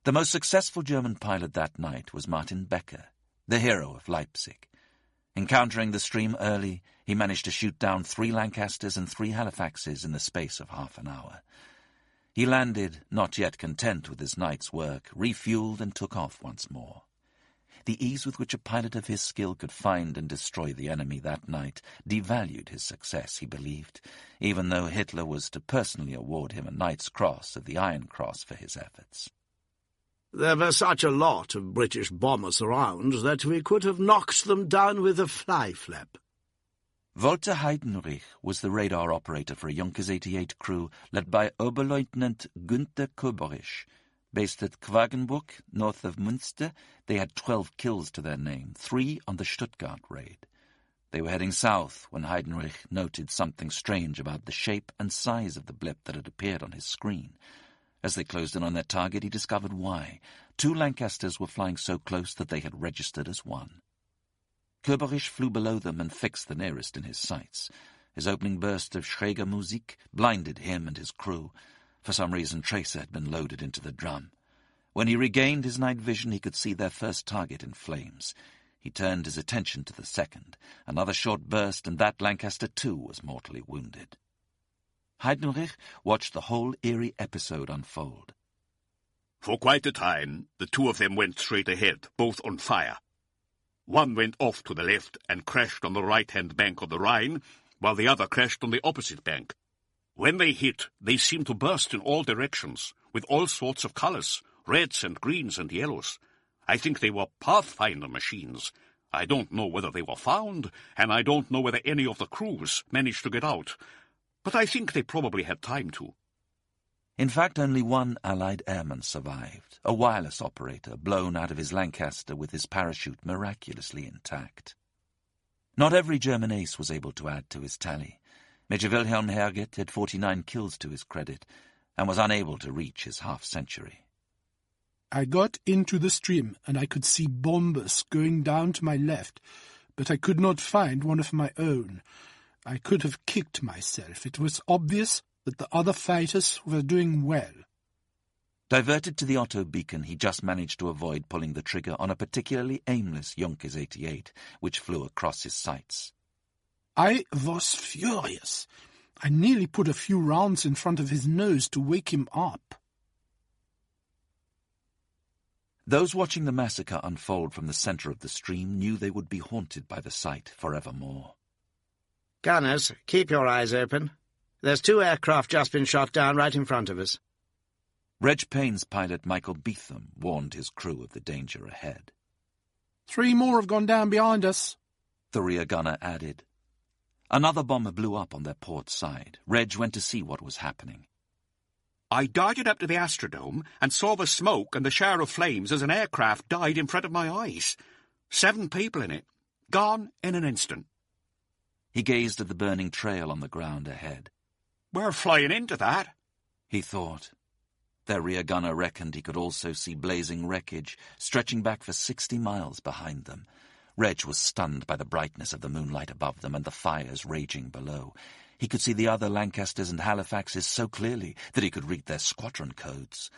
The most successful German pilot that night was Martin Becker, the hero of Leipzig. Encountering the stream early, he managed to shoot down 3 Lancasters and 3 Halifaxes in the space of half an hour. He landed, not yet content with his night's work, refueled and took off once more. The ease with which a pilot of his skill could find and destroy the enemy that night devalued his success, he believed, even though Hitler was to personally award him a Knight's Cross of the Iron Cross for his efforts. There were such a lot of British bombers around that we could have knocked them down with a fly flap. Walter Heidenrich was the radar operator for a Junkers 88 crew led by Oberleutnant Günther Köberich. Based at Quagenburg, north of Münster, they had 12 kills to their name, 3 on the Stuttgart raid. They were heading south when Heidenrich noted something strange about the shape and size of the blip that had appeared on his screen. As they closed in on their target, he discovered why. 2 Lancasters were flying so close that they had registered as one. Köberich flew below them and fixed the nearest in his sights. His opening burst of schräger Musik blinded him and his crew. For some reason, tracer had been loaded into the drum. When he regained his night vision, he could see their first target in flames. He turned his attention to the second. Another short burst, and that Lancaster too was mortally wounded. Heidenrich watched the whole eerie episode unfold. For quite a time, the 2 of them went straight ahead, both on fire. One went off to the left and crashed on the right-hand bank of the Rhine, while the other crashed on the opposite bank. When they hit, they seemed to burst in all directions, with all sorts of colors, reds and greens and yellows. I think they were Pathfinder machines. I don't know whether they were found, and I don't know whether any of the crews managed to get out. But I think they probably had time to. In fact, only one Allied airman survived, a wireless operator blown out of his Lancaster with his parachute miraculously intact. Not every German ace was able to add to his tally. Major Wilhelm Herget had 49 kills to his credit and was unable to reach his half-century. I got into the stream, and I could see bombers going down to my left, but I could not find one of my own. I could have kicked myself. It was obvious that the other fighters were doing well. Diverted to the Otto beacon, he just managed to avoid pulling the trigger on a particularly aimless Junkers 88, which flew across his sights. I was furious. I nearly put a few rounds in front of his nose to wake him up. Those watching the massacre unfold from the centre of the stream knew they would be haunted by the sight forevermore. Gunners, keep your eyes open. There's 2 aircraft just been shot down right in front of us. Reg Payne's pilot Michael Beetham warned his crew of the danger ahead. 3 more have gone down behind us, the rear gunner added. Another bomber blew up on their port side. Reg went to see what was happening. I darted up to the Astrodome and saw the smoke and the shower of flames as an aircraft died in front of my eyes. 7 people in it, gone in an instant. He gazed at the burning trail on the ground ahead. We're flying into that, he thought. Their rear gunner reckoned he could also see blazing wreckage stretching back for 60 miles behind them. Reg was stunned by the brightness of the moonlight above them and the fires raging below. He could see the other Lancasters and Halifaxes so clearly that he could read their squadron codes.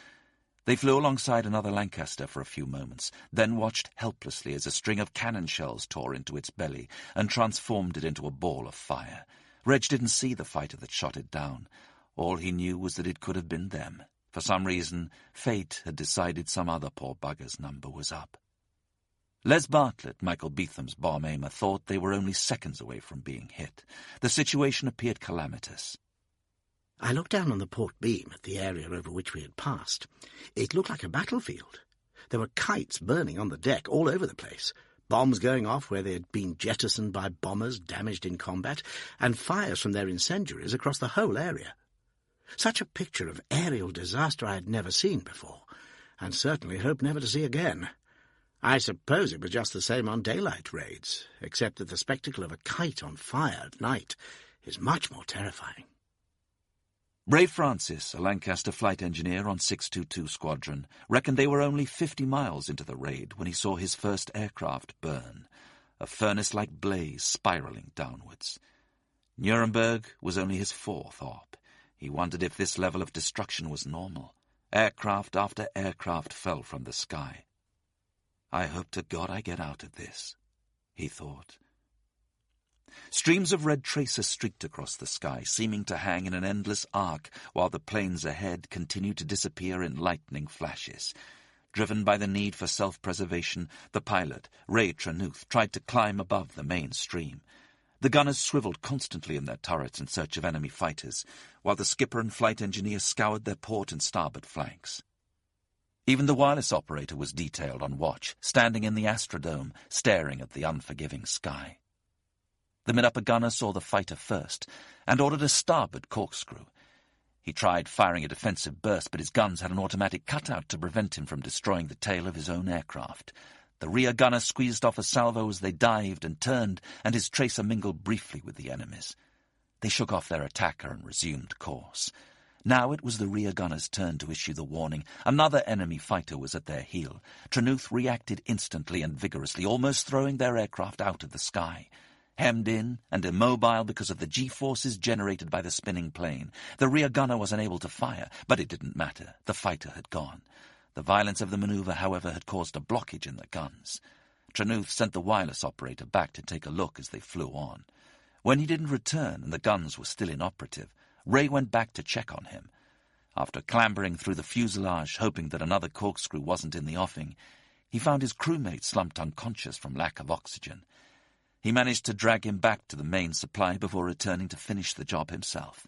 They flew alongside another Lancaster for a few moments, then watched helplessly as a string of cannon shells tore into its belly and transformed it into a ball of fire. Reg didn't see the fighter that shot it down. All he knew was that it could have been them. For some reason, fate had decided some other poor bugger's number was up. Les Bartlett, Michael Beetham's bomb aimer, thought they were only seconds away from being hit. The situation appeared calamitous. I looked down on the port beam at the area over which we had passed. It looked like a battlefield. There were kites burning on the deck all over the place, bombs going off where they had been jettisoned by bombers damaged in combat, and fires from their incendiaries across the whole area. Such a picture of aerial disaster I had never seen before, and certainly hope never to see again. I suppose it was just the same on daylight raids, except that the spectacle of a kite on fire at night is much more terrifying. Ray Francis, a Lancaster flight engineer on 622 Squadron, reckoned they were only 50 miles into the raid when he saw his first aircraft burn. a furnace-like blaze spiraling downwards. Nuremberg was only his fourth op. He wondered if this level of destruction was normal. Aircraft after aircraft fell from the sky. I hope to God I get out of this, he thought. Streams of red tracer streaked across the sky, seeming to hang in an endless arc, while the planes ahead continued to disappear in lightning flashes. Driven by the need for self-preservation, the pilot, Ray Trenuth, tried to climb above the main stream. The gunners swiveled constantly in their turrets in search of enemy fighters, while the skipper and flight engineer scoured their port and starboard flanks. Even the wireless operator was detailed on watch, standing in the Astrodome, staring at the unforgiving sky. The mid-upper gunner saw the fighter first, and ordered a starboard corkscrew. He tried firing a defensive burst, but his guns had an automatic cutout to prevent him from destroying the tail of his own aircraft. The rear gunner squeezed off a salvo as they dived and turned, and his tracer mingled briefly with the enemy's. They shook off their attacker and resumed course. Now it was the rear gunner's turn to issue the warning. Another enemy fighter was at their heel. Trenuth reacted instantly and vigorously, almost throwing their aircraft out of the sky. Hemmed in and immobile because of the G-forces generated by the spinning plane, the rear gunner was unable to fire, but it didn't matter. The fighter had gone. The violence of the maneuver, however, had caused a blockage in the guns. Trenuth sent the wireless operator back to take a look as they flew on. When he didn't return and the guns were still inoperative, Ray went back to check on him. After clambering through the fuselage, hoping that another corkscrew wasn't in the offing, he found his crewmate slumped unconscious from lack of oxygen. He managed to drag him back to the main supply before returning to finish the job himself.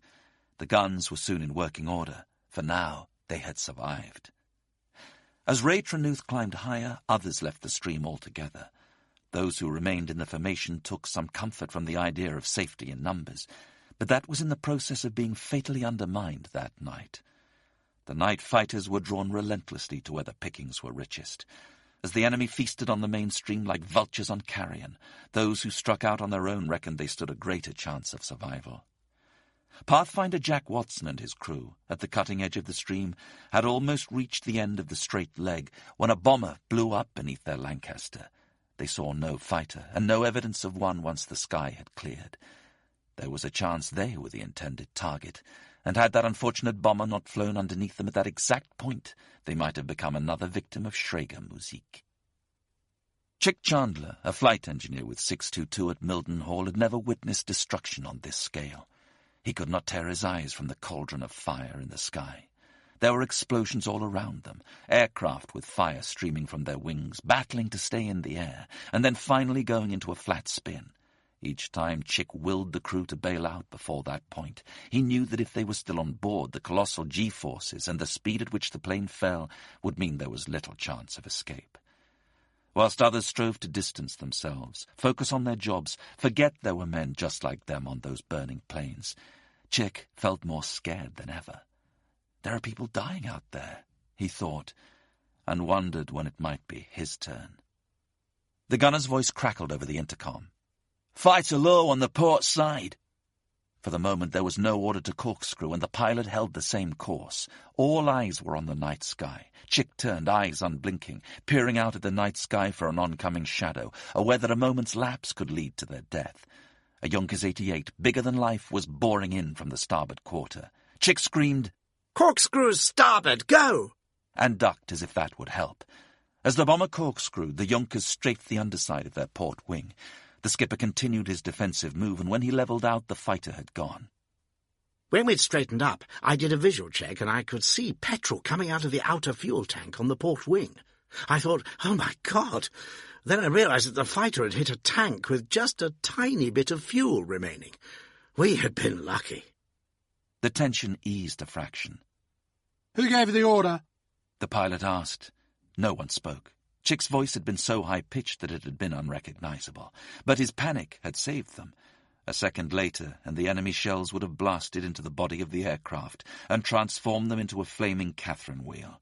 The guns were soon in working order. For now, they had survived. As Ray Trenuth climbed higher, others left the stream altogether. Those who remained in the formation took some comfort from the idea of safety in numbers, but that was in the process of being fatally undermined that night. The night fighters were drawn relentlessly to where the pickings were richest. As the enemy feasted on the main stream like vultures on carrion, those who struck out on their own reckoned they stood a greater chance of survival. Pathfinder Jack Watson and his crew, at the cutting edge of the stream, had almost reached the end of the straight leg when a bomber blew up beneath their Lancaster. They saw no fighter, and no evidence of one once the sky had cleared. There was a chance they were the intended target, and had that unfortunate bomber not flown underneath them at that exact point, they might have become another victim of Schrager-Musik. Chick Chandler, a flight engineer with 622 at Milden Hall, had never witnessed destruction on this scale. He could not tear his eyes from the cauldron of fire in the sky. There were explosions all around them, aircraft with fire streaming from their wings, battling to stay in the air, and then finally going into a flat spin. Each time Chick willed the crew to bail out before that point. He knew that if they were still on board, the colossal G-forces and the speed at which the plane fell would mean there was little chance of escape. Whilst others strove to distance themselves, focus on their jobs, forget there were men just like them on those burning planes, Chick felt more scared than ever. There are people dying out there, he thought, and wondered when it might be his turn. The gunner's voice crackled over the intercom. "Fighter low on the port side." For the moment there was no order to corkscrew, and the pilot held the same course. All eyes were on the night sky. Chick turned, eyes unblinking, peering out at the night sky for an oncoming shadow, aware that a moment's lapse could lead to their death. A Junkers 88, bigger than life, was boring in from the starboard quarter. Chick screamed, "Corkscrews starboard, go!" and ducked as if that would help. As the bomber corkscrewed, the Junkers strafed the underside of their port wing. The skipper continued his defensive move, and when he levelled out, the fighter had gone. When we'd straightened up, I did a visual check, and I could see petrol coming out of the outer fuel tank on the port wing. I thought, oh my God! Then I realised that the fighter had hit a tank with just a tiny bit of fuel remaining. We had been lucky. The tension eased a fraction. "Who gave the order?" The pilot asked. No one spoke. Chick's voice had been so high-pitched that it had been unrecognisable, but his panic had saved them. A second later, and the enemy shells would have blasted into the body of the aircraft and transformed them into a flaming Catherine wheel.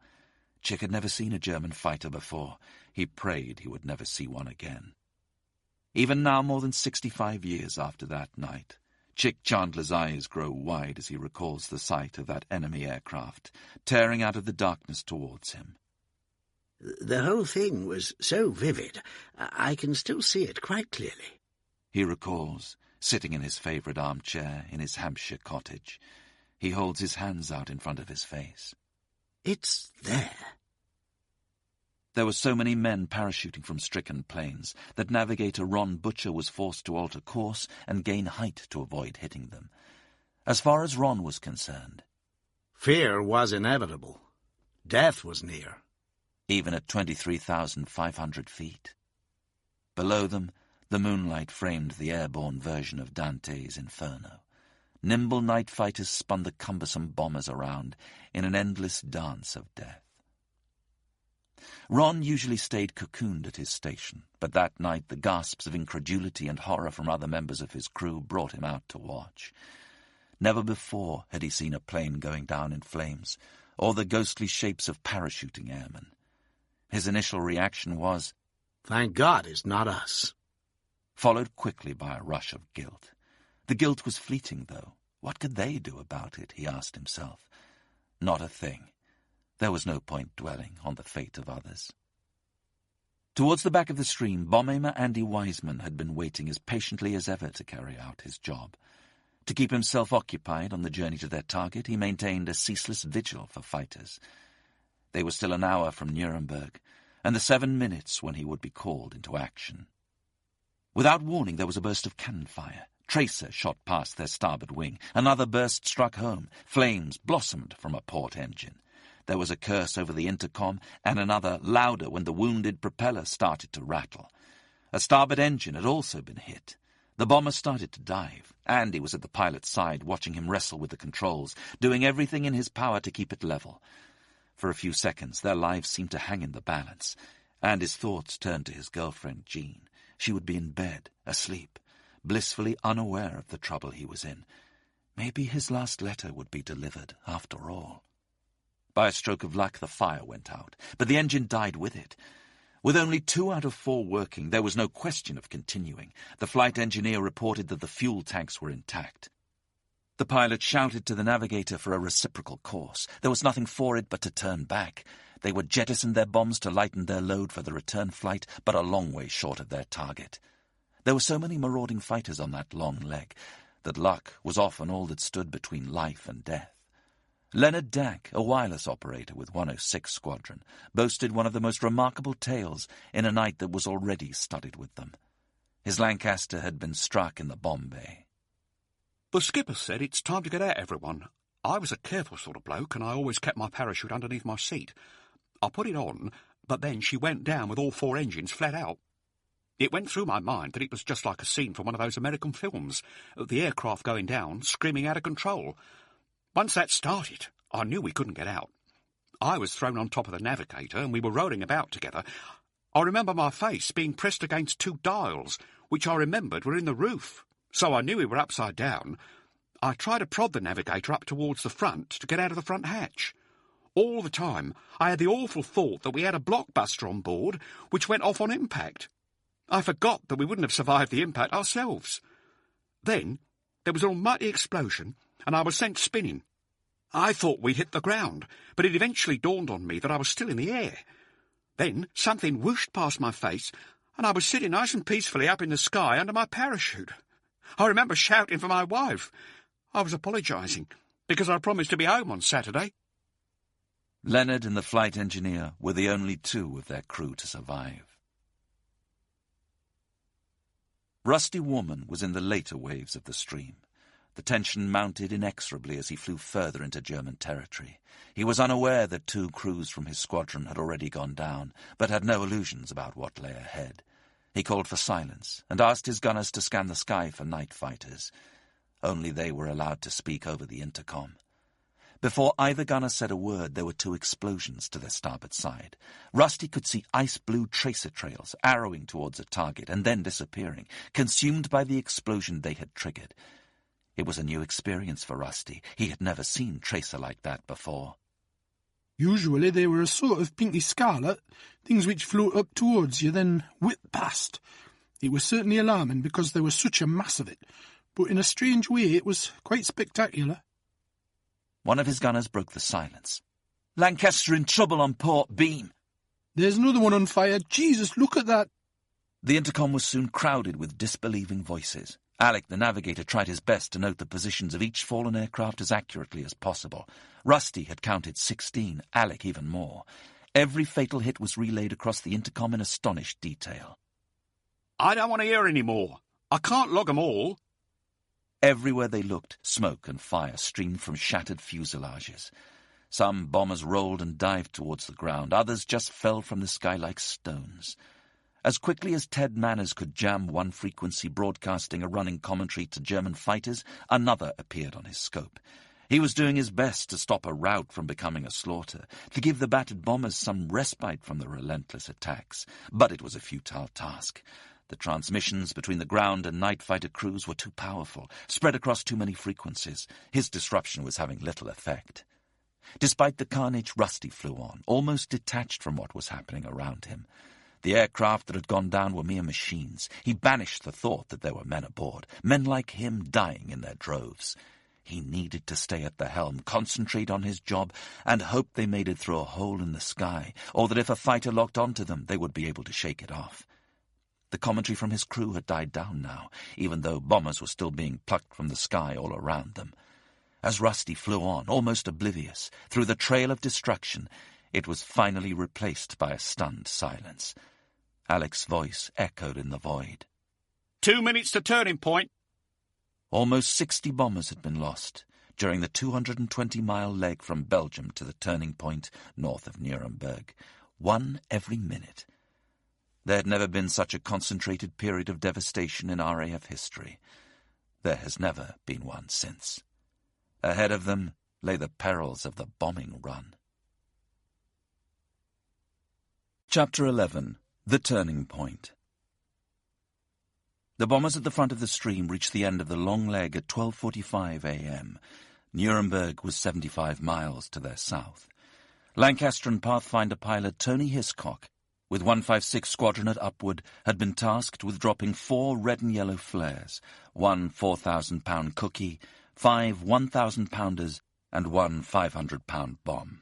Chick had never seen a German fighter before. He prayed he would never see one again. Even now, more than 65 years after that night, Chick Chandler's eyes grow wide as he recalls the sight of that enemy aircraft, tearing out of the darkness towards him. The whole thing was so vivid, I can still see it quite clearly. He recalls, sitting in his favourite armchair in his Hampshire cottage. He holds his hands out in front of his face. It's there. There were so many men parachuting from stricken planes that navigator Ron Butcher was forced to alter course and gain height to avoid hitting them. As far as Ron was concerned, fear was inevitable. Death was near. Even at 23,500 feet. Below them, the moonlight framed the airborne version of Dante's Inferno. Nimble night fighters spun the cumbersome bombers around in an endless dance of death. Ron usually stayed cocooned at his station, but that night the gasps of incredulity and horror from other members of his crew brought him out to watch. Never before had he seen a plane going down in flames, or the ghostly shapes of parachuting airmen. His initial reaction was, "Thank God it's not us," followed quickly by a rush of guilt. The guilt was fleeting, though. What could they do about it, he asked himself. Not a thing. There was no point dwelling on the fate of others. Towards the back of the stream, bomb-aimer Andy Wiseman had been waiting as patiently as ever to carry out his job. To keep himself occupied on the journey to their target, he maintained a ceaseless vigil for fighters. They were still an hour from Nuremberg, and the 7 minutes when he would be called into action. Without warning, there was a burst of cannon fire. Tracer shot past their starboard wing. Another burst struck home. Flames blossomed from a port engine. There was a curse over the intercom, and another louder when the wounded propeller started to rattle. A starboard engine had also been hit. The bomber started to dive. Andy was at the pilot's side, watching him wrestle with the controls, doing everything in his power to keep it level. For a few seconds, their lives seemed to hang in the balance. Andy's thoughts turned to his girlfriend, Jean. She would be in bed, asleep, blissfully unaware of the trouble he was in. Maybe his last letter would be delivered, after all. By a stroke of luck, the fire went out, but the engine died with it. With only 2 out of 4 working, there was no question of continuing. The flight engineer reported that the fuel tanks were intact. The pilot shouted to the navigator for a reciprocal course. There was nothing for it but to turn back. They would jettison their bombs to lighten their load for the return flight, but a long way short of their target. There were so many marauding fighters on that long leg that luck was often all that stood between life and death. Leonard Dack, a wireless operator with 106 Squadron, boasted one of the most remarkable tales in a night that was already studded with them. His Lancaster had been struck in the bomb bay. The skipper said it's time to get out, everyone. I was a careful sort of bloke, and I always kept my parachute underneath my seat. I put it on, but then she went down with all 4 engines flat out. It went through my mind that it was just like a scene from one of those American films, the aircraft going down, screaming out of control. Once that started, I knew we couldn't get out. I was thrown on top of the navigator, and we were rolling about together. I remember my face being pressed against 2 dials, which I remembered were in the roof, so I knew we were upside down. I tried to prod the navigator up towards the front to get out of the front hatch. All the time, I had the awful thought that we had a blockbuster on board, which went off on impact. I forgot that we wouldn't have survived the impact ourselves. Then there was an almighty explosion, and I was sent spinning. I thought we'd hit the ground, but it eventually dawned on me that I was still in the air. Then something whooshed past my face, and I was sitting nice and peacefully up in the sky under my parachute. I remember shouting for my wife. I was apologising, because I promised to be home on Saturday. Leonard and the flight engineer were the only 2 of their crew to survive. Rusty Woman was in the later waves of the stream. The tension mounted inexorably as he flew further into German territory. He was unaware that 2 crews from his squadron had already gone down, but had no illusions about what lay ahead. He called for silence and asked his gunners to scan the sky for night fighters. Only they were allowed to speak over the intercom. Before either gunner said a word, there were 2 explosions to their starboard side. Rusty could see ice-blue tracer trails arrowing towards a target and then disappearing, consumed by the explosion they had triggered. It was a new experience for Rusty. He had never seen tracer like that before. Usually they were a sort of pinky scarlet, things which float up towards you, then whip past. It was certainly alarming because there was such a mass of it, but in a strange way it was quite spectacular. One of his gunners broke the silence. "Lancaster in trouble on port beam." There's another one on fire. Jesus, look at that. The intercom was soon crowded with disbelieving voices. Alec, the navigator, tried his best to note the positions of each fallen aircraft as accurately as possible. Rusty had counted 16, Alec even more. Every fatal hit was relayed across the intercom in astonished detail. I don't want to hear any more. I can't log 'em all. Everywhere they looked, smoke and fire streamed from shattered fuselages. Some bombers rolled and dived towards the ground. Others just fell from the sky like stones. As quickly as Ted Manners could jam one frequency broadcasting a running commentary to German fighters, another appeared on his scope. He was doing his best to stop a rout from becoming a slaughter, to give the battered bombers some respite from the relentless attacks. But it was a futile task. The transmissions between the ground and night fighter crews were too powerful, spread across too many frequencies. His disruption was having little effect. Despite the carnage, Rusty flew on, almost detached from what was happening around him. The aircraft that had gone down were mere machines. He banished the thought that there were men aboard, men like him dying in their droves. He needed to stay at the helm, concentrate on his job, and hope they made it through a hole in the sky, or that if a fighter locked onto them, they would be able to shake it off. The commentary from his crew had died down now, even though bombers were still being plucked from the sky all around them. As Rusty flew on, almost oblivious, through the trail of destruction, it was finally replaced by a stunned silence. Alec's voice echoed in the void. 2 minutes to turning point. Almost 60 bombers had been lost during the 220-mile leg from Belgium to the turning point north of Nuremberg, one every minute. There had never been such a concentrated period of devastation in RAF history. There has never been one since. Ahead of them lay the perils of the bombing run. Chapter 11. The Turning Point. The bombers at the front of the stream reached the end of the long leg at 12:45 a.m. Nuremberg was 75 miles to their south. Lancaster and Pathfinder pilot Tony Hiscock, with 156 Squadron at Upward, had been tasked with dropping 4 red and yellow flares, 1 4,000-pound cookie, 5 1,000-pounders, and 1 500-pound bomb.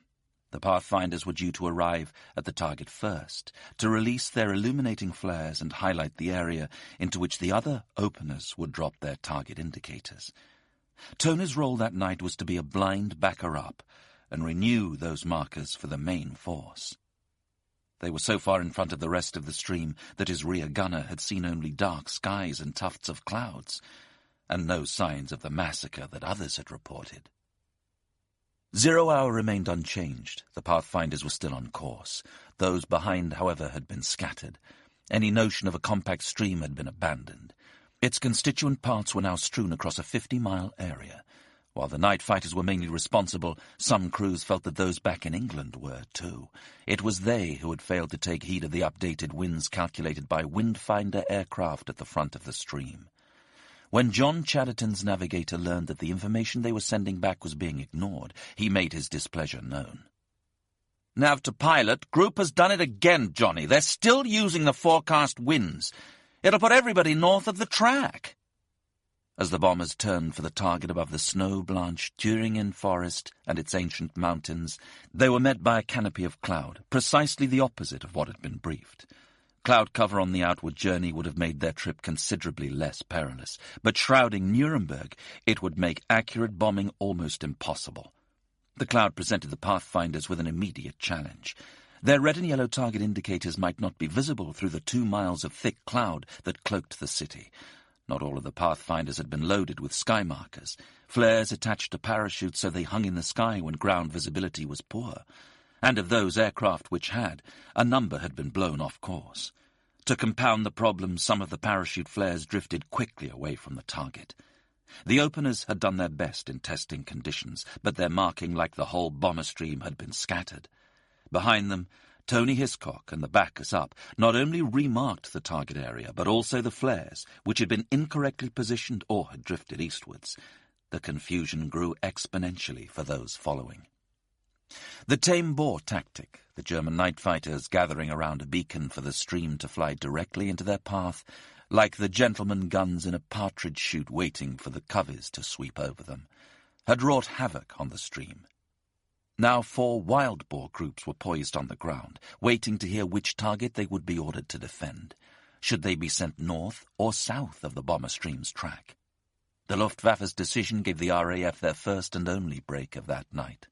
The Pathfinders were due to arrive at the target first, to release their illuminating flares and highlight the area into which the other openers would drop their target indicators. Tony's role that night was to be a blind backer-up and renew those markers for the main force. They were so far in front of the rest of the stream that his rear gunner had seen only dark skies and tufts of clouds, and no signs of the massacre that others had reported. 0 hour remained unchanged. The Pathfinders were still on course. Those behind, however, had been scattered. Any notion of a compact stream had been abandoned. Its constituent parts were now strewn across a 50-mile area. While the night fighters were mainly responsible, some crews felt that those back in England were, too. It was they who had failed to take heed of the updated winds calculated by Windfinder aircraft at the front of the stream. When John Chatterton's navigator learned that the information they were sending back was being ignored, he made his displeasure known. "Nav to pilot, group has done it again, Johnny. They're still using the forecast winds. It'll put everybody north of the track." As the bombers turned for the target above the snow-blanched Thüringen forest and its ancient mountains, they were met by a canopy of cloud, precisely the opposite of what had been briefed. Cloud cover on the outward journey would have made their trip considerably less perilous, but shrouding Nuremberg, it would make accurate bombing almost impossible. The cloud presented the Pathfinders with an immediate challenge. Their red and yellow target indicators might not be visible through the 2 miles of thick cloud that cloaked the city. Not all of the Pathfinders had been loaded with sky markers. Flares attached to parachutes so they hung in the sky when ground visibility was poor. And of those aircraft which had, a number had been blown off course. To compound the problem, some of the parachute flares drifted quickly away from the target. The openers had done their best in testing conditions, but their marking, like the whole bomber stream, had been scattered. Behind them, Tony Hiscock and the backers up not only remarked the target area, but also the flares, which had been incorrectly positioned or had drifted eastwards. The confusion grew exponentially for those following. The tame boar tactic, the German night fighters gathering around a beacon for the stream to fly directly into their path, like the gentleman guns in a partridge shoot waiting for the coveys to sweep over them, had wrought havoc on the stream. Now 4 wild boar groups were poised on the ground, waiting to hear which target they would be ordered to defend. Should they be sent north or south of the bomber stream's track? The Luftwaffe's decision gave the RAF their first and only break of that night.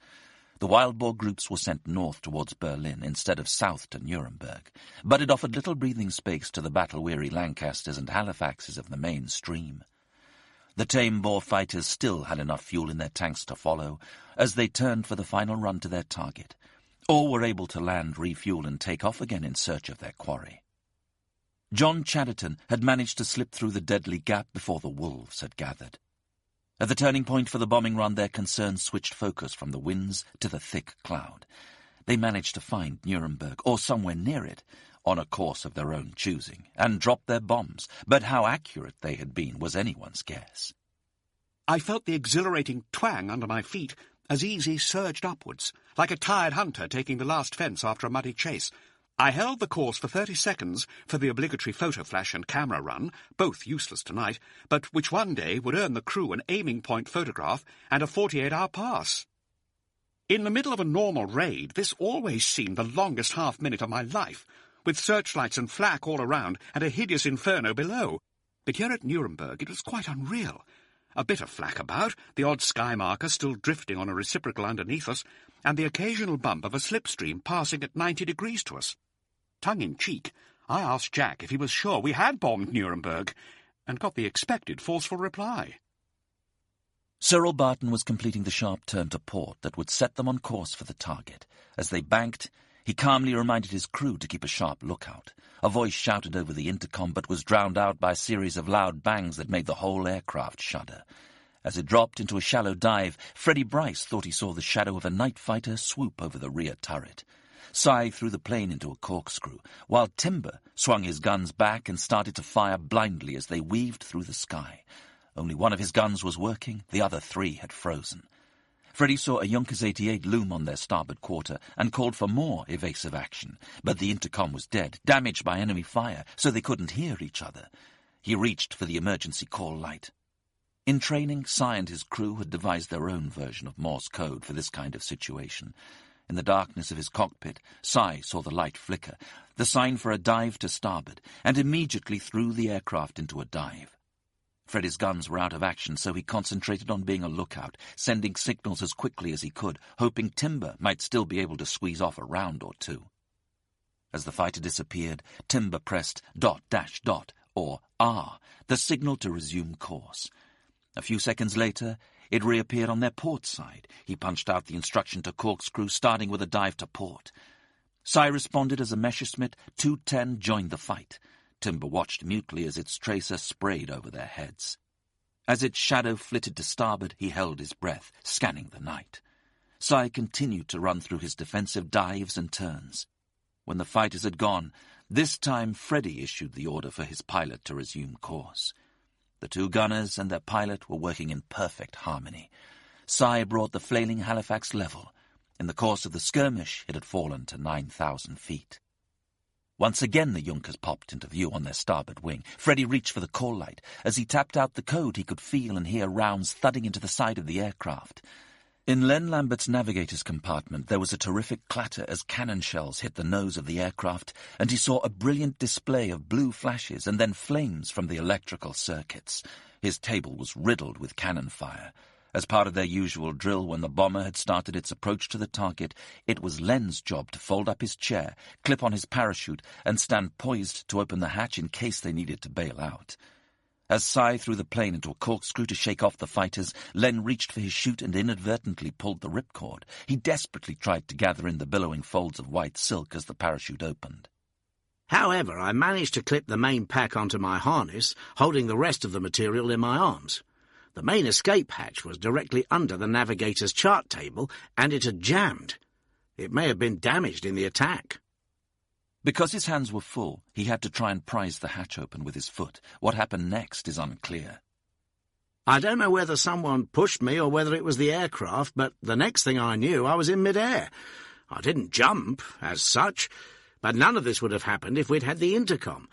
The wild boar groups were sent north towards Berlin instead of south to Nuremberg, but it offered little breathing space to the battle-weary Lancasters and Halifaxes of the main stream. The tame Boer fighters still had enough fuel in their tanks to follow as they turned for the final run to their target, or were able to land, refuel and take off again in search of their quarry. John Chatterton had managed to slip through the deadly gap before the wolves had gathered. At the turning point for the bombing run, their concerns switched focus from the winds to the thick cloud. They managed to find Nuremberg, or somewhere near it, on a course of their own choosing, and dropped their bombs, but how accurate they had been was anyone's guess. I felt the exhilarating twang under my feet as Easy surged upwards, like a tired hunter taking the last fence after a muddy chase. I held the course for 30 seconds for the obligatory photo flash and camera run, both useless tonight, but which one day would earn the crew an aiming point photograph and a 48-hour pass. In the middle of a normal raid, this always seemed the longest half-minute of my life, with searchlights and flak all around and a hideous inferno below. But here at Nuremberg it was quite unreal. A bit of flak about, the odd sky marker still drifting on a reciprocal underneath us, and the occasional bump of a slipstream passing at 90 degrees to us. Tongue-in-cheek, I asked Jack if he was sure we had bombed Nuremberg, and got the expected forceful reply. Cyril Barton was completing the sharp turn to port that would set them on course for the target. As they banked, he calmly reminded his crew to keep a sharp lookout. A voice shouted over the intercom, but was drowned out by a series of loud bangs that made the whole aircraft shudder. As it dropped into a shallow dive, Freddie Bryce thought he saw the shadow of a night fighter swoop over the rear turret. Cy threw the plane into a corkscrew, while Timber swung his guns back and started to fire blindly as they weaved through the sky. Only one of his guns was working, the other 3 had frozen. Freddie saw a Junkers 88 loom on their starboard quarter and called for more evasive action, but the intercom was dead, damaged by enemy fire, so they couldn't hear each other. He reached for the emergency call light. In training, Cy and his crew had devised their own version of Morse code for this kind of situation. In the darkness of his cockpit, Cy saw the light flicker, the sign for a dive to starboard, and immediately threw the aircraft into a dive. Freddie's guns were out of action, so he concentrated on being a lookout, sending signals as quickly as he could, hoping Timber might still be able to squeeze off a round or 2. As the fighter disappeared, Timber pressed ... or R, the signal to resume course. A few seconds later, it reappeared on their port side. He punched out the instruction to corkscrew, starting with a dive to port. Cy responded as a Messerschmitt 210 joined the fight. Timber watched mutely as its tracer sprayed over their heads. As its shadow flitted to starboard, he held his breath, scanning the night. Cy continued to run through his defensive dives and turns. When the fighters had gone, this time Freddie issued the order for his pilot to resume course. The 2 gunners and their pilot were working in perfect harmony. Cy brought the flailing Halifax level. In the course of the skirmish, it had fallen to 9,000 feet. Once again the Junkers popped into view on their starboard wing. Freddie reached for the call light. As he tapped out the code, he could feel and hear rounds thudding into the side of the aircraft. In Len Lambert's navigator's compartment, there was a terrific clatter as cannon shells hit the nose of the aircraft, and he saw a brilliant display of blue flashes and then flames from the electrical circuits. His table was riddled with cannon fire. As part of their usual drill when the bomber had started its approach to the target, it was Len's job to fold up his chair, clip on his parachute, and stand poised to open the hatch in case they needed to bail out. As Cy threw the plane into a corkscrew to shake off the fighters, Len reached for his chute and inadvertently pulled the ripcord. He desperately tried to gather in the billowing folds of white silk as the parachute opened. However, I managed to clip the main pack onto my harness, holding the rest of the material in my arms. The main escape hatch was directly under the navigator's chart table, and it had jammed. It may have been damaged in the attack. Because his hands were full, he had to try and prise the hatch open with his foot. What happened next is unclear. I don't know whether someone pushed me or whether it was the aircraft, but the next thing I knew, I was in mid-air. I didn't jump, as such, but none of this would have happened if we'd had the intercom.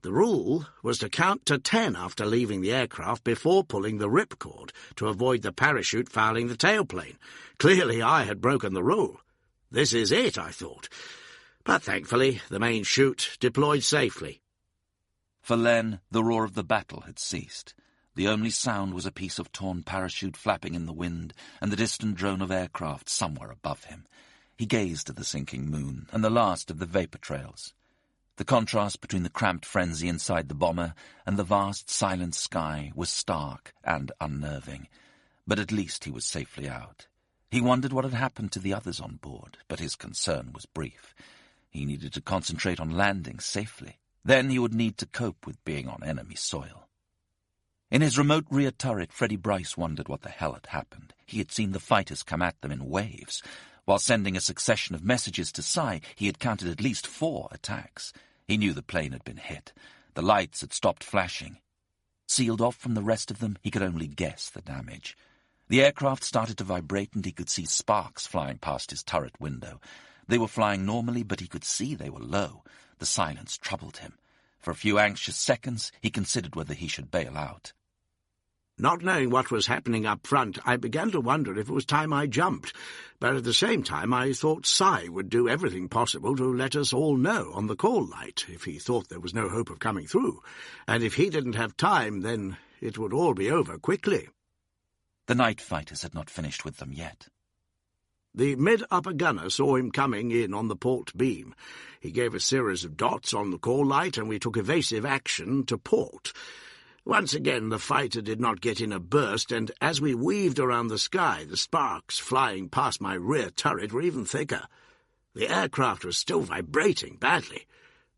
The rule was to count to 10 after leaving the aircraft before pulling the ripcord to avoid the parachute fouling the tailplane. Clearly I had broken the rule. This is it, I thought. But thankfully the main chute deployed safely. For Len, the roar of the battle had ceased. The only sound was a piece of torn parachute flapping in the wind and the distant drone of aircraft somewhere above him. He gazed at the sinking moon and the last of the vapour trails. The contrast between the cramped frenzy inside the bomber and the vast silent sky was stark and unnerving. But at least he was safely out. He wondered what had happened to the others on board, but his concern was brief. He needed to concentrate on landing safely. Then he would need to cope with being on enemy soil. In his remote rear turret, Freddie Bryce wondered what the hell had happened. He had seen the fighters come at them in waves. While sending a succession of messages to Cy, he had counted at least 4 attacks. He knew the plane had been hit. The lights had stopped flashing. Sealed off from the rest of them, he could only guess the damage. The aircraft started to vibrate and he could see sparks flying past his turret window. They were flying normally, but he could see they were low. The silence troubled him. For a few anxious seconds, he considered whether he should bail out. Not knowing what was happening up front, I began to wonder if it was time I jumped, but at the same time I thought Cy would do everything possible to let us all know on the call light if he thought there was no hope of coming through, and if he didn't have time, then it would all be over quickly. The night fighters had not finished with them yet. The mid-upper gunner saw him coming in on the port beam. He gave a series of dots on the call light, and we took evasive action to port. Once again the fighter did not get in a burst, and as we weaved around the sky, the sparks flying past my rear turret were even thicker. The aircraft was still vibrating badly,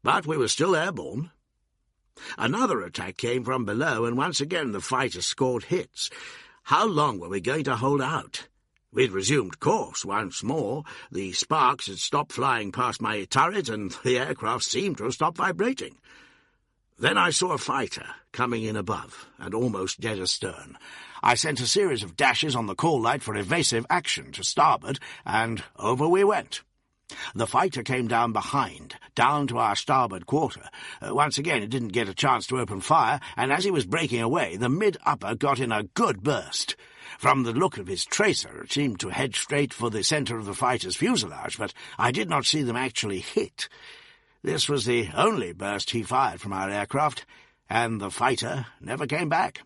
but we were still airborne. Another attack came from below, and once again the fighter scored hits. How long were we going to hold out? We'd resumed course once more. The sparks had stopped flying past my turret, and the aircraft seemed to have stopped vibrating. Then I saw a fighter coming in above and almost dead astern. I sent a series of dashes on the call light for evasive action to starboard, and over we went. The fighter came down behind, down to our starboard quarter. Once again it didn't get a chance to open fire, and as he was breaking away, the mid-upper got in a good burst. From the look of his tracer, it seemed to head straight for the centre of the fighter's fuselage, but I did not see them actually hit. This was the only burst he fired from our aircraft, and the fighter never came back.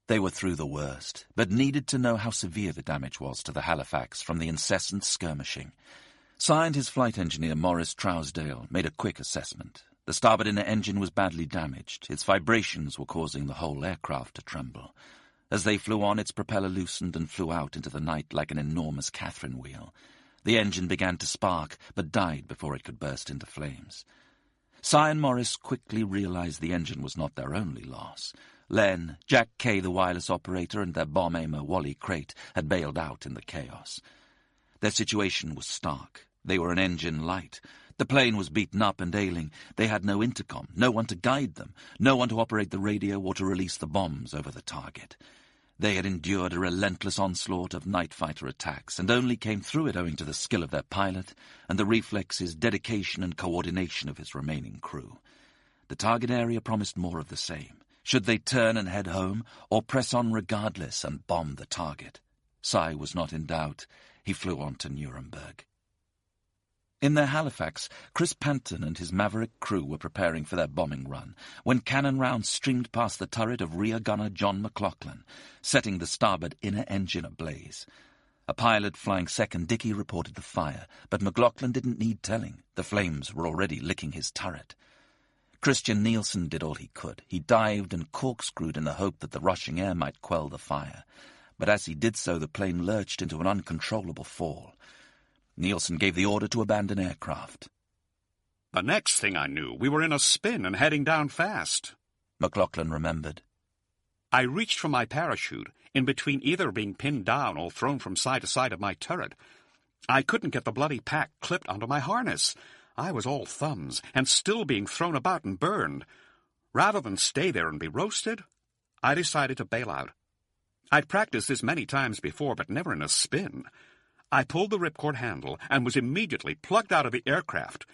They were through the worst, but needed to know how severe the damage was to the Halifax from the incessant skirmishing. Cy and his flight engineer, Maurice Trousdale, made a quick assessment. The starboard inner engine was badly damaged. Its vibrations were causing the whole aircraft to tremble. As they flew on, its propeller loosened and flew out into the night like an enormous Catherine wheel. The engine began to spark, but died before it could burst into flames. Cy and Maurice quickly realized the engine was not their only loss. Len, Jack Kay, the wireless operator, and their bomb aimer, Wally Crate, had bailed out in the chaos. Their situation was stark. They were an engine light. The plane was beaten up and ailing. They had no intercom, no one to guide them, no one to operate the radio or to release the bombs over the target. They had endured a relentless onslaught of night fighter attacks and only came through it owing to the skill of their pilot and the reflexes, dedication and coordination of his remaining crew. The target area promised more of the same. Should they turn and head home or press on regardless and bomb the target? Cy was not in doubt. He flew on to Nuremberg. In their Halifax, Chris Panton and his maverick crew were preparing for their bombing run when cannon rounds streamed past the turret of rear gunner John McLaughlin, setting the starboard inner engine ablaze. A pilot flying second Dickey reported the fire, but McLaughlin didn't need telling. The flames were already licking his turret. Christian Nielsen did all he could. He dived and corkscrewed in the hope that the rushing air might quell the fire. But as he did so, the plane lurched into an uncontrollable fall. Nielsen gave the order to abandon aircraft. The next thing I knew, we were in a spin and heading down fast. McLaughlin remembered. I reached for my parachute, in between either being pinned down or thrown from side to side of my turret. I couldn't get the bloody pack clipped onto my harness. I was all thumbs, and still being thrown about and burned. Rather than stay there and be roasted, I decided to bail out. I'd practiced this many times before, but never in a spin. I pulled the ripcord handle and was immediately plugged out of the aircraft.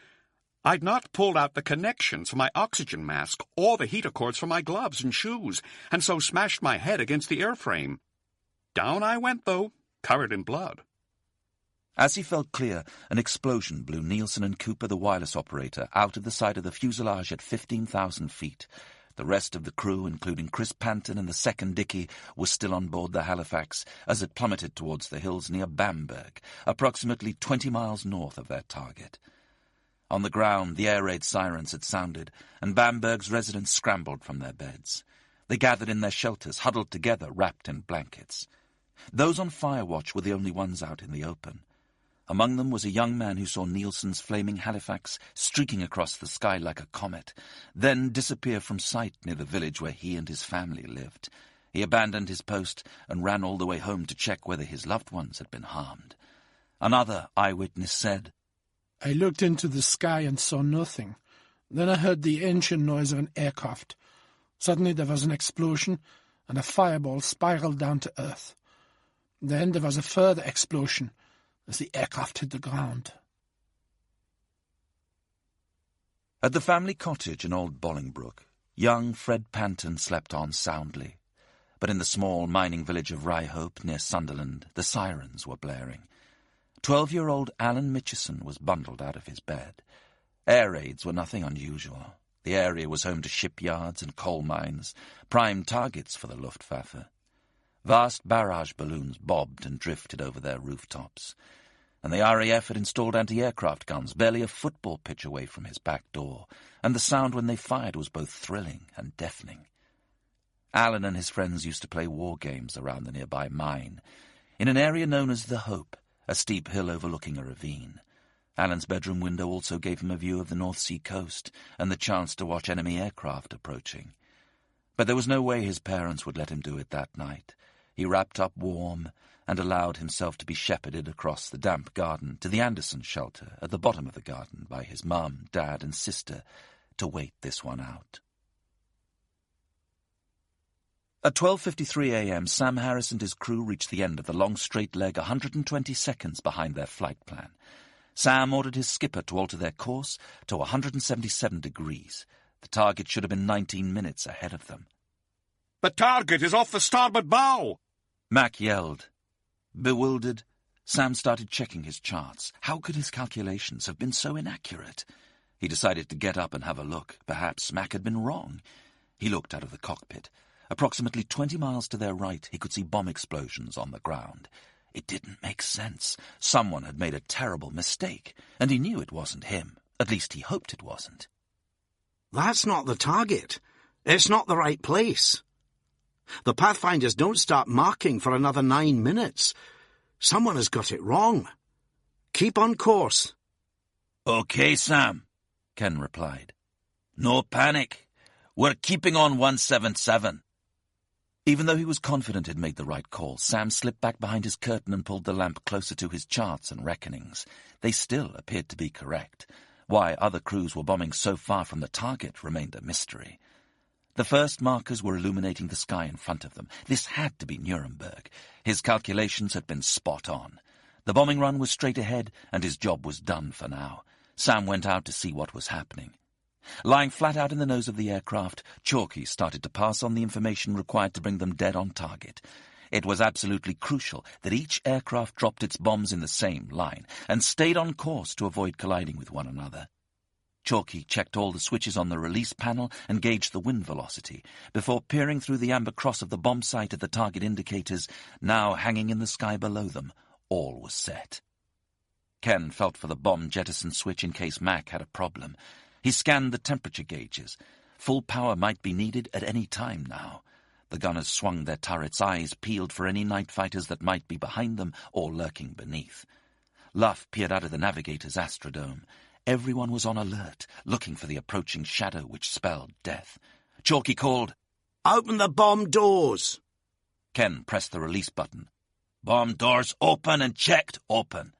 I'd not pulled out the connections for my oxygen mask or the heater cords for my gloves and shoes, and so smashed my head against the airframe. Down I went, though, covered in blood. As he fell clear, an explosion blew Nielsen and Cooper, the wireless operator, out of the side of the fuselage at 15,000 feet. The rest of the crew, including Chris Panton and the second Dicky, was still on board the Halifax as it plummeted towards the hills near Bamberg, approximately 20 miles north of their target. On the ground, the air raid sirens had sounded, and Bamberg's residents scrambled from their beds. They gathered in their shelters, huddled together, wrapped in blankets. Those on fire watch were the only ones out in the open. Among them was a young man who saw Nielsen's flaming Halifax streaking across the sky like a comet, then disappear from sight near the village where he and his family lived. He abandoned his post and ran all the way home to check whether his loved ones had been harmed. Another eyewitness said, "I looked into the sky and saw nothing. Then I heard the engine noise of an aircraft. Suddenly there was an explosion, and a fireball spiraled down to earth. Then there was a further explosion as the aircraft hit the ground." At the family cottage in Old Bolingbroke, young Fred Panton slept on soundly. But in the small mining village of Ryhope near Sunderland, the sirens were blaring. 12-year-old Alan Mitchison was bundled out of his bed. Air raids were nothing unusual. The area was home to shipyards and coal mines, prime targets for the Luftwaffe. Vast barrage balloons bobbed and drifted over their rooftops, and the RAF had installed anti-aircraft guns barely a football pitch away from his back door, and the sound when they fired was both thrilling and deafening. Alan and his friends used to play war games around the nearby mine, in an area known as the Hope, a steep hill overlooking a ravine. Alan's bedroom window also gave him a view of the North Sea coast and the chance to watch enemy aircraft approaching. But there was no way his parents would let him do it that night. He wrapped up warm and allowed himself to be shepherded across the damp garden to the Anderson shelter at the bottom of the garden by his mum, dad, and sister to wait this one out. At 12:53 a.m., Sam Harris and his crew reached the end of the long straight leg 120 seconds behind their flight plan. Sam ordered his skipper to alter their course to 177 degrees. The target should have been 19 minutes ahead of them. "The target is off the starboard bow!" Mac yelled. Bewildered, Sam started checking his charts. How could his calculations have been so inaccurate? He decided to get up and have a look. Perhaps Mac had been wrong. He looked out of the cockpit. Approximately 20 miles to their right, he could see bomb explosions on the ground. It didn't make sense. Someone had made a terrible mistake, and he knew it wasn't him. At least he hoped it wasn't. That's not the target. It's not the right place. The Pathfinders don't start marking for another 9 minutes. Someone has got it wrong. Keep on course. "Okay, Sam," Ken replied. "No panic. We're keeping on 177. Even though he was confident he'd made the right call, Sam slipped back behind his curtain and pulled the lamp closer to his charts and reckonings. They still appeared to be correct. Why other crews were bombing so far from the target remained a mystery. The first markers were illuminating the sky in front of them. This had to be Nuremberg. His calculations had been spot on. The bombing run was straight ahead, and his job was done for now. Sam went out to see what was happening. Lying flat out in the nose of the aircraft, Chalky started to pass on the information required to bring them dead on target. It was absolutely crucial that each aircraft dropped its bombs in the same line and stayed on course to avoid colliding with one another. Chalky checked all the switches on the release panel and gauged the wind velocity before peering through the amber cross of the bomb sight at the target indicators, now hanging in the sky below them. All was set. Ken felt for the bomb jettison switch in case Mac had a problem. He scanned the temperature gauges. Full power might be needed at any time now. The gunners swung their turrets, eyes peeled for any night fighters that might be behind them or lurking beneath. Luff peered out of the navigator's astrodome. Everyone was on alert, looking for the approaching shadow which spelled death. Chalky called, "Open the bomb doors!" Ken pressed the release button. "Bomb doors open and checked open."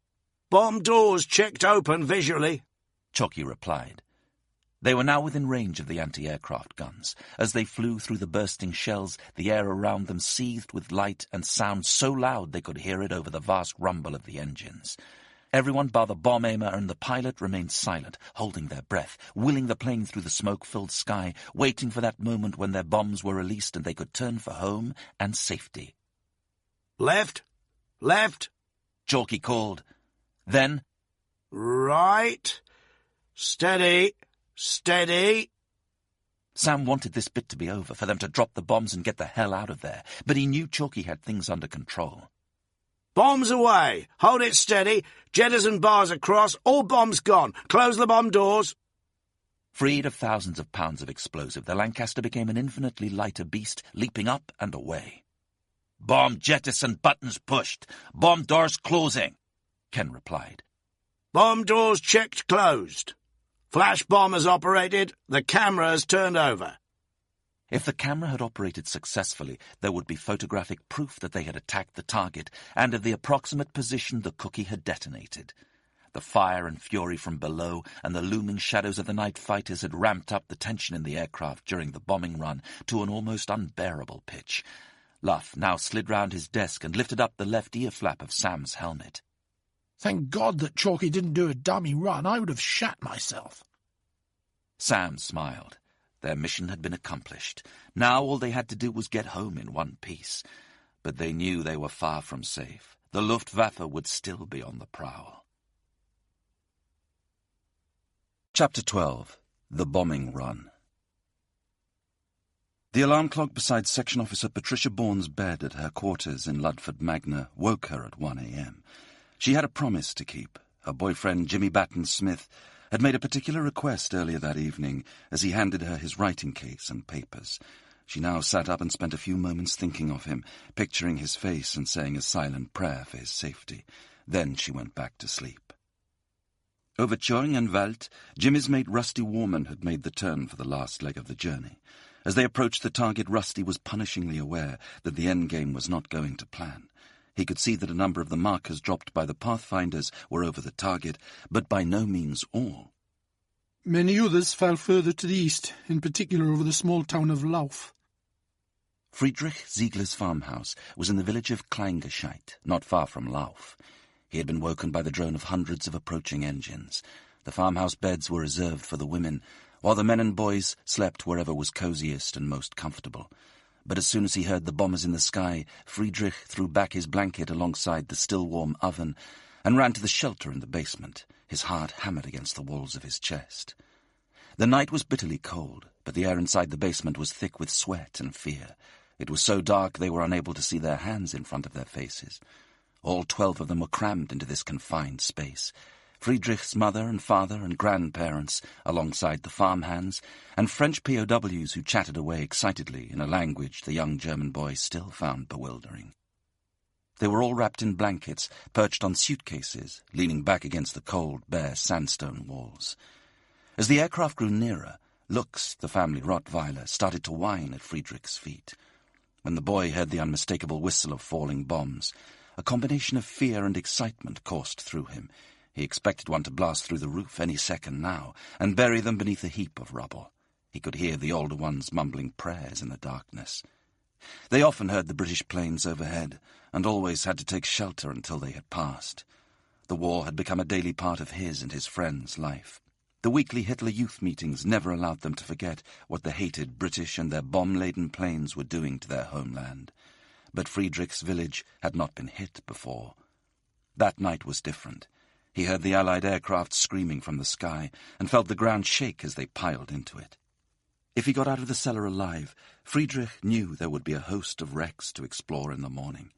"Bomb doors checked open visually," Chalky replied. They were now within range of the anti-aircraft guns. As they flew through the bursting shells, the air around them seethed with light and sound so loud they could hear it over the vast rumble of the engines. Everyone bar the bomb aimer and the pilot remained silent, holding their breath, wheeling the plane through the smoke-filled sky, waiting for that moment when their bombs were released and they could turn for home and safety. Left, left, Chalky called. Then, right, steady, steady. Sam wanted this bit to be over, for them to drop the bombs and get the hell out of there, but he knew Chalky had things under control. Bombs away. Hold it steady. Jettison bars across. All bombs gone. Close the bomb doors. Freed of thousands of pounds of explosive, the Lancaster became an infinitely lighter beast, leaping up and away. "Bomb jettison buttons pushed. Bomb doors closing," Ken replied. Bomb doors checked closed. Flash bomb has operated. The camera has turned over. If the camera had operated successfully, there would be photographic proof that they had attacked the target and of the approximate position the cookie had detonated. The fire and fury from below and the looming shadows of the night fighters had ramped up the tension in the aircraft during the bombing run to an almost unbearable pitch. Luff now slid round his desk and lifted up the left ear flap of Sam's helmet. Thank God that Chalky didn't do a dummy run. I would have shat myself. Sam smiled. Their mission had been accomplished. Now all they had to do was get home in one piece. But they knew they were far from safe. The Luftwaffe would still be on the prowl. Chapter 12. The Bombing Run. The alarm clock beside Section Officer Patricia Bourne's bed at her quarters in Ludford Magna woke her at 1 a.m. She had a promise to keep. Her boyfriend, Jimmy Batten Smith, had made a particular request earlier that evening as he handed her his writing case and papers. She now sat up and spent a few moments thinking of him, picturing his face and saying a silent prayer for his safety. Then she went back to sleep. Over Choing and Wald, Jimmy's mate Rusty Warman had made the turn for the last leg of the journey. As they approached the target, Rusty was punishingly aware that the endgame was not going to plan. He could see that a number of the markers dropped by the Pathfinders were over the target, but by no means all. Many others fell further to the east, in particular over the small town of Lauf. Friedrich Ziegler's farmhouse was in the village of Kleingescheit, not far from Lauf. He had been woken by the drone of hundreds of approaching engines. The farmhouse beds were reserved for the women, while the men and boys slept wherever was coziest and most comfortable. But as soon as he heard the bombers in the sky, Friedrich threw back his blanket alongside the still-warm oven and ran to the shelter in the basement, his heart hammered against the walls of his chest. The night was bitterly cold, but the air inside the basement was thick with sweat and fear. It was so dark they were unable to see their hands in front of their faces. All 12 of them were crammed into this confined space. Friedrich's mother and father and grandparents, alongside the farmhands, and French POWs who chatted away excitedly in a language the young German boy still found bewildering. They were all wrapped in blankets, perched on suitcases, leaning back against the cold, bare sandstone walls. As the aircraft grew nearer, Lux, the family Rottweiler, started to whine at Friedrich's feet. When the boy heard the unmistakable whistle of falling bombs, a combination of fear and excitement coursed through him. He expected one to blast through the roof any second now and bury them beneath a heap of rubble. He could hear the older ones mumbling prayers in the darkness. They often heard the British planes overhead and always had to take shelter until they had passed. The war had become a daily part of his and his friends' life. The weekly Hitler Youth meetings never allowed them to forget what the hated British and their bomb-laden planes were doing to their homeland. But Friedrich's village had not been hit before. That night was different. He heard the Allied aircraft screaming from the sky and felt the ground shake as they piled into it. If he got out of the cellar alive, Friedrich knew there would be a host of wrecks to explore in the morning.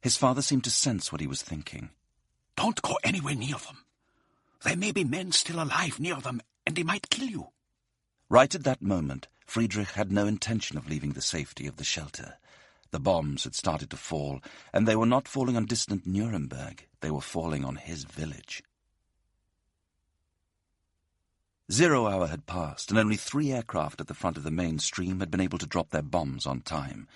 His father seemed to sense what he was thinking. Don't go anywhere near them. There may be men still alive near them, and they might kill you. Right at that moment, Friedrich had no intention of leaving the safety of the shelter. The bombs had started to fall, and they were not falling on distant Nuremberg. They were falling on his village. 0 hour had passed, and only 3 aircraft at the front of the main stream had been able to drop their bombs on time.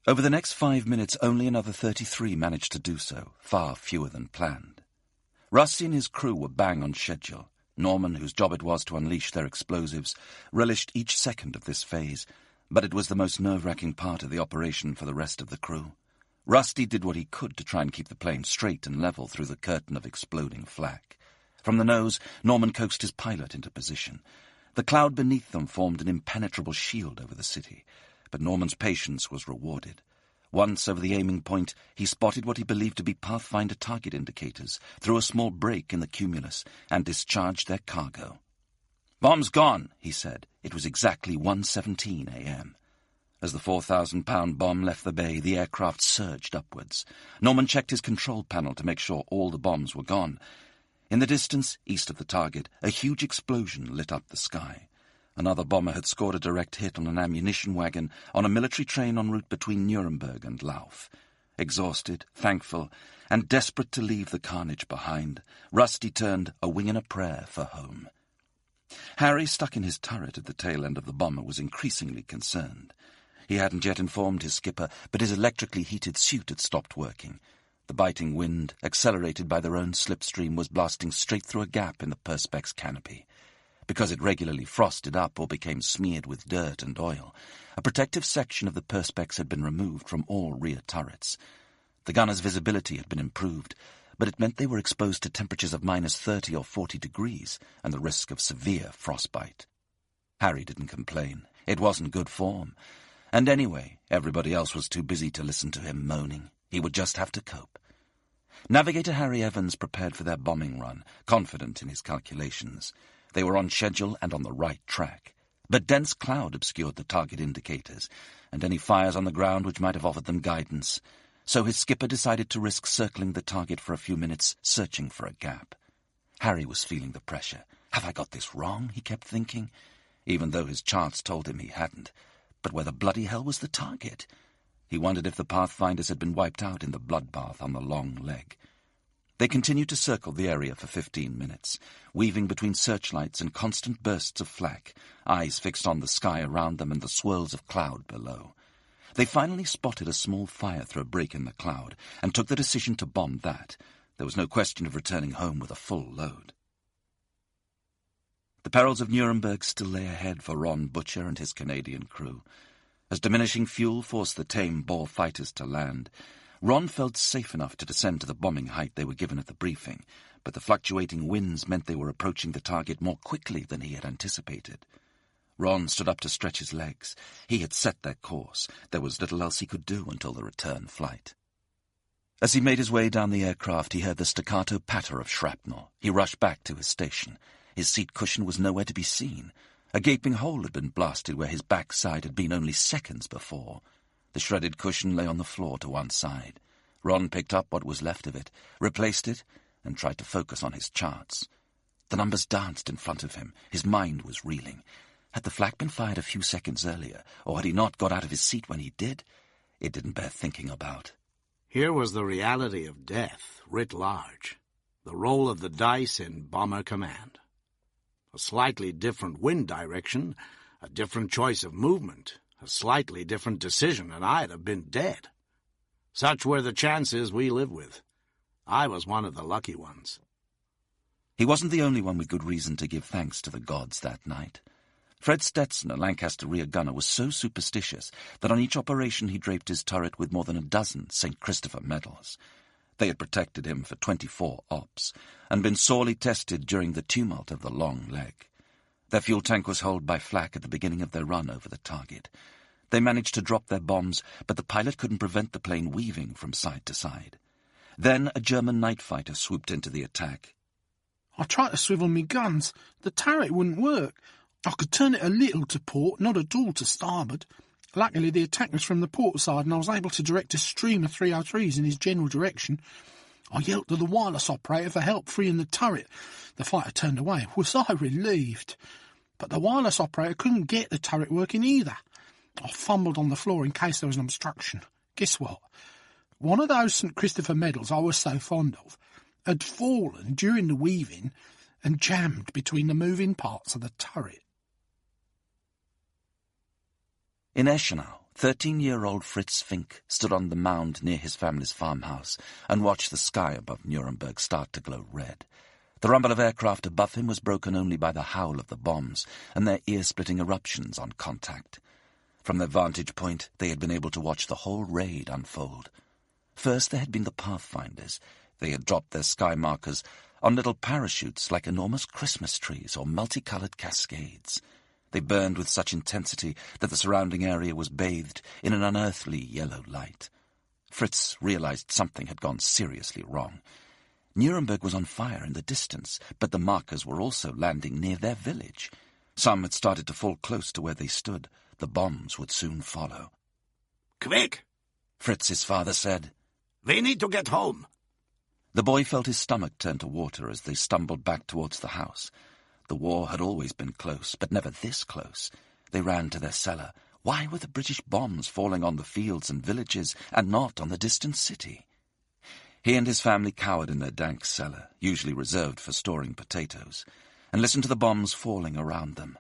Over the next 5 minutes, only another 33 managed to do so, far fewer than planned. Rusty and his crew were bang on schedule. Norman, whose job it was to unleash their explosives, relished each second of this phase, but it was the most nerve-wracking part of the operation for the rest of the crew. Rusty did what he could to try and keep the plane straight and level through the curtain of exploding flak. From the nose, Norman coaxed his pilot into position. The cloud beneath them formed an impenetrable shield over the city, but Norman's patience was rewarded. Once over the aiming point, he spotted what he believed to be Pathfinder target indicators through a small break in the cumulus and discharged their cargo. "Bomb's gone," he said. It was exactly 1:17 a.m. As the 4,000-pound bomb left the bay, the aircraft surged upwards. Norman checked his control panel to make sure all the bombs were gone. In the distance, east of the target, a huge explosion lit up the sky. Another bomber had scored a direct hit on an ammunition wagon on a military train en route between Nuremberg and Lauf. Exhausted, thankful, and desperate to leave the carnage behind, Rusty turned a wing and a prayer for home. Harry, stuck in his turret at the tail end of the bomber, was increasingly concerned. He hadn't yet informed his skipper, but his electrically heated suit had stopped working. The biting wind, accelerated by their own slipstream, was blasting straight through a gap in the Perspex canopy. Because it regularly frosted up or became smeared with dirt and oil, a protective section of the Perspex had been removed from all rear turrets. The gunners' visibility had been improved, but it meant they were exposed to temperatures of -30 or 40 degrees and the risk of severe frostbite. Harry didn't complain. It wasn't good form. And anyway, everybody else was too busy to listen to him moaning. He would just have to cope. Navigator Harry Evans prepared for their bombing run, confident in his calculations. They were on schedule and on the right track. But dense cloud obscured the target indicators, and any fires on the ground which might have offered them guidance. So his skipper decided to risk circling the target for a few minutes, searching for a gap. Harry was feeling the pressure. "Have I got this wrong?" he kept thinking, even though his charts told him he hadn't. But where the bloody hell was the target? He wondered if the Pathfinders had been wiped out in the bloodbath on the long leg. They continued to circle the area for 15 minutes, weaving between searchlights and constant bursts of flak, eyes fixed on the sky around them and the swirls of cloud below. They finally spotted a small fire through a break in the cloud and took the decision to bomb that. There was no question of returning home with a full load. The perils of Nuremberg still lay ahead for Ron Butcher and his Canadian crew. As diminishing fuel forced the tame Boer fighters to land, Ron felt safe enough to descend to the bombing height they were given at the briefing, but the fluctuating winds meant they were approaching the target more quickly than he had anticipated. Ron stood up to stretch his legs. He had set their course. There was little else he could do until the return flight. As he made his way down the aircraft, he heard the staccato patter of shrapnel. He rushed back to his station. His seat cushion was nowhere to be seen. A gaping hole had been blasted where his backside had been only seconds before. The shredded cushion lay on the floor to one side. Ron picked up what was left of it, replaced it, and tried to focus on his charts. The numbers danced in front of him. His mind was reeling. Had the flak been fired a few seconds earlier, or had he not got out of his seat when he did? It didn't bear thinking about. Here was the reality of death, writ large. The roll of the dice in Bomber Command. A slightly different wind direction, a different choice of movement, a slightly different decision, and I'd have been dead. Such were the chances we live with. I was one of the lucky ones. He wasn't the only one with good reason to give thanks to the gods that night. Fred Stetson, a Lancaster rear gunner, was so superstitious that on each operation he draped his turret with more than a dozen St. Christopher medals. They had protected him for 24 ops, and been sorely tested during the tumult of the long leg. Their fuel tank was holed by flak at the beginning of their run over the target. They managed to drop their bombs, but the pilot couldn't prevent the plane weaving from side to side. Then a German night fighter swooped into the attack. "I tried to swivel me guns. The turret wouldn't work. I could turn it a little to port, not at all to starboard. Luckily, the attack was from the port side, and I was able to direct a stream of 303s in his general direction. I yelled to the wireless operator for help freeing the turret. The fighter turned away. Was I relieved? But the wireless operator couldn't get the turret working either. I fumbled on the floor in case there was an obstruction. Guess what? One of those St. Christopher medals I was so fond of had fallen during the weaving and jammed between the moving parts of the turret. In Eschenau, 13-year-old Fritz Fink stood on the mound near his family's farmhouse and watched the sky above Nuremberg start to glow red. The rumble of aircraft above him was broken only by the howl of the bombs and their ear-splitting eruptions on contact. From their vantage point, they had been able to watch the whole raid unfold. First there had been the pathfinders. They had dropped their sky markers on little parachutes like enormous Christmas trees or multicolored cascades. They burned with such intensity that the surrounding area was bathed in an unearthly yellow light. Fritz realized something had gone seriously wrong. Nuremberg was on fire in the distance, but the markers were also landing near their village. Some had started to fall close to where they stood. The bombs would soon follow. "Quick!" Fritz's father said. "We need to get home." The boy felt his stomach turn to water as they stumbled back towards the house. The war had always been close, but never this close. They ran to their cellar. Why were the British bombs falling on the fields and villages and not on the distant city? He and his family cowered in their dank cellar, usually reserved for storing potatoes, and listened to the bombs falling around them.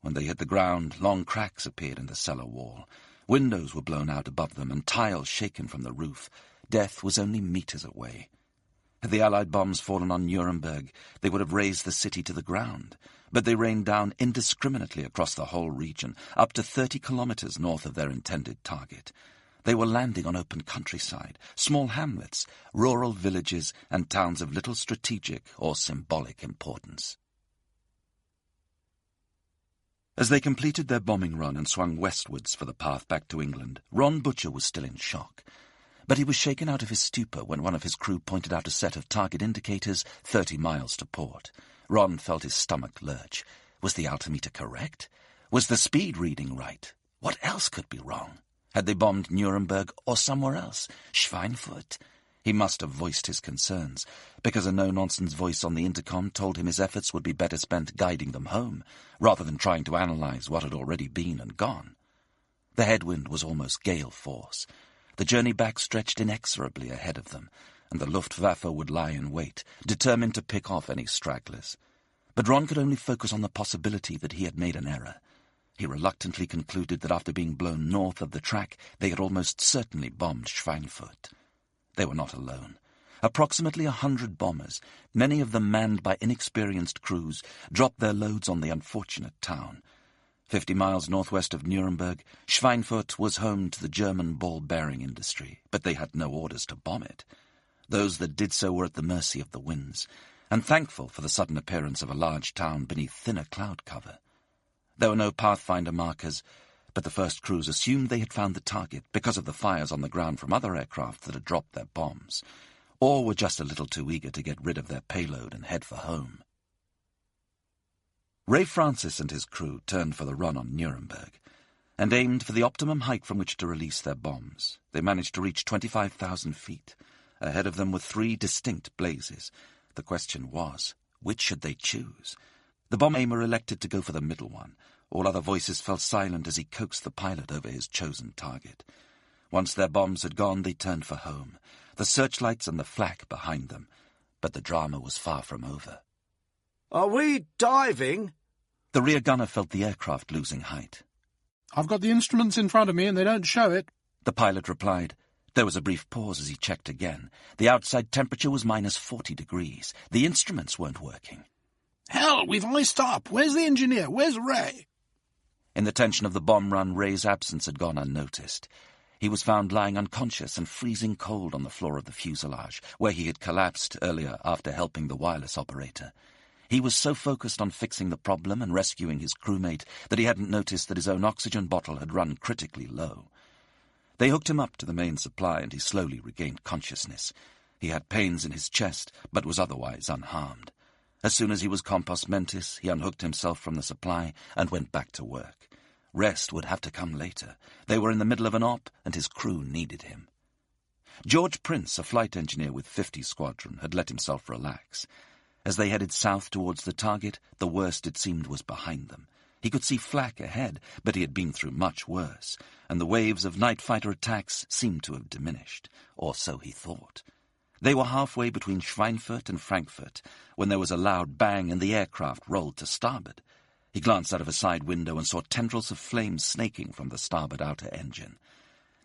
When they hit the ground, long cracks appeared in the cellar wall. Windows were blown out above them and tiles shaken from the roof. Death was only meters away. Had the Allied bombs fallen on Nuremberg, they would have razed the city to the ground. But they rained down indiscriminately across the whole region, up to 30 kilometers north of their intended target. They were landing on open countryside, small hamlets, rural villages, and towns of little strategic or symbolic importance. As they completed their bombing run and swung westwards for the path back to England, Ron Butcher was still in shock. But he was shaken out of his stupor when one of his crew pointed out a set of target indicators 30 miles to port. Ron felt his stomach lurch. Was the altimeter correct? Was the speed reading right? What else could be wrong? Had they bombed Nuremberg or somewhere else? Schweinfurt? He must have voiced his concerns, because a no-nonsense voice on the intercom told him his efforts would be better spent guiding them home, rather than trying to analyze what had already been and gone. The headwind was almost gale force. The journey back stretched inexorably ahead of them, and the Luftwaffe would lie in wait, determined to pick off any stragglers. But Ron could only focus on the possibility that he had made an error. He reluctantly concluded that after being blown north of the track, they had almost certainly bombed Schweinfurt. They were not alone. Approximately 100 bombers, many of them manned by inexperienced crews, dropped their loads on the unfortunate town. 50 miles northwest of Nuremberg, Schweinfurt was home to the German ball-bearing industry, but they had no orders to bomb it. Those that did so were at the mercy of the winds, and thankful for the sudden appearance of a large town beneath thinner cloud cover. There were no pathfinder markers, but the first crews assumed they had found the target because of the fires on the ground from other aircraft that had dropped their bombs, or were just a little too eager to get rid of their payload and head for home. Ray Francis and his crew turned for the run on Nuremberg, and aimed for the optimum height from which to release their bombs. They managed to reach 25,000 feet. Ahead of them were 3 distinct blazes. The question was, which should they choose? The bomb aimer elected to go for the middle one. All other voices fell silent as he coaxed the pilot over his chosen target. Once their bombs had gone, they turned for home, the searchlights and the flak behind them. But the drama was far from over. "Are we diving?" The rear gunner felt the aircraft losing height. "I've got the instruments in front of me and they don't show it," the pilot replied. There was a brief pause as he checked again. The outside temperature was minus 40 degrees. The instruments weren't working. "Hell, we've iced up. Where's the engineer? Where's Ray?" In the tension of the bomb run, Ray's absence had gone unnoticed. He was found lying unconscious and freezing cold on the floor of the fuselage, where he had collapsed earlier after helping the wireless operator. He was so focused on fixing the problem and rescuing his crewmate that he hadn't noticed that his own oxygen bottle had run critically low. They hooked him up to the main supply and he slowly regained consciousness. He had pains in his chest, but was otherwise unharmed. As soon as he was compos mentis, he unhooked himself from the supply and went back to work. Rest would have to come later. They were in the middle of an op, and his crew needed him. George Prince, a flight engineer with 50 Squadron, had let himself relax. As they headed south towards the target, the worst, it seemed, was behind them. He could see flak ahead, but he had been through much worse, and the waves of night fighter attacks seemed to have diminished, or so he thought. They were halfway between Schweinfurt and Frankfurt, when there was a loud bang and the aircraft rolled to starboard. He glanced out of a side window and saw tendrils of flame snaking from the starboard outer engine.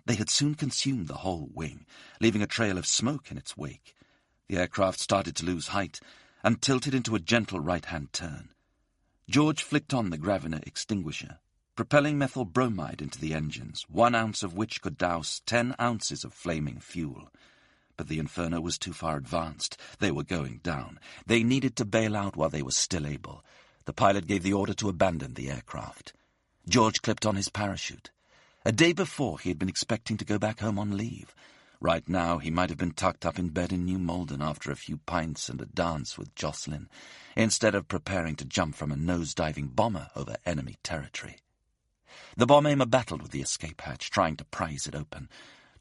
They had soon consumed the whole wing, leaving a trail of smoke in its wake. The aircraft started to lose height and tilted into a gentle right-hand turn. George flicked on the Graviner extinguisher. propelling methyl bromide into the engines, 1 ounce of which could douse 10 ounces of flaming fuel. But the Inferno was too far advanced. They were going down. They needed to bail out while they were still able. The pilot gave the order to abandon the aircraft. George clipped on his parachute. A day before, he had been expecting to go back home on leave. Right now, he might have been tucked up in bed in New Malden after a few pints and a dance with Jocelyn, instead of preparing to jump from a nose-diving bomber over enemy territory. The bomb aimer battled with the escape hatch, trying to prise it open.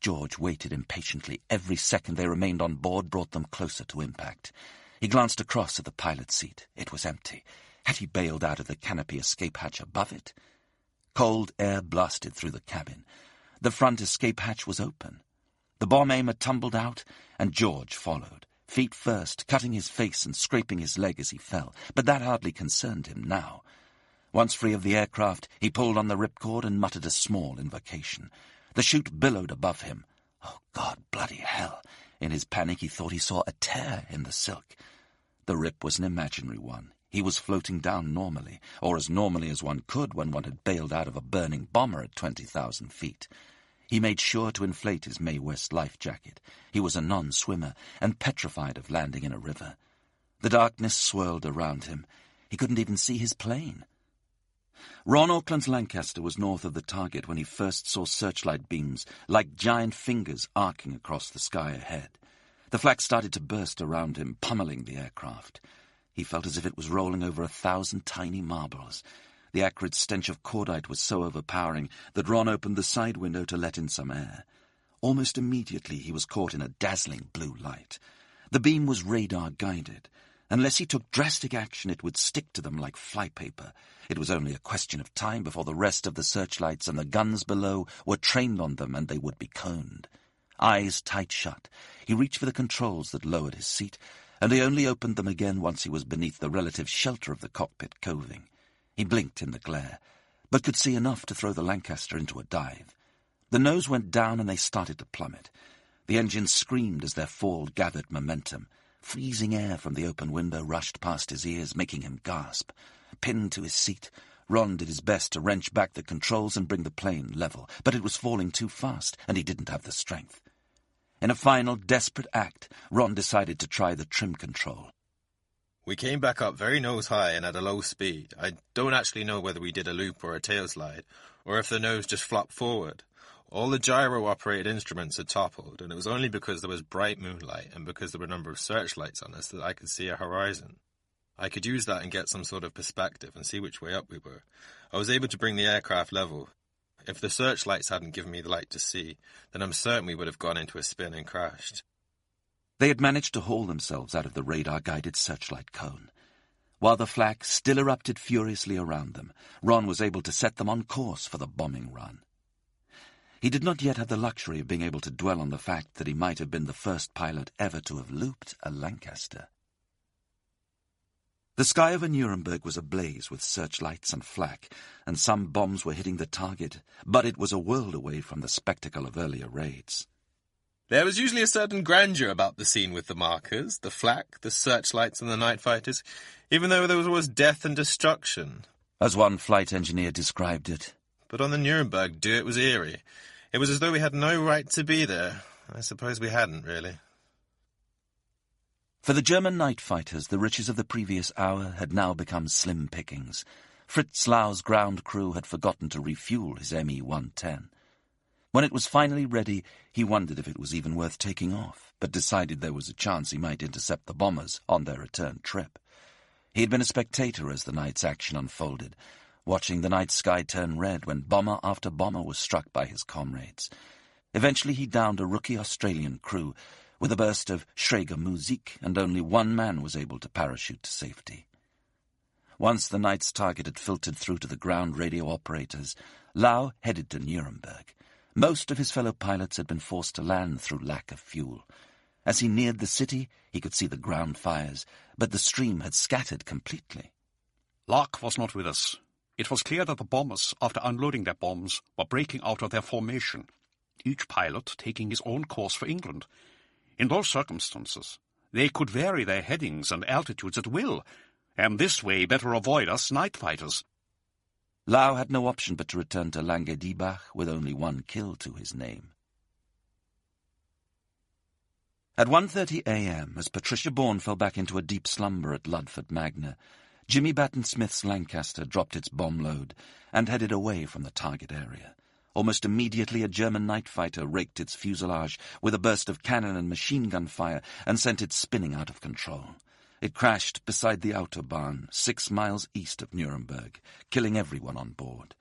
George waited impatiently. Every second they remained on board brought them closer to impact. He glanced across at the pilot's seat. It was empty. Had he bailed out of the canopy escape hatch above it? Cold air blasted through the cabin. The front escape hatch was open. The bomb aimer tumbled out, and George followed, feet first, cutting his face and scraping his leg as he fell. But that hardly concerned him now. Once free of the aircraft, he pulled on the ripcord and muttered a small invocation. The chute billowed above him. Oh, God, bloody hell! In his panic, he thought he saw a tear in the silk. The rip was an imaginary one. He was floating down normally, or as normally as one could when one had bailed out of a burning bomber at 20,000 feet. He made sure to inflate his Mae West life jacket. He was a non-swimmer and petrified of landing in a river. The darkness swirled around him. He couldn't even see his plane. Ron Auckland's Lancaster was north of the target when he first saw searchlight beams like giant fingers arcing across the sky ahead. The flak started to burst around him, pummeling the aircraft. He felt as if it was rolling over 1,000 tiny marbles. The acrid stench of cordite was so overpowering that Ron opened the side window to let in some air. Almost immediately he was caught in a dazzling blue light. The beam was radar-guided. Unless he took drastic action, it would stick to them like flypaper. It was only a question of time before the rest of the searchlights and the guns below were trained on them, and they would be coned. Eyes tight shut, he reached for the controls that lowered his seat, and he only opened them again once he was beneath the relative shelter of the cockpit coving. He blinked in the glare, but could see enough to throw the Lancaster into a dive. The nose went down and they started to plummet. The engines screamed as their fall gathered momentum. Freezing air from the open window rushed past his ears, making him gasp. Pinned to his seat, Ron did his best to wrench back the controls and bring the plane level, but it was falling too fast, and he didn't have the strength. In a final, desperate act, Ron decided to try the trim control. We came back up very nose high and at a low speed. I don't actually know whether we did a loop or a tail slide, or if the nose just flopped forward. All the gyro-operated instruments had toppled, and it was only because there was bright moonlight and because there were a number of searchlights on us that I could see a horizon. I could use that and get some sort of perspective and see which way up we were. I was able to bring the aircraft level. If the searchlights hadn't given me the light to see, then I'm certain we would have gone into a spin and crashed. They had managed to haul themselves out of the radar-guided searchlight cone. While the flak still erupted furiously around them, Ron was able to set them on course for the bombing run. He did not yet have the luxury of being able to dwell on the fact that he might have been the first pilot ever to have looped a Lancaster. The sky over Nuremberg was ablaze with searchlights and flak, and some bombs were hitting the target, but it was a world away from the spectacle of earlier raids. There was usually a certain grandeur about the scene with the markers, the flak, the searchlights and the night fighters, even though there was always death and destruction. As one flight engineer described it. But on the Nuremberg do it was eerie. It was as though we had no right to be there. I suppose we hadn't, really. For the German night fighters, the riches of the previous hour had now become slim pickings. Fritz Lau's ground crew had forgotten to refuel his Me-110. When it was finally ready, he wondered if it was even worth taking off, but decided there was a chance he might intercept the bombers on their return trip. He had been a spectator as the night's action unfolded, watching the night sky turn red when bomber after bomber was struck by his comrades. Eventually he downed a rookie Australian crew with a burst of Schräger Musik, and only one man was able to parachute to safety. Once the night's target had filtered through to the ground radio operators, Lau headed to Nuremberg. Most of his fellow pilots had been forced to land through lack of fuel. As he neared the city, he could see the ground fires, but the stream had scattered completely. Luck was not with us. It was clear that the bombers, after unloading their bombs, were breaking out of their formation, each pilot taking his own course for England. In those circumstances, they could vary their headings and altitudes at will, and this way better avoid us night fighters. Lau had no option but to return to Langedibach with only one kill to his name. At 1:30 a.m., as Patricia Bourne fell back into a deep slumber at Ludford Magna, Jimmy Batten Smith's Lancaster dropped its bomb load and headed away from the target area. Almost immediately, a German night fighter raked its fuselage with a burst of cannon and machine gun fire and sent it spinning out of control. It crashed beside the Autobahn, 6 miles east of Nuremberg, killing everyone on board.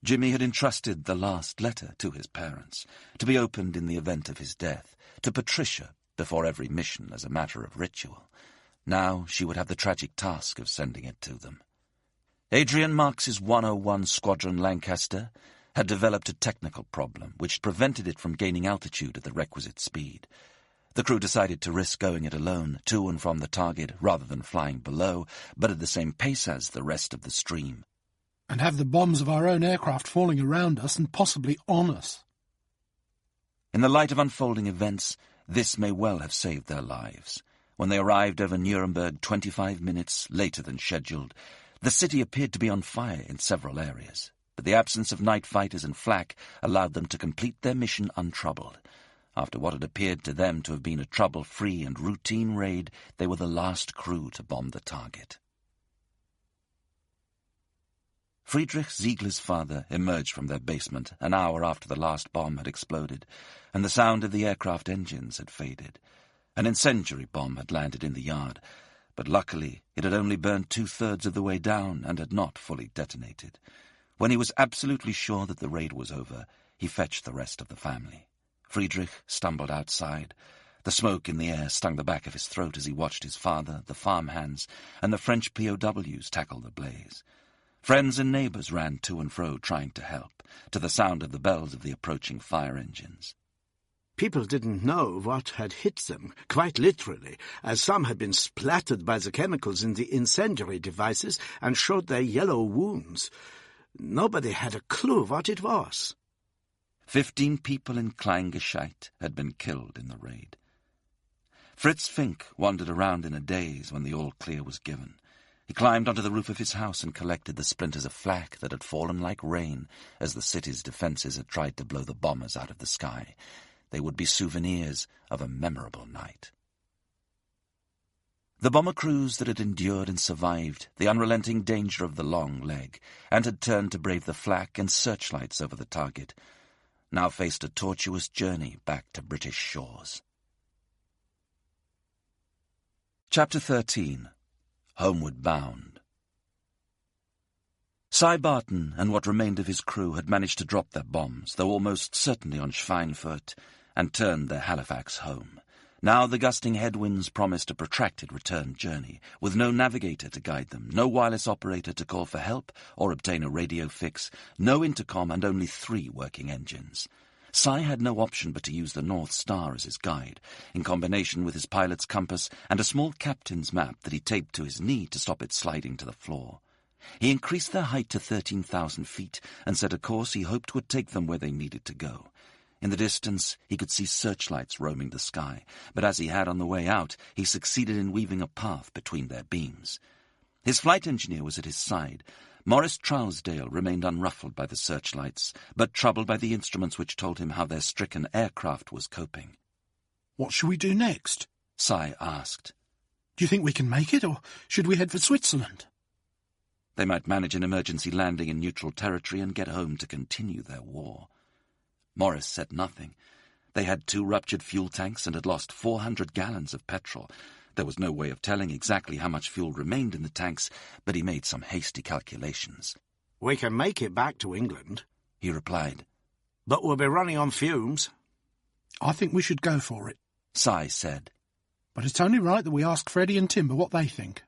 Jimmy had entrusted the last letter to his parents, to be opened in the event of his death, to Patricia, before every mission as a matter of ritual. Now she would have the tragic task of sending it to them. Adrian Marks's 101 Squadron Lancaster had developed a technical problem which prevented it from gaining altitude at the requisite speed. The crew decided to risk going it alone, to and from the target, rather than flying below, but at the same pace as the rest of the stream. And have the bombs of our own aircraft falling around us and possibly on us. In the light of unfolding events, this may well have saved their lives. When they arrived over Nuremberg 25 minutes later than scheduled, the city appeared to be on fire in several areas, but the absence of night fighters and flak allowed them to complete their mission untroubled. After what had appeared to them to have been a trouble-free and routine raid, they were the last crew to bomb the target. Friedrich Ziegler's father emerged from their basement an hour after the last bomb had exploded, and the sound of the aircraft engines had faded. An incendiary bomb had landed in the yard, but luckily it had only burned 2/3 of the way down and had not fully detonated. When he was absolutely sure that the raid was over, he fetched the rest of the family. Friedrich stumbled outside. The smoke in the air stung the back of his throat as he watched his father, the farmhands, and the French POWs tackle the blaze. Friends and neighbours ran to and fro trying to help, to the sound of the bells of the approaching fire engines. People didn't know what had hit them, quite literally, as some had been splattered by the chemicals in the incendiary devices and showed their yellow wounds. Nobody had a clue what it was. 15 people in Kleingescheit had been killed in the raid. Fritz Fink wandered around in a daze when the all-clear was given. He climbed onto the roof of his house and collected the splinters of flak that had fallen like rain as the city's defences had tried to blow the bombers out of the sky. They would be souvenirs of a memorable night. The bomber crews that had endured and survived the unrelenting danger of the long leg and had turned to brave the flak and searchlights over the target, now faced a tortuous journey back to British shores. Chapter 13. Homeward Bound. Cy Barton and what remained of his crew had managed to drop their bombs, though almost certainly on Schweinfurt, and turned their Halifax home. Now the gusting headwinds promised a protracted return journey, with no navigator to guide them, no wireless operator to call for help or obtain a radio fix, no intercom, and only 3 working engines. Cy had no option but to use the North Star as his guide, in combination with his pilot's compass and a small captain's map that he taped to his knee to stop it sliding to the floor. He increased their height to 13,000 feet and set a course he hoped would take them where they needed to go. In the distance, he could see searchlights roaming the sky, but as he had on the way out, he succeeded in weaving a path between their beams. His flight engineer was at his side. Maurice Trousdale remained unruffled by the searchlights, but troubled by the instruments which told him how their stricken aircraft was coping. "What shall we do next?" Cy asked. "Do you think we can make it, or should we head for Switzerland?" They might manage an emergency landing in neutral territory and get home to continue their war. Morris said nothing. They had 2 ruptured fuel tanks and had lost 400 gallons of petrol. There was no way of telling exactly how much fuel remained in the tanks, but he made some hasty calculations. "We can make it back to England," he replied. "But we'll be running on fumes." "I think we should go for it," Cy said. "but it's only right that we ask Freddie and Timber what they think."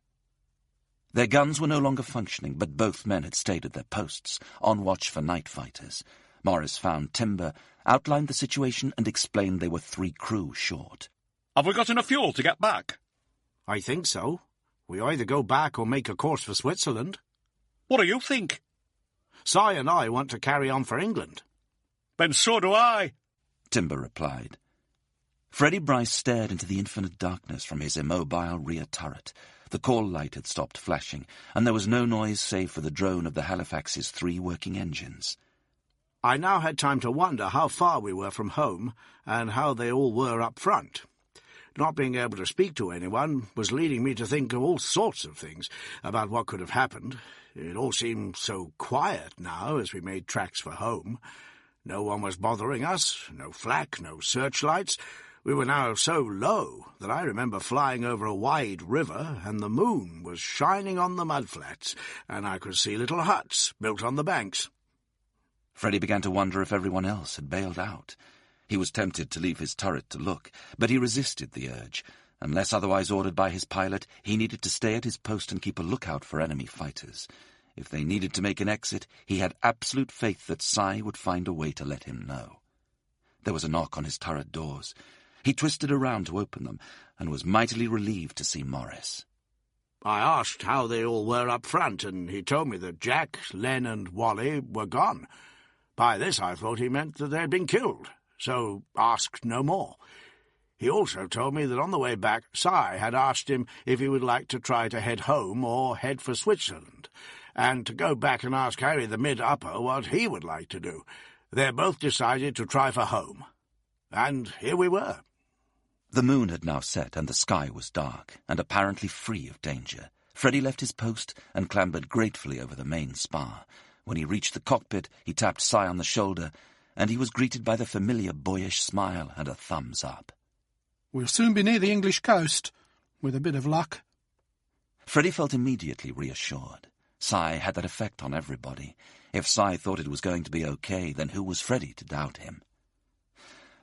Their guns were no longer functioning, but both men had stayed at their posts, on watch for night fighters. Morris found Timber, outlined the situation, and explained they were 3 crew short. "Have we got enough fuel to get back?" "I think so. We either go back or make a course for Switzerland." "What do you think?" "Cy and I want to carry on for England." "Then so do I," Timber replied. Freddie Bryce stared into the infinite darkness from his immobile rear turret. The call light had stopped flashing, and there was no noise save for the drone of the Halifax's 3 working engines. I now had time to wonder how far we were from home, and how they all were up front. Not being able to speak to anyone was leading me to think of all sorts of things about what could have happened. It all seemed so quiet now as we made tracks for home. No one was bothering us, no flak, no searchlights. We were now so low that I remember flying over a wide river, and the moon was shining on the mudflats, and I could see little huts built on the banks. Freddie began to wonder if everyone else had bailed out. He was tempted to leave his turret to look, but he resisted the urge. Unless otherwise ordered by his pilot, he needed to stay at his post and keep a lookout for enemy fighters. If they needed to make an exit, he had absolute faith that Si would find a way to let him know. There was a knock on his turret doors. He twisted around to open them, and was mightily relieved to see Morris. I asked how they all were up front, and he told me that Jack, Len, and Wally were gone. By this I thought he meant that they had been killed, so asked no more. He also told me that on the way back, Si had asked him if he would like to try to head home or head for Switzerland, and to go back and ask Harry the mid-upper what he would like to do. They both decided to try for home. And here we were. The moon had now set, and the sky was dark, and apparently free of danger. Freddie left his post and clambered gratefully over the main spar. When he reached the cockpit, he tapped Si on the shoulder, and he was greeted by the familiar boyish smile and a thumbs up. "We'll soon be near the English coast, with a bit of luck." Freddie felt immediately reassured. Si had that effect on everybody. If Si thought it was going to be okay, then who was Freddie to doubt him?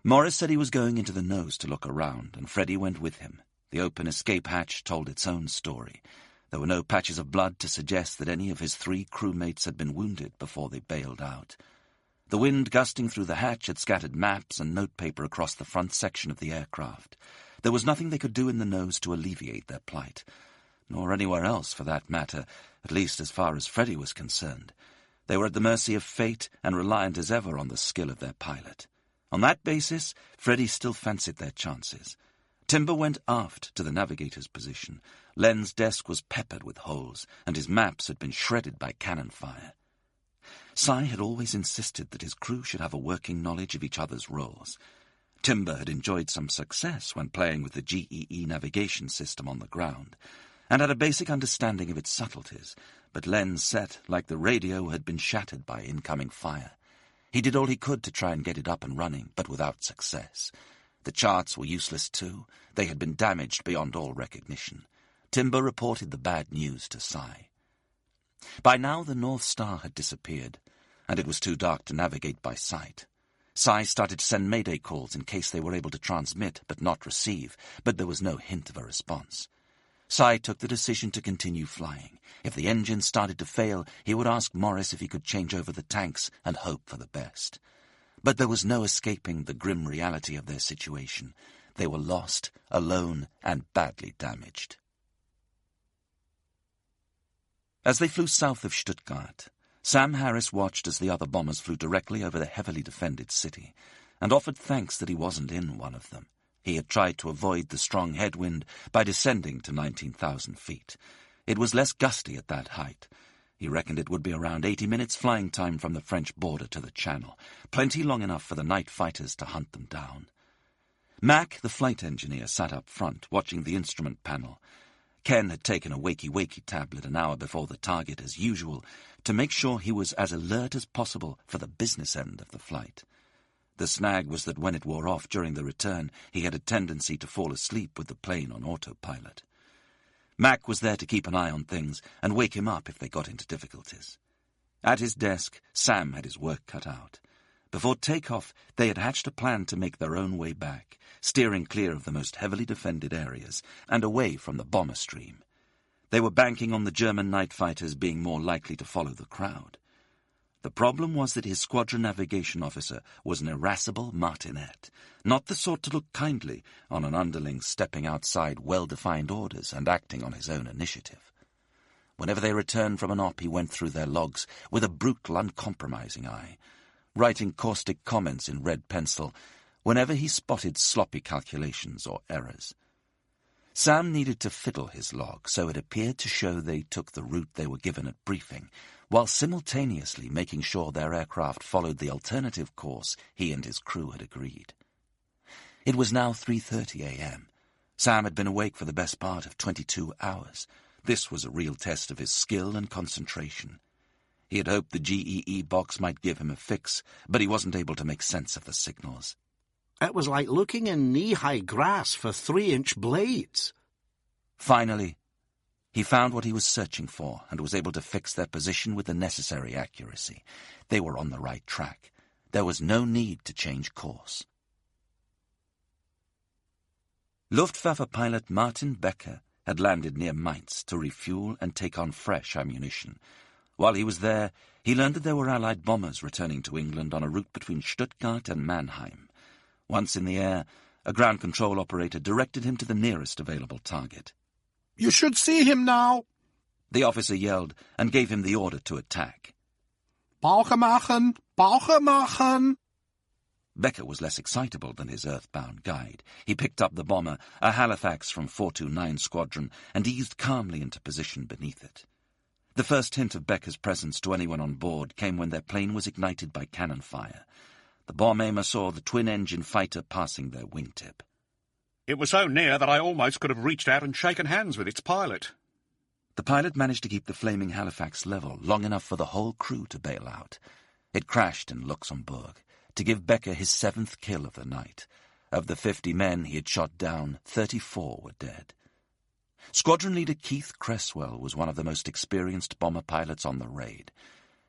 Morris said he was going into the nose to look around, and Freddie went with him. The open escape hatch told its own story. There were no patches of blood to suggest that any of his 3 crewmates had been wounded before they bailed out. The wind gusting through the hatch had scattered maps and notepaper across the front section of the aircraft. There was nothing they could do in the nose to alleviate their plight, nor anywhere else for that matter, at least as far as Freddie was concerned. They were at the mercy of fate and reliant as ever on the skill of their pilot. On that basis, Freddie still fancied their chances. Timber went aft to the navigator's position. Len's desk was peppered with holes, and his maps had been shredded by cannon fire. Si had always insisted that his crew should have a working knowledge of each other's roles. Timber had enjoyed some success when playing with the GEE navigation system on the ground, and had a basic understanding of its subtleties, but Len's set, like the radio, had been shattered by incoming fire. He did all he could to try and get it up and running, but without success. The charts were useless too. They had been damaged beyond all recognition. Timber reported the bad news to Si. By now the North Star had disappeared, and it was too dark to navigate by sight. Si started to send mayday calls in case they were able to transmit but not receive, but there was no hint of a response. Si took the decision to continue flying. If the engine started to fail, he would ask Morris if he could change over the tanks and hope for the best. But there was no escaping the grim reality of their situation. They were lost, alone, and badly damaged. As they flew south of Stuttgart, Sam Harris watched as the other bombers flew directly over the heavily defended city, and offered thanks that he wasn't in one of them. He had tried to avoid the strong headwind by descending to 19,000 feet. It was less gusty at that height. He reckoned it would be around 80 minutes flying time from the French border to the Channel, plenty long enough for the night fighters to hunt them down. Mac, the flight engineer, sat up front, watching the instrument panel. Ken had taken a wakey-wakey tablet an hour before the target, as usual, to make sure he was as alert as possible for the business end of the flight. The snag was that when it wore off during the return, he had a tendency to fall asleep with the plane on autopilot. Mac was there to keep an eye on things and wake him up if they got into difficulties. At his desk, Sam had his work cut out. Before takeoff, they had hatched a plan to make their own way back, steering clear of the most heavily defended areas and away from the bomber stream. They were banking on the German night fighters being more likely to follow the crowd. The problem was that his squadron navigation officer was an irascible martinet, not the sort to look kindly on an underling stepping outside well-defined orders and acting on his own initiative. Whenever they returned from an op, he went through their logs with a brutal, uncompromising eye, writing caustic comments in red pencil whenever he spotted sloppy calculations or errors. Sam needed to fiddle his log so it appeared to show they took the route they were given at briefing, while simultaneously making sure their aircraft followed the alternative course he and his crew had agreed. It was now 3:30 a.m. Sam had been awake for the best part of 22 hours. This was a real test of his skill and concentration. He had hoped the GEE box might give him a fix, but he wasn't able to make sense of the signals. It was like looking in knee-high grass for 3-inch blades. Finally, he found what he was searching for and was able to fix their position with the necessary accuracy. They were on the right track. There was no need to change course. Luftwaffe pilot Martin Becker had landed near Mainz to refuel and take on fresh ammunition. While he was there, he learned that there were Allied bombers returning to England on a route between Stuttgart and Mannheim. Once in the air, a ground control operator directed him to the nearest available target. "You should see him now," The officer yelled and gave him the order to attack. "Bauche machen! Bauche machen!" Becker was less excitable than his earthbound guide. He picked up the bomber, a Halifax from 429 Squadron, and eased calmly into position beneath it. The first hint of Becker's presence to anyone on board came when their plane was ignited by cannon fire. The bomb aimer saw the twin-engine fighter passing their wingtip. It was so near that I almost could have reached out and shaken hands with its pilot. The pilot managed to keep the flaming Halifax level long enough for the whole crew to bail out. It crashed in Luxembourg to give Becker his 7th kill of the night. Of the 50 men he had shot down, 34 were dead. Squadron leader Keith Cresswell was one of the most experienced bomber pilots on the raid.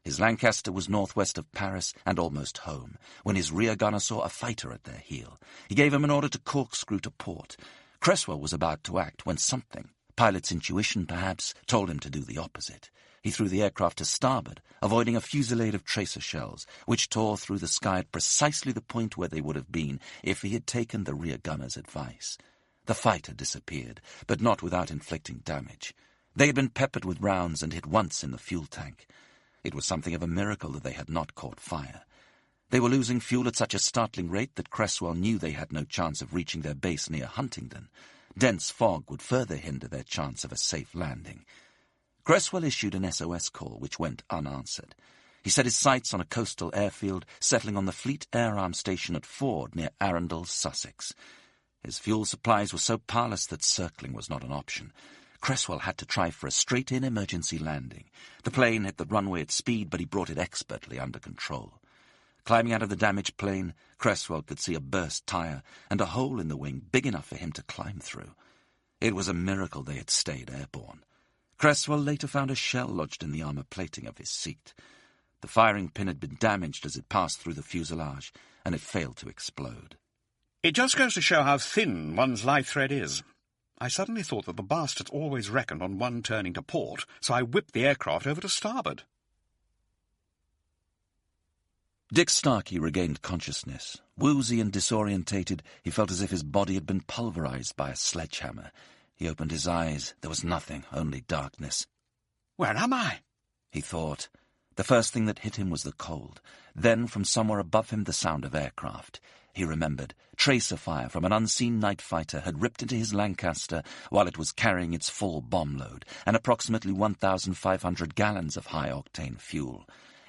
His Lancaster was northwest of Paris and almost home, when his rear gunner saw a fighter at their heel. He gave him an order to corkscrew to port. Cresswell was about to act when something, pilot's intuition perhaps, told him to do the opposite. He threw the aircraft to starboard, avoiding a fusillade of tracer shells, which tore through the sky at precisely the point where they would have been if he had taken the rear gunner's advice. The fighter disappeared, but not without inflicting damage. They had been peppered with rounds and hit once in the fuel tank. It was something of a miracle that they had not caught fire. They were losing fuel at such a startling rate that Cresswell knew they had no chance of reaching their base near Huntingdon. Dense fog would further hinder their chance of a safe landing. Cresswell issued an SOS call, which went unanswered. He set his sights on a coastal airfield, settling on the Fleet Air Arm Station at Ford near Arundel, Sussex. His fuel supplies were so parlous that circling was not an option. Cresswell had to try for a straight-in emergency landing. The plane hit the runway at speed, but he brought it expertly under control. Climbing out of the damaged plane, Cresswell could see a burst tire and a hole in the wing big enough for him to climb through. It was a miracle they had stayed airborne. Cresswell later found a shell lodged in the armor plating of his seat. The firing pin had been damaged as it passed through the fuselage, and it failed to explode. It just goes to show how thin one's life thread is. I suddenly thought that the bastards always reckoned on one turning to port, so I whipped the aircraft over to starboard. Dick Starkey regained consciousness. Woozy and disorientated, he felt as if his body had been pulverized by a sledgehammer. He opened his eyes. There was nothing, only darkness. "Where am I?" he thought. The first thing that hit him was the cold. Then, from somewhere above him, the sound of aircraft. He remembered. Tracer fire from an unseen night fighter had ripped into his Lancaster while it was carrying its full bomb load and approximately 1,500 gallons of high-octane fuel.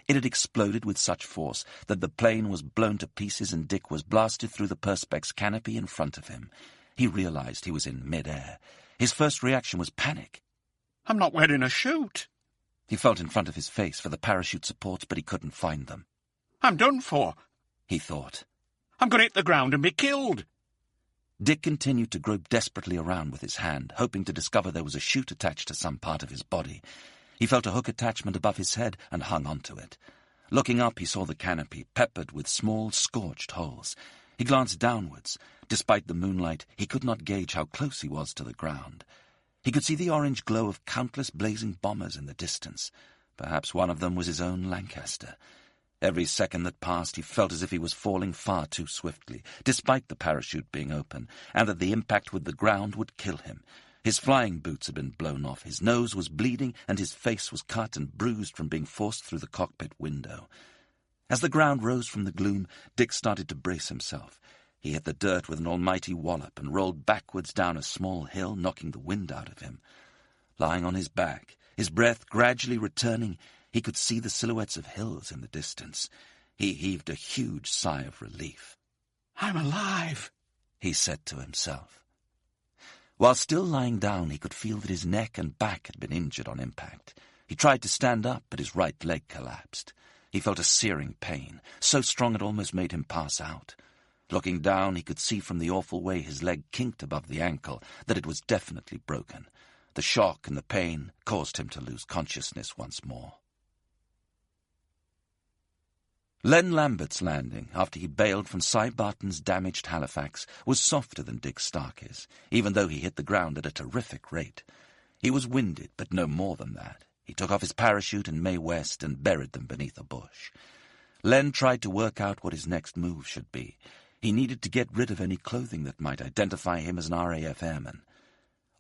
It had exploded with such force that the plane was blown to pieces and Dick was blasted through the Perspex canopy in front of him. He realized he was in mid-air. His first reaction was panic. "I'm not wearing a chute." He felt in front of his face for the parachute supports, but he couldn't find them. "I'm done for," he thought. "I'm going to hit the ground and be killed." Dick continued to grope desperately around with his hand, hoping to discover there was a chute attached to some part of his body. He felt a hook attachment above his head and hung onto it. Looking up, he saw the canopy, peppered with small, scorched holes. He glanced downwards. Despite the moonlight, he could not gauge how close he was to the ground. He could see the orange glow of countless blazing bombers in the distance. Perhaps one of them was his own Lancaster. Every second that passed, he felt as if he was falling far too swiftly, despite the parachute being open, and that the impact with the ground would kill him. His flying boots had been blown off, his nose was bleeding, and his face was cut and bruised from being forced through the cockpit window. As the ground rose from the gloom, Dick started to brace himself. He hit the dirt with an almighty wallop and rolled backwards down a small hill, knocking the wind out of him. Lying on his back, his breath gradually returning, he could see the silhouettes of hills in the distance. He heaved a huge sigh of relief. "I'm alive," he said to himself. While still lying down, he could feel that his neck and back had been injured on impact. He tried to stand up, but his right leg collapsed. He felt a searing pain, so strong it almost made him pass out. Looking down, he could see from the awful way his leg kinked above the ankle that it was definitely broken. The shock and the pain caused him to lose consciousness once more. Len Lambert's landing, after he bailed from Cy Barton's damaged Halifax, was softer than Dick Starkey's, even though he hit the ground at a terrific rate. He was winded, but no more than that. He took off his parachute and Mae West and buried them beneath a bush. Len tried to work out what his next move should be. He needed to get rid of any clothing that might identify him as an RAF airman.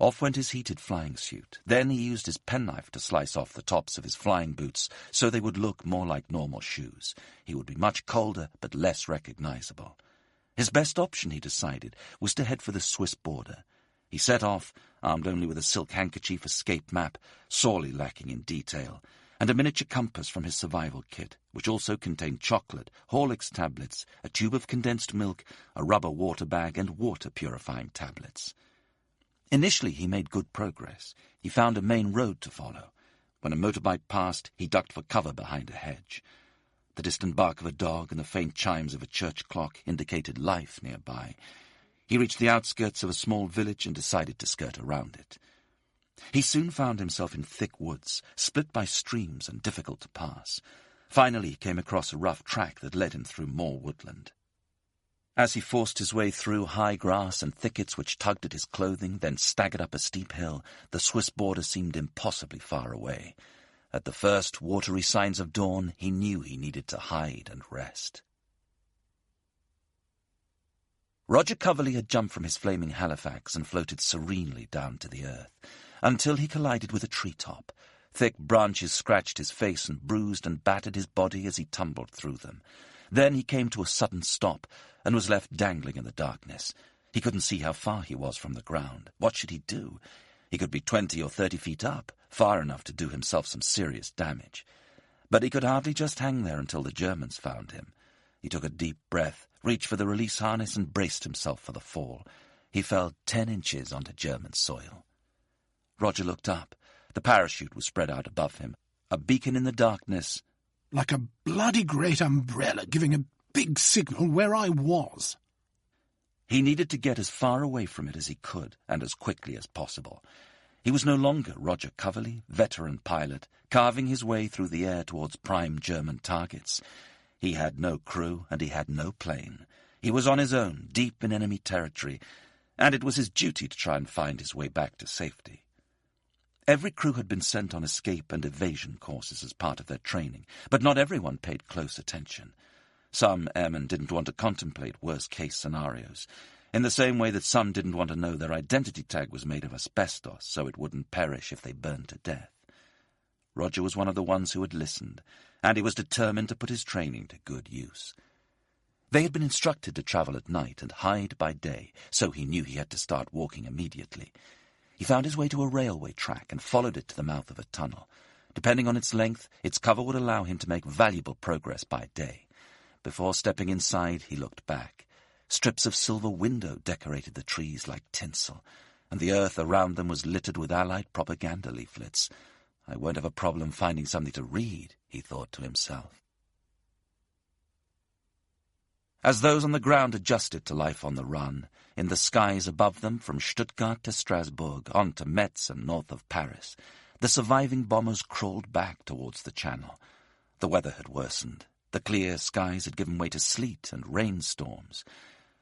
Off went his heated flying suit. Then he used his penknife to slice off the tops of his flying boots so they would look more like normal shoes. He would be much colder but less recognizable. His best option, he decided, was to head for the Swiss border. He set off, armed only with a silk handkerchief escape map, sorely lacking in detail, and a miniature compass from his survival kit, which also contained chocolate, Horlicks tablets, a tube of condensed milk, a rubber water bag, and water-purifying tablets. Initially, he made good progress. He found a main road to follow. When a motorbike passed, he ducked for cover behind a hedge. The distant bark of a dog and the faint chimes of a church clock indicated life nearby. He reached the outskirts of a small village and decided to skirt around it. He soon found himself in thick woods, split by streams and difficult to pass. Finally, he came across a rough track that led him through more woodland. As he forced his way through high grass and thickets which tugged at his clothing, then staggered up a steep hill, the Swiss border seemed impossibly far away. At the first watery signs of dawn, he knew he needed to hide and rest. Roger Coverley had jumped from his flaming Halifax and floated serenely down to the earth, until he collided with a treetop. Thick branches scratched his face and bruised and battered his body as he tumbled through them. Then he came to a sudden stop and was left dangling in the darkness. He couldn't see how far he was from the ground. What should he do? He could be 20 or 30 feet up, far enough to do himself some serious damage. But he could hardly just hang there until the Germans found him. He took a deep breath, reached for the release harness and braced himself for the fall. He fell 10 inches onto German soil. Roger looked up. The parachute was spread out above him, a beacon in the darkness, like a bloody great umbrella giving a big signal where I was. He needed to get as far away from it as he could, and as quickly as possible. He was no longer Roger Coverley, veteran pilot, carving his way through the air towards prime German targets. He had no crew, and he had no plane. He was on his own, deep in enemy territory, and it was his duty to try and find his way back to safety. Every crew had been sent on escape and evasion courses as part of their training, but not everyone paid close attention. Some airmen didn't want to contemplate worst-case scenarios, in the same way that some didn't want to know their identity tag was made of asbestos so it wouldn't perish if they burned to death. Roger was one of the ones who had listened, and he was determined to put his training to good use. They had been instructed to travel at night and hide by day, so he knew he had to start walking immediately. He found his way to a railway track and followed it to the mouth of a tunnel. Depending on its length, its cover would allow him to make valuable progress by day. Before stepping inside, he looked back. Strips of silver window decorated the trees like tinsel, and the earth around them was littered with Allied propaganda leaflets. I won't have a problem finding something to read, he thought to himself. As those on the ground adjusted to life on the run, in the skies above them from Stuttgart to Strasbourg, on to Metz and north of Paris, the surviving bombers crawled back towards the Channel. The weather had worsened. The clear skies had given way to sleet and rainstorms.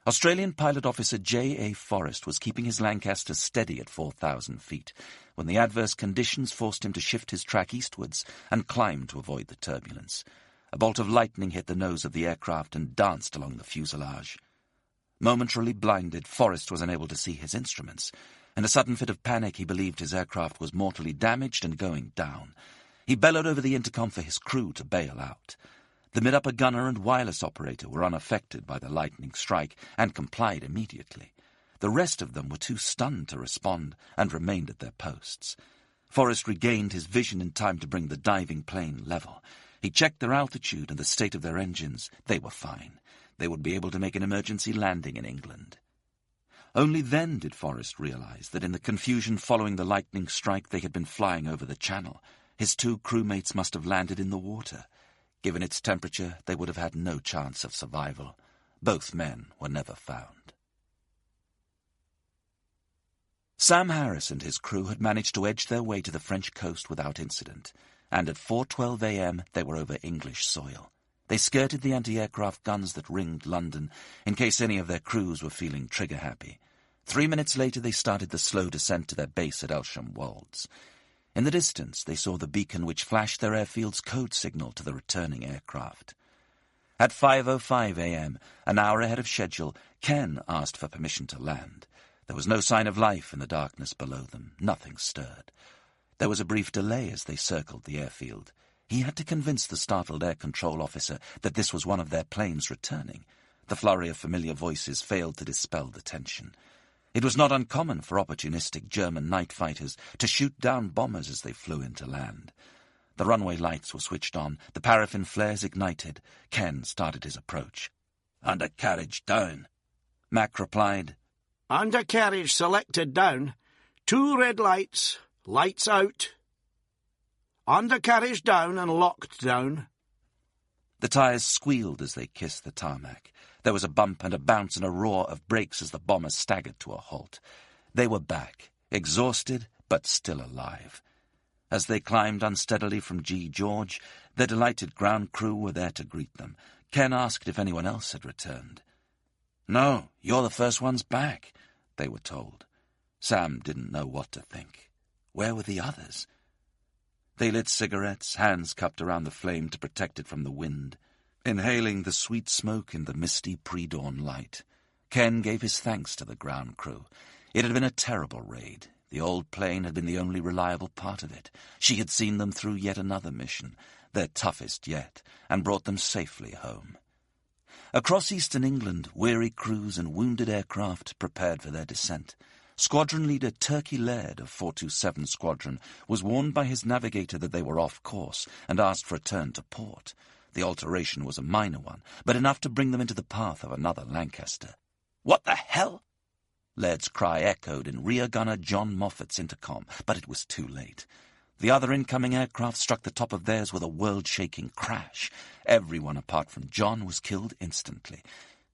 Australian pilot officer J.A. Forrest was keeping his Lancaster steady at 4,000 feet when the adverse conditions forced him to shift his track eastwards and climb to avoid the turbulence. A bolt of lightning hit the nose of the aircraft and danced along the fuselage. Momentarily blinded, Forrest was unable to see his instruments. In a sudden fit of panic, he believed his aircraft was mortally damaged and going down. He bellowed over the intercom for his crew to bail out. The mid-upper gunner and wireless operator were unaffected by the lightning strike and complied immediately. The rest of them were too stunned to respond and remained at their posts. Forrest regained his vision in time to bring the diving plane level. He checked their altitude and the state of their engines. They were fine. They would be able to make an emergency landing in England. Only then did Forrest realize that in the confusion following the lightning strike they had been flying over the channel. His two crewmates must have landed in the water. Given its temperature, they would have had no chance of survival. Both men were never found. Sam Harris and his crew had managed to edge their way to the French coast without incident, and at 4:12 a.m. they were over English soil. They skirted the anti-aircraft guns that ringed London, in case any of their crews were feeling trigger-happy. 3 minutes later they started the slow descent to their base at Elsham Wolds. In the distance, they saw the beacon which flashed their airfield's code signal to the returning aircraft. At 5:05 a.m., an hour ahead of schedule, Ken asked for permission to land. There was no sign of life in the darkness below them. Nothing stirred. There was a brief delay as they circled the airfield. He had to convince the startled air control officer that this was one of their planes returning. The flurry of familiar voices failed to dispel the tension. It was not uncommon for opportunistic German night fighters to shoot down bombers as they flew into land. The runway lights were switched on, the paraffin flares ignited. Ken started his approach. "Undercarriage down." Mac replied, "Undercarriage selected down. 2 red lights. Lights out. Undercarriage down and locked down." The tires squealed as they kissed the tarmac. There was a bump and a bounce and a roar of brakes as the bombers staggered to a halt. They were back, exhausted but still alive. As they climbed unsteadily from G. George, their delighted ground crew were there to greet them. Ken asked if anyone else had returned. "No, you're the first ones back," they were told. Sam didn't know what to think. Where were the others? They lit cigarettes, hands cupped around the flame to protect it from the wind, inhaling the sweet smoke in the misty pre-dawn light. Ken gave his thanks to the ground crew. It had been a terrible raid. The old plane had been the only reliable part of it. She had seen them through yet another mission, their toughest yet, and brought them safely home. Across eastern England, weary crews and wounded aircraft prepared for their descent. Squadron leader Turkey Laird of 427 Squadron was warned by his navigator that they were off course and asked for a turn to port. The alteration was a minor one, but enough to bring them into the path of another Lancaster. "What the hell?" Laird's cry echoed in rear gunner John Moffat's intercom, but it was too late. The other incoming aircraft struck the top of theirs with a world-shaking crash. Everyone apart from John was killed instantly.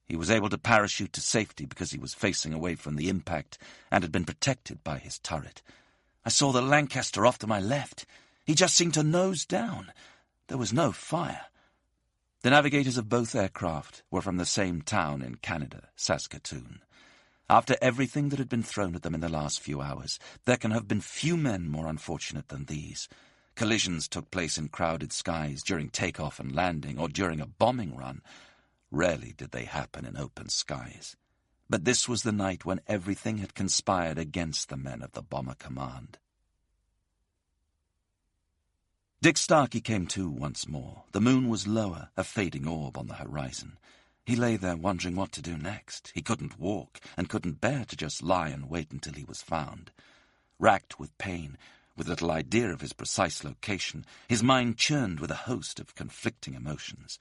He was able to parachute to safety because he was facing away from the impact and had been protected by his turret. "I saw the Lancaster off to my left. He just seemed to nose down. There was no fire." The navigators of both aircraft were from the same town in Canada, Saskatoon. After everything that had been thrown at them in the last few hours, there can have been few men more unfortunate than these. Collisions took place in crowded skies during takeoff and landing or during a bombing run. Rarely did they happen in open skies. But this was the night when everything had conspired against the men of the Bomber Command. Dick Starkey came to once more. The moon was lower, a fading orb on the horizon. He lay there wondering what to do next. He couldn't walk and couldn't bear to just lie and wait until he was found. Racked with pain, with little idea of his precise location, his mind churned with a host of conflicting emotions.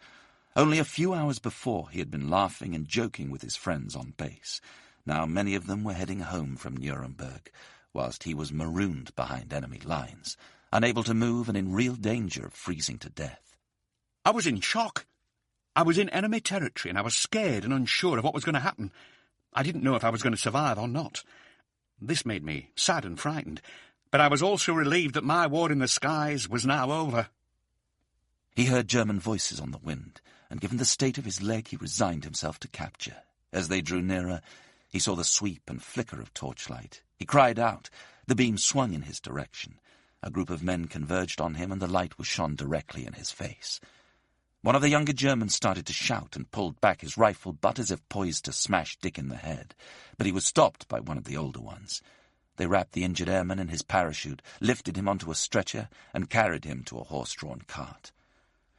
Only a few hours before he had been laughing and joking with his friends on base. Now many of them were heading home from Nuremberg, whilst he was marooned behind enemy lines, unable to move and in real danger of freezing to death. I was in shock. I was in enemy territory and I was scared and unsure of what was going to happen. I didn't know if I was going to survive or not. This made me sad and frightened, but I was also relieved that my war in the skies was now over. He heard German voices on the wind, and given the state of his leg, he resigned himself to capture. As they drew nearer, he saw the sweep and flicker of torchlight. He cried out. The beam swung in his direction. A group of men converged on him, and the light was shone directly in his face. One of the younger Germans started to shout and pulled back his rifle butt as if poised to smash Dick in the head, but he was stopped by one of the older ones. They wrapped the injured airman in his parachute, lifted him onto a stretcher, and carried him to a horse-drawn cart.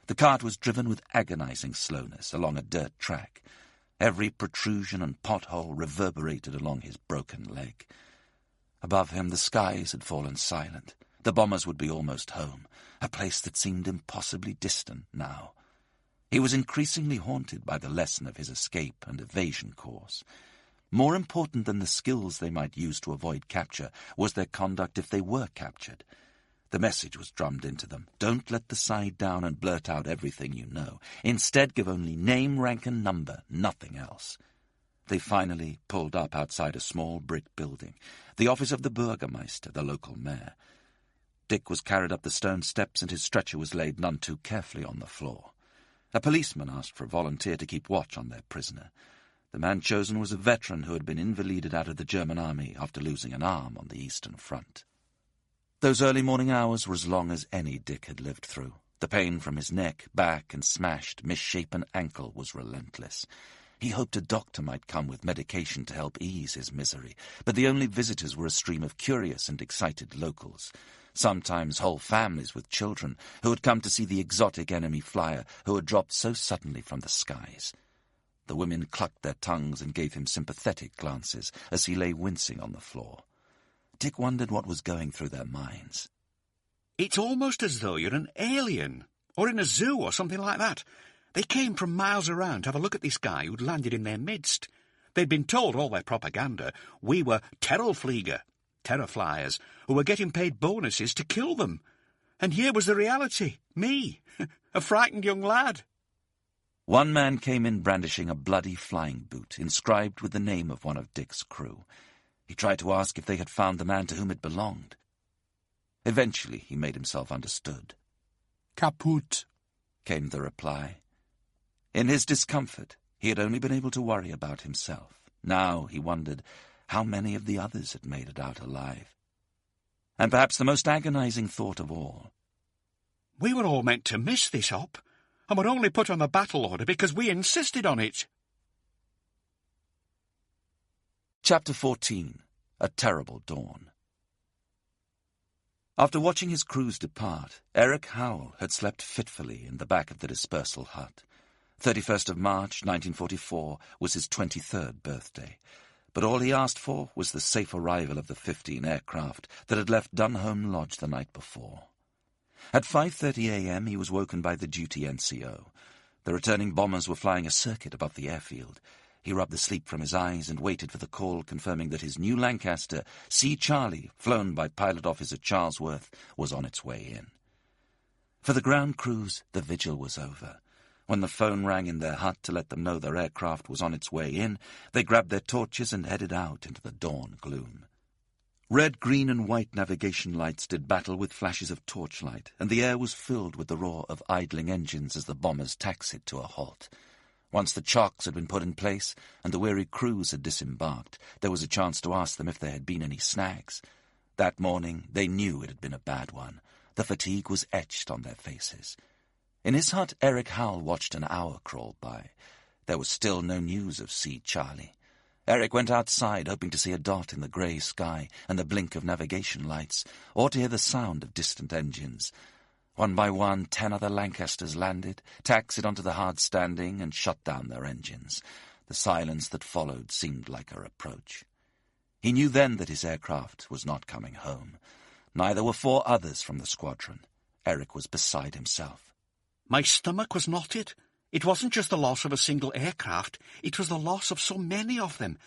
The cart was driven with agonizing slowness along a dirt track. Every protrusion and pothole reverberated along his broken leg. Above him the skies had fallen silent. The bombers would be almost home, a place that seemed impossibly distant now. He was increasingly haunted by the lesson of his escape and evasion course. More important than the skills they might use to avoid capture was their conduct if they were captured. The message was drummed into them. Don't let the side down and blurt out everything you know. Instead, give only name, rank, and number, nothing else. They finally pulled up outside a small brick building, the office of the Bürgermeister, the local mayor. Dick was carried up the stone steps and his stretcher was laid none too carefully on the floor. A policeman asked for a volunteer to keep watch on their prisoner. The man chosen was a veteran who had been invalided out of the German army after losing an arm on the Eastern Front. Those early morning hours were as long as any Dick had lived through. The pain from his neck, back, and smashed, misshapen ankle was relentless. He hoped a doctor might come with medication to help ease his misery, but the only visitors were a stream of curious and excited locals. Sometimes whole families with children who had come to see the exotic enemy flyer who had dropped so suddenly from the skies. The women clucked their tongues and gave him sympathetic glances as he lay wincing on the floor. Dick wondered what was going through their minds. It's almost as though you're an alien, or in a zoo or something like that. They came from miles around to have a look at this guy who'd landed in their midst. They'd been told all their propaganda we were Terrorflieger, terror flyers, who were getting paid bonuses to kill them. And here was the reality, me, a frightened young lad. One man came in brandishing a bloody flying boot, inscribed with the name of one of Dick's crew. He tried to ask if they had found the man to whom it belonged. Eventually he made himself understood. Kaput, came the reply. In his discomfort, he had only been able to worry about himself. Now he wondered how many of the others had made it out alive. And perhaps the most agonizing thought of all. We were all meant to miss this op, and were only put on the battle order because we insisted on it. Chapter 14. A Terrible Dawn. After watching his crews depart, Eric Howell had slept fitfully in the back of the dispersal hut. 31st of March, 1944, was his 23rd birthday, but all he asked for was the safe arrival of the 15 aircraft that had left Dunholm Lodge the night before. At 5:30 a.m. he was woken by the duty NCO. The returning bombers were flying a circuit above the airfield. He rubbed the sleep from his eyes and waited for the call confirming that his new Lancaster, C. Charlie, flown by Pilot Officer Charlesworth, was on its way in. For the ground crews, the vigil was over. When the phone rang in their hut to let them know their aircraft was on its way in, they grabbed their torches and headed out into the dawn gloom. Red, green, and white navigation lights did battle with flashes of torchlight, and the air was filled with the roar of idling engines as the bombers taxied to a halt. Once the chocks had been put in place and the weary crews had disembarked, there was a chance to ask them if there had been any snags. That morning they knew it had been a bad one. The fatigue was etched on their faces. In his hut, Eric Howell watched an hour crawl by. There was still no news of C. Charlie. Eric went outside, hoping to see a dot in the grey sky and the blink of navigation lights, or to hear the sound of distant engines. One by one, 10 other Lancasters landed, taxied onto the hard standing, and shut down their engines. The silence that followed seemed like a reproach. He knew then that his aircraft was not coming home. Neither were 4 others from the squadron. Eric was beside himself. My stomach was knotted. It wasn't just the loss of a single aircraft, it was the loss of so many of them.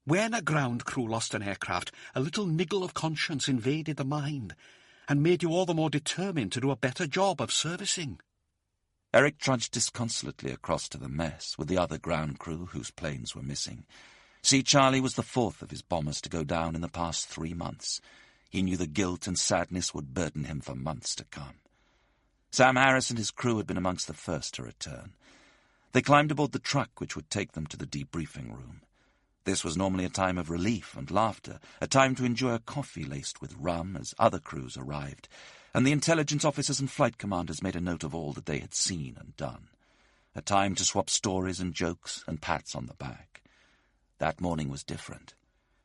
When a ground crew lost an aircraft, a little niggle of conscience invaded the mind, and made you all the more determined to do a better job of servicing. Eric trudged disconsolately across to the mess with the other ground crew whose planes were missing. C. Charlie was the 4th of his bombers to go down in the past 3 months. He knew the guilt and sadness would burden him for months to come. Sam Harris and his crew had been amongst the first to return. They climbed aboard the truck which would take them to the debriefing room. This was normally a time of relief and laughter, a time to enjoy a coffee laced with rum as other crews arrived, and the intelligence officers and flight commanders made a note of all that they had seen and done. A time to swap stories and jokes and pats on the back. That morning was different.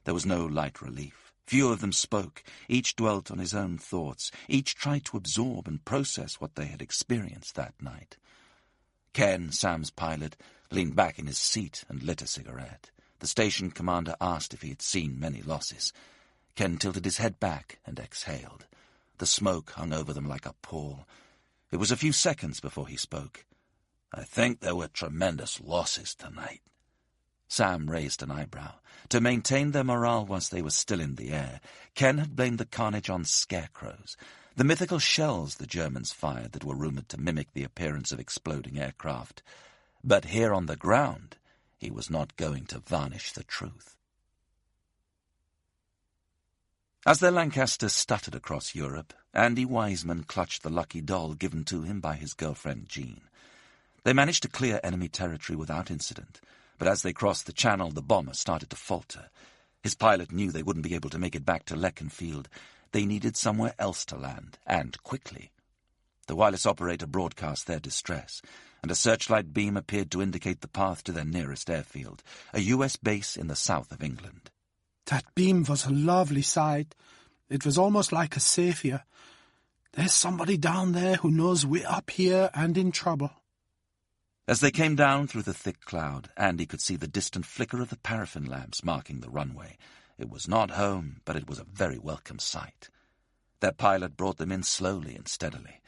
There was no light relief. Few of them spoke. Each dwelt on his own thoughts. Each tried to absorb and process what they had experienced that night. Ken, Sam's pilot, leaned back in his seat and lit a cigarette. The station commander asked if he had seen many losses. Ken tilted his head back and exhaled. The smoke hung over them like a pall. It was a few seconds before he spoke. "I think there were tremendous losses tonight." Sam raised an eyebrow. To maintain their morale whilst they were still in the air, Ken had blamed the carnage on scarecrows, the mythical shells the Germans fired that were rumoured to mimic the appearance of exploding aircraft. But here on the ground, he was not going to varnish the truth. As their Lancaster stuttered across Europe, Andy Wiseman clutched the lucky doll given to him by his girlfriend Jean. They managed to clear enemy territory without incident, but as they crossed the channel, the bomber started to falter. His pilot knew they wouldn't be able to make it back to Leconfield. They needed somewhere else to land, and quickly. The wireless operator broadcast their distress, and a searchlight beam appeared to indicate the path to their nearest airfield, a US base in the south of England. That beam was a lovely sight. It was almost like a saviour. There's somebody down there who knows we're up here and in trouble. As they came down through the thick cloud, Andy could see the distant flicker of the paraffin lamps marking the runway. It was not home, but it was a very welcome sight. Their pilot brought them in slowly and steadily.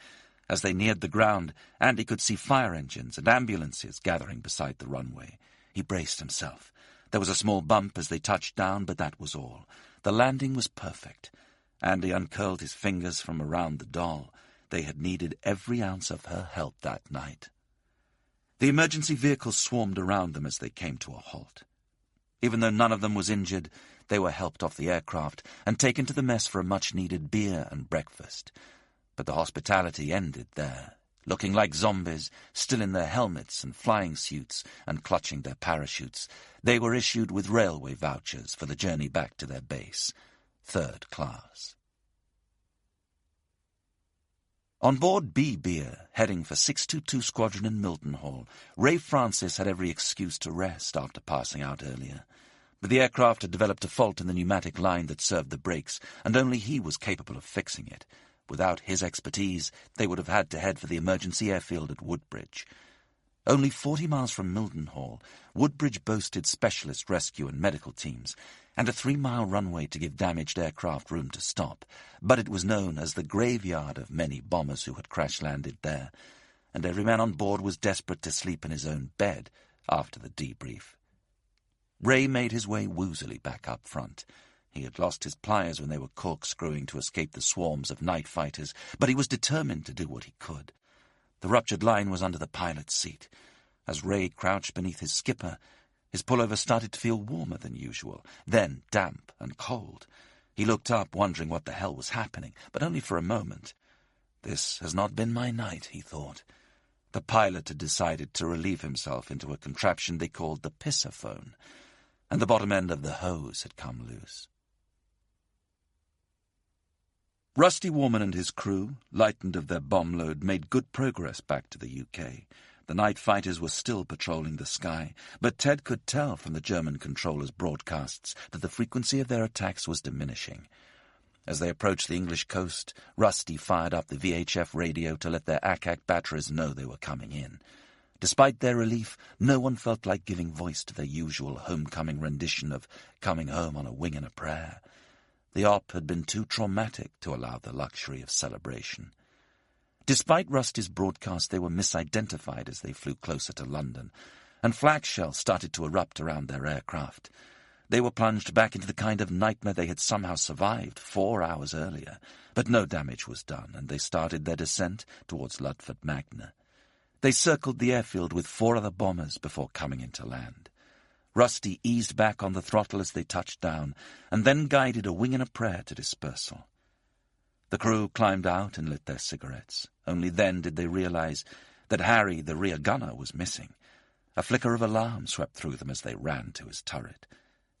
As they neared the ground, Andy could see fire engines and ambulances gathering beside the runway. He braced himself. There was a small bump as they touched down, but that was all. The landing was perfect. Andy uncurled his fingers from around the doll. They had needed every ounce of her help that night. The emergency vehicles swarmed around them as they came to a halt. Even though none of them was injured, they were helped off the aircraft and taken to the mess for a much-needed beer and breakfast. But the hospitality ended there. Looking like zombies, still in their helmets and flying suits and clutching their parachutes, they were issued with railway vouchers for the journey back to their base, 3rd class. On board B Beer, heading for 622 Squadron in Mildenhall, Ray Francis had every excuse to rest after passing out earlier. But the aircraft had developed a fault in the pneumatic line that served the brakes, and only he was capable of fixing it. Without his expertise, they would have had to head for the emergency airfield at Woodbridge. Only 40 miles from Mildenhall, Woodbridge boasted specialist rescue and medical teams, and a 3-mile runway to give damaged aircraft room to stop, but it was known as the graveyard of many bombers who had crash-landed there, and every man on board was desperate to sleep in his own bed after the debrief. Ray made his way woozily back up front. He had lost his pliers when they were corkscrewing to escape the swarms of night fighters, but he was determined to do what he could. The ruptured line was under the pilot's seat. As Ray crouched beneath his skipper, his pullover started to feel warmer than usual, then damp and cold. He looked up, wondering what the hell was happening, but only for a moment. "This has not been my night," he thought. The pilot had decided to relieve himself into a contraption they called the pissophone, and the bottom end of the hose had come loose. Rusty Warman and his crew, lightened of their bomb load, made good progress back to the UK. The night fighters were still patrolling the sky, but Ted could tell from the German controllers' broadcasts that the frequency of their attacks was diminishing. As they approached the English coast, Rusty fired up the VHF radio to let their Ack batteries know they were coming in. Despite their relief, no one felt like giving voice to their usual homecoming rendition of Coming Home on a Wing and a Prayer. The op had been too traumatic to allow the luxury of celebration. Despite Rusty's broadcast, they were misidentified as they flew closer to London, and flak shells started to erupt around their aircraft. They were plunged back into the kind of nightmare they had somehow survived 4 hours earlier, but no damage was done, and they started their descent towards Ludford Magna. They circled the airfield with 4 other bombers before coming into land. Rusty eased back on the throttle as they touched down, and then guided a wing and a prayer to dispersal. The crew climbed out and lit their cigarettes. Only then did they realize that Harry, the rear gunner, was missing. A flicker of alarm swept through them as they ran to his turret.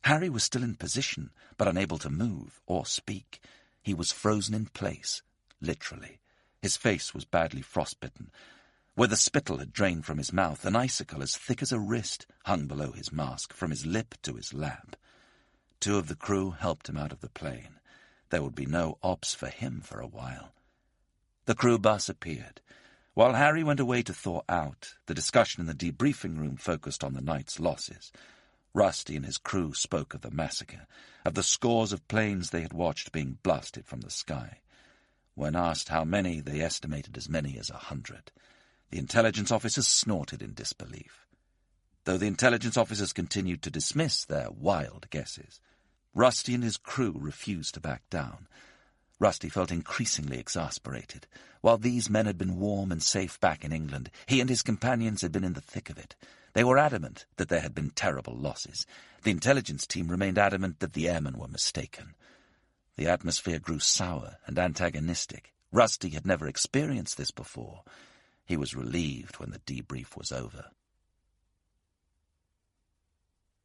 Harry was still in position, but unable to move or speak. He was frozen in place, literally. His face was badly frostbitten. Where the spittle had drained from his mouth, an icicle as thick as a wrist hung below his mask, from his lip to his lap. 2 of the crew helped him out of the plane. There would be no ops for him for a while. The crew bus appeared. While Harry went away to thaw out, the discussion in the debriefing room focused on the night's losses. Rusty and his crew spoke of the massacre, of the scores of planes they had watched being blasted from the sky. When asked how many, they estimated as many as 100. The intelligence officers snorted in disbelief. Though the intelligence officers continued to dismiss their wild guesses, Rusty and his crew refused to back down. Rusty felt increasingly exasperated. While these men had been warm and safe back in England, he and his companions had been in the thick of it. They were adamant that there had been terrible losses. The intelligence team remained adamant that the airmen were mistaken. The atmosphere grew sour and antagonistic. Rusty had never experienced this before. He was relieved when the debrief was over.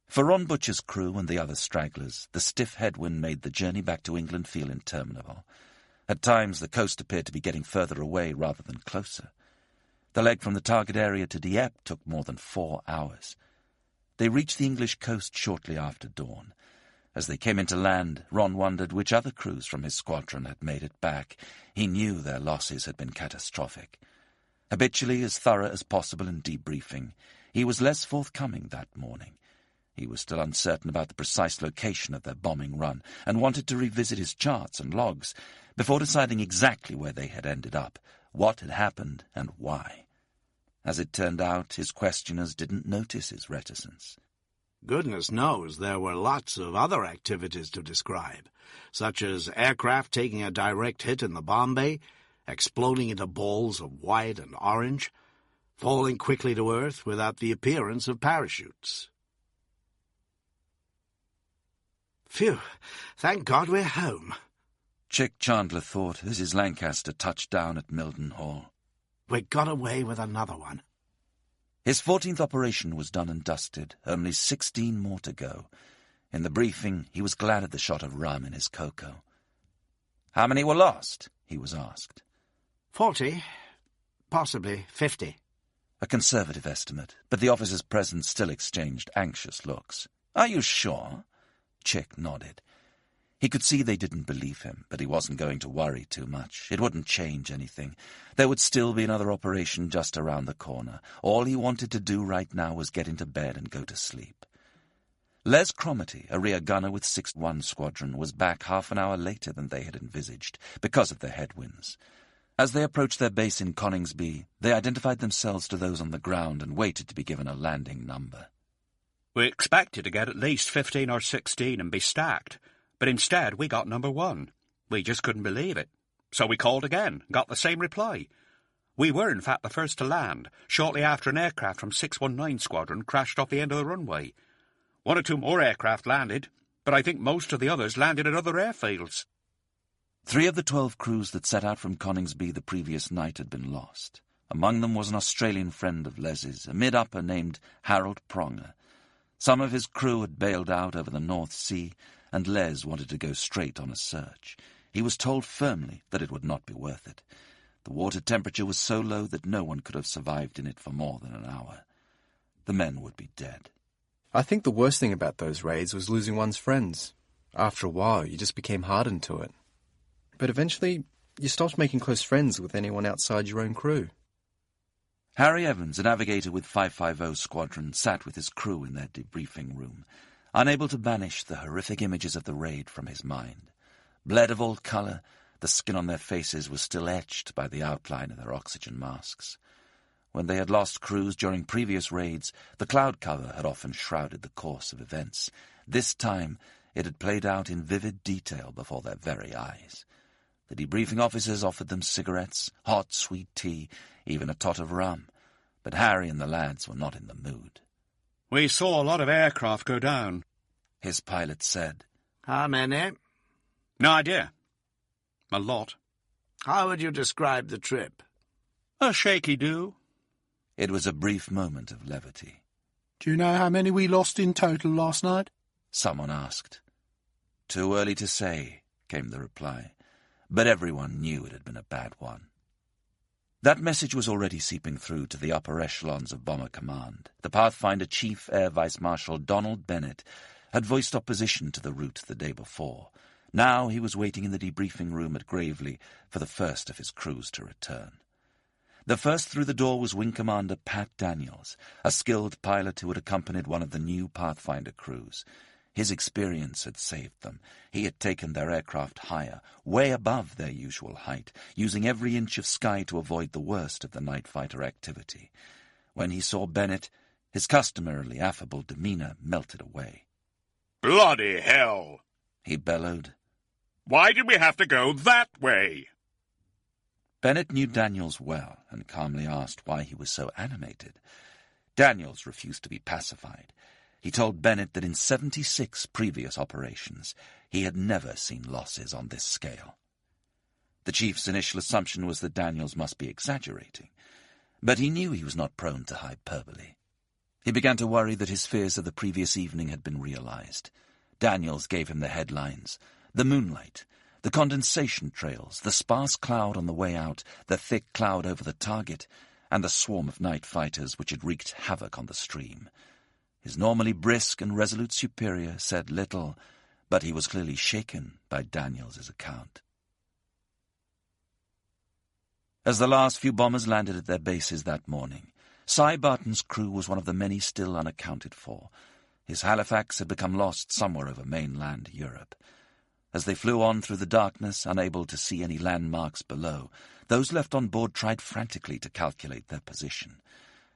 For Ron Butcher's crew and the other stragglers, the stiff headwind made the journey back to England feel interminable. At times, the coast appeared to be getting further away rather than closer. The leg from the target area to Dieppe took more than 4 hours. They reached the English coast shortly after dawn. As they came into land, Ron wondered which other crews from his squadron had made it back. He knew their losses had been catastrophic. Habitually as thorough as possible in debriefing, he was less forthcoming that morning. He was still uncertain about the precise location of their bombing run and wanted to revisit his charts and logs before deciding exactly where they had ended up, what had happened, and why. As it turned out, his questioners didn't notice his reticence. Goodness knows there were lots of other activities to describe, such as aircraft taking a direct hit in the bomb bay, exploding into balls of white and orange, falling quickly to earth without the appearance of parachutes. Phew, thank God we're home, Chick Chandler thought as his Lancaster touched down at Milden Hall. We got away with another one. His 14th operation was done and dusted, only 16 more to go. In the briefing, he was glad at the shot of rum in his cocoa. "How many were lost?" he was asked. 40, possibly 50. A conservative estimate, but the officers present still exchanged anxious looks. "Are you sure?" Chick nodded. He could see they didn't believe him, but he wasn't going to worry too much. It wouldn't change anything. There would still be another operation just around the corner. All he wanted to do right now was get into bed and go to sleep. Les Cromarty, a rear gunner with 6th Squadron, was back half an hour later than they had envisaged, because of the headwinds. As they approached their base in Coningsby, they identified themselves to those on the ground and waited to be given a landing number. We expected to get at least 15 or 16 and be stacked, but instead we got number 1. We just couldn't believe it. So we called again, got the same reply. We were, in fact, the first to land, shortly after an aircraft from 619 Squadron crashed off the end of the runway. 1 or 2 more aircraft landed, but I think most of the others landed at other airfields. 3 of the 12 crews that set out from Coningsby the previous night had been lost. Among them was an Australian friend of Les's, a mid-upper named Harold Pronger. Some of his crew had bailed out over the North Sea, and Les wanted to go straight on a search. He was told firmly that it would not be worth it. The water temperature was so low that no one could have survived in it for more than an hour. The men would be dead. I think the worst thing about those raids was losing one's friends. After a while, you just became hardened to it. But eventually, you stopped making close friends with anyone outside your own crew. Harry Evans, a navigator with 550 Squadron, sat with his crew in their debriefing room, unable to banish the horrific images of the raid from his mind. Bled of all colour, the skin on their faces was still etched by the outline of their oxygen masks. When they had lost crews during previous raids, the cloud cover had often shrouded the course of events. This time, it had played out in vivid detail before their very eyes. The debriefing officers offered them cigarettes, hot, sweet tea, even a tot of rum, but Harry and the lads were not in the mood. We saw a lot of aircraft go down, his pilot said. How many? No idea. A lot. How would you describe the trip? A shaky do. It was a brief moment of levity. Do you know how many we lost in total last night? Someone asked. Too early to say, came the reply, but everyone knew it had been a bad one. That message was already seeping through to the upper echelons of Bomber Command. The Pathfinder Chief Air Vice Marshal Donald Bennett had voiced opposition to the route the day before. Now he was waiting in the debriefing room at Gravely for the first of his crews to return. The first through the door was Wing Commander Pat Daniels, a skilled pilot who had accompanied one of the new Pathfinder crews. His experience had saved them. He had taken their aircraft higher, way above their usual height, using every inch of sky to avoid the worst of the night fighter activity. When he saw Bennett, his customarily affable demeanor melted away. "Bloody hell!" he bellowed. "Why did we have to go that way?" Bennett knew Daniels well and calmly asked why he was so animated. Daniels refused to be pacified. He told Bennett that in 76 previous operations he had never seen losses on this scale. The chief's initial assumption was that Daniels must be exaggerating, but he knew he was not prone to hyperbole. He began to worry that his fears of the previous evening had been realized. Daniels gave him the headlines: the moonlight, the condensation trails, the sparse cloud on the way out, the thick cloud over the target, and the swarm of night fighters which had wreaked havoc on the stream. His normally brisk and resolute superior said little, but he was clearly shaken by Daniels's account. As the last few bombers landed at their bases that morning, Cy Barton's crew was one of the many still unaccounted for. His Halifax had become lost somewhere over mainland Europe. As they flew on through the darkness, unable to see any landmarks below, those left on board tried frantically to calculate their position.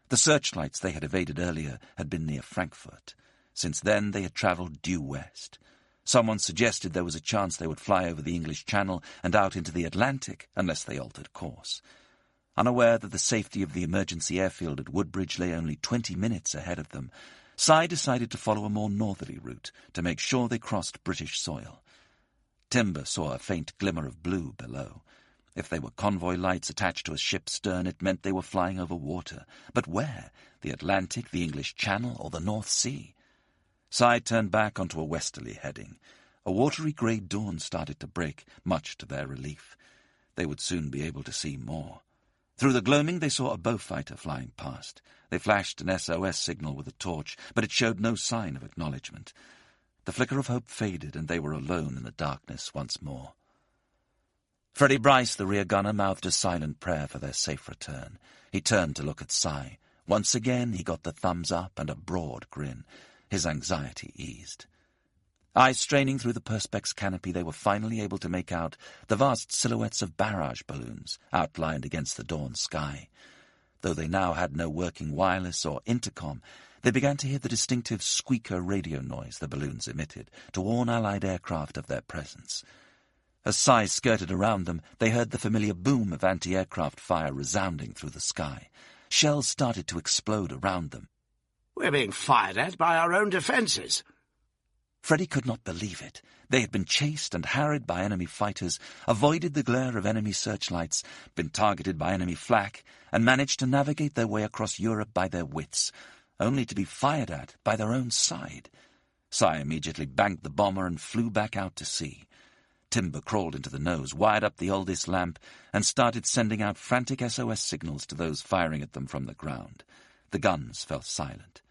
The searchlights they had evaded earlier had been near Frankfurt. Since then they had travelled due west. Someone suggested there was a chance they would fly over the English Channel and out into the Atlantic unless they altered course. Unaware that the safety of the emergency airfield at Woodbridge lay only 20 minutes ahead of them, Cy decided to follow a more northerly route to make sure they crossed British soil. Timber saw a faint glimmer of blue below. If they were convoy lights attached to a ship's stern, it meant they were flying over water. But where? The Atlantic, the English Channel, or the North Sea? Cy turned back onto a westerly heading. A watery grey dawn started to break, much to their relief. They would soon be able to see more. Through the gloaming they saw a Beaufighter flying past. They flashed an SOS signal with a torch, but it showed no sign of acknowledgement. The flicker of hope faded, and they were alone in the darkness once more. Freddie Bryce, the rear gunner, mouthed a silent prayer for their safe return. He turned to look at Cy. Once again he got the thumbs up and a broad grin. His anxiety eased. Eyes straining through the perspex canopy, they were finally able to make out the vast silhouettes of barrage balloons outlined against the dawn sky. Though they now had no working wireless or intercom, they began to hear the distinctive squeaker radio noise the balloons emitted to warn Allied aircraft of their presence. As Cy skirted around them, they heard the familiar boom of anti-aircraft fire resounding through the sky. Shells started to explode around them. "We're being fired at by our own defences." Freddie could not believe it. They had been chased and harried by enemy fighters, avoided the glare of enemy searchlights, been targeted by enemy flak, and managed to navigate their way across Europe by their wits, only to be fired at by their own side. Cy immediately banked the bomber and flew back out to sea. Timber crawled into the nose, wired up the oldest lamp, and started sending out frantic SOS signals to those firing at them from the ground. The guns fell silent.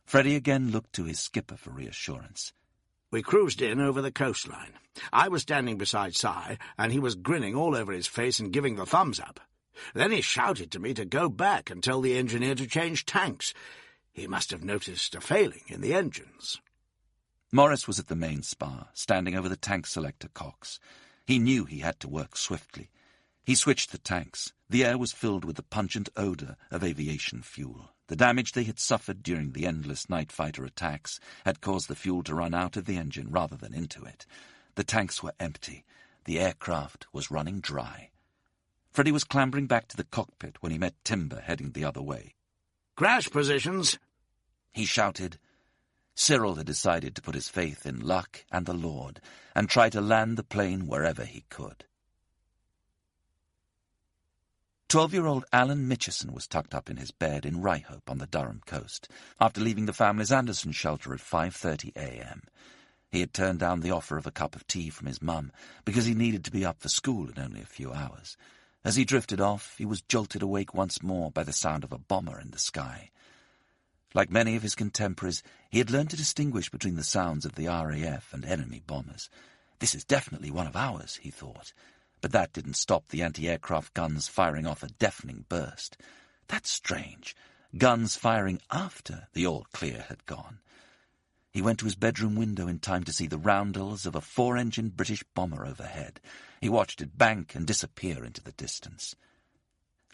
Freddie again looked to his skipper for reassurance. We cruised in over the coastline. I was standing beside Cy, and he was grinning all over his face and giving the thumbs up. Then he shouted to me to go back and tell the engineer to change tanks. He must have noticed a failing in the engines. Morris was at the main spar, standing over the tank selector cocks. He knew he had to work swiftly. He switched the tanks. The air was filled with the pungent odour of aviation fuel. The damage they had suffered during the endless night fighter attacks had caused the fuel to run out of the engine rather than into it. The tanks were empty. The aircraft was running dry. Freddie was clambering back to the cockpit when he met Timber heading the other way. "Crash positions!" he shouted. Cyril had decided to put his faith in luck and the Lord and try to land the plane wherever he could. 12-year-old Alan Mitchison was tucked up in his bed in Ryhope on the Durham coast after leaving the family's Anderson shelter at 5:30 a.m. He had turned down the offer of a cup of tea from his mum because he needed to be up for school in only a few hours. As he drifted off, he was jolted awake once more by the sound of a bomber in the sky. Like many of his contemporaries, he had learned to distinguish between the sounds of the RAF and enemy bombers. This is definitely one of ours, he thought. But that didn't stop the anti-aircraft guns firing off a deafening burst. That's strange. Guns firing after the all-clear had gone. He went to his bedroom window in time to see the roundels of a 4-engined British bomber overhead. He watched it bank and disappear into the distance.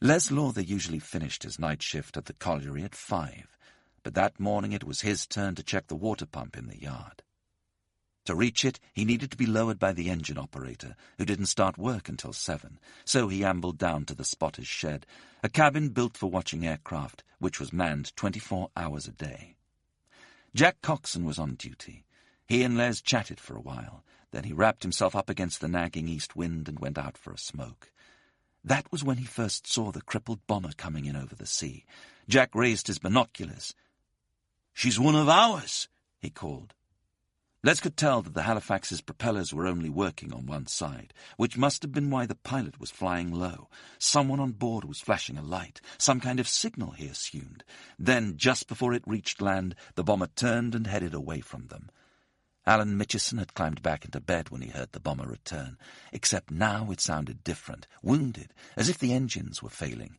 Les Lawther usually finished his night shift at the colliery at 5, but that morning it was his turn to check the water pump in the yard. To reach it, he needed to be lowered by the engine operator, who didn't start work until 7, so he ambled down to the spotter's shed, a cabin built for watching aircraft, which was manned 24 hours a day. Jack Coxon was on duty. He and Les chatted for a while. Then he wrapped himself up against the nagging east wind and went out for a smoke. That was when he first saw the crippled bomber coming in over the sea. Jack raised his binoculars. "She's one of ours," he called. Les could tell that the Halifax's propellers were only working on one side, which must have been why the pilot was flying low. Someone on board was flashing a light, some kind of signal, he assumed. Then, just before it reached land, the bomber turned and headed away from them. Alan Mitchison had climbed back into bed when he heard the bomber return, except now it sounded different, wounded, as if the engines were failing.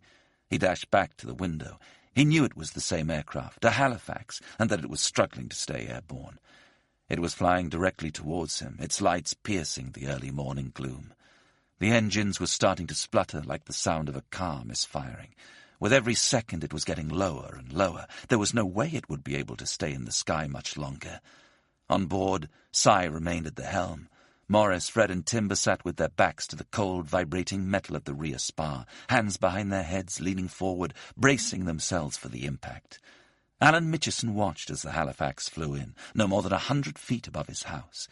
He dashed back to the window. He knew it was the same aircraft, a Halifax, and that it was struggling to stay airborne. It was flying directly towards him, its lights piercing the early morning gloom. The engines were starting to splutter like the sound of a car misfiring. With every second it was getting lower and lower. There was no way it would be able to stay in the sky much longer. On board, Cy remained at the helm. Morris, Fred, and Timber sat with their backs to the cold, vibrating metal of the rear spar, hands behind their heads, leaning forward, bracing themselves for the impact. Alan Mitchison watched as the Halifax flew in, no more than 100 feet above his house.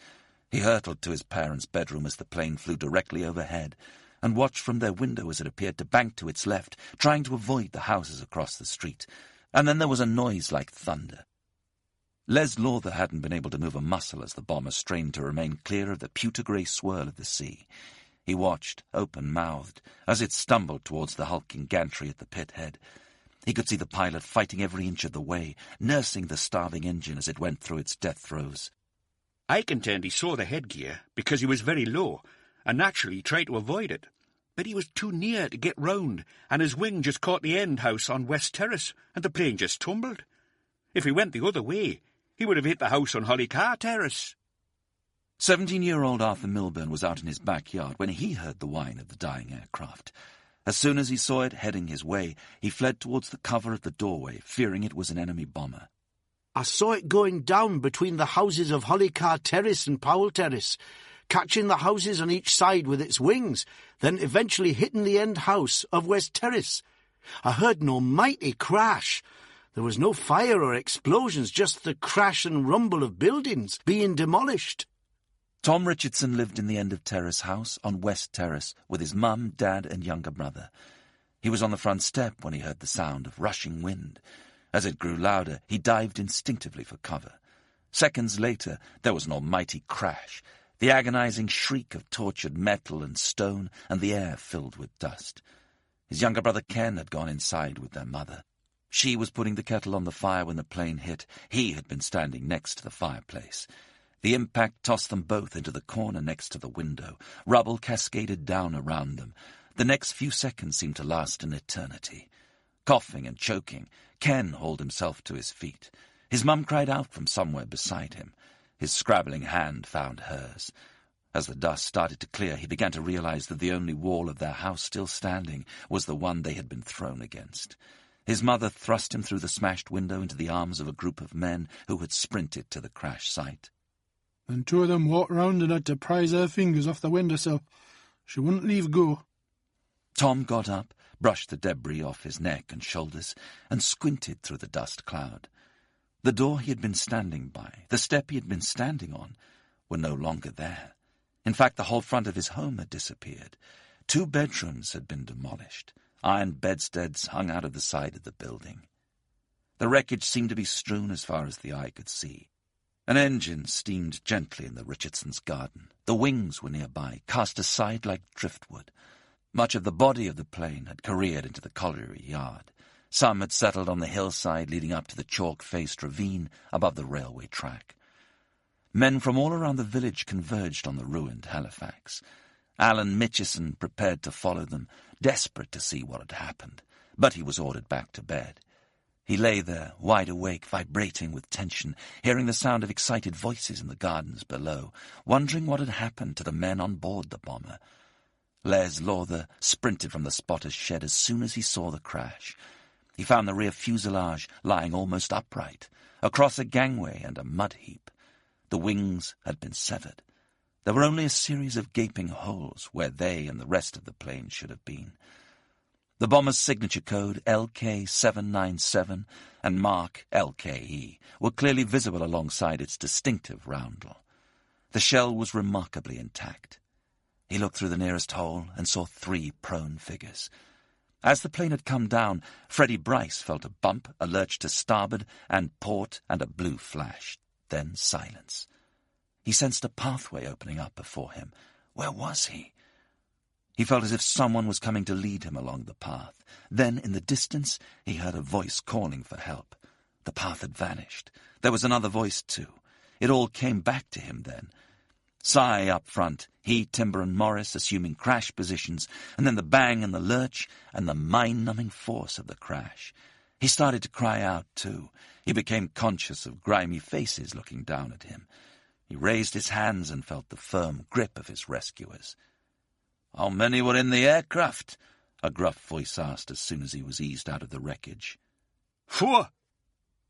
He hurtled to his parents' bedroom as the plane flew directly overhead, and watched from their window as it appeared to bank to its left, trying to avoid the houses across the street. And then there was a noise like thunder. Les Lawther hadn't been able to move a muscle as the bomber strained to remain clear of the pewter-grey swirl of the sea. He watched, open-mouthed, as it stumbled towards the hulking gantry at the pit head. He could see the pilot fighting every inch of the way, nursing the starving engine as it went through its death throes. I contend he saw the headgear because he was very low, and naturally tried to avoid it. But he was too near to get round, and his wing just caught the end house on West Terrace, and the plane just tumbled. If he went the other way, he would have hit the house on Hollycar Terrace. 17-year-old Arthur Milburn was out in his backyard when he heard the whine of the dying aircraft. As soon as he saw it heading his way, he fled towards the cover at the doorway, fearing it was an enemy bomber. "I saw it going down between the houses of Hollycar Terrace and Powell Terrace, catching the houses on each side with its wings, then eventually hitting the end house of West Terrace. I heard an almighty crash. There was no fire or explosions, just the crash and rumble of buildings being demolished." Tom Richardson lived in the end of Terrace house on West Terrace with his mum, dad, and younger brother. He was on the front step when he heard the sound of rushing wind. As it grew louder, he dived instinctively for cover. Seconds later, there was an almighty crash, the agonizing shriek of tortured metal and stone, and the air filled with dust. His younger brother Ken had gone inside with their mother. She was putting the kettle on the fire when the plane hit. He had been standing next to the fireplace. The impact tossed them both into the corner next to the window. Rubble cascaded down around them. The next few seconds seemed to last an eternity. Coughing and choking, Ken hauled himself to his feet. His mum cried out from somewhere beside him. His scrabbling hand found hers. As the dust started to clear, he began to realize that the only wall of their house still standing was the one they had been thrown against. His mother thrust him through the smashed window into the arms of a group of men who had sprinted to the crash site. And 2 of them walked round and had to prise her fingers off the windowsill. She wouldn't leave go. Tom got up, brushed the debris off his neck and shoulders, and squinted through the dust cloud. The door he had been standing by, the step he had been standing on, were no longer there. In fact, the whole front of his home had disappeared. 2 bedrooms had been demolished. Iron bedsteads hung out of the side of the building. The wreckage seemed to be strewn as far as the eye could see. An engine steamed gently in the Richardsons' garden. The wings were nearby, cast aside like driftwood. Much of the body of the plane had careered into the colliery yard. Some had settled on the hillside leading up to the chalk-faced ravine above the railway track. Men from all around the village converged on the ruined Halifax. Alan Mitchison prepared to follow them, desperate to see what had happened, but he was ordered back to bed. He lay there, wide awake, vibrating with tension, hearing the sound of excited voices in the gardens below, wondering what had happened to the men on board the bomber. Les Lawther sprinted from the spotter's shed as soon as he saw the crash. He found the rear fuselage lying almost upright, across a gangway and a mud heap. The wings had been severed. There were only a series of gaping holes where they and the rest of the plane should have been. The bomber's signature code, LK797, and mark, LKE, were clearly visible alongside its distinctive roundel. The shell was remarkably intact. He looked through the nearest hole and saw 3 prone figures. As the plane had come down, Freddie Bryce felt a bump, a lurch to starboard and port, and a blue flash. Then silence. He sensed a pathway opening up before him. Where was he? He felt as if someone was coming to lead him along the path. Then, in the distance, he heard a voice calling for help. The path had vanished. There was another voice, too. It all came back to him then. Cy up front, he, Timber and Morris assuming crash positions, and then the bang and the lurch and the mind-numbing force of the crash. He started to cry out, too. He became conscious of grimy faces looking down at him. He raised his hands and felt the firm grip of his rescuers. "How many were in the aircraft?" a gruff voice asked as soon as he was eased out of the wreckage. 4.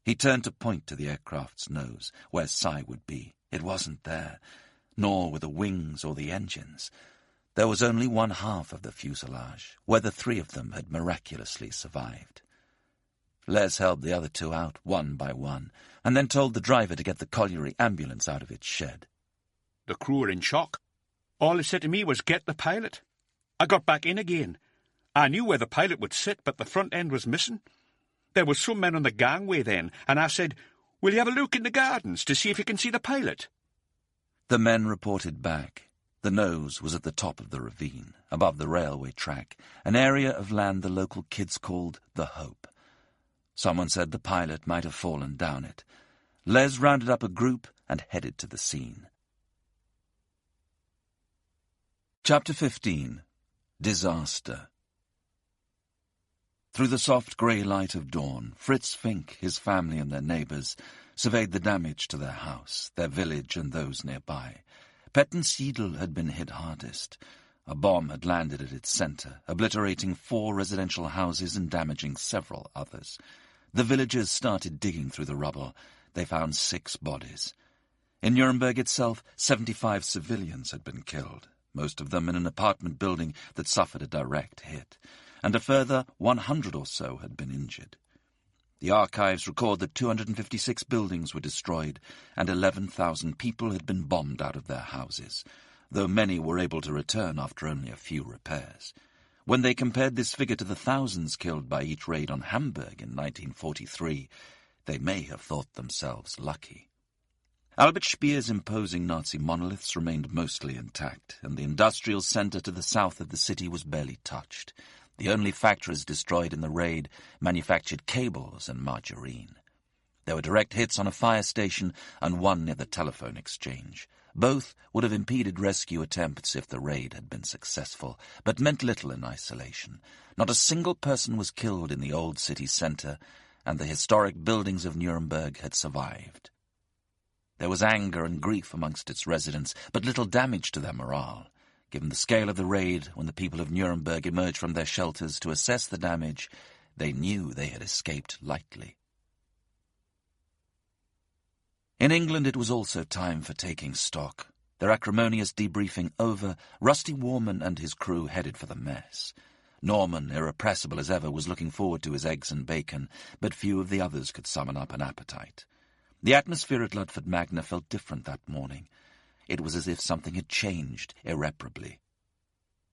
He turned to point to the aircraft's nose, where Cy would be. It wasn't there, nor were the wings or the engines. There was only one half of the fuselage, where the 3 of them had miraculously survived. Les helped the other 2 out, one by one, and then told the driver to get the colliery ambulance out of its shed. The crew were in shock. All they said to me was, "Get the pilot." I got back in again. I knew where the pilot would sit, but the front end was missing. There were some men on the gangway then, and I said, "Will you have a look in the gardens to see if you can see the pilot?" The men reported back. The nose was at the top of the ravine, above the railway track, an area of land the local kids called the Hope. Someone said the pilot might have fallen down it. Les rounded up a group and headed to the scene. Chapter 15. Disaster. Through the soft grey light of dawn, Fritz Fink, his family and their neighbours, surveyed the damage to their house, their village and those nearby. Pettensiedel had been hit hardest. A bomb had landed at its centre, obliterating 4 residential houses and damaging several others. The villagers started digging through the rubble. They found 6 bodies. In Nuremberg itself, 75 civilians had been killed, most of them in an apartment building that suffered a direct hit, and a further 100 or so had been injured. The archives record that 256 buildings were destroyed and 11,000 people had been bombed out of their houses, though many were able to return after only a few repairs. When they compared this figure to the thousands killed by each raid on Hamburg in 1943, they may have thought themselves lucky. Albert Speer's imposing Nazi monoliths remained mostly intact, and the industrial centre to the south of the city was barely touched. The only factories destroyed in the raid manufactured cables and margarine. There were direct hits on a fire station and one near the telephone exchange. Both would have impeded rescue attempts if the raid had been successful, but meant little in isolation. Not a single person was killed in the old city centre, and the historic buildings of Nuremberg had survived. There was anger and grief amongst its residents, but little damage to their morale. Given the scale of the raid, when the people of Nuremberg emerged from their shelters to assess the damage, they knew they had escaped lightly. In England it was also time for taking stock. Their acrimonious debriefing over, Rusty Warman and his crew headed for the mess. Norman, irrepressible as ever, was looking forward to his eggs and bacon, but few of the others could summon up an appetite. The atmosphere at Ludford Magna felt different that morning. It was as if something had changed irreparably.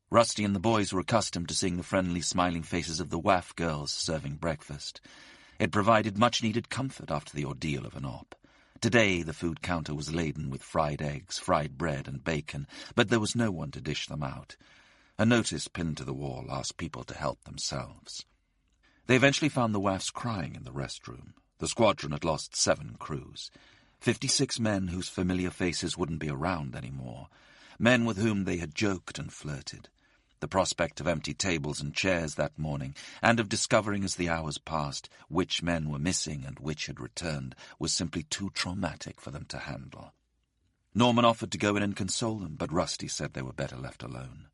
Rusty and the boys were accustomed to seeing the friendly, smiling faces of the WAF girls serving breakfast. It provided much-needed comfort after the ordeal of an op. Today the food counter was laden with fried eggs, fried bread and bacon, but there was no one to dish them out. A notice pinned to the wall asked people to help themselves. They eventually found the WAFs crying in the restroom. The squadron had lost 7 crews. 56 men whose familiar faces wouldn't be around anymore. Men with whom they had joked and flirted. The prospect of empty tables and chairs that morning, and of discovering as the hours passed which men were missing and which had returned, was simply too traumatic for them to handle. Norman offered to go in and console them, but Rusty said they were better left alone.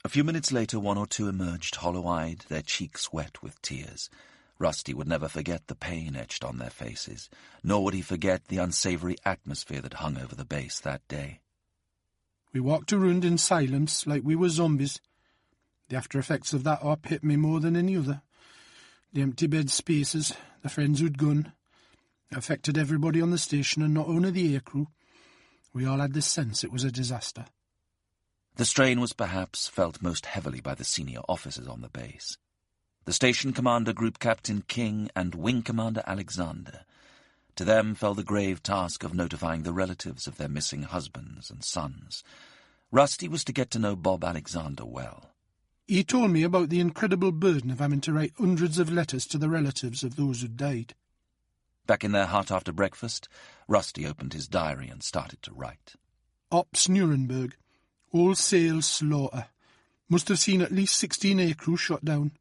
A few minutes later, 1 or 2 emerged, hollow-eyed, their cheeks wet with tears. Rusty would never forget the pain etched on their faces, nor would he forget the unsavory atmosphere that hung over the base that day. We walked around in silence like we were zombies. The after-effects of that op hit me more than any other. The empty bed spaces, the friends who'd gone. It affected everybody on the station and not only the air crew. We all had this sense it was a disaster. The strain was perhaps felt most heavily by the senior officers on the base. The station commander, Group Captain King, and Wing Commander Alexander. To them fell the grave task of notifying the relatives of their missing husbands and sons. Rusty was to get to know Bob Alexander well. He told me about the incredible burden of having to write hundreds of letters to the relatives of those who'd died. Back in their hut after breakfast, Rusty opened his diary and started to write. Ops Nuremberg. Wholesale slaughter. Must have seen at least 16 air crew shot down.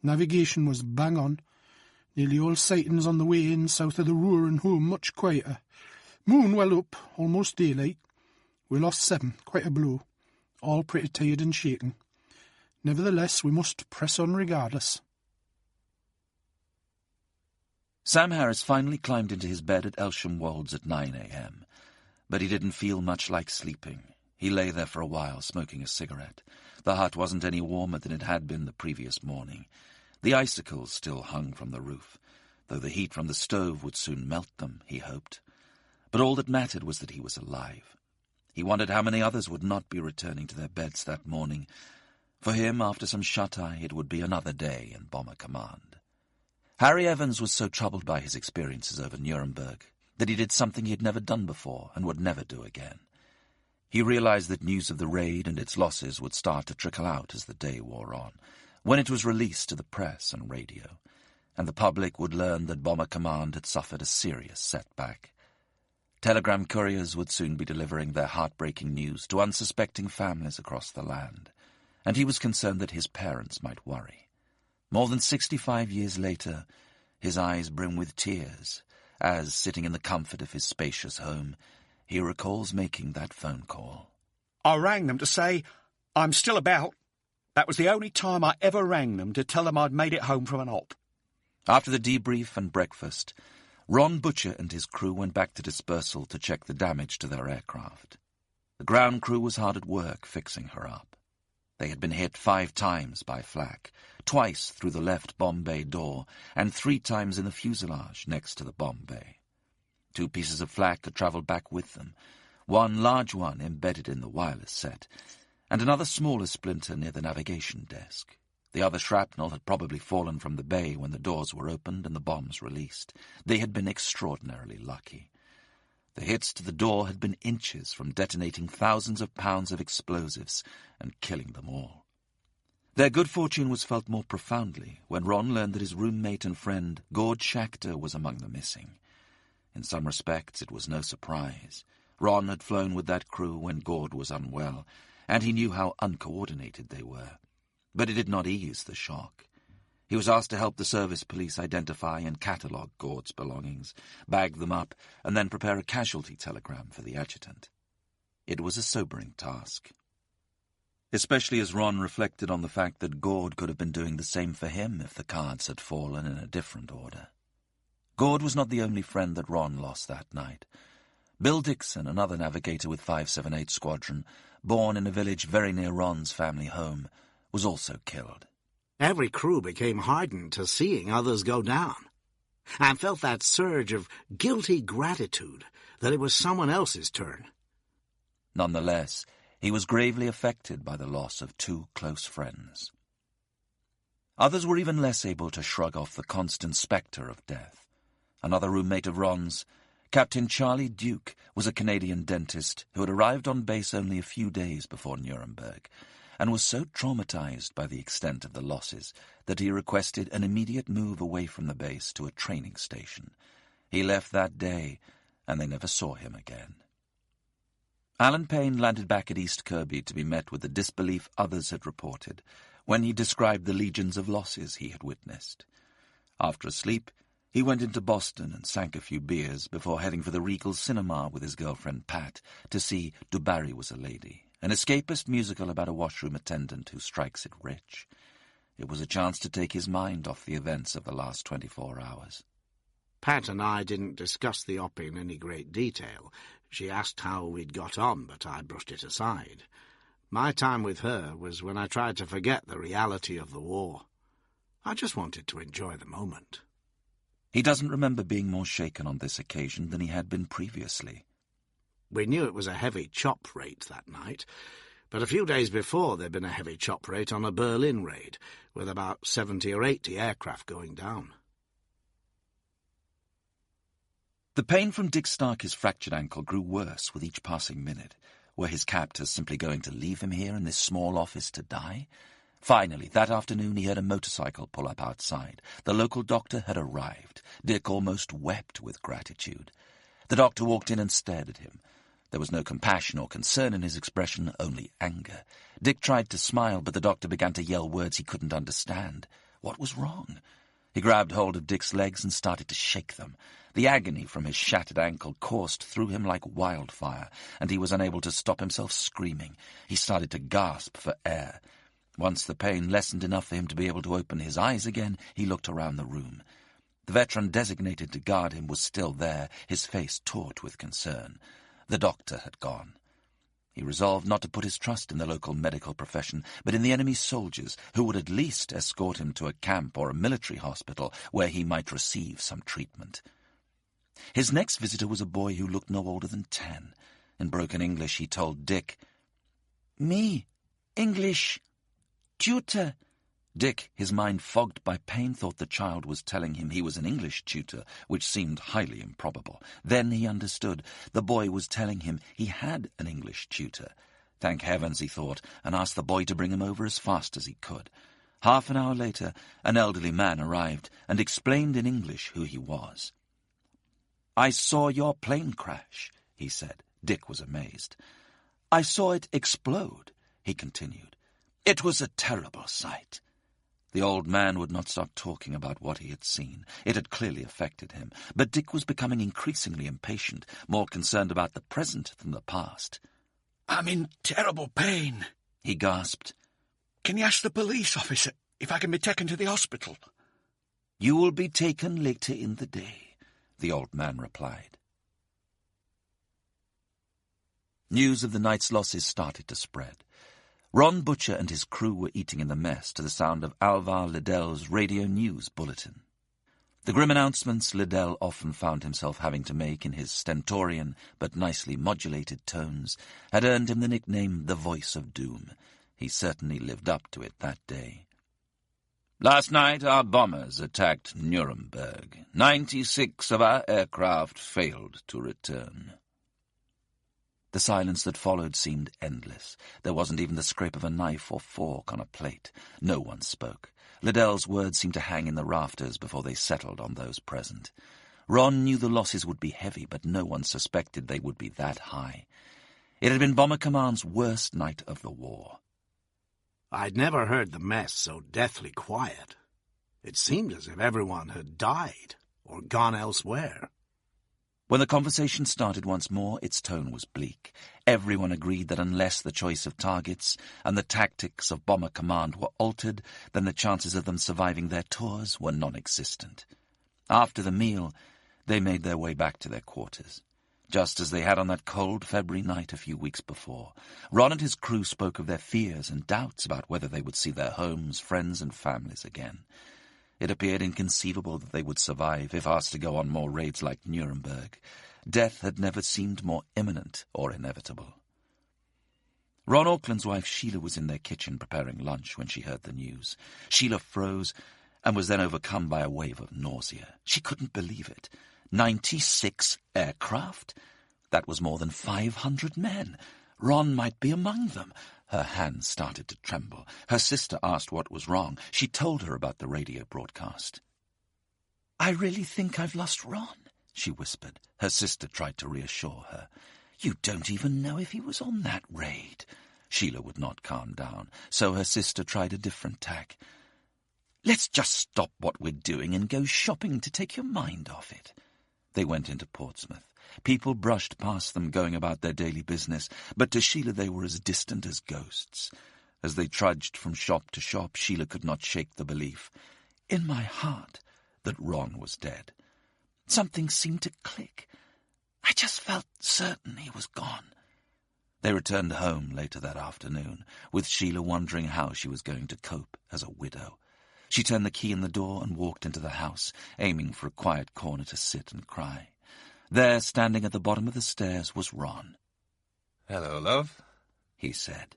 Navigation was bang on. Nearly all sightings on the way in south of the Ruhr and home much quieter. Moon well up, almost daylight. We lost 7, quite a blow. All pretty tired and shaken. Nevertheless, we must press on regardless. Sam Harris finally climbed into his bed at Elsham Wolds at 9 a.m., but he didn't feel much like sleeping. He lay there for a while, smoking a cigarette. The hut wasn't any warmer than it had been the previous morning. The icicles still hung from the roof, though the heat from the stove would soon melt them, he hoped. But all that mattered was that he was alive. He wondered how many others would not be returning to their beds that morning. For him, after some shut-eye, it would be another day in Bomber Command. Harry Evans was so troubled by his experiences over Nuremberg that he did something he had never done before and would never do again. He realized that news of the raid and its losses would start to trickle out as the day wore on, when it was released to the press and radio, and the public would learn that Bomber Command had suffered a serious setback. Telegram couriers would soon be delivering their heartbreaking news to unsuspecting families across the land, and he was concerned that his parents might worry. More than 65 years later, his eyes brim with tears, as, sitting in the comfort of his spacious home, he recalls making that phone call. I rang them to say I'm still about. That was the only time I ever rang them to tell them I'd made it home from an op. After the debrief and breakfast, Ron Butcher and his crew went back to dispersal to check the damage to their aircraft. The ground crew was hard at work fixing her up. They had been hit 5 times by flak, twice through the left bomb bay door, and 3 times in the fuselage next to the bomb bay. 2 pieces of flak had travelled back with them, one large one embedded in the wireless set, and another smaller splinter near the navigation desk. The other shrapnel had probably fallen from the bay when the doors were opened and the bombs released. They had been extraordinarily lucky. The hits to the door had been inches from detonating thousands of pounds of explosives and killing them all. Their good fortune was felt more profoundly when Ron learned that his roommate and friend Gord Schachter was among the missing. In some respects, it was no surprise. Ron had flown with that crew when Gord was unwell, and he knew how uncoordinated they were. But it did not ease the shock. He was asked to help the service police identify and catalogue Gord's belongings, bag them up, and then prepare a casualty telegram for the adjutant. It was a sobering task, especially as Ron reflected on the fact that Gord could have been doing the same for him if the cards had fallen in a different order. Gord was not the only friend that Ron lost that night. Bill Dixon, another navigator with 578 Squadron, born in a village very near Ron's family home, was also killed. Every crew became hardened to seeing others go down, and felt that surge of guilty gratitude that it was someone else's turn. Nonetheless, he was gravely affected by the loss of 2 close friends. Others were even less able to shrug off the constant spectre of death. Another roommate of Ron's, Captain Charlie Duke, was a Canadian dentist who had arrived on base only a few days before Nuremberg, and was so traumatized by the extent of the losses that he requested an immediate move away from the base to a training station. He left that day, and they never saw him again. Alan Payne landed back at East Kirby to be met with the disbelief others had reported when he described the legions of losses he had witnessed. After a sleep, he went into Boston and sank a few beers before heading for the Regal Cinema with his girlfriend Pat to see Du Barry Was a Lady, an escapist musical about a washroom attendant who strikes it rich. It was a chance to take his mind off the events of the last 24 hours. Pat and I didn't discuss the op in any great detail. She asked how we'd got on, but I brushed it aside. My time with her was when I tried to forget the reality of the war. I just wanted to enjoy the moment. He doesn't remember being more shaken on this occasion than he had been previously. We knew it was a heavy chop rate that night, but a few days before there'd been a heavy chop rate on a Berlin raid, with about 70 or 80 aircraft going down. The pain from Dick Starkey's fractured ankle grew worse with each passing minute. Were his captors simply going to leave him here in this small office to die? Finally, that afternoon he heard a motorcycle pull up outside. The local doctor had arrived. Dick almost wept with gratitude. The doctor walked in and stared at him. There was no compassion or concern in his expression, only anger. Dick tried to smile, but the doctor began to yell words he couldn't understand. What was wrong? He grabbed hold of Dick's legs and started to shake them. The agony from his shattered ankle coursed through him like wildfire, and he was unable to stop himself screaming. He started to gasp for air. Once the pain lessened enough for him to be able to open his eyes again, he looked around the room. The veteran designated to guard him was still there, his face taut with concern. The doctor had gone. He resolved not to put his trust in the local medical profession, but in the enemy's soldiers, who would at least escort him to a camp or a military hospital where he might receive some treatment. His next visitor was a boy who looked no older than 10. In broken English, he told Dick, "Me, English, tutor." Dick, his mind fogged by pain, thought the child was telling him he was an English tutor, which seemed highly improbable. Then he understood. The boy was telling him he had an English tutor. Thank heavens, he thought, and asked the boy to bring him over as fast as he could. Half an hour later, an elderly man arrived and explained in English who he was. "I saw your plane crash," he said. Dick was amazed. "I saw it explode," he continued. "It was a terrible sight." The old man would not stop talking about what he had seen. It had clearly affected him, but Dick was becoming increasingly impatient, more concerned about the present than the past. "I'm in terrible pain," he gasped. "Can you ask the police officer if I can be taken to the hospital?" "You will be taken later in the day," the old man replied. News of the night's losses started to spread. Ron Butcher and his crew were eating in the mess to the sound of Alvar Liddell's radio news bulletin. The grim announcements Liddell often found himself having to make in his stentorian but nicely modulated tones had earned him the nickname the Voice of Doom. He certainly lived up to it that day. "Last night our bombers attacked Nuremberg. 96 of our aircraft failed to return." The silence that followed seemed endless. There wasn't even the scrape of a knife or fork on a plate. No one spoke. Liddell's words seemed to hang in the rafters before they settled on those present. Ron knew the losses would be heavy, but no one suspected they would be that high. It had been Bomber Command's worst night of the war. I'd never heard the mess so deathly quiet. It seemed as if everyone had died or gone elsewhere. When the conversation started once more, its tone was bleak. Everyone agreed that unless the choice of targets and the tactics of Bomber Command were altered, then the chances of them surviving their tours were non-existent. After the meal, they made their way back to their quarters, just as they had on that cold February night a few weeks before. Ron and his crew spoke of their fears and doubts about whether they would see their homes, friends, and families again. It appeared inconceivable that they would survive if asked to go on more raids like Nuremberg. Death had never seemed more imminent or inevitable. Ron Auckland's wife Sheila was in their kitchen preparing lunch when she heard the news. Sheila froze and was then overcome by a wave of nausea. She couldn't believe it. 96 aircraft? That was more than 500 men. Ron might be among them. Her hands started to tremble. Her sister asked what was wrong. She told her about the radio broadcast. "I really think I've lost Ron," she whispered. Her sister tried to reassure her. "You don't even know if he was on that raid." Sheila would not calm down, so her sister tried a different tack. "Let's just stop what we're doing and go shopping to take your mind off it." They went into Portsmouth. People brushed past them going about their daily business, but to Sheila they were as distant as ghosts. As they trudged from shop to shop, Sheila could not shake the belief, in my heart, that Ron was dead. Something seemed to click. I just felt certain he was gone. They returned home later that afternoon, with Sheila wondering how she was going to cope as a widow. She turned the key in the door and walked into the house, aiming for a quiet corner to sit and cry. There, standing at the bottom of the stairs, was Ron. "Hello, love," he said.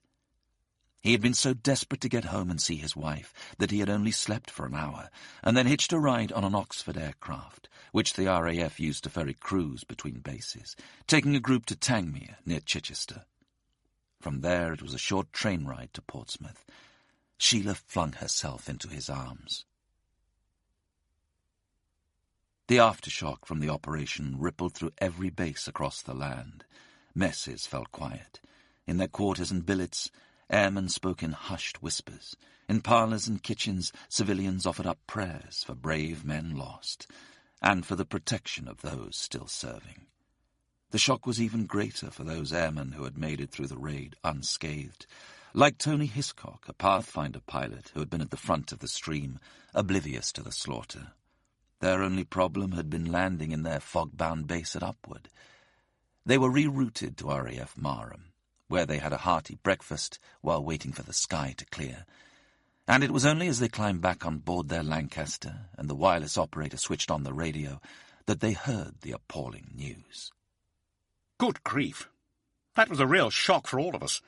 He had been so desperate to get home and see his wife that he had only slept for an hour, and then hitched a ride on an Oxford aircraft, which the RAF used to ferry crews between bases, taking a group to Tangmere, near Chichester. From there it was a short train ride to Portsmouth. Sheila flung herself into his arms. The aftershock from the operation rippled through every base across the land. Messes fell quiet. In their quarters and billets, airmen spoke in hushed whispers. In parlours and kitchens, civilians offered up prayers for brave men lost, and for the protection of those still serving. The shock was even greater for those airmen who had made it through the raid unscathed, like Tony Hiscock, a Pathfinder pilot who had been at the front of the stream, oblivious to the slaughter. Their only problem had been landing in their fog-bound base at Upward. They were rerouted to RAF Marham, where they had a hearty breakfast while waiting for the sky to clear. And it was only as they climbed back on board their Lancaster and the wireless operator switched on the radio that they heard the appalling news. Good grief! That was a real shock for all of us.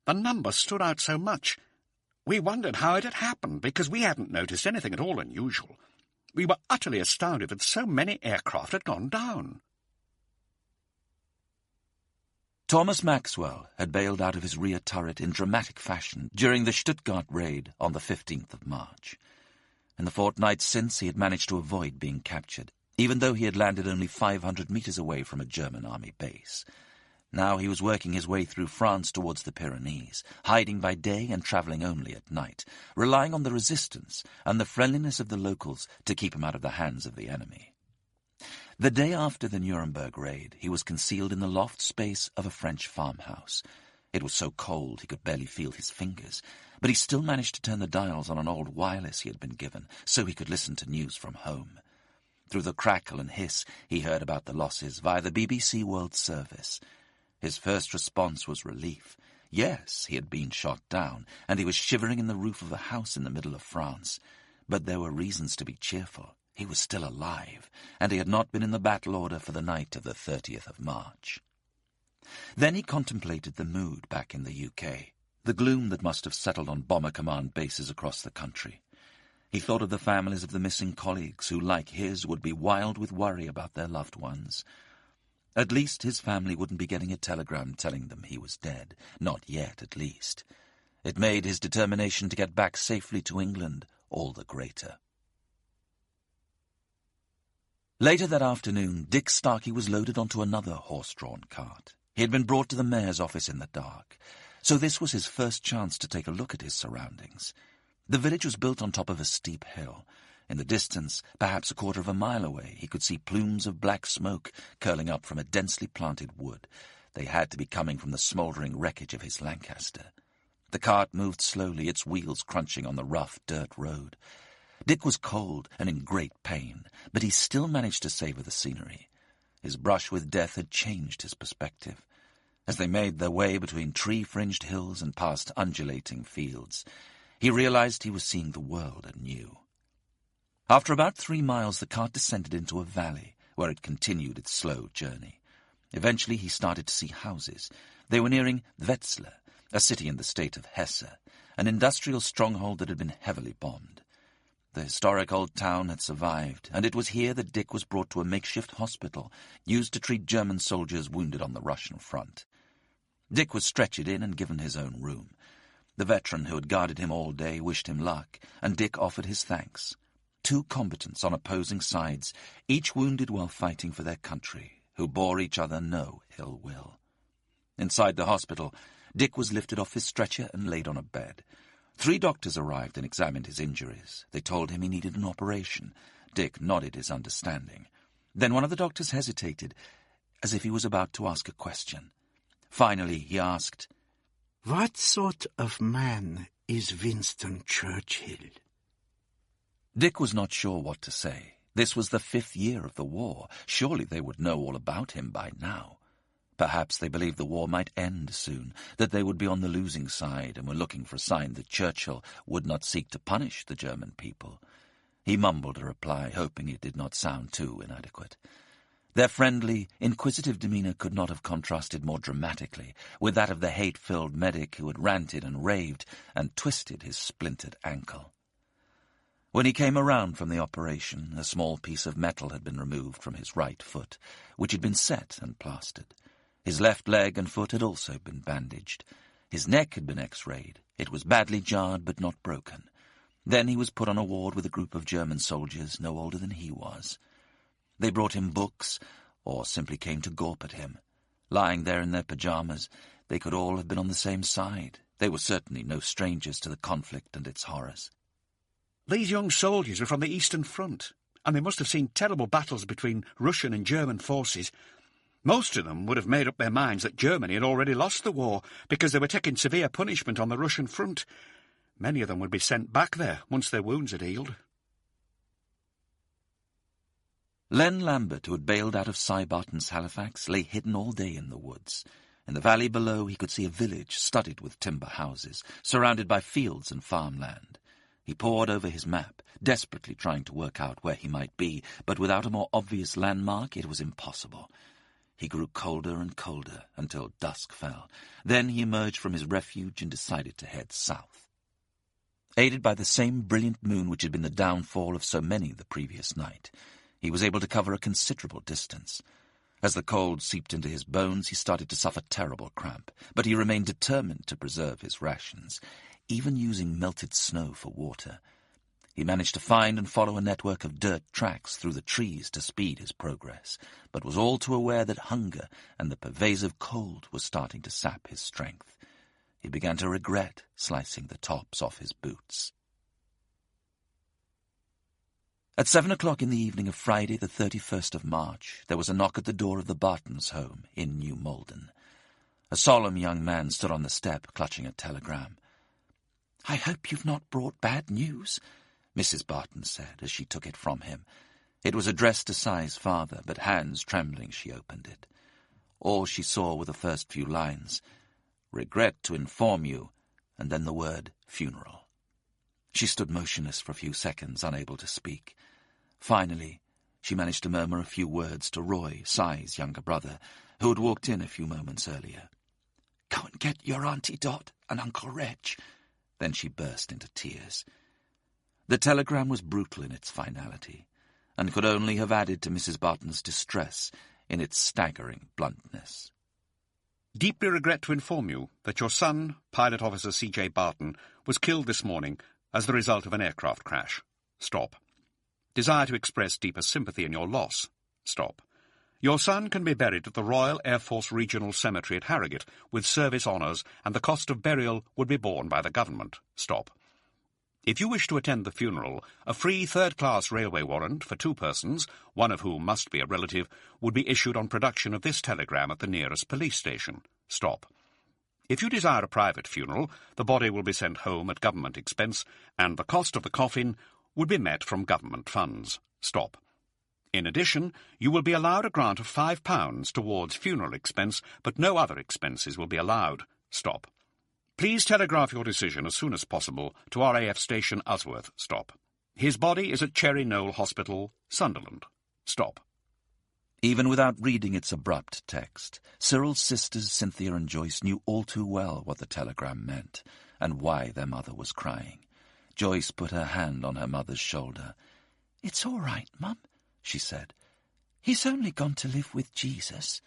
The number stood out so much. We wondered how it had happened, because we hadn't noticed anything at all unusual. We were utterly astounded that so many aircraft had gone down. Thomas Maxwell had bailed out of his rear turret in dramatic fashion during the Stuttgart raid on the 15th of March. In the fortnight since, he had managed to avoid being captured, even though he had landed only 500 meters away from a German army base. Now he was working his way through France towards the Pyrenees, hiding by day and travelling only at night, relying on the resistance and the friendliness of the locals to keep him out of the hands of the enemy. The day after the Nuremberg raid, he was concealed in the loft space of a French farmhouse. It was so cold he could barely feel his fingers, but he still managed to turn the dials on an old wireless he had been given, so he could listen to news from home. Through the crackle and hiss, he heard about the losses via the BBC World Service. His first response was relief. Yes, he had been shot down, and he was shivering in the roof of a house in the middle of France. But there were reasons to be cheerful. He was still alive, and he had not been in the battle order for the night of the 30th of March. Then he contemplated the mood back in the UK, the gloom that must have settled on Bomber Command bases across the country. He thought of the families of the missing colleagues who, like his, would be wild with worry about their loved ones. At least his family wouldn't be getting a telegram telling them he was dead. Not yet, at least. It made his determination to get back safely to England all the greater. Later that afternoon, Dick Starkey was loaded onto another horse-drawn cart. He had been brought to the mayor's office in the dark, so this was his first chance to take a look at his surroundings. The village was built on top of a steep hill. In the distance, perhaps a quarter of a mile away, he could see plumes of black smoke curling up from a densely planted wood. They had to be coming from the smouldering wreckage of his Lancaster. The cart moved slowly, its wheels crunching on the rough dirt road. Dick was cold and in great pain, but he still managed to savour the scenery. His brush with death had changed his perspective. As they made their way between tree-fringed hills and past undulating fields, he realized he was seeing the world anew. After about 3 miles, the cart descended into a valley, where it continued its slow journey. Eventually he started to see houses. They were nearing Wetzlar, a city in the state of Hesse, an industrial stronghold that had been heavily bombed. The historic old town had survived, and it was here that Dick was brought to a makeshift hospital used to treat German soldiers wounded on the Russian front. Dick was stretchered in and given his own room. The veteran who had guarded him all day wished him luck, and Dick offered his thanks. 2 combatants on opposing sides, each wounded while fighting for their country, who bore each other no ill will. Inside the hospital, Dick was lifted off his stretcher and laid on a bed. 3 doctors arrived and examined his injuries. They told him he needed an operation. Dick nodded his understanding. Then one of the doctors hesitated, as if he was about to ask a question. Finally, he asked, "What sort of man is Winston Churchill?" Dick was not sure what to say. This was the 5th year of the war. Surely they would know all about him by now. Perhaps they believed the war might end soon, that they would be on the losing side and were looking for a sign that Churchill would not seek to punish the German people. He mumbled a reply, hoping it did not sound too inadequate. Their friendly, inquisitive demeanour could not have contrasted more dramatically with that of the hate-filled medic who had ranted and raved and twisted his splintered ankle. When he came around from the operation, a small piece of metal had been removed from his right foot, which had been set and plastered. His left leg and foot had also been bandaged. His neck had been x-rayed. It was badly jarred but not broken. Then he was put on a ward with a group of German soldiers no older than he was. They brought him books, or simply came to gawp at him. Lying there in their pyjamas, they could all have been on the same side. They were certainly no strangers to the conflict and its horrors. These young soldiers were from the Eastern Front, and they must have seen terrible battles between Russian and German forces. Most of them would have made up their minds that Germany had already lost the war, because they were taking severe punishment on the Russian front. Many of them would be sent back there once their wounds had healed. Len Lambert, who had bailed out of Cy Barton's Halifax, lay hidden all day in the woods. In the valley below he could see a village studded with timber houses, surrounded by fields and farmland. He pored over his map, desperately trying to work out where he might be, but without a more obvious landmark it was impossible. He grew colder and colder until dusk fell. Then he emerged from his refuge and decided to head south. Aided by the same brilliant moon which had been the downfall of so many the previous night, he was able to cover a considerable distance. As the cold seeped into his bones, he started to suffer terrible cramp, but he remained determined to preserve his rations, even using melted snow for water. He managed to find and follow a network of dirt tracks through the trees to speed his progress, but was all too aware that hunger and the pervasive cold were starting to sap his strength. He began to regret slicing the tops off his boots. At 7 o'clock in the evening of Friday, the 31st of March, there was a knock at the door of the Bartons' home in New Malden. A solemn young man stood on the step, clutching a telegram. "I hope you've not brought bad news," Mrs. Barton said as she took it from him. It was addressed to Cy's father, but hands trembling she opened it. All she saw were the first few lines. "Regret to inform you," and then the word funeral. She stood motionless for a few seconds, unable to speak. Finally, she managed to murmur a few words to Roy, Cy's younger brother, who had walked in a few moments earlier. "Go and get your Auntie Dot and Uncle Reg." Then she burst into tears. The telegram was brutal in its finality, and could only have added to Mrs. Barton's distress in its staggering bluntness. "Deeply regret to inform you that your son, Pilot Officer C.J. Barton, was killed this morning as the result of an aircraft crash. Stop. Desire to express deepest sympathy in your loss. Stop. Your son can be buried at the Royal Air Force Regional Cemetery at Harrogate with service honours, and the cost of burial would be borne by the government. Stop. If you wish to attend the funeral, a free third-class railway warrant for 2 persons, one of whom must be a relative, would be issued on production of this telegram at the nearest police station. Stop. If you desire a private funeral, the body will be sent home at government expense, and the cost of the coffin would be met from government funds. Stop. In addition, you will be allowed a grant of £5 towards funeral expense, but no other expenses will be allowed. Stop. Please telegraph your decision as soon as possible to RAF Station Usworth. Stop. His body is at Cherry Knoll Hospital, Sunderland. Stop. Even without reading its abrupt text, Cyril's sisters Cynthia and Joyce knew all too well what the telegram meant, and why their mother was crying. Joyce put her hand on her mother's shoulder. "It's all right, Mum," she said. "He's only gone to live with Jesus."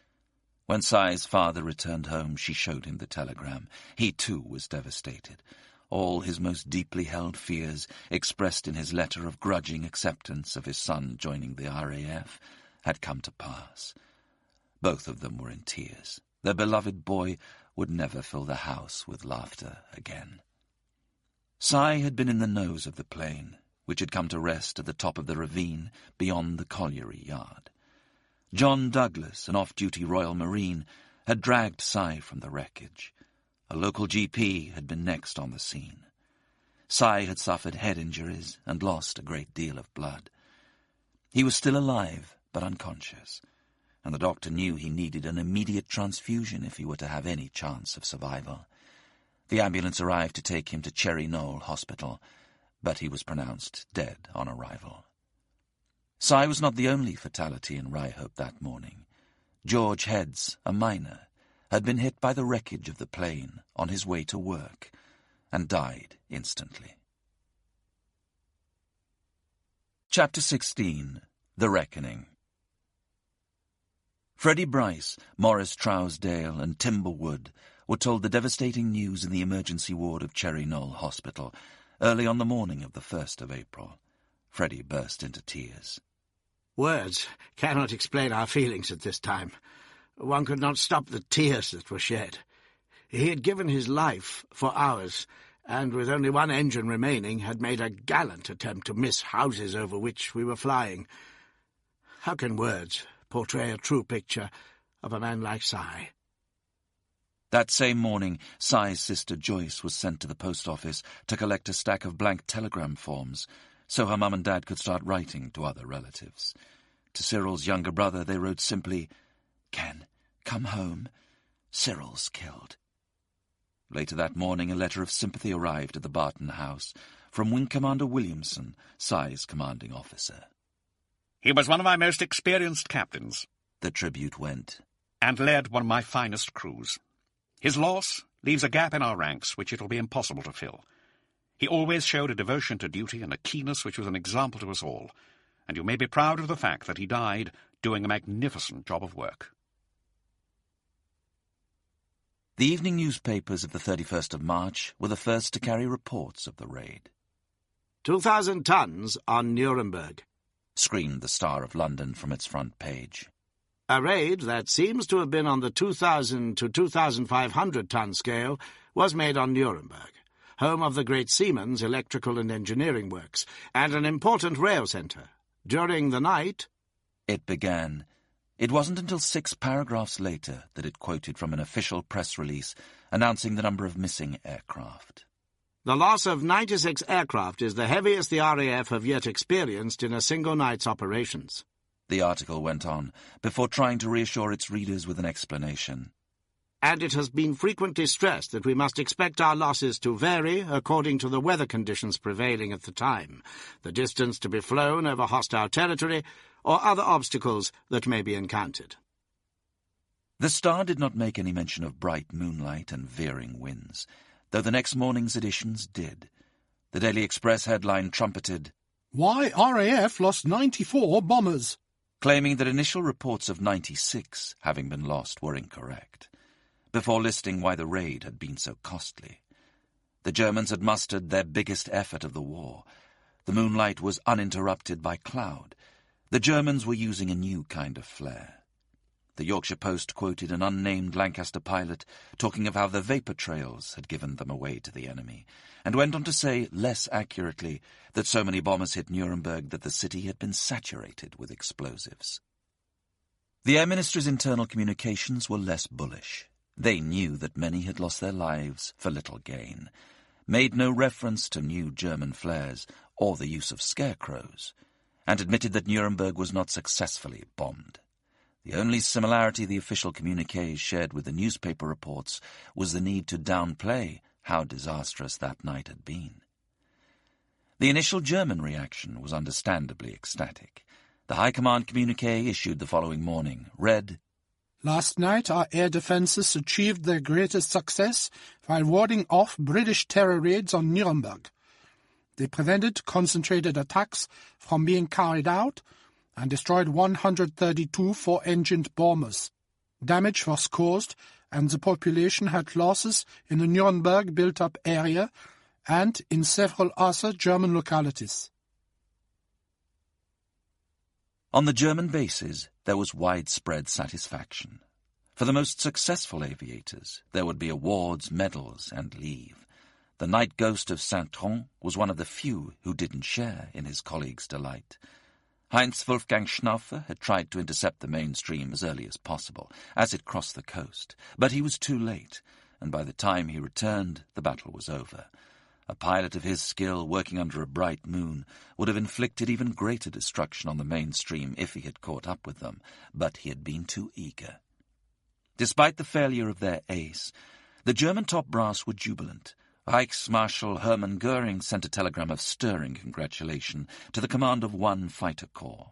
When Cy's father returned home, she showed him the telegram. He, too, was devastated. All his most deeply held fears, expressed in his letter of grudging acceptance of his son joining the RAF, had come to pass. Both of them were in tears. Their beloved boy would never fill the house with laughter again. Cy had been in the nose of the plane, which had come to rest at the top of the ravine beyond the colliery yard. John Douglas, an off-duty Royal Marine, had dragged Cy from the wreckage. A local GP had been next on the scene. Cy had suffered head injuries and lost a great deal of blood. He was still alive, but unconscious, and the doctor knew he needed an immediate transfusion if he were to have any chance of survival. The ambulance arrived to take him to Cherry Knoll Hospital, but he was pronounced dead on arrival. Cy was not the only fatality in Ryhope that morning. George Heads, a miner, had been hit by the wreckage of the plane on his way to work and died instantly. Chapter 16. The Reckoning. Freddie Bryce, Morris Trousdale, and Timber Wood were told the devastating news in the emergency ward of Cherry Knoll Hospital early on the morning of the 1st of April. Freddie burst into tears. Words cannot explain our feelings at this time. One could not stop the tears that were shed. He had given his life for ours, and with only one engine remaining, had made a gallant attempt to miss houses over which we were flying. How can words portray a true picture of a man like Cy? That same morning, Cy's sister Joyce was sent to the post office to collect a stack of blank telegram forms, so her mum and dad could start writing to other relatives. To Cyril's younger brother, they wrote simply, "Ken, come home. Cyril's killed." Later that morning, a letter of sympathy arrived at the Barton house from Wing Commander Williamson, Cy's commanding officer. "He was one of my most experienced captains," the tribute went, "and led one of my finest crews. His loss leaves a gap in our ranks which it will be impossible to fill. He always showed a devotion to duty and a keenness which was an example to us all, and you may be proud of the fact that he died doing a magnificent job of work." The evening newspapers of the 31st of March were the first to carry reports of the raid. 2,000 tons on Nuremberg, screamed the Star of London from its front page. A raid that seems to have been on the 2,000 to 2,500-ton scale was made on Nuremberg, home of the great Siemens electrical and engineering works, and an important rail centre. During the night, it began. It wasn't until 6 paragraphs later that it quoted from an official press release announcing the number of missing aircraft. The loss of 96 aircraft is the heaviest the RAF have yet experienced in a single night's operations. The article went on, before trying to reassure its readers with an explanation. And it has been frequently stressed that we must expect our losses to vary according to the weather conditions prevailing at the time, the distance to be flown over hostile territory, or other obstacles that may be encountered. The Star did not make any mention of bright moonlight and veering winds, though the next morning's editions did. The Daily Express headline trumpeted, "Why RAF lost 94 bombers," claiming that initial reports of 96 having been lost were incorrect, before listing why the raid had been so costly. The Germans had mustered their biggest effort of the war. The moonlight was uninterrupted by cloud. The Germans were using a new kind of flare. The Yorkshire Post quoted an unnamed Lancaster pilot talking of how the vapour trails had given them away to the enemy, and went on to say, less accurately, that so many bombers hit Nuremberg that the city had been saturated with explosives. The Air Ministry's internal communications were less bullish. They knew that many had lost their lives for little gain, made no reference to new German flares or the use of scarecrows, and admitted that Nuremberg was not successfully bombed. The only similarity the official communiques shared with the newspaper reports was the need to downplay how disastrous that night had been. The initial German reaction was understandably ecstatic. The High Command communique issued the following morning read, "Last night our air defences achieved their greatest success while warding off British terror raids on Nuremberg. They prevented concentrated attacks from being carried out and destroyed 132 four-engined bombers. Damage was caused, and the population had losses in the Nuremberg built-up area and in several other German localities. On the German bases, there was widespread satisfaction. For the most successful aviators, there would be awards, medals, and leave. The night ghost of Saint-Tron was one of the few who didn't share in his colleagues' delight. Heinz Wolfgang Schnaufer had tried to intercept the mainstream as early as possible, as it crossed the coast, but he was too late, and by the time he returned, the battle was over. A pilot of his skill, working under a bright moon, would have inflicted even greater destruction on the mainstream if he had caught up with them, but he had been too eager. Despite the failure of their ace, the German top brass were jubilant. Reichsmarshal Hermann Göring sent a telegram of stirring congratulation to the command of one fighter corps.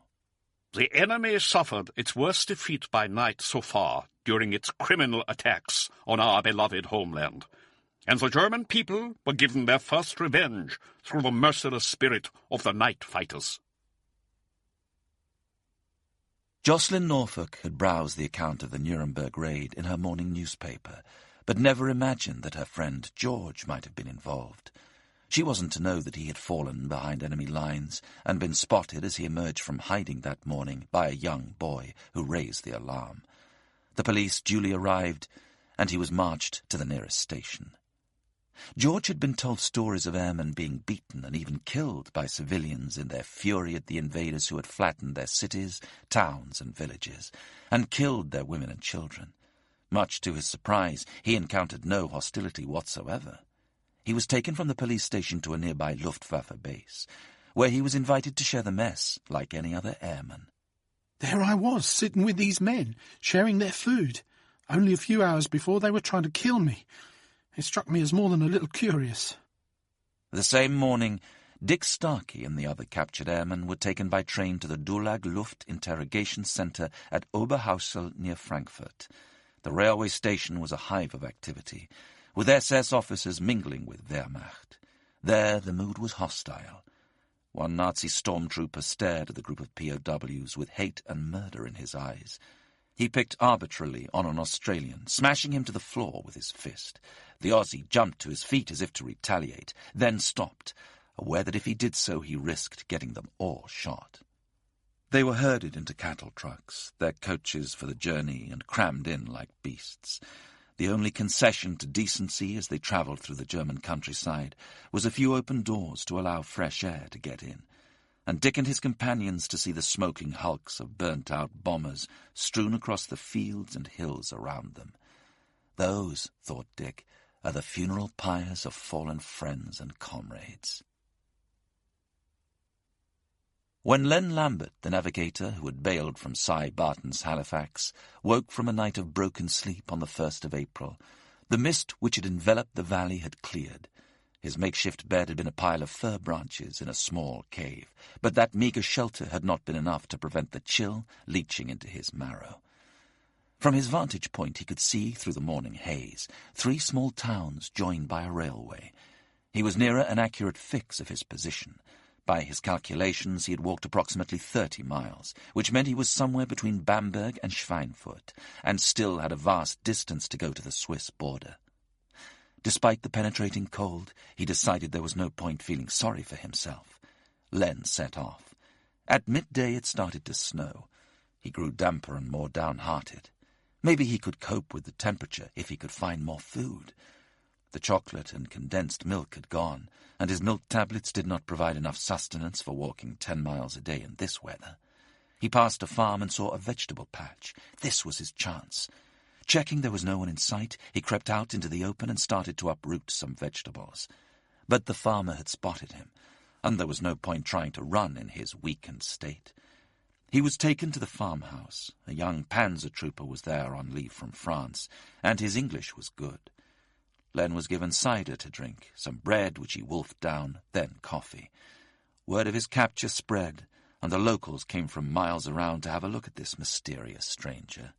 The enemy suffered its worst defeat by night so far during its criminal attacks on our beloved homeland, and the German people were given their first revenge through the merciless spirit of the night fighters. Jocelyn Norfolk had browsed the account of the Nuremberg raid in her morning newspaper, but never imagined that her friend George might have been involved. She wasn't to know that he had fallen behind enemy lines and been spotted as he emerged from hiding that morning by a young boy who raised the alarm. The police duly arrived, and he was marched to the nearest station. George had been told stories of airmen being beaten and even killed by civilians in their fury at the invaders who had flattened their cities, towns, and villages, and killed their women and children. Much to his surprise, he encountered no hostility whatsoever. He was taken from the police station to a nearby Luftwaffe base, where he was invited to share the mess like any other airman. There I was, sitting with these men, sharing their food, only a few hours before they were trying to kill me. It struck me as more than a little curious. The same morning, Dick Starkey and the other captured airmen were taken by train to the Dulag Luft Interrogation Center at Oberhausel near Frankfurt. The railway station was a hive of activity, with SS officers mingling with Wehrmacht. There the mood was hostile. One Nazi stormtrooper stared at the group of POWs with hate and murder in his eyes. He picked arbitrarily on an Australian, smashing him to the floor with his fist. The Aussie jumped to his feet as if to retaliate, then stopped, aware that if he did so he risked getting them all shot. They were herded into cattle trucks, their coaches for the journey, and crammed in like beasts. The only concession to decency as they travelled through the German countryside was a few open doors to allow fresh air to get in, and Dick and his companions to see the smoking hulks of burnt-out bombers strewn across the fields and hills around them. Those, thought Dick, are the funeral pyres of fallen friends and comrades. When Len Lambert, the navigator who had bailed from Cy Barton's Halifax, woke from a night of broken sleep on the 1st of April, the mist which had enveloped the valley had cleared. His makeshift bed had been a pile of fir branches in a small cave, but that meagre shelter had not been enough to prevent the chill leaching into his marrow. From his vantage point he could see, through the morning haze, 3 small towns joined by a railway. He was nearer an accurate fix of his position. By his calculations, he had walked approximately 30 miles, which meant he was somewhere between Bamberg and Schweinfurt, and still had a vast distance to go to the Swiss border. Despite the penetrating cold, he decided there was no point feeling sorry for himself. Len set off. At midday it started to snow. He grew damper and more downhearted. Maybe he could cope with the temperature if he could find more food. The chocolate and condensed milk had gone, and his milk tablets did not provide enough sustenance for walking 10 miles a day in this weather. He passed a farm and saw a vegetable patch. This was his chance. Checking there was no one in sight, he crept out into the open and started to uproot some vegetables. But the farmer had spotted him, and there was no point trying to run in his weakened state. He was taken to the farmhouse. A young panzer trooper was there on leave from France, and his English was good. Len was given cider to drink, some bread which he wolfed down, then coffee. Word of his capture spread, and the locals came from miles around to have a look at this mysterious stranger.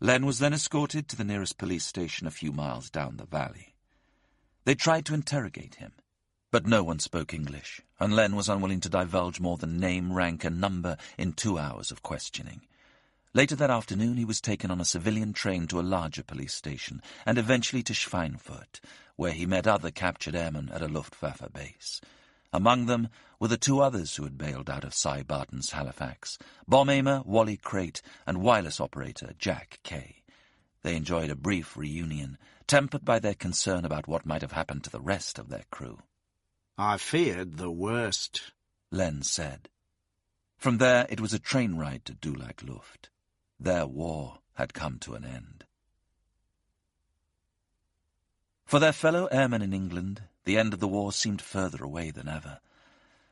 Len was then escorted to the nearest police station a few miles down the valley. They tried to interrogate him, but no one spoke English, and Len was unwilling to divulge more than name, rank, and number in 2 hours of questioning. Later that afternoon he was taken on a civilian train to a larger police station, and eventually to Schweinfurt, where he met other captured airmen at a Luftwaffe base. Among them were the two others who had bailed out of Cy Barton's Halifax, bomb-aimer Wally Crate and wireless operator Jack Kay. They enjoyed a brief reunion, tempered by their concern about what might have happened to the rest of their crew. I feared the worst, Len said. From there it was a train ride to Dulag Luft. Their war had come to an end. For their fellow airmen in England, the end of the war seemed further away than ever.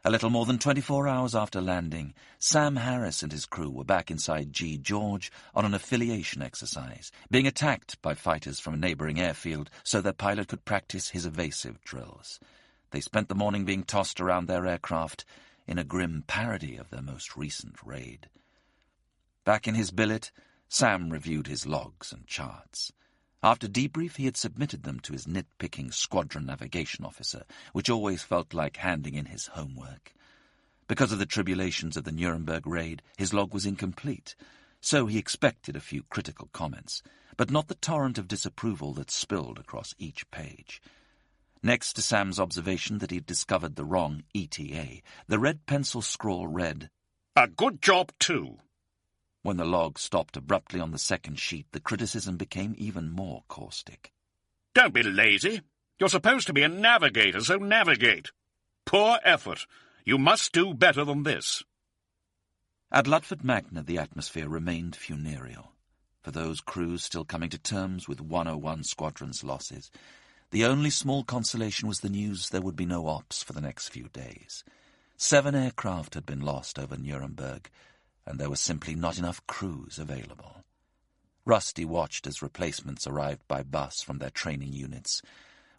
A little more than 24 hours after landing, Sam Harris and his crew were back inside G. George on an affiliation exercise, being attacked by fighters from a neighbouring airfield so their pilot could practice his evasive drills. They spent the morning being tossed around their aircraft in a grim parody of their most recent raid. Back in his billet, Sam reviewed his logs and charts. After debrief, he had submitted them to his nitpicking squadron navigation officer, which always felt like handing in his homework. Because of the tribulations of the Nuremberg raid, his log was incomplete, so he expected a few critical comments, but not the torrent of disapproval that spilled across each page. Next to Sam's observation that he had discovered the wrong ETA, the red pencil scrawl read, "A good job, too." When the log stopped abruptly on the second sheet, the criticism became even more caustic. "Don't be lazy. You're supposed to be a navigator, so navigate. Poor effort. You must do better than this." At Lutford Magna, the atmosphere remained funereal. For those crews still coming to terms with 101 Squadron's losses, the only small consolation was the news there would be no ops for the next few days. 7 aircraft had been lost over Nuremberg, and there were simply not enough crews available. Rusty watched as replacements arrived by bus from their training units.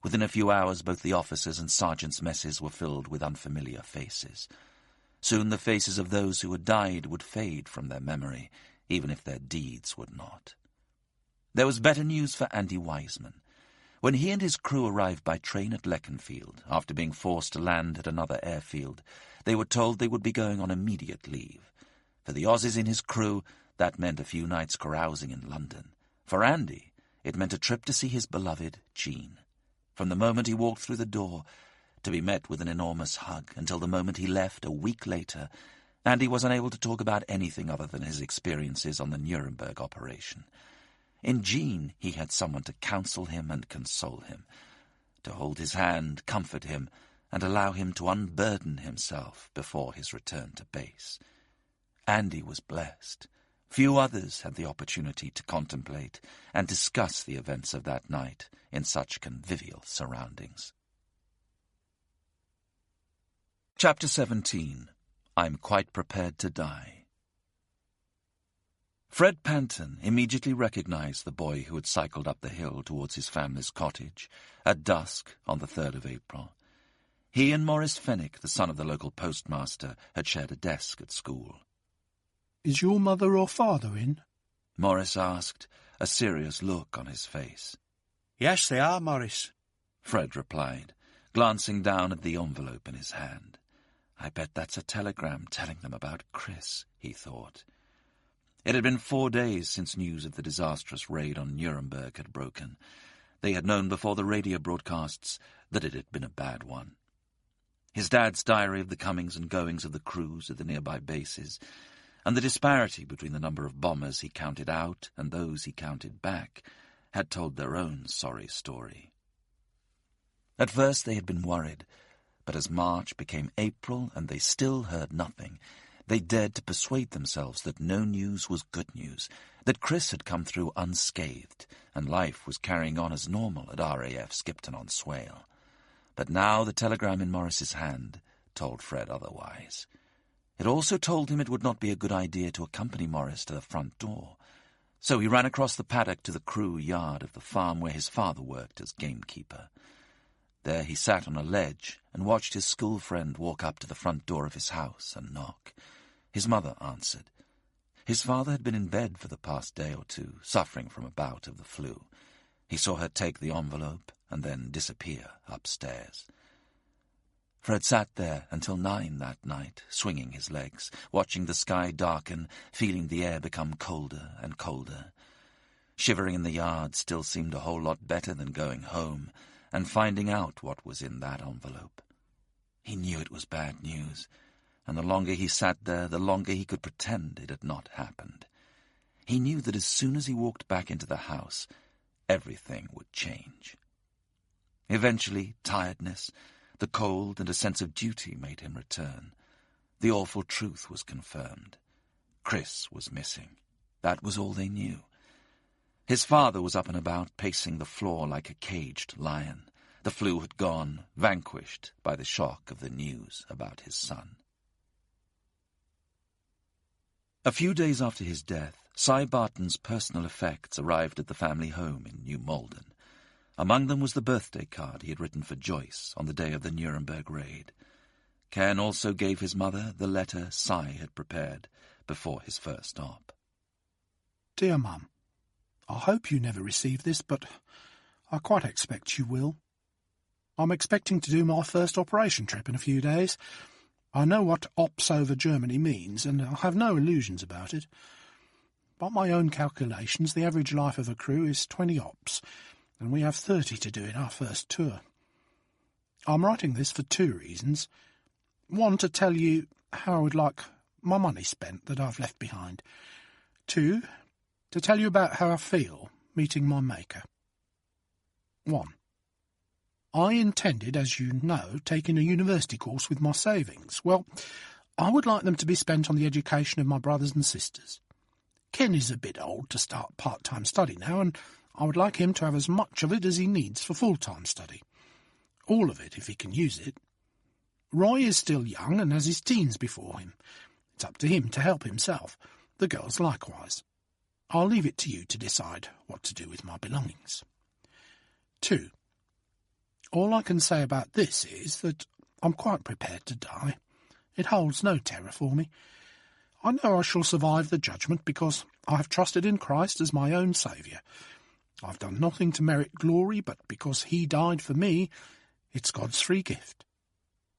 Within a few hours, both the officers' and sergeants' messes were filled with unfamiliar faces. Soon the faces of those who had died would fade from their memory, even if their deeds would not. There was better news for Andy Wiseman. When he and his crew arrived by train at Leconfield, after being forced to land at another airfield, they were told they would be going on immediate leave. For the Aussies in his crew, that meant a few nights carousing in London. For Andy, it meant a trip to see his beloved Jean. From the moment he walked through the door, to be met with an enormous hug, until the moment he left a week later, Andy was unable to talk about anything other than his experiences on the Nuremberg operation. In Jean, he had someone to counsel him and console him, to hold his hand, comfort him, and allow him to unburden himself before his return to base. Andy was blessed. Few others had the opportunity to contemplate and discuss the events of that night in such convivial surroundings. Chapter 17. I'm Quite Prepared to Die. Fred Panton immediately recognized the boy who had cycled up the hill towards his family's cottage at dusk on the 3rd of April. He and Maurice Fenwick, the son of the local postmaster, had shared a desk at school. "Is your mother or father in?" Maurice asked, a serious look on his face. "Yes, they are, Maurice," Fred replied, glancing down at the envelope in his hand. I bet that's a telegram telling them about Chris, he thought. It had been 4 days since news of the disastrous raid on Nuremberg had broken. They had known before the radio broadcasts that it had been a bad one. His dad's diary of the comings and goings of the crews at the nearby bases, and the disparity between the number of bombers he counted out and those he counted back, had told their own sorry story. At first they had been worried, but as March became April and they still heard nothing, they dared to persuade themselves that no news was good news, that Chris had come through unscathed, and life was carrying on as normal at RAF Skipton-on-Swale. But now the telegram in Morris's hand told Fred otherwise. It also told him it would not be a good idea to accompany Morris to the front door. So he ran across the paddock to the crew yard of the farm where his father worked as gamekeeper. There he sat on a ledge and watched his school friend walk up to the front door of his house and knock. His mother answered. His father had been in bed for the past day or two, suffering from a bout of the flu. He saw her take the envelope and then disappear upstairs. Fred sat there until 9 that night, swinging his legs, watching the sky darken, feeling the air become colder and colder. Shivering in the yard still seemed a whole lot better than going home and finding out what was in that envelope. He knew it was bad news, and the longer he sat there, the longer he could pretend it had not happened. He knew that as soon as he walked back into the house, everything would change. Eventually, tiredness, the cold and a sense of duty made him return. The awful truth was confirmed. Chris was missing. That was all they knew. His father was up and about, pacing the floor like a caged lion. The flu had gone, vanquished by the shock of the news about his son. A few days after his death, Cy Barton's personal effects arrived at the family home in New Malden. Among them was the birthday card he had written for Joyce on the day of the Nuremberg raid. Ken also gave his mother the letter Cy had prepared before his first op. Dear Mum, I hope you never receive this, but I quite expect you will. I'm expecting to do my first operation trip in a few days. I know what ops over Germany means, and I have no illusions about it. By my own calculations, the average life of a crew is 20 ops, and we have 30 to do in our first tour. I'm writing this for 2 reasons. One, to tell you how I would like my money spent that I've left behind. 2, to tell you about how I feel meeting my maker. 1. I intended, as you know, taking a university course with my savings. Well, I would like them to be spent on the education of my brothers and sisters. Ken is a bit old to start part-time study now, and I would like him to have as much of it as he needs for full-time study. All of it, if he can use it. Roy is still young and has his teens before him. It's up to him to help himself. The girls likewise. I'll leave it to you to decide what to do with my belongings. 2. All I can say about this is that I'm quite prepared to die. It holds no terror for me. I know I shall survive the judgment because I have trusted in Christ as my own Saviour. I've done nothing to merit glory, but because he died for me, it's God's free gift.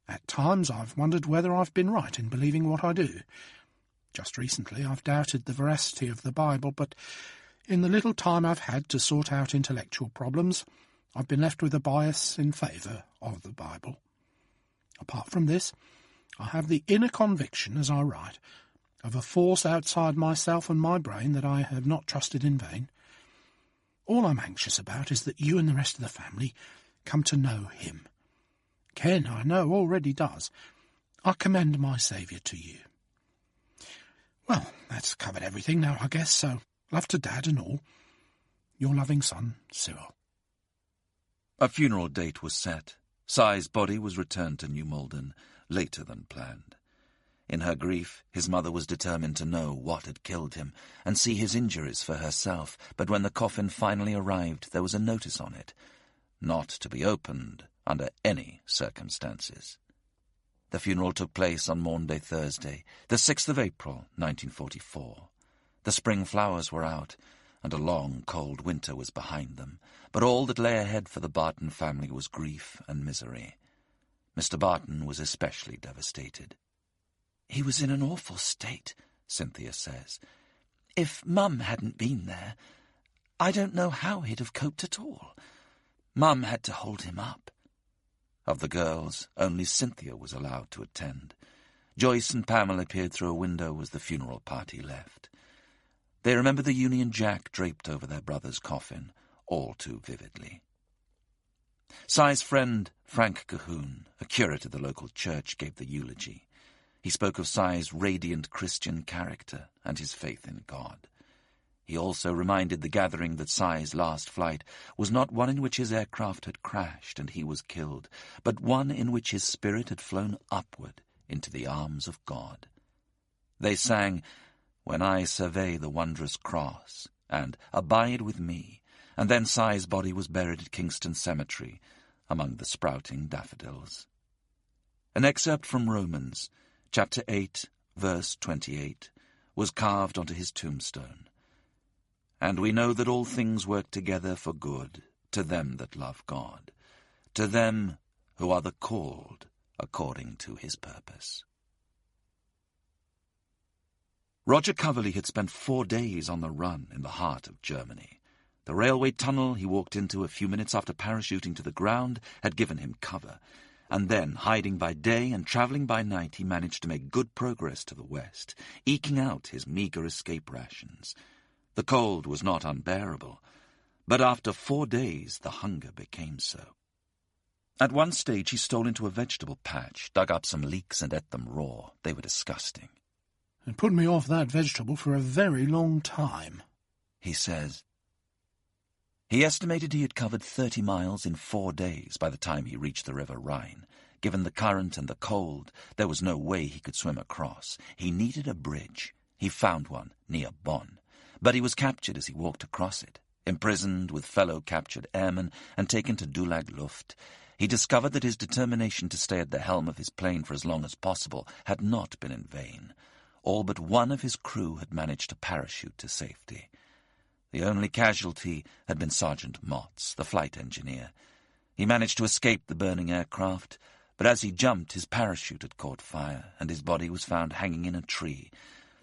At times I've wondered whether I've been right in believing what I do. Just recently I've doubted the veracity of the Bible, but in the little time I've had to sort out intellectual problems, I've been left with a bias in favour of the Bible. Apart from this, I have the inner conviction, as I write, of a force outside myself and my brain that I have not trusted in vain. All I'm anxious about is that you and the rest of the family come to know him. Ken, I know, already does. I commend my Saviour to you. Well, that's covered everything now, I guess, so love to Dad and all. Your loving son, Cyril. A funeral date was set. Cy's body was returned to New Malden later than planned. In her grief, his mother was determined to know what had killed him and see his injuries for herself, but when the coffin finally arrived, there was a notice on it, not to be opened under any circumstances. The funeral took place on Maunday Thursday, the 6th of April, 1944. The spring flowers were out, and a long, cold winter was behind them, but all that lay ahead for the Barton family was grief and misery. Mr. Barton was especially devastated. "He was in an awful state," Cynthia says. "If Mum hadn't been there, I don't know how he'd have coped at all. Mum had to hold him up." Of the girls, only Cynthia was allowed to attend. Joyce and Pamela peered through a window as the funeral party left. They remember the Union Jack draped over their brother's coffin, all too vividly. Cy's friend, Frank Cahoon, a curate at the local church, gave the eulogy. He spoke of Cy's radiant Christian character and his faith in God. He also reminded the gathering that Cy's last flight was not one in which his aircraft had crashed and he was killed, but one in which his spirit had flown upward into the arms of God. They sang, "When I Survey the Wondrous Cross," and "Abide with Me," and then Cy's body was buried at Kingston Cemetery among the sprouting daffodils. An excerpt from Romans, chapter 8, verse 28, was carved onto his tombstone. "And we know that all things work together for good to them that love God, to them who are the called according to his purpose. Roger Coverley had spent 4 days on the run in the heart of Germany. The railway tunnel he walked into a few minutes after parachuting to the ground had given him cover, and then, hiding by day and travelling by night, he managed to make good progress to the west, eking out his meagre escape rations. The cold was not unbearable, but after 4 days the hunger became so. At one stage he stole into a vegetable patch, dug up some leeks and ate them raw. They were disgusting. "It put me off that vegetable for a very long time," he says. He estimated he had covered 30 miles in 4 days by the time he reached the River Rhine. Given the current and the cold, there was no way he could swim across. He needed a bridge. He found one near Bonn, but he was captured as he walked across it, imprisoned with fellow captured airmen and taken to Dulag Luft. He discovered that his determination to stay at the helm of his plane for as long as possible had not been in vain. All but one of his crew had managed to parachute to safety. The only casualty had been Sergeant Motz, the flight engineer. He managed to escape the burning aircraft, but as he jumped, his parachute had caught fire, and his body was found hanging in a tree,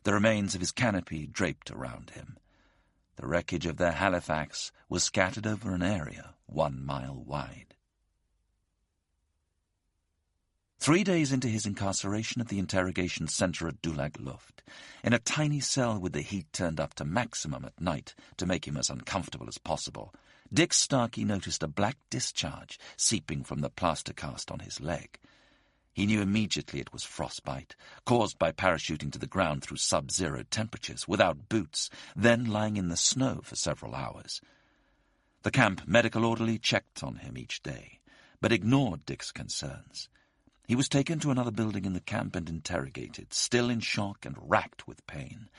the remains of his canopy draped around him. The wreckage of their Halifax was scattered over an area 1 mile wide. 3 days into his incarceration at the interrogation centre at Dulag Luft, in a tiny cell with the heat turned up to maximum at night to make him as uncomfortable as possible, Dick Starkey noticed a black discharge seeping from the plaster cast on his leg. He knew immediately it was frostbite, caused by parachuting to the ground through sub-zero temperatures, without boots, then lying in the snow for several hours. The camp medical orderly checked on him each day, but ignored Dick's concerns. He was taken to another building in the camp and interrogated, still in shock and racked with pain.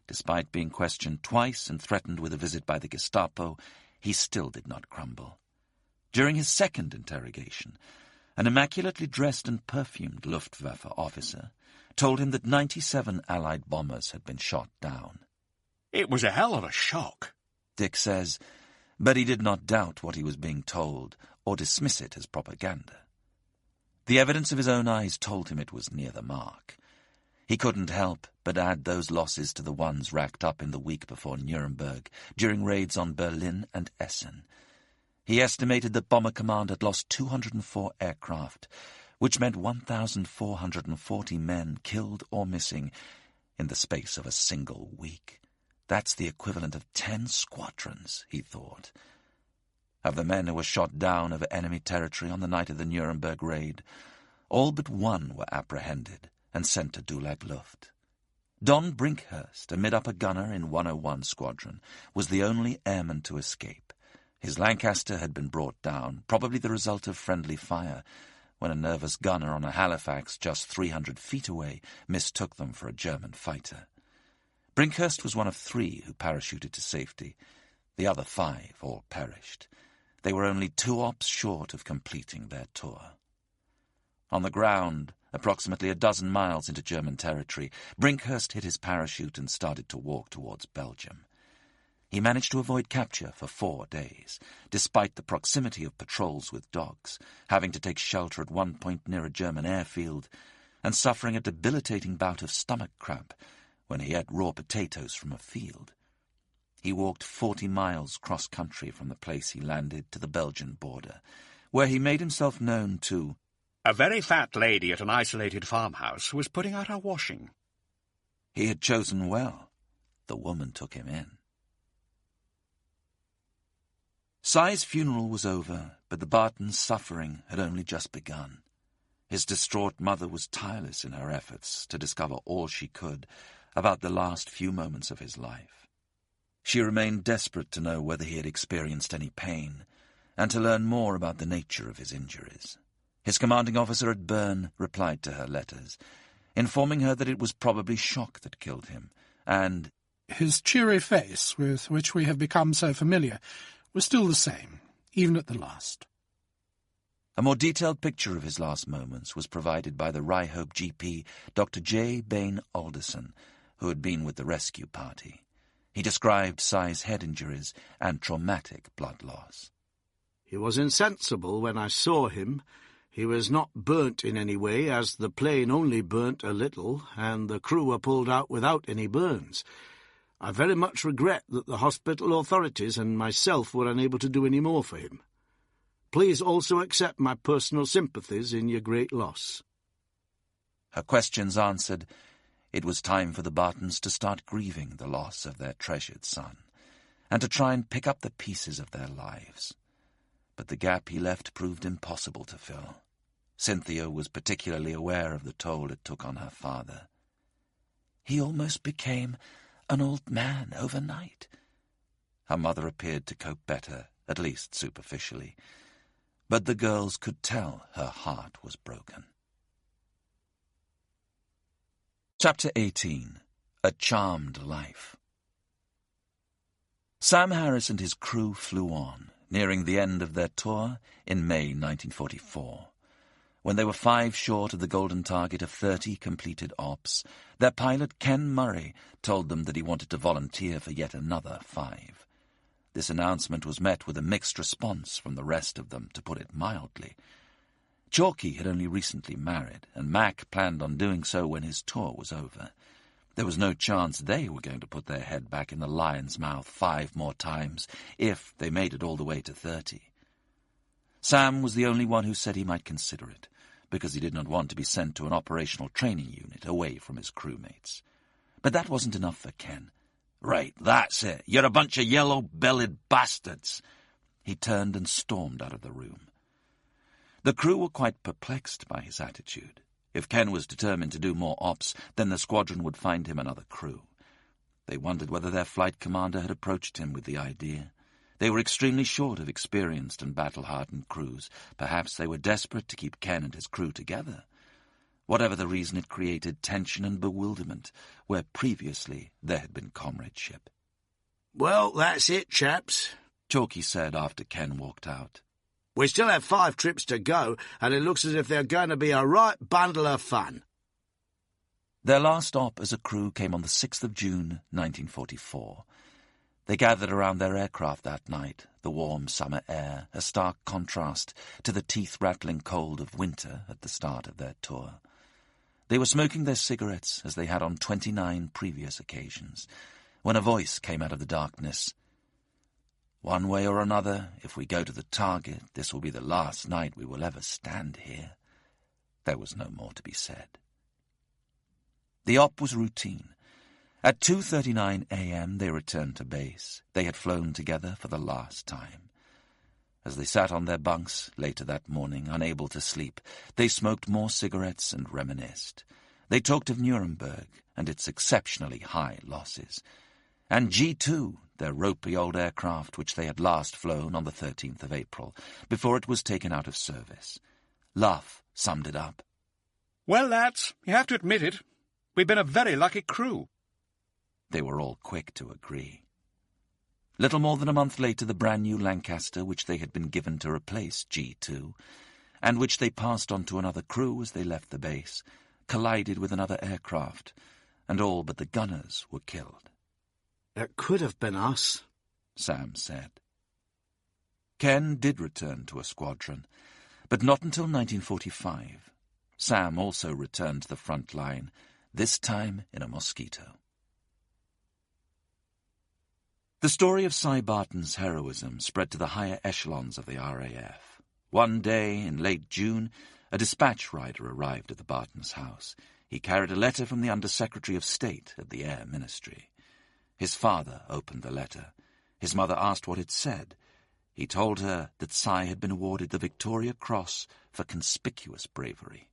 Despite being questioned twice and threatened with a visit by the Gestapo, he still did not crumble. During his second interrogation, an immaculately dressed and perfumed Luftwaffe officer told him that 97 Allied bombers had been shot down. "It was a hell of a shock," Dick says, but he did not doubt what he was being told or dismiss it as propaganda. The evidence of his own eyes told him it was near the mark. He couldn't help but add those losses to the ones racked up in the week before Nuremberg during raids on Berlin and Essen. He estimated that Bomber Command had lost 204 aircraft, which meant 1,440 men killed or missing in the space of a single week. That's the equivalent of 10 squadrons, he thought. Of the men who were shot down over enemy territory on the night of the Nuremberg raid, all but one were apprehended and sent to Dulag Luft. Don Brinkhurst, a mid-upper gunner in 101 Squadron, was the only airman to escape. His Lancaster had been brought down, probably the result of friendly fire, when a nervous gunner on a Halifax just 300 feet away mistook them for a German fighter. Brinkhurst was one of 3 who parachuted to safety. The other 5 all perished. They were only 2 ops short of completing their tour. On the ground, approximately a dozen miles into German territory, Brinkhurst hit his parachute and started to walk towards Belgium. He managed to avoid capture for 4 days, despite the proximity of patrols with dogs, having to take shelter at one point near a German airfield, and suffering a debilitating bout of stomach cramp when he ate raw potatoes from a field. He walked 40 miles cross-country from the place he landed to the Belgian border, where he made himself known to a very fat lady at an isolated farmhouse who was putting out her washing. He had chosen well. The woman took him in. Cy's funeral was over, but the Bartons' suffering had only just begun. His distraught mother was tireless in her efforts to discover all she could about the last few moments of his life. She remained desperate to know whether he had experienced any pain, and to learn more about the nature of his injuries. His commanding officer at Bern replied to her letters, informing her that it was probably shock that killed him, and his cheery face, with which we have become so familiar, was still the same, even at the last. A more detailed picture of his last moments was provided by the Ryhope GP, Dr. J. Bain Alderson, who had been with the rescue party. He described Cy's head injuries and traumatic blood loss. He was insensible when I saw him. He was not burnt in any way, as the plane only burnt a little, and the crew were pulled out without any burns. I very much regret that the hospital authorities and myself were unable to do any more for him. Please also accept my personal sympathies in your great loss." Her questions answered, it was time for the Bartons to start grieving the loss of their treasured son, and to try and pick up the pieces of their lives. But the gap he left proved impossible to fill. Cynthia was particularly aware of the toll it took on her father. He almost became an old man overnight. Her mother appeared to cope better, at least superficially, but the girls could tell her heart was broken. Chapter 18. A Charmed Life. Sam Harris and his crew flew on, nearing the end of their tour in May 1944. When they were 5 short of the golden target of 30 completed ops, their pilot Ken Murray told them that he wanted to volunteer for yet another 5. This announcement was met with a mixed response from the rest of them, to put it mildly. Chalky had only recently married, and Mac planned on doing so when his tour was over. There was no chance they were going to put their head back in the lion's mouth 5 more times, if they made it all the way to 30. Sam was the only one who said he might consider it, because he did not want to be sent to an operational training unit away from his crewmates. But that wasn't enough for Ken. "Right, that's it. You're a bunch of yellow-bellied bastards." He turned and stormed out of the room. The crew were quite perplexed by his attitude. If Ken was determined to do more ops, then the squadron would find him another crew. They wondered whether their flight commander had approached him with the idea. They were extremely short of experienced and battle-hardened crews. Perhaps they were desperate to keep Ken and his crew together. Whatever the reason, it created tension and bewilderment, where previously there had been comradeship. "Well, that's it, chaps," Chalky said after Ken walked out. "We still have 5 trips to go, and it looks as if they're going to be a right bundle of fun." Their last op as a crew came on the 6th of June, 1944. They gathered around their aircraft that night, the warm summer air, a stark contrast to the teeth-rattling cold of winter at the start of their tour. They were smoking their cigarettes, as they had on 29 previous occasions, when a voice came out of the darkness. "One way or another, if we go to the target, this will be the last night we will ever stand here." There was no more to be said. The op was routine. At 2:39 a.m. they returned to base. They had flown together for the last time. As they sat on their bunks later that morning, unable to sleep, they smoked more cigarettes and reminisced. They talked of Nuremberg and its exceptionally high losses, and G2, their ropey old aircraft which they had last flown on the 13th of April, before it was taken out of service. Luff summed it up. "Well, lads, you have to admit it. We've been a very lucky crew." They were all quick to agree. Little more than a month later, the brand-new Lancaster, which they had been given to replace G2, and which they passed on to another crew as they left the base, collided with another aircraft, and all but the gunners were killed. "It could have been us," Sam said. Ken did return to a squadron, but not until 1945. Sam also returned to the front line, this time in a Mosquito. The story of Cy Barton's heroism spread to the higher echelons of the RAF. One day, in late June, a dispatch rider arrived at the Bartons' house. He carried a letter from the Under-Secretary of State at the Air Ministry. His father opened the letter. His mother asked what it said. He told her that Cy had been awarded the Victoria Cross for conspicuous bravery.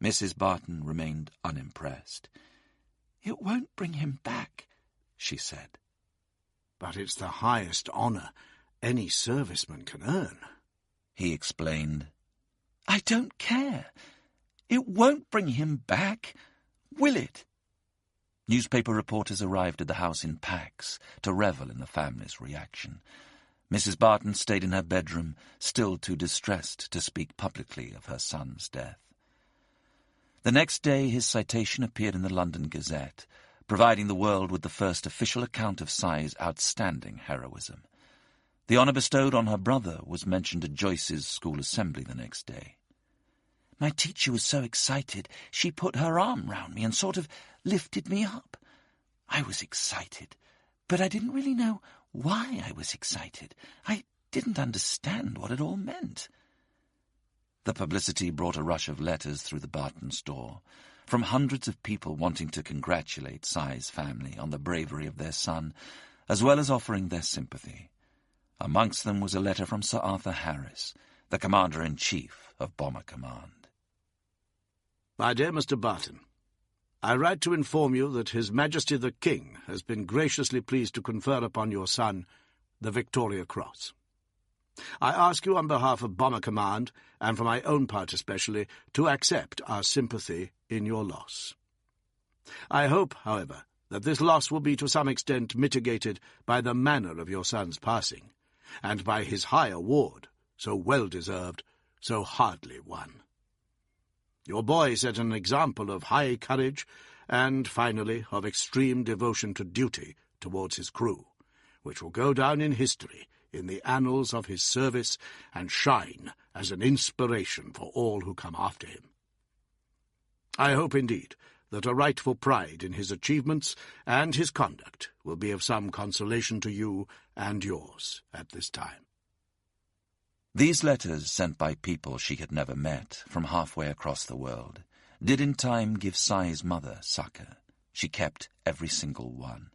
Mrs. Barton remained unimpressed. "It won't bring him back," she said. "But it's the highest honour any serviceman can earn," he explained. "I don't care. It won't bring him back, will it?" Newspaper reporters arrived at the house in packs to revel in the family's reaction. Mrs. Barton stayed in her bedroom, still too distressed to speak publicly of her son's death. The next day his citation appeared in the London Gazette, providing the world with the first official account of Cy's outstanding heroism. The honour bestowed on her brother was mentioned at Joyce's school assembly the next day. My teacher was so excited, she put her arm round me and sort of lifted me up. I was excited, but I didn't really know why I was excited. I didn't understand what it all meant. The publicity brought a rush of letters through the Barton store, from hundreds of people wanting to congratulate Si's family on the bravery of their son, as well as offering their sympathy. Amongst them was a letter from Sir Arthur Harris, the Commander-in-Chief of Bomber Command. My dear Mr. Barton, I write to inform you that His Majesty the King has been graciously pleased to confer upon your son the Victoria Cross. I ask you on behalf of Bomber Command, and for my own part especially, to accept our sympathy in your loss. I hope, however, that this loss will be to some extent mitigated by the manner of your son's passing, and by his high award, so well-deserved, so hardly won. Your boy set an example of high courage and, finally, of extreme devotion to duty towards his crew, which will go down in history in the annals of his service and shine as an inspiration for all who come after him. I hope, indeed, that a rightful pride in his achievements and his conduct will be of some consolation to you and yours at this time. These letters, sent by people she had never met from halfway across the world, did in time give Si's mother succor. She kept every single one.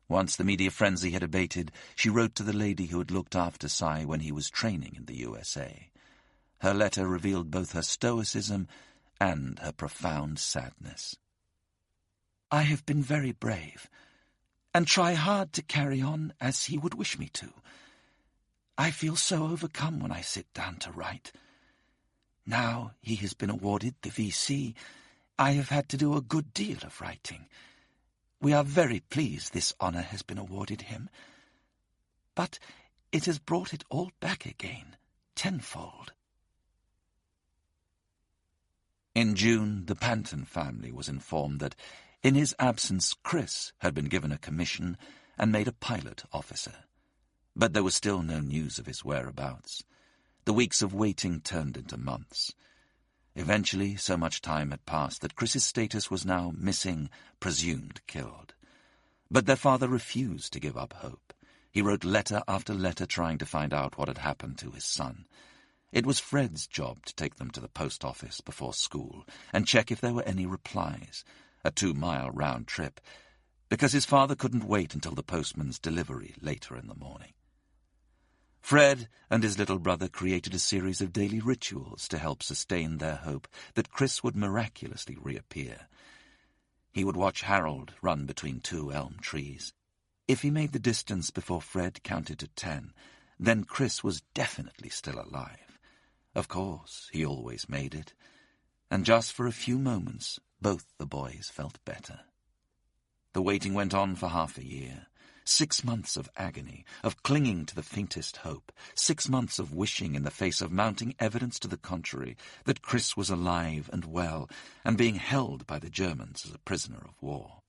Once the media frenzy had abated, she wrote to the lady who had looked after Si when he was training in the USA. Her letter revealed both her stoicism and her profound sadness. I have been very brave, and try hard to carry on as he would wish me to. I feel so overcome when I sit down to write. Now he has been awarded the VC, I have had to do a good deal of writing. We are very pleased this honour has been awarded him, but it has brought it all back again, tenfold. In June, the Panton family was informed that, in his absence, Chris had been given a commission and made a pilot officer. But there was still no news of his whereabouts. The weeks of waiting turned into months. Eventually, so much time had passed that Chris's status was now missing, presumed killed. But their father refused to give up hope. He wrote letter after letter trying to find out what had happened to his son. It was Fred's job to take them to the post office before school and check if there were any replies, a 2-mile round trip, because his father couldn't wait until the postman's delivery later in the morning. Fred and his little brother created a series of daily rituals to help sustain their hope that Chris would miraculously reappear. He would watch Harold run between 2 elm trees. If he made the distance before Fred counted to 10, then Chris was definitely still alive. Of course, he always made it, and just for a few moments both the boys felt better. The waiting went on for half a year. 6 months of agony, of clinging to the faintest hope, 6 months of wishing in the face of mounting evidence to the contrary that Chris was alive and well and being held by the Germans as a prisoner of war.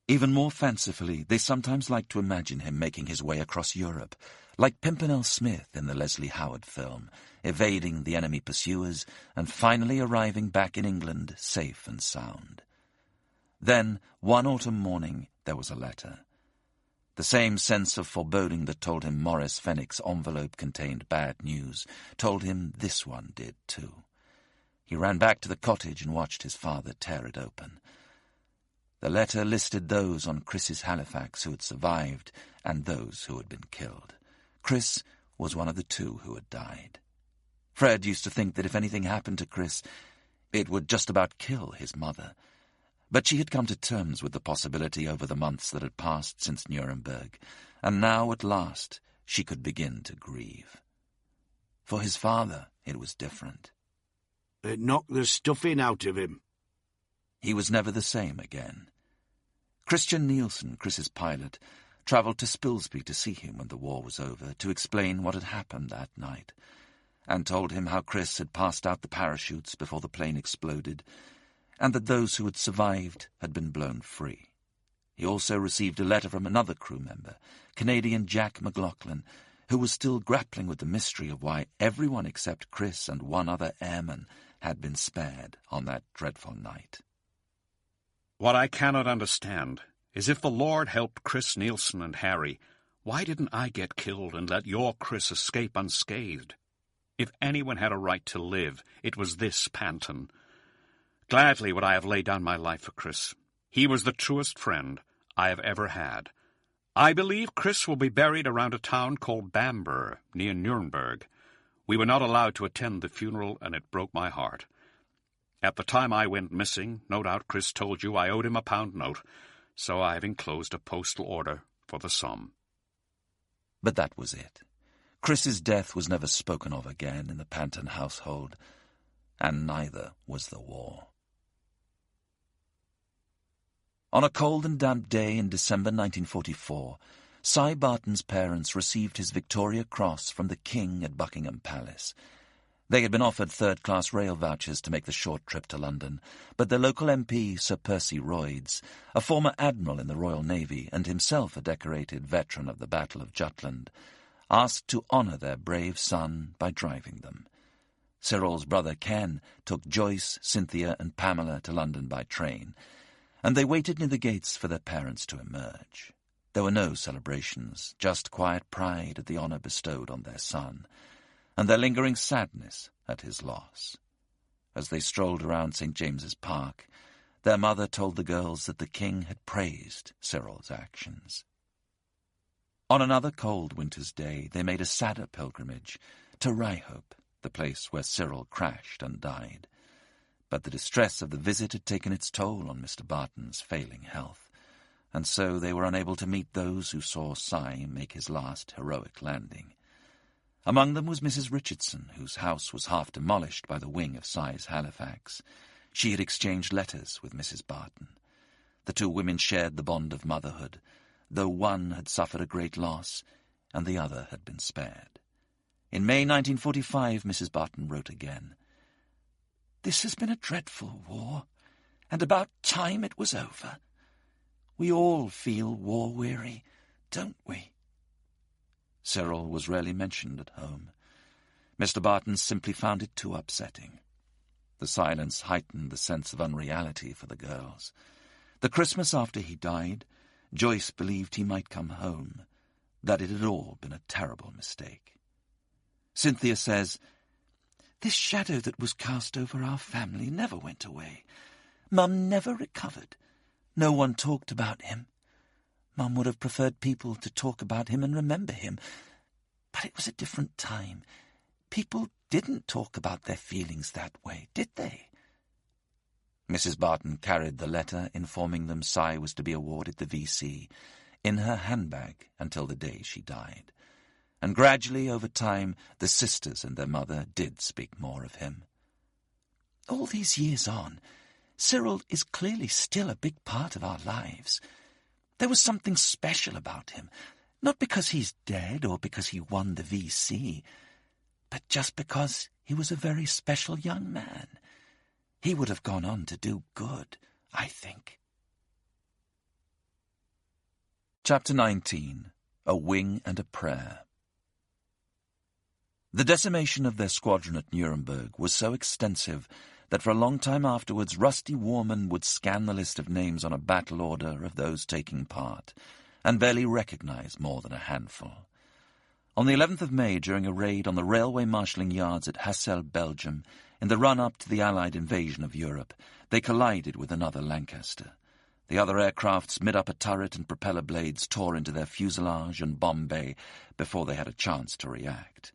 Even more fancifully, they sometimes liked to imagine him making his way across Europe, like Pimpernel Smith in the Leslie Howard film, evading the enemy pursuers and finally arriving back in England safe and sound. Then, one autumn morning, there was a letter. The same sense of foreboding that told him Maurice Fenwick's envelope contained bad news told him this one did too. He ran back to the cottage and watched his father tear it open. The letter listed those on Chris's Halifax who had survived and those who had been killed. Chris was one of the 2 who had died. Fred used to think that if anything happened to Chris, it would just about kill his mother. But she had come to terms with the possibility over the months that had passed since Nuremberg, and now, at last, she could begin to grieve. For his father, it was different. It knocked the stuffing out of him. He was never the same again. Christian Nielsen, Chris's pilot, travelled to Spilsby to see him when the war was over, to explain what had happened that night, and told him how Chris had passed out the parachutes before the plane exploded, and that those who had survived had been blown free. He also received a letter from another crew member, Canadian Jack McLaughlin, who was still grappling with the mystery of why everyone except Chris and one other airman had been spared on that dreadful night. What I cannot understand is if the Lord helped Chris Nielsen and Harry, why didn't I get killed and let your Chris escape unscathed? If anyone had a right to live, it was this Panton. Gladly would I have laid down my life for Chris. He was the truest friend I have ever had. I believe Chris will be buried around a town called Bamberg, near Nuremberg. We were not allowed to attend the funeral, and it broke my heart. At the time I went missing, no doubt Chris told you I owed him a £1 note, so I have enclosed a postal order for the sum. But that was it. Chris's death was never spoken of again in the Panton household, and neither was the war. On a cold and damp day in December 1944, Cy Barton's parents received his Victoria Cross from the King at Buckingham Palace. They had been offered third-class rail vouchers to make the short trip to London, but their local MP, Sir Percy Royds, a former admiral in the Royal Navy and himself a decorated veteran of the Battle of Jutland, asked to honour their brave son by driving them. Cyril's brother Ken took Joyce, Cynthia and Pamela to London by train, and they waited near the gates for their parents to emerge. There were no celebrations, just quiet pride at the honour bestowed on their son, and their lingering sadness at his loss. As they strolled around St. James's Park, their mother told the girls that the King had praised Cyril's actions. On another cold winter's day, they made a sadder pilgrimage to Ryhope, the place where Cyril crashed and died. But the distress of the visit had taken its toll on Mr. Barton's failing health, and so they were unable to meet those who saw Cy make his last heroic landing. Among them was Mrs. Richardson, whose house was half demolished by the wing of Cy's Halifax. She had exchanged letters with Mrs. Barton. The two women shared the bond of motherhood, though one had suffered a great loss and the other had been spared. In May 1945, Mrs. Barton wrote again, "This has been a dreadful war, and about time it was over. We all feel war-weary, don't we?" Cyril was rarely mentioned at home. Mr. Barton simply found it too upsetting. The silence heightened the sense of unreality for the girls. The Christmas after he died, Joyce believed he might come home, that it had all been a terrible mistake. Cynthia says, "This shadow that was cast over our family never went away. Mum never recovered. No one talked about him. Mum would have preferred people to talk about him and remember him. But it was a different time. People didn't talk about their feelings that way, did they?" Mrs. Barton carried the letter informing them Cy was to be awarded the V.C. in her handbag until the day she died. And gradually, over time, the sisters and their mother did speak more of him. "All these years on, Cyril is clearly still a big part of our lives. There was something special about him, not because he's dead or because he won the V.C., but just because he was a very special young man. He would have gone on to do good, I think." Chapter 19. A Wing and a Prayer. The decimation of their squadron at Nuremberg was so extensive that for a long time afterwards Rusty Warman would scan the list of names on a battle order of those taking part, and barely recognize more than a handful. On the 11th of May, during a raid on the railway marshalling yards at Hasselt, Belgium, in the run-up to the Allied invasion of Europe, they collided with another Lancaster. The other aircraft's mid-upper turret and propeller blades tore into their fuselage and bomb bay before they had a chance to react.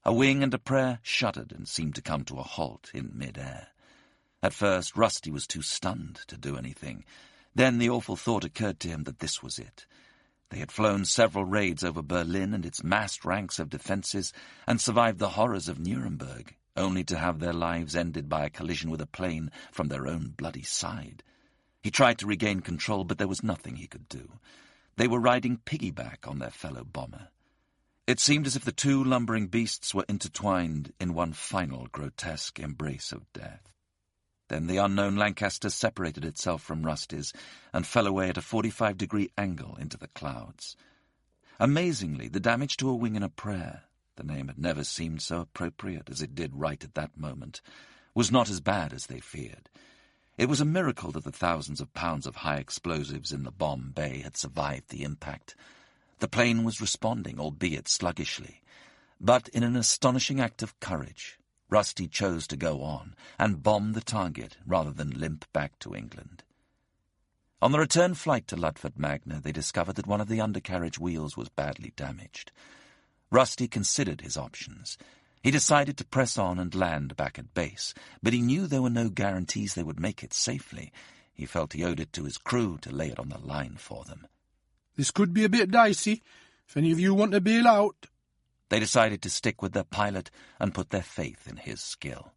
A Wing and a Prayer shuddered and seemed to come to a halt in mid-air. At first, Rusty was too stunned to do anything. Then the awful thought occurred to him that this was it. They had flown several raids over Berlin and its massed ranks of defences and survived the horrors of Nuremberg, only to have their lives ended by a collision with a plane from their own bloody side. He tried to regain control, but there was nothing he could do. They were riding piggyback on their fellow bomber. It seemed as if the two lumbering beasts were intertwined in one final grotesque embrace of death. Then the unknown Lancaster separated itself from Rusty's and fell away at a 45-degree angle into the clouds. Amazingly, the damage to a wing in a prayer, the name had never seemed so appropriate as it did right at that moment, was not as bad as they feared. It was a miracle that the thousands of pounds of high explosives in the bomb bay had survived the impact. The plane was responding, albeit sluggishly. But in an astonishing act of courage, Rusty chose to go on and bomb the target rather than limp back to England. On the return flight to Ludford Magna, they discovered that one of the undercarriage wheels was badly damaged. Rusty considered his options. He decided to press on and land back at base, but he knew there were no guarantees they would make it safely. He felt he owed it to his crew to lay it on the line for them. This could be a bit dicey, if any of you want to bail out. They decided to stick with their pilot and put their faith in his skill.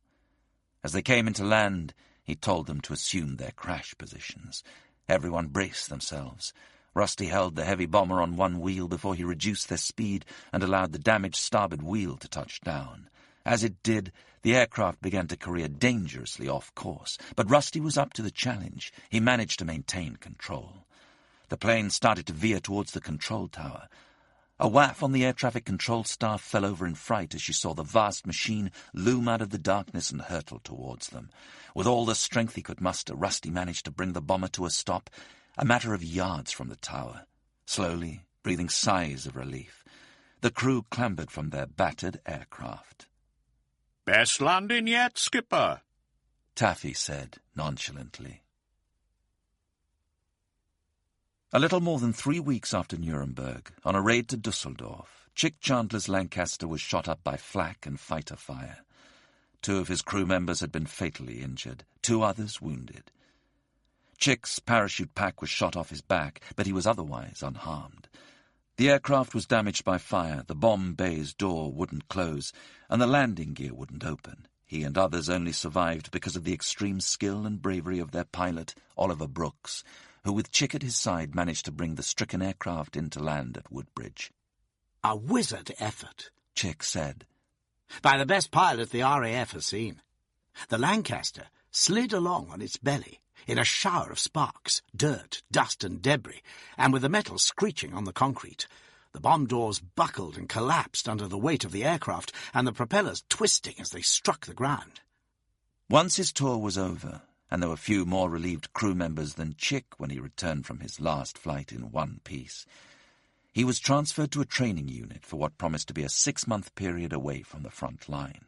As they came into land, he told them to assume their crash positions. Everyone braced themselves. Rusty held the heavy bomber on one wheel before he reduced their speed and allowed the damaged starboard wheel to touch down. As it did, the aircraft began to career dangerously off course, but Rusty was up to the challenge. He managed to maintain control. The plane started to veer towards the control tower. A waff on the air traffic control staff fell over in fright as she saw the vast machine loom out of the darkness and hurtle towards them. With all the strength he could muster, Rusty managed to bring the bomber to a stop, a matter of yards from the tower. Slowly, breathing sighs of relief, the crew clambered from their battered aircraft. "Best landing yet, skipper," Taffy said nonchalantly. A little more than 3 weeks after Nuremberg, on a raid to Dusseldorf, Chick Chandler's Lancaster was shot up by flak and fighter fire. 2 of his crew members had been fatally injured, 2 others wounded. Chick's parachute pack was shot off his back, but he was otherwise unharmed. The aircraft was damaged by fire, the bomb bay's door wouldn't close, and the landing gear wouldn't open. He and others only survived because of the extreme skill and bravery of their pilot, Oliver Brooks, who with Chick at his side managed to bring the stricken aircraft into land at Woodbridge. "A wizard effort," Chick said. "by the best pilot the RAF has seen. The Lancaster slid along on its belly, in a shower of sparks, dirt, dust and debris, and with the metal screeching on the concrete. The bomb doors buckled and collapsed under the weight of the aircraft, and the propellers twisting as they struck the ground." Once his tour was over, and there were few more relieved crew members than Chick when he returned from his last flight in one piece. He was transferred to a training unit for what promised to be a 6-month period away from the front line.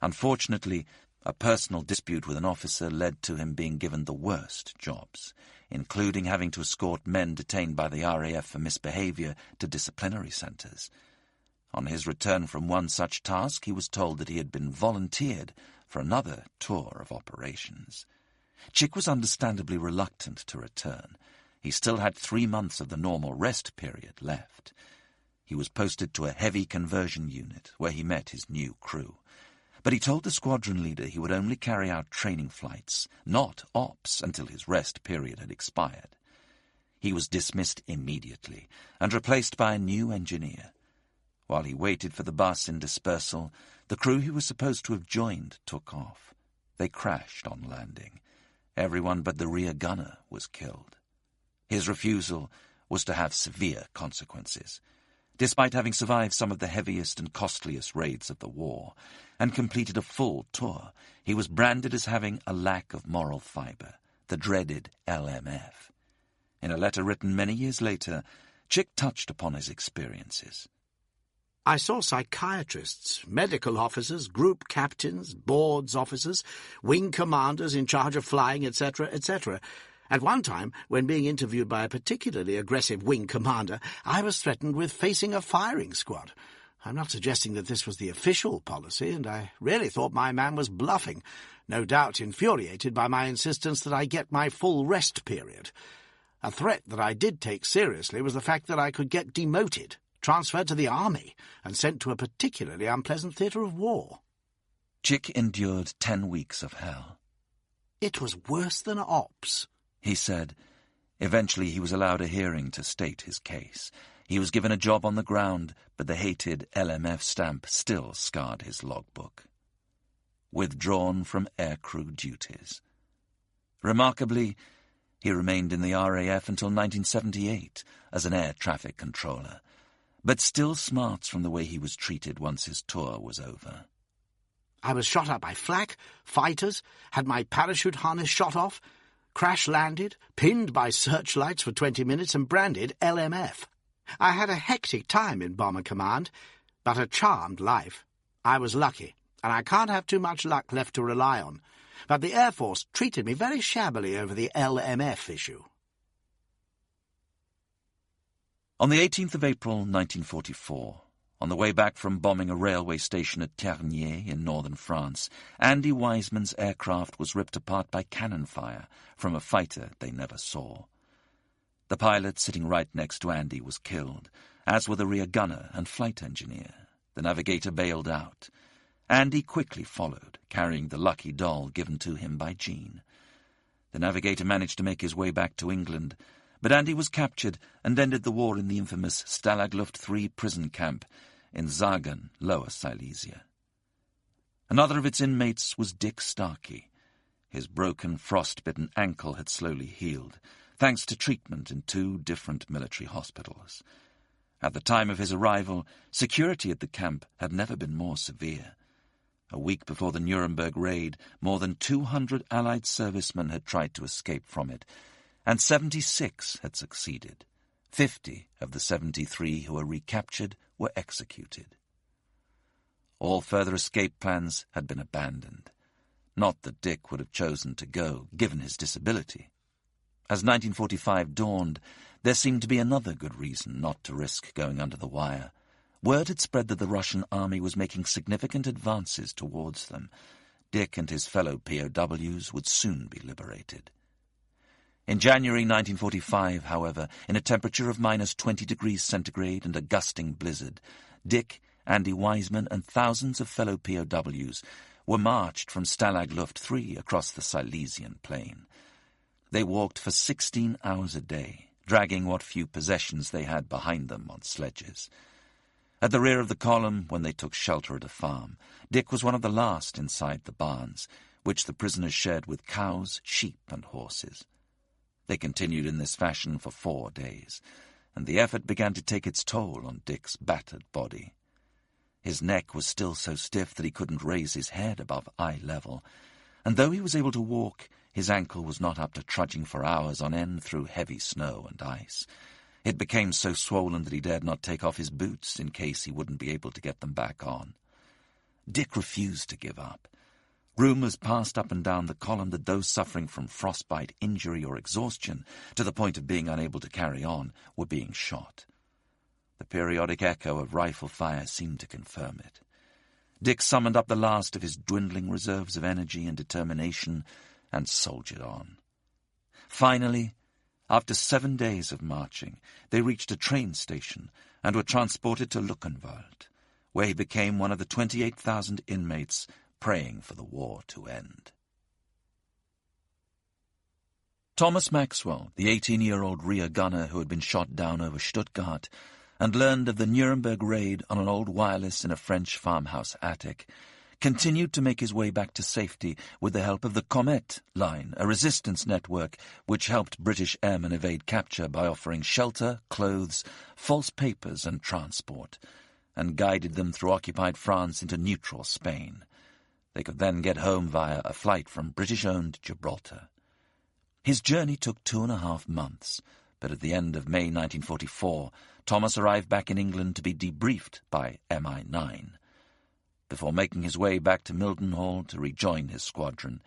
Unfortunately, a personal dispute with an officer led to him being given the worst jobs, including having to escort men detained by the RAF for misbehaviour to disciplinary centres. On his return from one such task, he was told that he had been volunteered for another tour of operations. Chick was understandably reluctant to return. He still had 3 months of the normal rest period left. He was posted to a heavy conversion unit where he met his new crew. But he told the squadron leader he would only carry out training flights, not ops, until his rest period had expired. He was dismissed immediately and replaced by a new engineer. While he waited for the bus in dispersal, the crew he was supposed to have joined took off. They crashed on landing. Everyone but the rear gunner was killed. His refusal was to have severe consequences. Despite having survived some of the heaviest and costliest raids of the war, and completed a full tour, he was branded as having a lack of moral fibre, the dreaded LMF. In a letter written many years later, Chick touched upon his experiences. "I saw psychiatrists, medical officers, group captains, boards officers, wing commanders in charge of flying, etc., etc. At one time, when being interviewed by a particularly aggressive wing commander, I was threatened with facing a firing squad. I'm not suggesting that this was the official policy, and I really thought my man was bluffing, no doubt infuriated by my insistence that I get my full rest period. A threat that I did take seriously was the fact that I could get demoted, transferred to the army, and sent to a particularly unpleasant theatre of war." Chick endured 10 weeks of hell. "It was worse than ops," he said. Eventually he was allowed a hearing to state his case. He was given a job on the ground, but the hated LMF stamp still scarred his logbook. Withdrawn from aircrew duties. Remarkably, he remained in the RAF until 1978 as an air traffic controller, but still smarts from the way he was treated once his tour was over. I was shot at by flak, fighters, had my parachute harness shot off, crash-landed, pinned by searchlights for 20 minutes and branded LMF. I had a hectic time in Bomber Command, but a charmed life. I was lucky, and I can't have too much luck left to rely on. But the Air Force treated me very shabbily over the LMF issue. On the 18th of April 1944, on the way back from bombing a railway station at Ternier in northern France, Andy Wiseman's aircraft was ripped apart by cannon fire from a fighter they never saw. The pilot sitting right next to Andy was killed, as were the rear gunner and flight engineer. The navigator bailed out. Andy quickly followed, carrying the lucky doll given to him by Jean. The navigator managed to make his way back to England, but Andy was captured and ended the war in the infamous Stalag Luft III prison camp in Zagen, Lower Silesia. Another of its inmates was Dick Starkey. His broken, frost-bitten ankle had slowly healed, thanks to treatment in 2 different military hospitals. At the time of his arrival, security at the camp had never been more severe. A week before the Nuremberg raid, more than 200 Allied servicemen had tried to escape from it, and 76 had succeeded. 50 of the 73 who were recaptured were executed. All further escape plans had been abandoned. Not that Dick would have chosen to go, given his disability. As 1945 dawned, there seemed to be another good reason not to risk going under the wire. Word had spread that the Russian army was making significant advances towards them. Dick and his fellow POWs would soon be liberated. In January 1945, however, in a temperature of -20 degrees centigrade and a gusting blizzard, Dick, Andy Wiseman, and thousands of fellow POWs were marched from Stalag Luft III across the Silesian plain. They walked for 16 hours a day, dragging what few possessions they had behind them on sledges. At the rear of the column, when they took shelter at a farm, Dick was one of the last inside the barns, which the prisoners shared with cows, sheep, and horses. They continued in this fashion for 4 days, and the effort began to take its toll on Dick's battered body. His neck was still so stiff that he couldn't raise his head above eye level, and though he was able to walk, his ankle was not up to trudging for hours on end through heavy snow and ice. It became so swollen that he dared not take off his boots in case he wouldn't be able to get them back on. Dick refused to give up. Rumours passed up and down the column that those suffering from frostbite, injury, or exhaustion, to the point of being unable to carry on, were being shot. The periodic echo of rifle fire seemed to confirm it. Dick summoned up the last of his dwindling reserves of energy and determination and soldiered on. Finally, after 7 days of marching, they reached a train station and were transported to Luckenwald, where he became one of the 28,000 inmates praying for the war to end. Thomas Maxwell, the 18-year-old rear gunner who had been shot down over Stuttgart and learned of the Nuremberg raid on an old wireless in a French farmhouse attic, continued to make his way back to safety with the help of the Comet line, a resistance network which helped British airmen evade capture by offering shelter, clothes, false papers and transport, and guided them through occupied France into neutral Spain. They could then get home via a flight from British-owned Gibraltar. His journey took 2.5 months, but at the end of May 1944, Thomas arrived back in England to be debriefed by MI9. Before making his way back to Mildenhall to rejoin his squadron,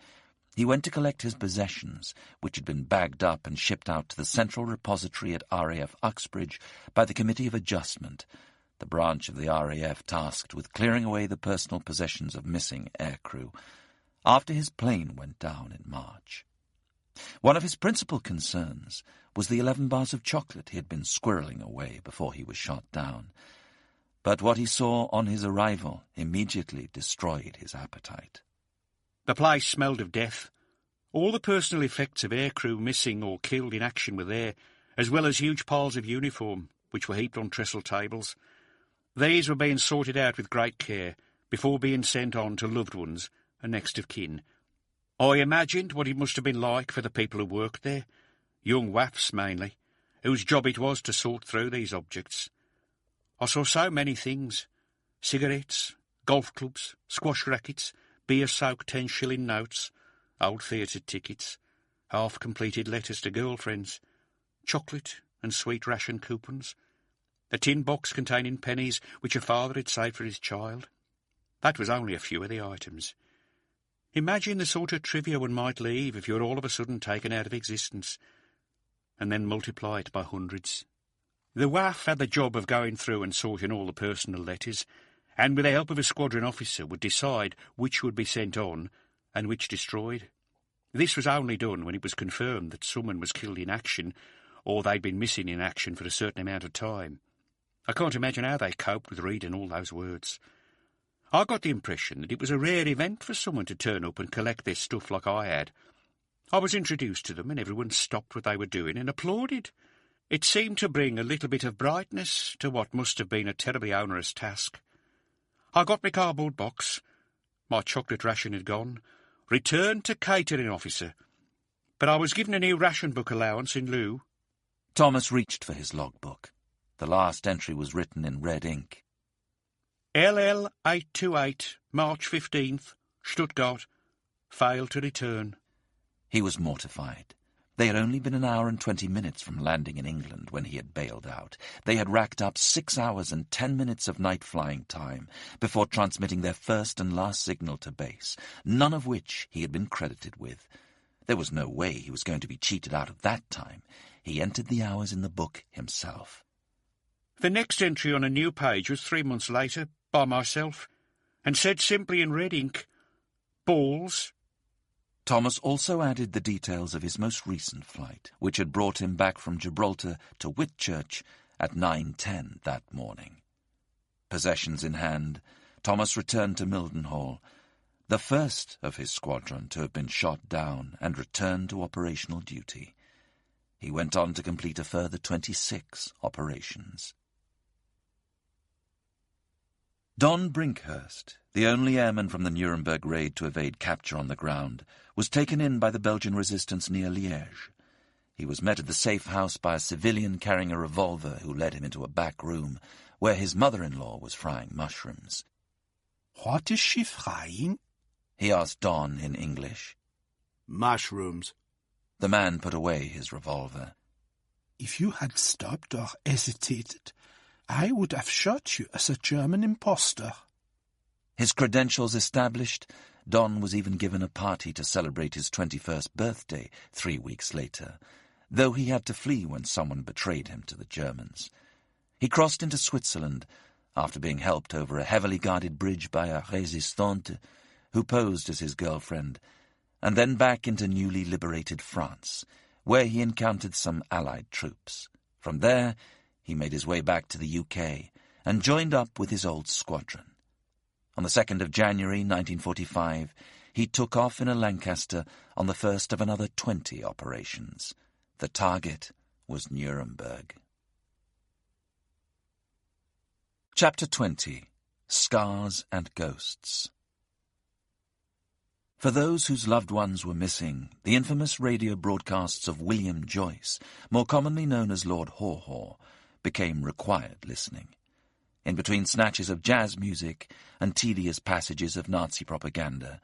he went to collect his possessions, which had been bagged up and shipped out to the Central Repository at RAF Uxbridge by the Committee of Adjustment, the branch of the RAF tasked with clearing away the personal possessions of missing aircrew, after his plane went down in March. One of his principal concerns was the 11 bars of chocolate he had been squirreling away before he was shot down. But what he saw on his arrival immediately destroyed his appetite. The place smelled of death. All the personal effects of aircrew missing or killed in action were there, as well as huge piles of uniform, which were heaped on trestle tables. These were being sorted out with great care before being sent on to loved ones and next of kin. I imagined what it must have been like for the people who worked there, young waifs mainly, whose job it was to sort through these objects. I saw so many things. Cigarettes, golf clubs, squash rackets, beer-soaked 10-shilling notes, old theatre tickets, half-completed letters to girlfriends, chocolate and sweet ration coupons, a tin box containing pennies which a father had saved for his child. That was only a few of the items. Imagine the sort of trivia one might leave if you were all of a sudden taken out of existence, and then multiply it by hundreds. The WAF had the job of going through and sorting all the personal letters, and with the help of a squadron officer would decide which would be sent on and which destroyed. This was only done when it was confirmed that someone was killed in action, or they'd been missing in action for a certain amount of time. I can't imagine how they coped with reading all those words. I got the impression that it was a rare event for someone to turn up and collect their stuff like I had. I was introduced to them and everyone stopped what they were doing and applauded. It seemed to bring a little bit of brightness to what must have been a terribly onerous task. I got my cardboard box. My chocolate ration had gone. Returned to catering officer. But I was given a new ration book allowance in lieu. Thomas reached for his logbook. The last entry was written in red ink. LL 828, March 15th, Stuttgart. Failed to return. He was mortified. They had only been an hour and 20 minutes from landing in England when he had bailed out. They had racked up 6 hours and 10 minutes of night flying time before transmitting their first and last signal to base, none of which he had been credited with. There was no way he was going to be cheated out of that time. He entered the hours in the book himself. The next entry on a new page was 3 months later, by myself, and said simply in red ink, balls. Thomas also added the details of his most recent flight, which had brought him back from Gibraltar to Whitchurch at 9:10 that morning. Possessions in hand, Thomas returned to Mildenhall, the first of his squadron to have been shot down and returned to operational duty. He went on to complete a further 26 operations. Don Brinkhurst, the only airman from the Nuremberg raid to evade capture on the ground, was taken in by the Belgian resistance near Liège. He was met at the safe house by a civilian carrying a revolver who led him into a back room where his mother-in-law was frying mushrooms. "What is she frying?" he asked Don in English. Mushrooms. The man put away his revolver. "If you had stopped or hesitated, I would have shot you as a German impostor." His credentials established, Don was even given a party to celebrate his 21st birthday 3 weeks later, though he had to flee when someone betrayed him to the Germans. He crossed into Switzerland after being helped over a heavily guarded bridge by a résistante who posed as his girlfriend, and then back into newly liberated France, where he encountered some Allied troops. From there, he made his way back to the UK and joined up with his old squadron. On the 2nd of January 1945, he took off in a Lancaster on the first of another 20 operations. The target was Nuremberg. Chapter 20. Scars and Ghosts. For those whose loved ones were missing, the infamous radio broadcasts of William Joyce, more commonly known as Lord Haw Haw, became required listening. In between snatches of jazz music and tedious passages of Nazi propaganda,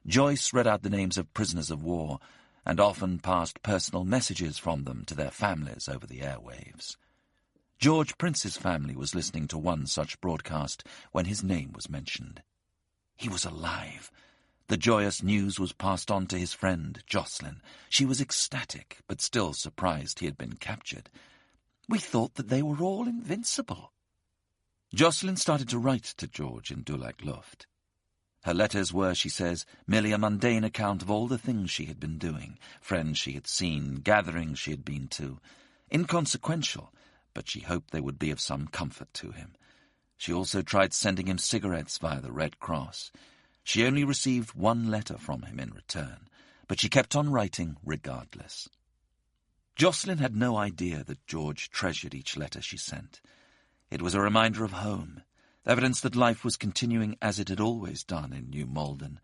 Joyce read out the names of prisoners of war and often passed personal messages from them to their families over the airwaves. George Prince's family was listening to one such broadcast when his name was mentioned. He was alive. The joyous news was passed on to his friend, Jocelyn. She was ecstatic, but still surprised he had been captured. "We thought that they were all invincible." Jocelyn started to write to George in Dulag Luft. Her letters were, she says, merely a mundane account of all the things she had been doing, friends she had seen, gatherings she had been to. Inconsequential, but she hoped they would be of some comfort to him. She also tried sending him cigarettes via the Red Cross. She only received one letter from him in return, but she kept on writing regardless. Jocelyn had no idea that George treasured each letter she sent. It was a reminder of home, evidence that life was continuing as it had always done in New Malden,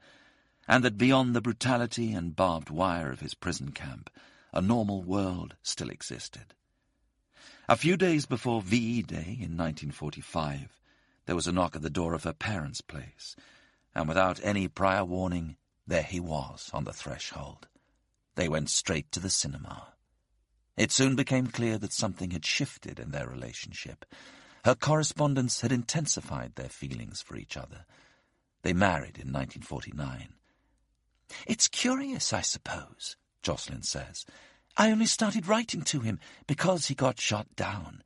and that beyond the brutality and barbed wire of his prison camp, a normal world still existed. A few days before VE Day in 1945, there was a knock at the door of her parents' place, and without any prior warning, there he was on the threshold. They went straight to the cinema. It soon became clear that something had shifted in their relationship. Her correspondence had intensified their feelings for each other. They married in 1949. "It's curious, I suppose," Jocelyn says. "I only started writing to him because he got shot down.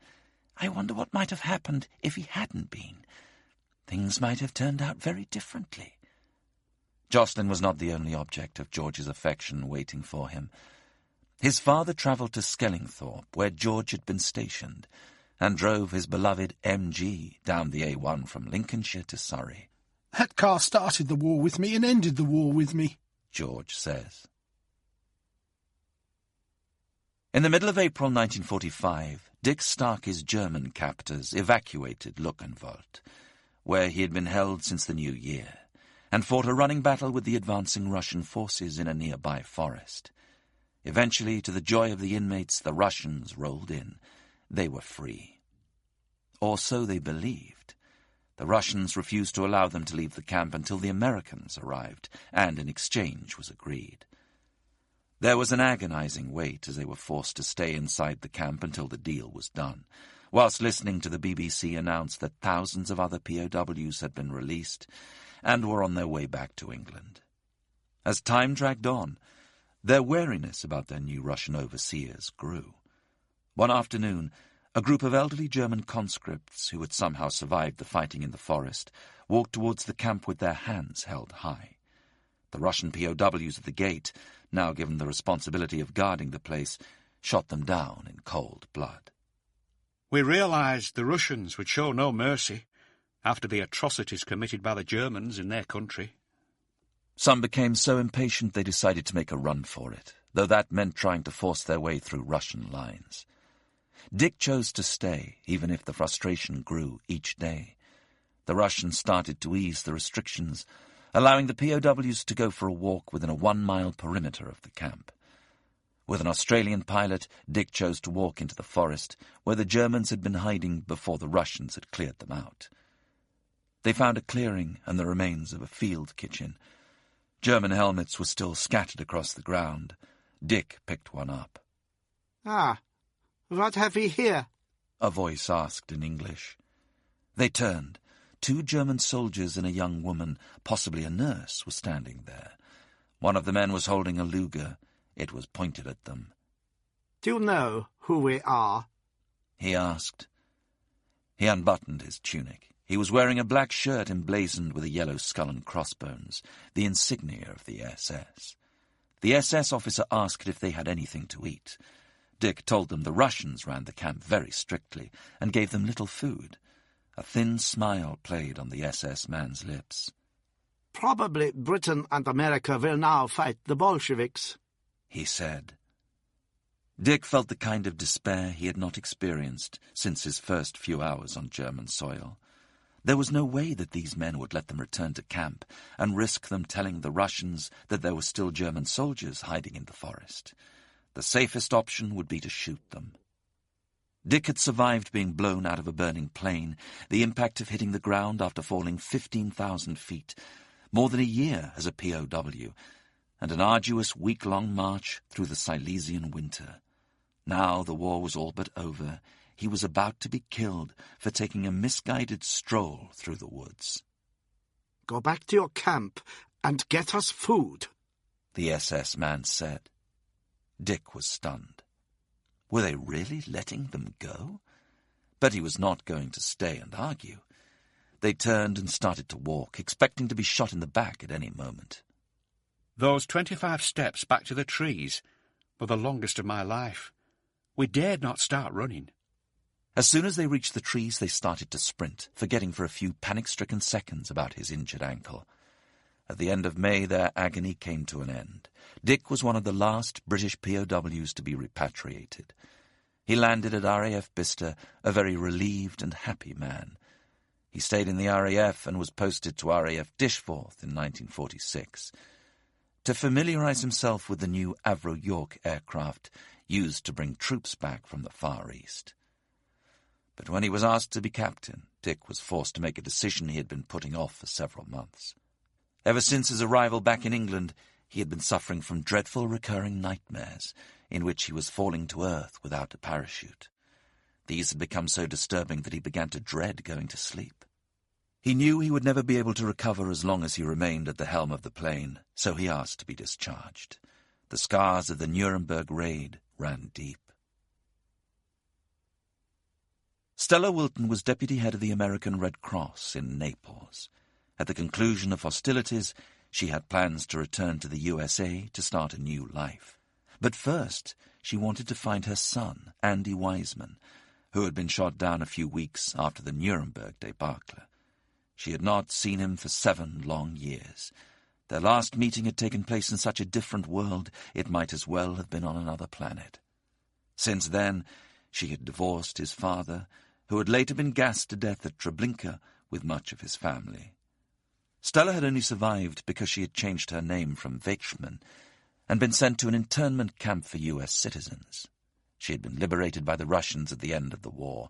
I wonder what might have happened if he hadn't been. Things might have turned out very differently." Jocelyn was not the only object of George's affection waiting for him. His father travelled to Skellingthorpe, where George had been stationed, and drove his beloved MG down the A1 from Lincolnshire to Surrey. "That car started the war with me and ended the war with me," George says. In the middle of April 1945, Dick Starkey's German captors evacuated Luckenwald, where he had been held since the New Year, and fought a running battle with the advancing Russian forces in a nearby forest. Eventually, to the joy of the inmates, the Russians rolled in. They were free. Or so they believed. The Russians refused to allow them to leave the camp until the Americans arrived, and an exchange was agreed. There was an agonizing wait as they were forced to stay inside the camp until the deal was done, whilst listening to the BBC announce that thousands of other POWs had been released and were on their way back to England. As time dragged on, their wariness about their new Russian overseers grew. One afternoon, a group of elderly German conscripts who had somehow survived the fighting in the forest walked towards the camp with their hands held high. The Russian POWs at the gate, now given the responsibility of guarding the place, shot them down in cold blood. "We realized the Russians would show no mercy after the atrocities committed by the Germans in their country." Some became so impatient they decided to make a run for it, though that meant trying to force their way through Russian lines. Dick chose to stay, even if the frustration grew each day. The Russians started to ease the restrictions, allowing the POWs to go for a walk within a 1-mile perimeter of the camp. With an Australian pilot, Dick chose to walk into the forest, where the Germans had been hiding before the Russians had cleared them out. They found a clearing and the remains of a field kitchen. German helmets were still scattered across the ground. Dick picked one up. "Ah, what have we here?" a voice asked in English. They turned. 2 German soldiers and a young woman, possibly a nurse, were standing there. One of the men was holding a Luger. It was pointed at them. "Do you know who we are?" he asked. He unbuttoned his tunic. He was wearing a black shirt emblazoned with a yellow skull and crossbones, the insignia of the SS. The SS officer asked if they had anything to eat. Dick told them the Russians ran the camp very strictly and gave them little food. A thin smile played on the SS man's lips. "Probably Britain and America will now fight the Bolsheviks," he said. Dick felt the kind of despair he had not experienced since his first few hours on German soil. There was no way that these men would let them return to camp and risk them telling the Russians that there were still German soldiers hiding in the forest. The safest option would be to shoot them. Dick had survived being blown out of a burning plane, the impact of hitting the ground after falling 15,000 feet, more than a year as a POW, and an arduous week-long march through the Silesian winter. Now the war was all but over. He was about to be killed for taking a misguided stroll through the woods. "Go back to your camp and get us food," the SS man said. Dick was stunned. Were they really letting them go? But he was not going to stay and argue. They turned and started to walk, expecting to be shot in the back at any moment. Those 25 steps back to the trees were the longest of my life. We dared not start running. As soon as they reached the trees, they started to sprint, forgetting for a few panic-stricken seconds about his injured ankle. At the end of May, their agony came to an end. Dick was one of the last British POWs to be repatriated. He landed at RAF Bicester, a very relieved and happy man. He stayed in the RAF and was posted to RAF Dishforth in 1946. To familiarize himself with the new Avro York aircraft used to bring troops back from the Far East. But when he was asked to be captain, Dick was forced to make a decision he had been putting off for several months. Ever since his arrival back in England, he had been suffering from dreadful recurring nightmares, in which he was falling to earth without a parachute. These had become so disturbing that he began to dread going to sleep. He knew he would never be able to recover as long as he remained at the helm of the plane, so he asked to be discharged. The scars of the Nuremberg raid ran deep. Stella Wilton was deputy head of the American Red Cross in Naples. At the conclusion of hostilities, she had plans to return to the USA to start a new life. But first, she wanted to find her son, Andy Wiseman, who had been shot down a few weeks after the Nuremberg debacle. She had not seen him for 7 long years. Their last meeting had taken place in such a different world, it might as well have been on another planet. Since then, she had divorced his father, who had later been gassed to death at Treblinka with much of his family. Stella had only survived because she had changed her name from Weichmann and been sent to an internment camp for U.S. citizens. She had been liberated by the Russians at the end of the war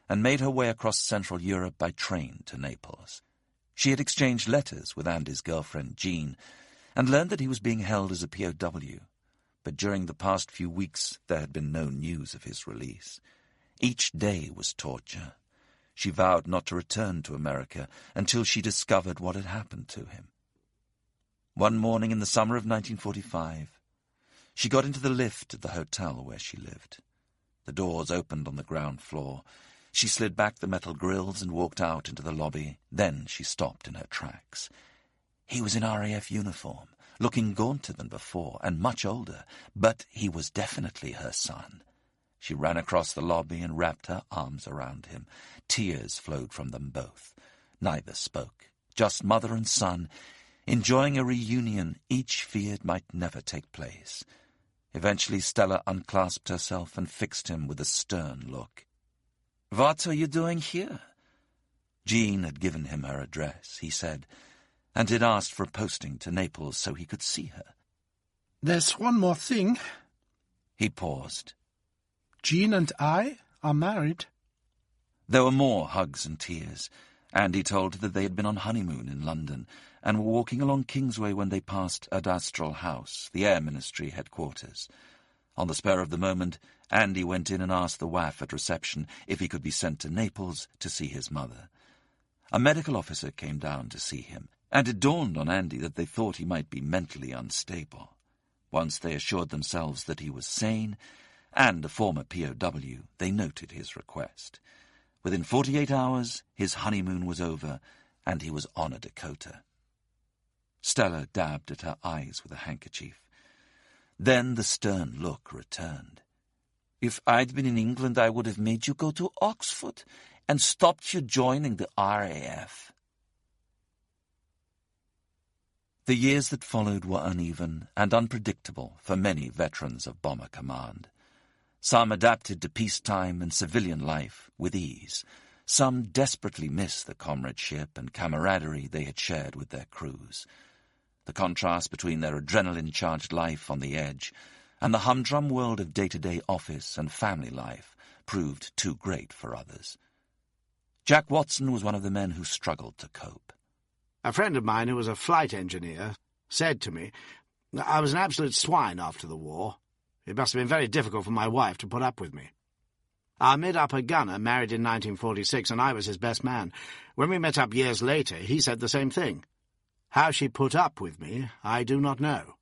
and made her way across Central Europe by train to Naples. She had exchanged letters with Andy's girlfriend, Jean, and learned that he was being held as a POW. But during the past few weeks there had been no news of his release. Each day was torture. She vowed not to return to America until she discovered what had happened to him. One morning in the summer of 1945, she got into the lift at the hotel where she lived. The doors opened on the ground floor. She slid back the metal grills and walked out into the lobby. Then she stopped in her tracks. He was in RAF uniform, looking gaunter than before and much older, but he was definitely her son. She ran across the lobby and wrapped her arms around him. Tears flowed from them both. Neither spoke, just mother and son, enjoying a reunion each feared might never take place. Eventually Stella unclasped herself and fixed him with a stern look. "What are you doing here?" Jean had given him her address, he said, and had asked for a posting to Naples so he could see her. "There's one more thing." He paused. "Jean and I are married." There were more hugs and tears. Andy told her that they had been on honeymoon in London and were walking along Kingsway when they passed Adastral House, the Air Ministry headquarters. On the spur of the moment, Andy went in and asked the WAF at reception if he could be sent to Naples to see his mother. A medical officer came down to see him, and it dawned on Andy that they thought he might be mentally unstable. Once they assured themselves that he was sane and a former POW, they noted his request. Within 48 hours, his honeymoon was over, and he was on a Dakota. Stella dabbed at her eyes with a handkerchief. Then the stern look returned. "If I'd been in England, I would have made you go to Oxford and stopped you joining the RAF." The years that followed were uneven and unpredictable for many veterans of Bomber Command. Some adapted to peacetime and civilian life with ease. Some desperately missed the comradeship and camaraderie they had shared with their crews. The contrast between their adrenaline-charged life on the edge and the humdrum world of day-to-day office and family life proved too great for others. Jack Watson was one of the men who struggled to cope. A friend of mine who was a flight engineer said to me, "I was an absolute swine after the war. It must have been very difficult for my wife to put up with me." Our mid-upper gunner married in 1946, and I was his best man. When we met up years later, he said the same thing. How she put up with me, I do not know.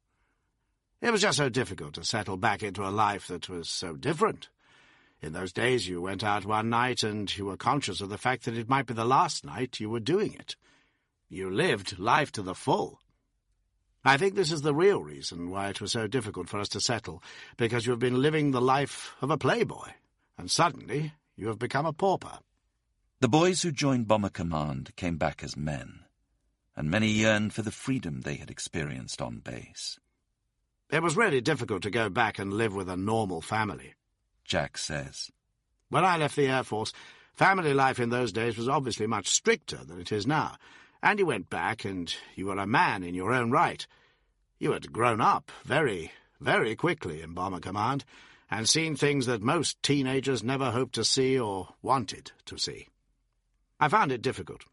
It was just so difficult to settle back into a life that was so different. In those days you went out one night and you were conscious of the fact that it might be the last night you were doing it. You lived life to the full. I think this is the real reason why it was so difficult for us to settle, because you have been living the life of a playboy, and suddenly you have become a pauper. The boys who joined Bomber Command came back as men, and many yearned for the freedom they had experienced on base. It was really difficult to go back and live with a normal family, Jack says. When I left the Air Force, family life in those days was obviously much stricter than it is now, and you went back and you were a man in your own right. You had grown up very, very quickly in Bomber Command, and seen things that most teenagers never hoped to see or wanted to see. I found it difficult.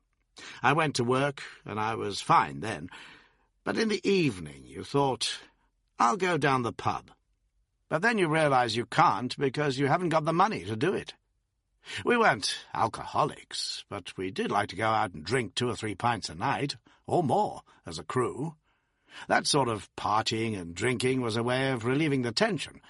I went to work, and I was fine then, but in the evening you thought, I'll go down the pub. But then you realize you can't because you haven't got the money to do it. We weren't alcoholics, but we did like to go out and drink 2 or 3 pints a night, or more, as a crew. That sort of partying and drinking was a way of relieving the tension.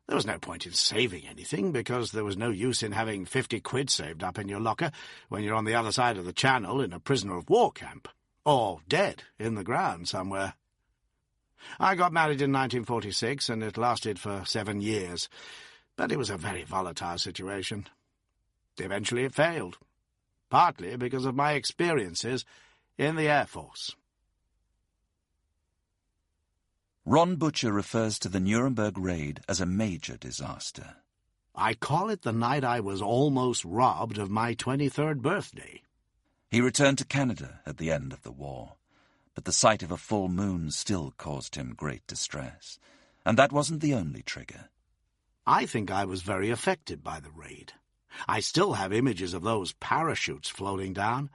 There was no point in saving anything, because there was no use in having 50 quid saved up in your locker when you're on the other side of the channel in a prisoner-of-war camp, or dead in the ground somewhere. I got married in 1946, and it lasted for 7 years, but it was a very volatile situation. Eventually it failed, partly because of my experiences in the Air Force. Ron Butcher refers to the Nuremberg raid as a major disaster. I call it the night I was almost robbed of my 23rd birthday. He returned to Canada at the end of the war, but the sight of a full moon still caused him great distress, and that wasn't the only trigger. I think I was very affected by the raid. I still have images of those parachutes floating down.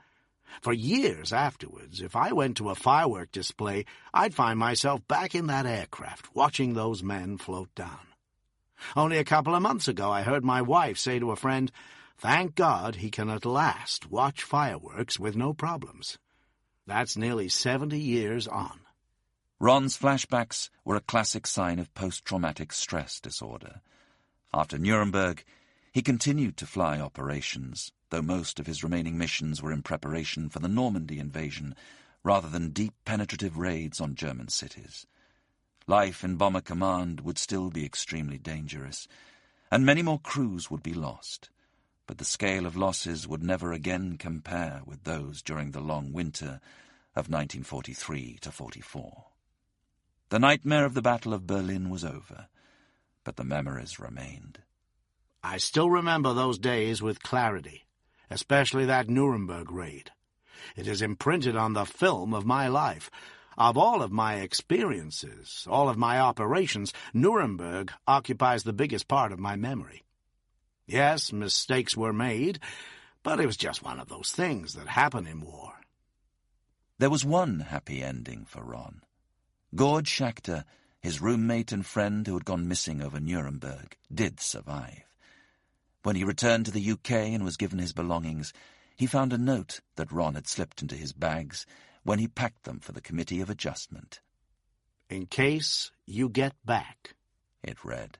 For years afterwards, if I went to a firework display, I'd find myself back in that aircraft, watching those men float down. Only a couple of months ago, I heard my wife say to a friend, "Thank God he can at last watch fireworks with no problems." That's nearly 70 years on. Ron's flashbacks were a classic sign of post-traumatic stress disorder. After Nuremberg, he continued to fly operations, though most of his remaining missions were in preparation for the Normandy invasion, rather than deep penetrative raids on German cities. Life in Bomber Command would still be extremely dangerous, and many more crews would be lost, but the scale of losses would never again compare with those during the long winter of 1943 to 44. The nightmare of the Battle of Berlin was over, but the memories remained. I still remember those days with clarity, especially that Nuremberg raid. It is imprinted on the film of my life. Of all of my experiences, all of my operations, Nuremberg occupies the biggest part of my memory. Yes, mistakes were made, but it was just one of those things that happen in war. There was one happy ending for Ron. Gord Schachter, his roommate and friend who had gone missing over Nuremberg, did survive. When he returned to the UK and was given his belongings, he found a note that Ron had slipped into his bags when he packed them for the Committee of Adjustment. "In case you get back," it read.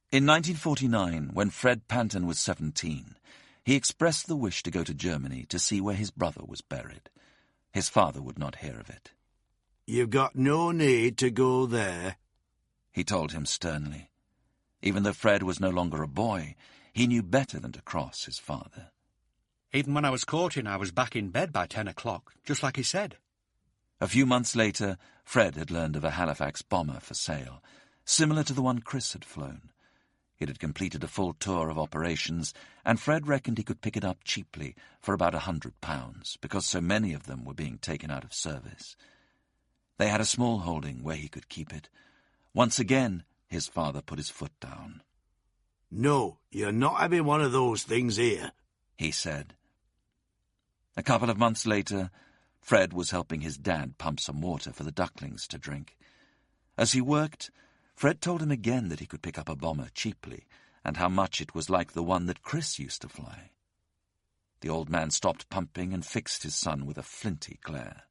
In 1949, when Fred Panton was 17, he expressed the wish to go to Germany to see where his brother was buried. His father would not hear of it. "You've got no need to go there," he told him sternly. Even though Fred was no longer a boy, he knew better than to cross his father. Even when I was courting, I was back in bed by 10 o'clock, just like he said. A few months later, Fred had learned of a Halifax bomber for sale, similar to the one Chris had flown. It had completed a full tour of operations, and Fred reckoned he could pick it up cheaply for about £100, because so many of them were being taken out of service. They had a small holding where he could keep it. Once again, his father put his foot down. "No, you're not having one of those things here," he said. A couple of months later, Fred was helping his dad pump some water for the ducklings to drink. As he worked, Fred told him again that he could pick up a bomber cheaply, and how much it was like the one that Chris used to fly. The old man stopped pumping and fixed his son with a flinty glare.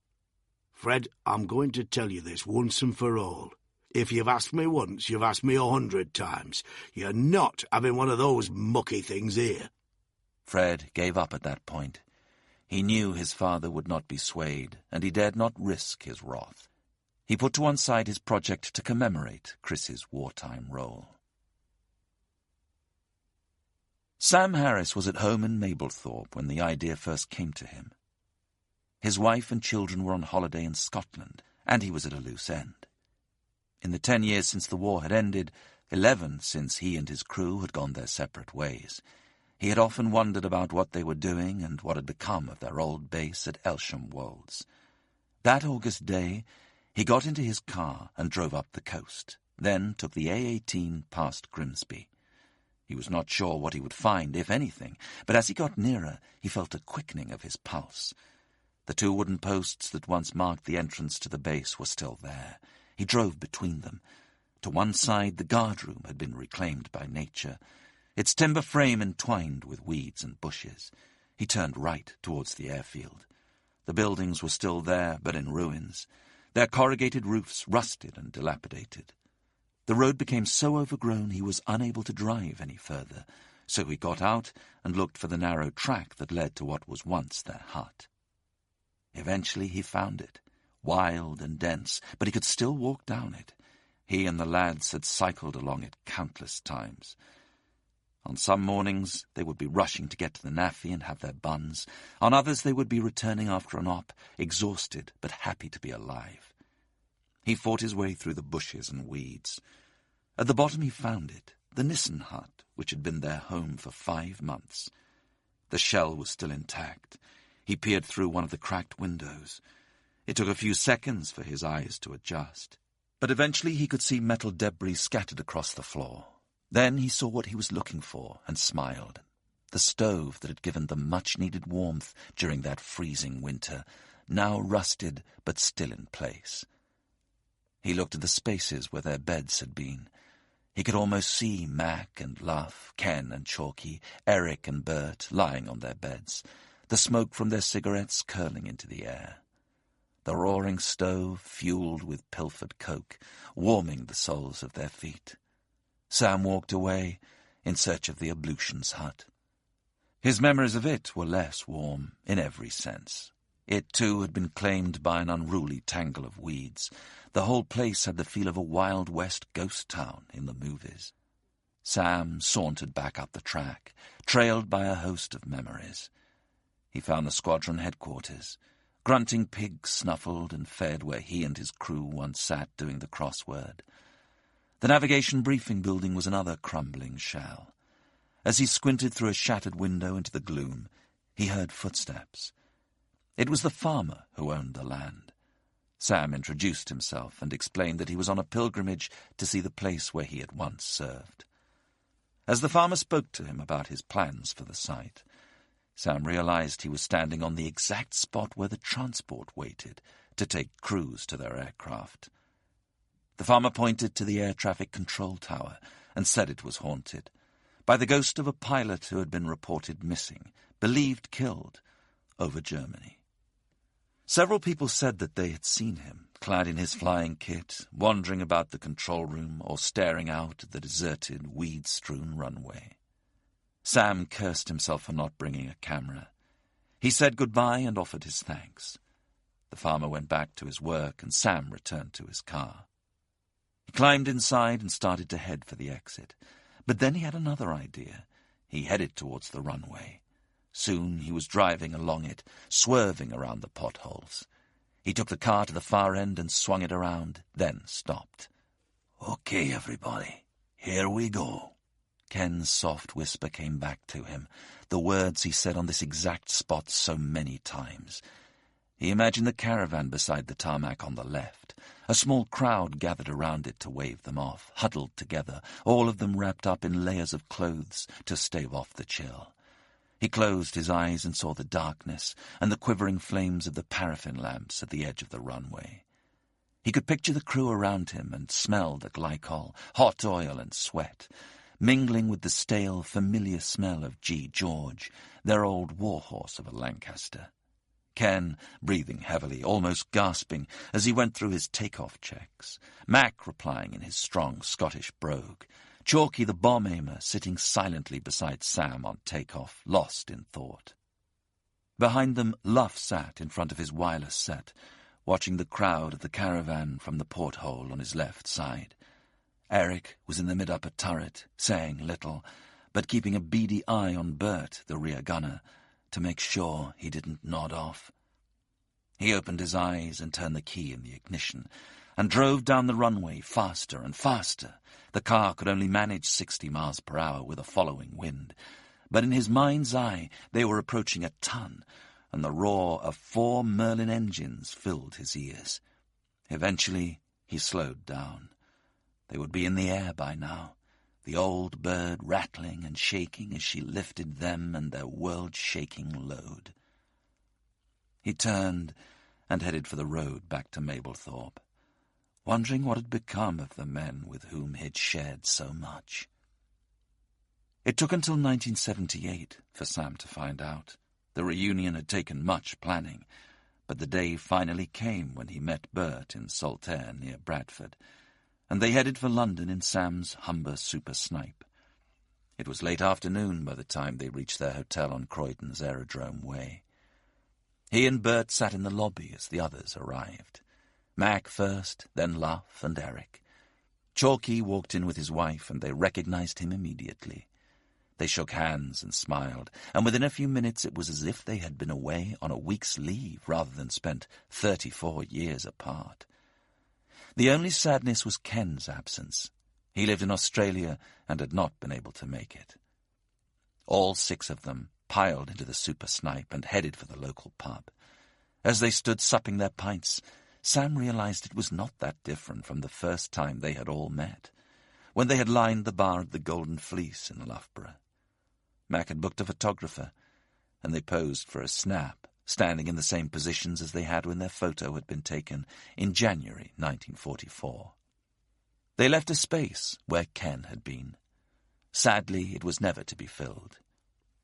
"Fred, I'm going to tell you this once and for all. If you've asked me once, you've asked me 100 times. You're not having one of those mucky things here." Fred gave up at that point. He knew his father would not be swayed, and he dared not risk his wrath. He put to one side his project to commemorate Chris's wartime role. Sam Harris was at home in Mablethorpe when the idea first came to him. His wife and children were on holiday in Scotland, and he was at a loose end. In the 10 years since the war had ended, 11 since he and his crew had gone their separate ways, he had often wondered about what they were doing and what had become of their old base at Elsham Wolds. That August day, he got into his car and drove up the coast, then took the A18 past Grimsby. He was not sure what he would find, if anything, but as he got nearer, he felt a quickening of his pulse. The 2 wooden posts that once marked the entrance to the base were still there. He drove between them. To one side, the guardroom had been reclaimed by nature, its timber frame entwined with weeds and bushes. He turned right towards the airfield. The buildings were still there, but in ruins, their corrugated roofs rusted and dilapidated. The road became so overgrown he was unable to drive any further, so he got out and looked for the narrow track that led to what was once their hut. Eventually he found it, wild and dense, but he could still walk down it. He and the lads had cycled along it countless times. On some mornings they would be rushing to get to the naffy and have their buns. On others they would be returning after an op, exhausted but happy to be alive. He fought his way through the bushes and weeds. At the bottom he found it, the Nissen hut, which had been their home for 5 months. The shell was still intact. He peered through one of the cracked windows. It took a few seconds for his eyes to adjust, but eventually he could see metal debris scattered across the floor. Then he saw what he was looking for and smiled. The stove that had given them much-needed warmth during that freezing winter, now rusted but still in place. He looked at the spaces where their beds had been. He could almost see Mac and Luff, Ken and Chalky, Eric and Bert lying on their beds, the smoke from their cigarettes curling into the air. The roaring stove, fueled with pilfered coke, warming the soles of their feet. Sam walked away in search of the ablutions hut. His memories of it were less warm, in every sense. It, too, had been claimed by an unruly tangle of weeds. The whole place had the feel of a Wild West ghost town in the movies. Sam sauntered back up the track, trailed by a host of memories. He found the squadron headquarters. Grunting pigs snuffled and fed where he and his crew once sat doing the crossword. The navigation briefing building was another crumbling shell. As he squinted through a shattered window into the gloom, he heard footsteps. It was the farmer who owned the land. Sam introduced himself and explained that he was on a pilgrimage to see the place where he had once served. As the farmer spoke to him about his plans for the site, Sam realized he was standing on the exact spot where the transport waited to take crews to their aircraft. The farmer pointed to the air traffic control tower and said it was haunted by the ghost of a pilot who had been reported missing, believed killed, over Germany. Several people said that they had seen him, clad in his flying kit, wandering about the control room or staring out at the deserted, weed-strewn runway. Sam cursed himself for not bringing a camera. He said goodbye and offered his thanks. The farmer went back to his work and Sam returned to his car. He climbed inside and started to head for the exit. But then he had another idea. He headed towards the runway. Soon he was driving along it, swerving around the potholes. He took the car to the far end and swung it around, then stopped. "Okay, everybody, here we go." Ken's soft whisper came back to him, the words he said on this exact spot so many times. He imagined the caravan beside the tarmac on the left. A small crowd gathered around it to wave them off, huddled together, all of them wrapped up in layers of clothes to stave off the chill. He closed his eyes and saw the darkness and the quivering flames of the paraffin lamps at the edge of the runway. He could picture the crew around him and smell the glycol, hot oil and sweat, mingling with the stale, familiar smell of G. George, their old warhorse of a Lancaster. Ken, breathing heavily, almost gasping, as he went through his take-off checks. Mac replying in his strong Scottish brogue. Chalky, the bomb-aimer, sitting silently beside Sam on take-off, lost in thought. Behind them, Luff sat in front of his wireless set, watching the crowd of the caravan from the porthole on his left side. Eric was in the mid-upper turret, saying little, but keeping a beady eye on Bert, the rear gunner, to make sure he didn't nod off. He opened his eyes and turned the key in the ignition, and drove down the runway faster and faster. The car could only manage 60 miles per hour with a following wind, but in his mind's eye they were approaching a ton, and the roar of 4 Merlin engines filled his ears. Eventually he slowed down. They would be in the air by now, the old bird rattling and shaking as she lifted them and their world-shaking load. He turned and headed for the road back to Mablethorpe, wondering what had become of the men with whom he'd shared so much. It took until 1978 for Sam to find out. The reunion had taken much planning, but the day finally came when he met Bert in Saltaire near Bradford, and they headed for London in Sam's Humber Super Snipe. It was late afternoon by the time they reached their hotel on Croydon's Aerodrome Way. He and Bert sat in the lobby as the others arrived. Mac first, then Luff and Eric. Chalky walked in with his wife, and they recognized him immediately. They shook hands and smiled, and within a few minutes it was as if they had been away on a week's leave rather than spent 34 years apart. The only sadness was Ken's absence. He lived in Australia and had not been able to make it. All 6 of them piled into the Super Snipe and headed for the local pub. As they stood supping their pints, Sam realized it was not that different from the first time they had all met, when they had lined the bar at the Golden Fleece in Loughborough. Mac had booked a photographer, and they posed for a snap, standing in the same positions as they had when their photo had been taken in January 1944. They left a space where Ken had been. Sadly, it was never to be filled.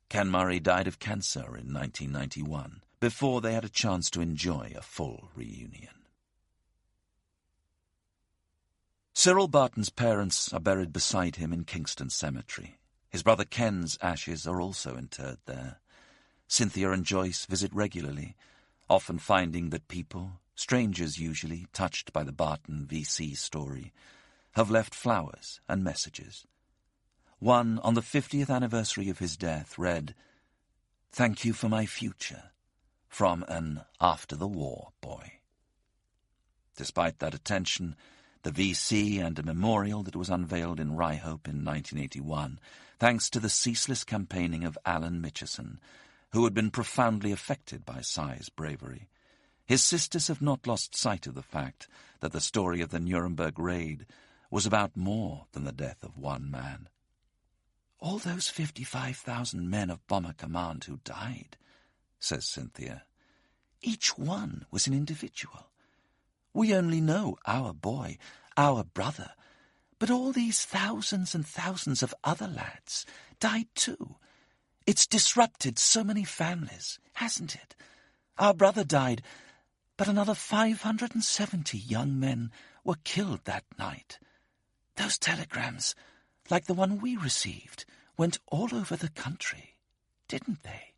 Ken Murray died of cancer in 1991, before they had a chance to enjoy a full reunion. Cyril Barton's parents are buried beside him in Kingston Cemetery. His brother Ken's ashes are also interred there. Cynthia and Joyce visit regularly, often finding that people, strangers usually, touched by the Barton VC story, have left flowers and messages. One, on the 50th anniversary of his death, read, "Thank you for my future," from an after-the-war boy. Despite that attention, the VC and a memorial that was unveiled in Ryhope in 1981, thanks to the ceaseless campaigning of Alan Mitchison, who had been profoundly affected by Si's bravery. His sisters have not lost sight of the fact that the story of the Nuremberg raid was about more than the death of one man. "All those 55,000 men of Bomber Command who died," says Cynthia, "each one was an individual. We only know our boy, our brother, but all these thousands and thousands of other lads died too. It's disrupted so many families, hasn't it? Our brother died, but another 570 young men were killed that night. Those telegrams, like the one we received, went all over the country, didn't they?"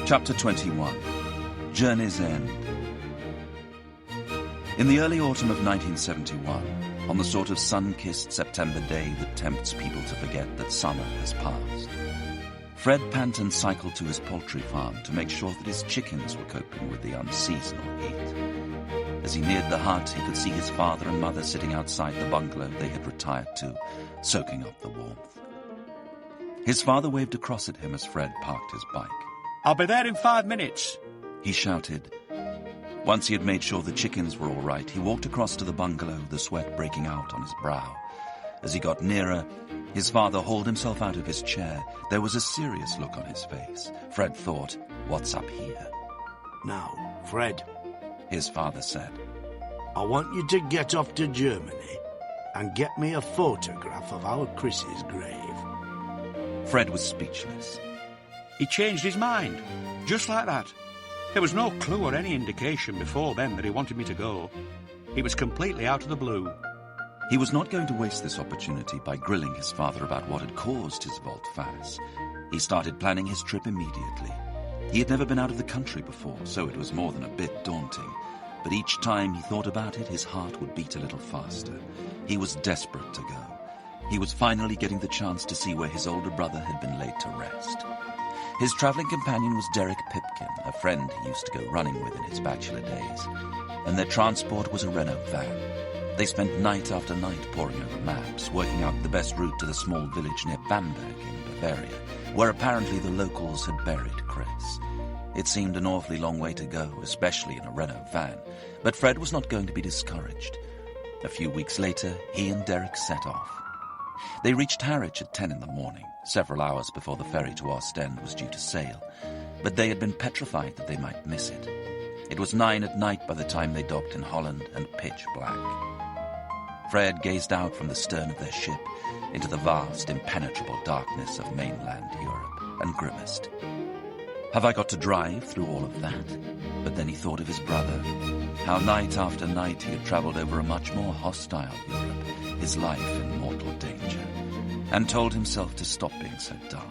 Chapter 21. Journey's End. In the early autumn of 1971, on the sort of sun-kissed September day that tempts people to forget that summer has passed, Fred Panton cycled to his poultry farm to make sure that his chickens were coping with the unseasonal heat. As he neared the hut, he could see his father and mother sitting outside the bungalow they had retired to, soaking up the warmth. His father waved across at him as Fred parked his bike. "I'll be there in 5 minutes," he shouted. Once he had made sure the chickens were all right, he walked across to the bungalow, the sweat breaking out on his brow. As he got nearer, his father hauled himself out of his chair. There was a serious look on his face. Fred thought, "What's up here?" Now, Fred, his father said. I want you to get off to Germany and get me a photograph of our Chris's grave. Fred was speechless. He changed his mind, just like that. There was no clue or any indication before then that he wanted me to go. He was completely out of the blue. He was not going to waste this opportunity by grilling his father about what had caused his volte-face. He started planning his trip immediately. He had never been out of the country before, so it was more than a bit daunting. But each time he thought about it, his heart would beat a little faster. He was desperate to go. He was finally getting the chance to see where his older brother had been laid to rest. His travelling companion was Derek Pipkin, a friend he used to go running with in his bachelor days. And their transport was a Renault van. They spent night after night poring over maps, working out the best route to the small village near Bamberg in Bavaria, where apparently the locals had buried Chris. It seemed an awfully long way to go, especially in a Renault van, but Fred was not going to be discouraged. A few weeks later, he and Derek set off. They reached Harwich at 10 in the morning, several hours before the ferry to Ostend was due to sail, but they had been petrified that they might miss it. It was 9 at night by the time they docked in Holland and pitch black. Fred gazed out from the stern of their ship into the vast, impenetrable darkness of mainland Europe and grimaced. Have I got to drive through all of that? But then he thought of his brother, how night after night he had travelled over a much more hostile Europe, his life in mortal danger, and told himself to stop being so daft.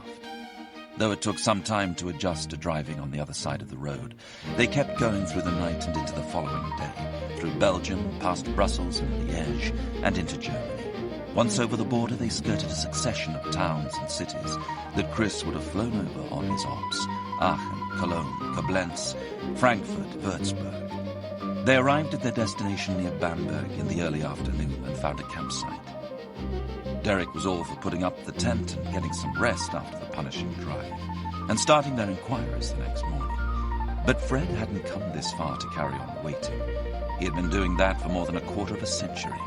Though it took some time to adjust to driving on the other side of the road, they kept going through the night and into the following day, through Belgium, past Brussels and Liège, and into Germany. Once over the border, they skirted a succession of towns and cities that Chris would have flown over on his ops: Aachen, Cologne, Koblenz, Frankfurt, Würzburg. They arrived at their destination near Bamberg in the early afternoon and found a campsite. Derek was all for putting up the tent and getting some rest after the punishing drive, and starting their inquiries the next morning. But Fred hadn't come this far to carry on waiting. He had been doing that for more than a quarter of a century.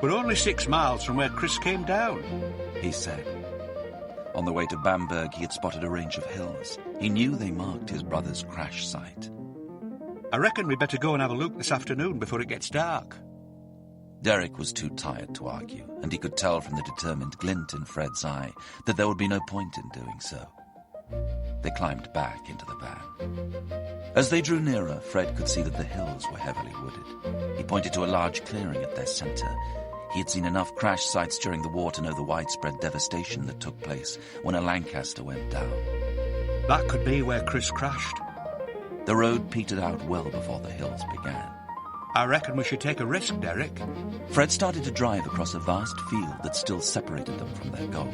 "We're only 6 miles from where Chris came down," he said. On the way to Bamberg, he had spotted a range of hills. He knew they marked his brother's crash site. "I reckon we'd better go and have a look this afternoon before it gets dark." Derek was too tired to argue, and he could tell from the determined glint in Fred's eye that there would be no point in doing so. They climbed back into the van. As they drew nearer, Fred could see that the hills were heavily wooded. He pointed to a large clearing at their center. He had seen enough crash sites during the war to know the widespread devastation that took place when a Lancaster went down. That could be where Chris crashed. The road petered out well before the hills began. "I reckon we should take a risk, Derek." Fred started to drive across a vast field that still separated them from their goal.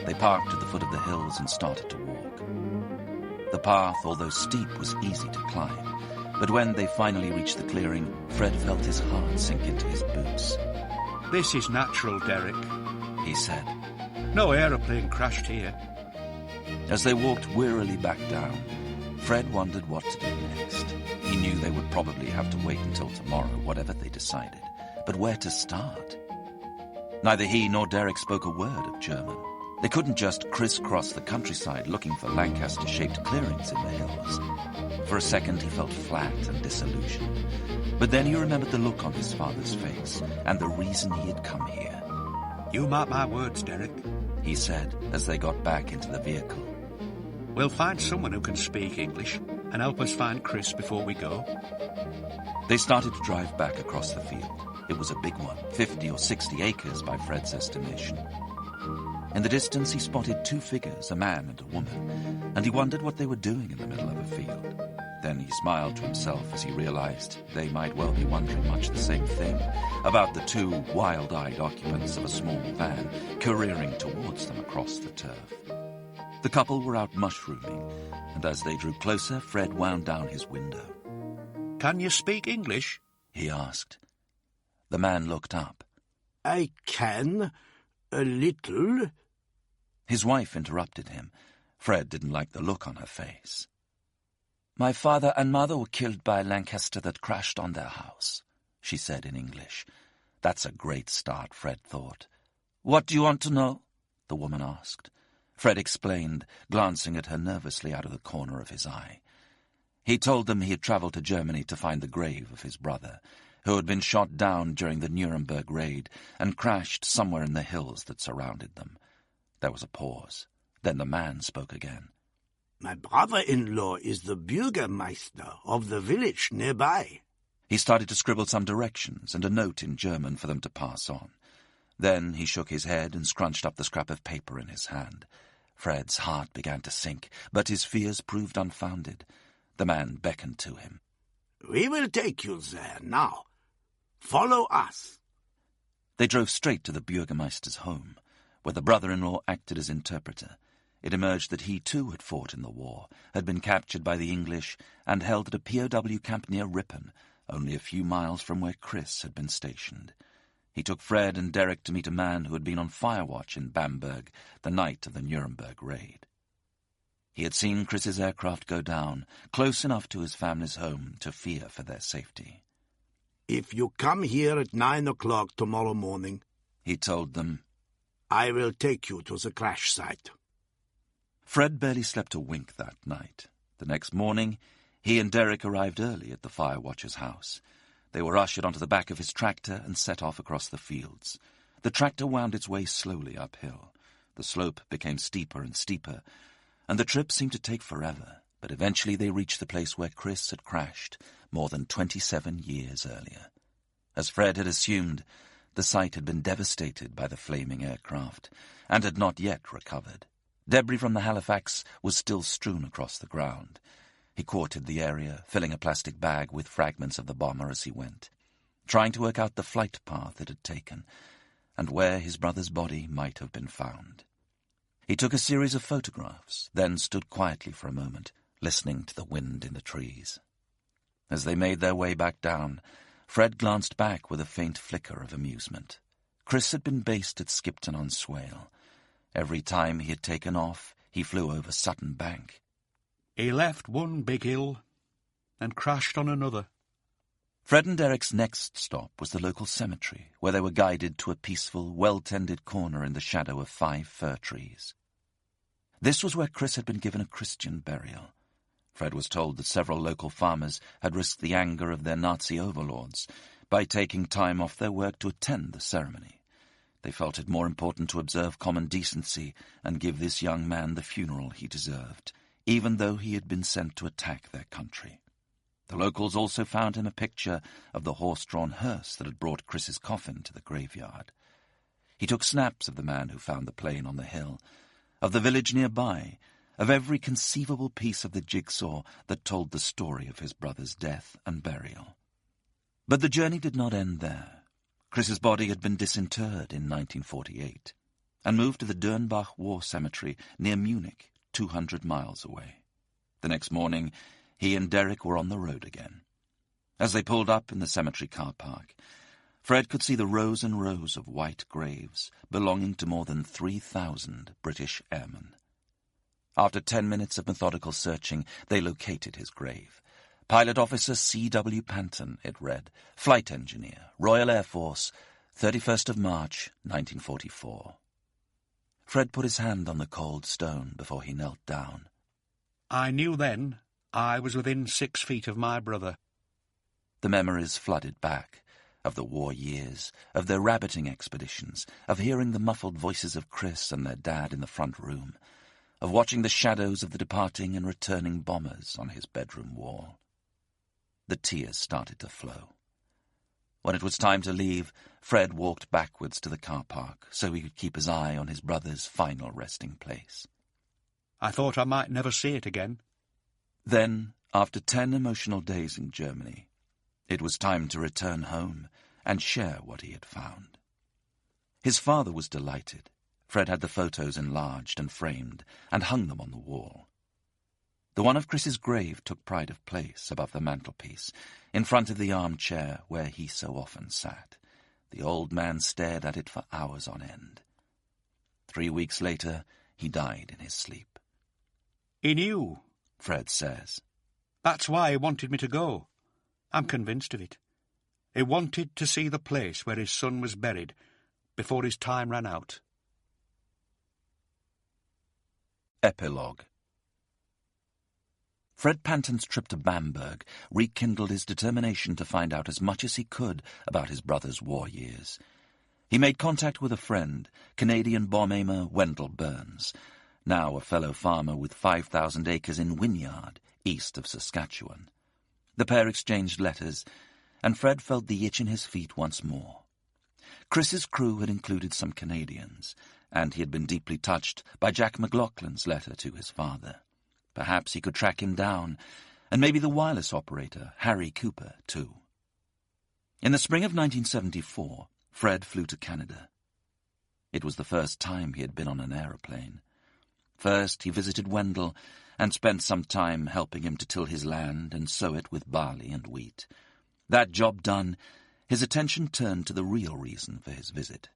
They parked at the foot of the hills and started to walk. The path, although steep, was easy to climb, but when they finally reached the clearing, Fred felt his heart sink into his boots. "This is natural, Derek," he said. "No aeroplane crashed here." As they walked wearily back down, Fred wondered what to do next. He knew they would probably have to wait until tomorrow, whatever they decided. But where to start? Neither he nor Derek spoke a word of German. They couldn't just crisscross the countryside looking for Lancaster-shaped clearings in the hills. For a second he felt flat and disillusioned. But then he remembered the look on his father's face and the reason he had come here. "You mark my words, Derek," he said as they got back into the vehicle. "We'll find someone who can speak English and help us find Chris before we go." They started to drive back across the field. It was a big one, 50 or 60 acres by Fred's estimation. In the distance he spotted two figures, a man and a woman, and he wondered what they were doing in the middle of a field. Then he smiled to himself as he realized they might well be wondering much the same thing about the two wild-eyed occupants of a small van careering towards them across the turf. The couple were out mushrooming, and as they drew closer, Fred wound down his window. "Can you speak English?" he asked. The man looked up. I can, a little. His wife interrupted him. Fred didn't like the look on her face. "My father and mother were killed by a Lancaster that crashed on their house," she said in English. That's a great start, Fred thought. "What do you want to know?" the woman asked. Fred explained, glancing at her nervously out of the corner of his eye. He told them he had travelled to Germany to find the grave of his brother, who had been shot down during the Nuremberg raid and crashed somewhere in the hills that surrounded them. There was a pause. Then the man spoke again. My brother-in-law is the Bürgermeister of the village nearby. He started to scribble some directions and a note in German for them to pass on. Then he shook his head and scrunched up the scrap of paper in his hand. Fred's heart began to sink, but his fears proved unfounded. The man beckoned to him. We will take you there now. Follow us. They drove straight to the Bürgermeister's home, where the brother-in-law acted as interpreter. It emerged that he too had fought in the war, had been captured by the English, and held at a POW camp near Ripon, only a few miles from where Chris had been stationed. He took Fred and Derek to meet a man who had been on fire watch in Bamberg the night of the Nuremberg raid. He had seen Chris's aircraft go down, close enough to his family's home to fear for their safety. If you come here at 9 o'clock tomorrow morning, he told them, I will take you to the crash site. Fred barely slept a wink that night. The next morning, he and Derek arrived early at the fire watcher's house. They were ushered onto the back of his tractor and set off across the fields. The tractor wound its way slowly uphill. The slope became steeper and steeper, and the trip seemed to take forever, but eventually they reached the place where Chris had crashed more than 27 years earlier. As Fred had assumed, the site had been devastated by the flaming aircraft and had not yet recovered. Debris from the Halifax was still strewn across the ground. He quartered the area, filling a plastic bag with fragments of the bomber as he went, trying to work out the flight path it had taken and where his brother's body might have been found. He took a series of photographs, then stood quietly for a moment, listening to the wind in the trees. As they made their way back down, Fred glanced back with a faint flicker of amusement. Chris had been based at Skipton-on-Swale. Every time he had taken off, he flew over Sutton Bank. He left one big hill and crashed on another. Fred and Derek's next stop was the local cemetery, where they were guided to a peaceful, well-tended corner in the shadow of 5 fir trees. This was where Chris had been given a Christian burial. Fred was told that several local farmers had risked the anger of their Nazi overlords by taking time off their work to attend the ceremony. They felt it more important to observe common decency and give this young man the funeral he deserved, even though he had been sent to attack their country. The locals also found him a picture of the horse-drawn hearse that had brought Chris's coffin to the graveyard. He took snaps of the man who found the plane on the hill, of the village nearby, of every conceivable piece of the jigsaw that told the story of his brother's death and burial. But the journey did not end there. Chris's body had been disinterred in 1948 and moved to the Dürnbach War Cemetery near Munich, 200 miles away. The next morning, he and Derek were on the road again. As they pulled up in the cemetery car park, Fred could see the rows and rows of white graves belonging to more than 3,000 British airmen. After 10 minutes of methodical searching, they located his grave. Pilot Officer C.W. Panton, it read, Flight Engineer, Royal Air Force, 31st of March, 1944. Fred put his hand on the cold stone before he knelt down. I knew then I was within 6 feet of my brother. The memories flooded back, of the war years, of their rabbiting expeditions, of hearing the muffled voices of Chris and their dad in the front room, of watching the shadows of the departing and returning bombers on his bedroom wall. The tears started to flow. When it was time to leave, Fred walked backwards to the car park so he could keep his eye on his brother's final resting place. I thought I might never see it again. Then, after 10 emotional days in Germany, it was time to return home and share what he had found. His father was delighted. Fred had the photos enlarged and framed and hung them on the wall. The one of Chris's grave took pride of place above the mantelpiece, in front of the armchair where he so often sat. The old man stared at it for hours on end. 3 weeks later, he died in his sleep. He knew, Fred says. That's why he wanted me to go. I'm convinced of it. He wanted to see the place where his son was buried before his time ran out. Epilogue. Fred Panton's trip to Bamberg rekindled his determination to find out as much as he could about his brother's war years. He made contact with a friend, Canadian bomb-aimer Wendell Burns, now a fellow farmer with 5,000 acres in Wynyard, east of Saskatchewan. The pair exchanged letters, and Fred felt the itch in his feet once more. Chris's crew had included some Canadians, and he had been deeply touched by Jack McLaughlin's letter to his father. Perhaps he could track him down, and maybe the wireless operator, Harry Cooper, too. In the spring of 1974, Fred flew to Canada. It was the first time he had been on an aeroplane. First, he visited Wendell and spent some time helping him to till his land and sow it with barley and wheat. That job done, his attention turned to the real reason for his visit.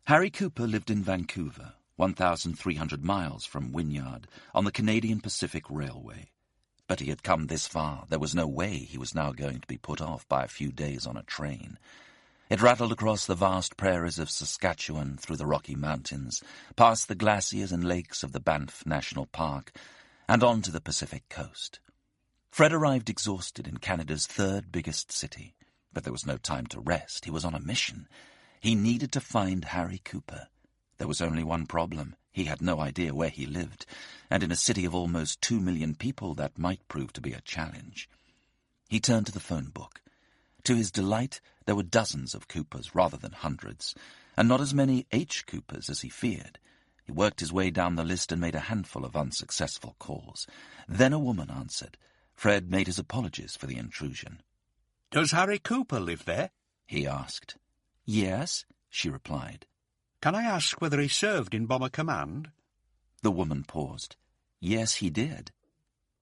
Harry Cooper lived in Vancouver, 1,300 miles from Wynyard, on the Canadian Pacific Railway. But he had come this far, there was no way he was now going to be put off by a few days on a train. It rattled across the vast prairies of Saskatchewan, through the Rocky Mountains, past the glaciers and lakes of the Banff National Park, and on to the Pacific coast. Fred arrived exhausted in Canada's third biggest city, but there was no time to rest. He was on a mission. He needed to find Harry Cooper. There was only one problem. He had no idea where he lived, and in a city of almost 2 million people that might prove to be a challenge. He turned to the phone book. To his delight, there were dozens of Coopers rather than hundreds, and not as many H. Coopers as he feared. He worked his way down the list and made a handful of unsuccessful calls. Then a woman answered. Fred made his apologies for the intrusion. "Does Harry Cooper live there?" he asked. "Yes," she replied. "Can I ask whether he served in Bomber Command?" The woman paused. "Yes, he did."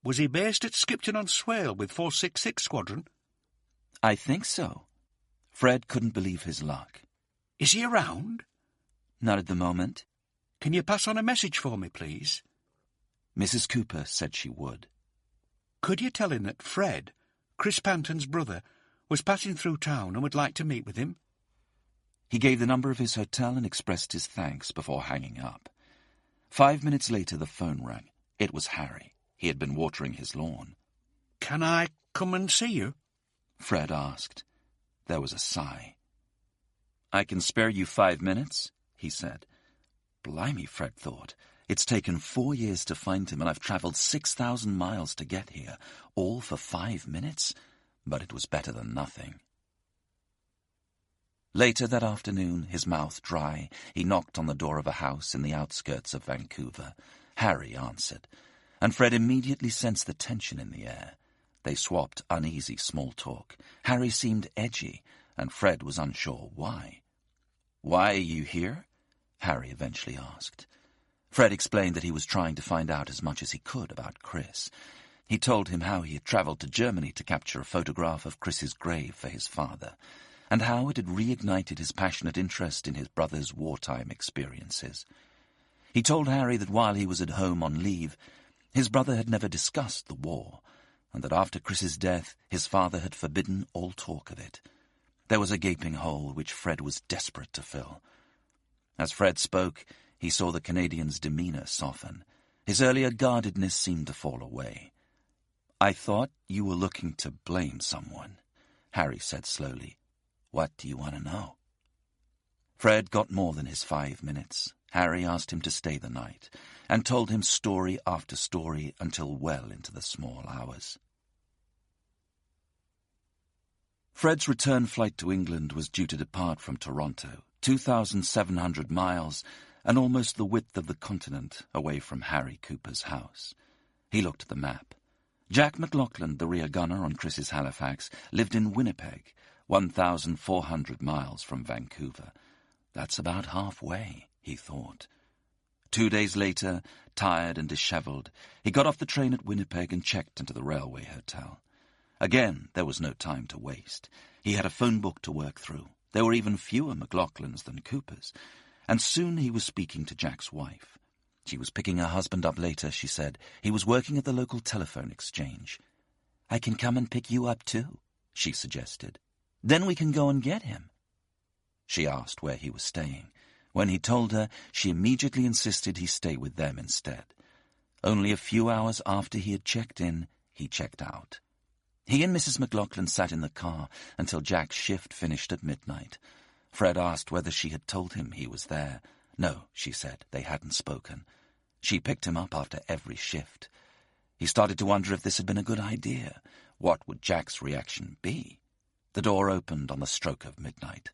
"Was he based at Skipton-on-Swale with 466 Squadron?" "I think so." Fred couldn't believe his luck. "Is he around?" "Not at the moment." "Can you pass on a message for me, please?" Mrs. Cooper said she would. "Could you tell him that Fred, Chris Panton's brother, was passing through town and would like to meet with him?" He gave the number of his hotel and expressed his thanks before hanging up. 5 minutes later the phone rang. It was Harry. He had been watering his lawn. "Can I come and see you?" Fred asked. There was a sigh. "I can spare you 5 minutes," he said. Blimey, Fred thought. It's taken 4 years to find him, and I've travelled 6,000 miles to get here, all for 5 minutes? But it was better than nothing. Later that afternoon, his mouth dry, he knocked on the door of a house in the outskirts of Vancouver. Harry answered, and Fred immediately sensed the tension in the air. They swapped uneasy small talk. Harry seemed edgy, and Fred was unsure why. "Why are you here?" Harry eventually asked. Fred explained that he was trying to find out as much as he could about Chris. He told him how he had travelled to Germany to capture a photograph of Chris's grave for his father, and how it had reignited his passionate interest in his brother's wartime experiences. He told Harry that while he was at home on leave, his brother had never discussed the war, and that after Chris's death, his father had forbidden all talk of it. There was a gaping hole which Fred was desperate to fill. As Fred spoke, he saw the Canadian's demeanour soften. His earlier guardedness seemed to fall away. "I thought you were looking to blame someone," Harry said slowly. "What do you want to know?" Fred got more than his 5 minutes. Harry asked him to stay the night, and told him story after story until well into the small hours. Fred's return flight to England was due to depart from Toronto, 2,700 miles and almost the width of the continent away from Harry Cooper's house. He looked at the map. Jack McLaughlin, the rear gunner on Chris's Halifax, lived in Winnipeg, 1,400 miles from Vancouver. That's about halfway, he thought. 2 days later, tired and dishevelled, he got off the train at Winnipeg and checked into the railway hotel. Again, there was no time to waste. He had a phone book to work through. There were even fewer McLaughlins than Coopers, and soon he was speaking to Jack's wife. She was picking her husband up later, she said. He was working at the local telephone exchange. "I can come and pick you up too," she suggested. "Then we can go and get him." She asked where he was staying. When he told her, she immediately insisted he stay with them instead. Only a few hours after he had checked in, he checked out. He and Mrs. McLaughlin sat in the car until Jack's shift finished at midnight. Fred asked whether she had told him he was there. No, she said, they hadn't spoken. She picked him up after every shift. He started to wonder if this had been a good idea. What would Jack's reaction be? The door opened on the stroke of midnight.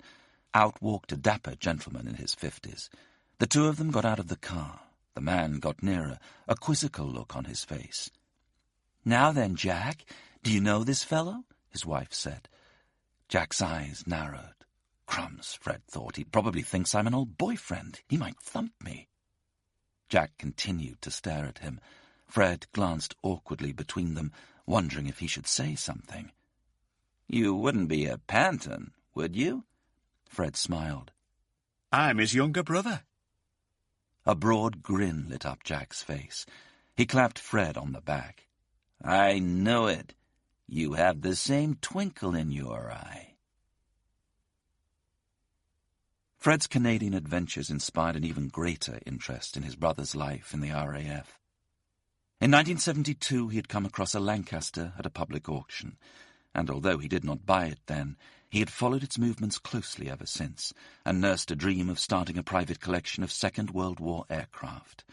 Out walked a dapper gentleman in his 50s. The two of them got out of the car. The man got nearer, a quizzical look on his face. "Now then, Jack, do you know this fellow?" his wife said. Jack's eyes narrowed. Crumbs, Fred thought. He probably thinks I'm an old boyfriend. He might thump me. Jack continued to stare at him. Fred glanced awkwardly between them, wondering if he should say something. "You wouldn't be a Panton, would you?" Fred smiled. "I'm his younger brother." A broad grin lit up Jack's face. He clapped Fred on the back. "I know it. You have the same twinkle in your eye." Fred's Canadian adventures inspired an even greater interest in his brother's life in the RAF. In 1972, he had come across a Lancaster at a public auction, and although he did not buy it then, he had followed its movements closely ever since, and nursed a dream of starting a private collection of Second World War aircraft.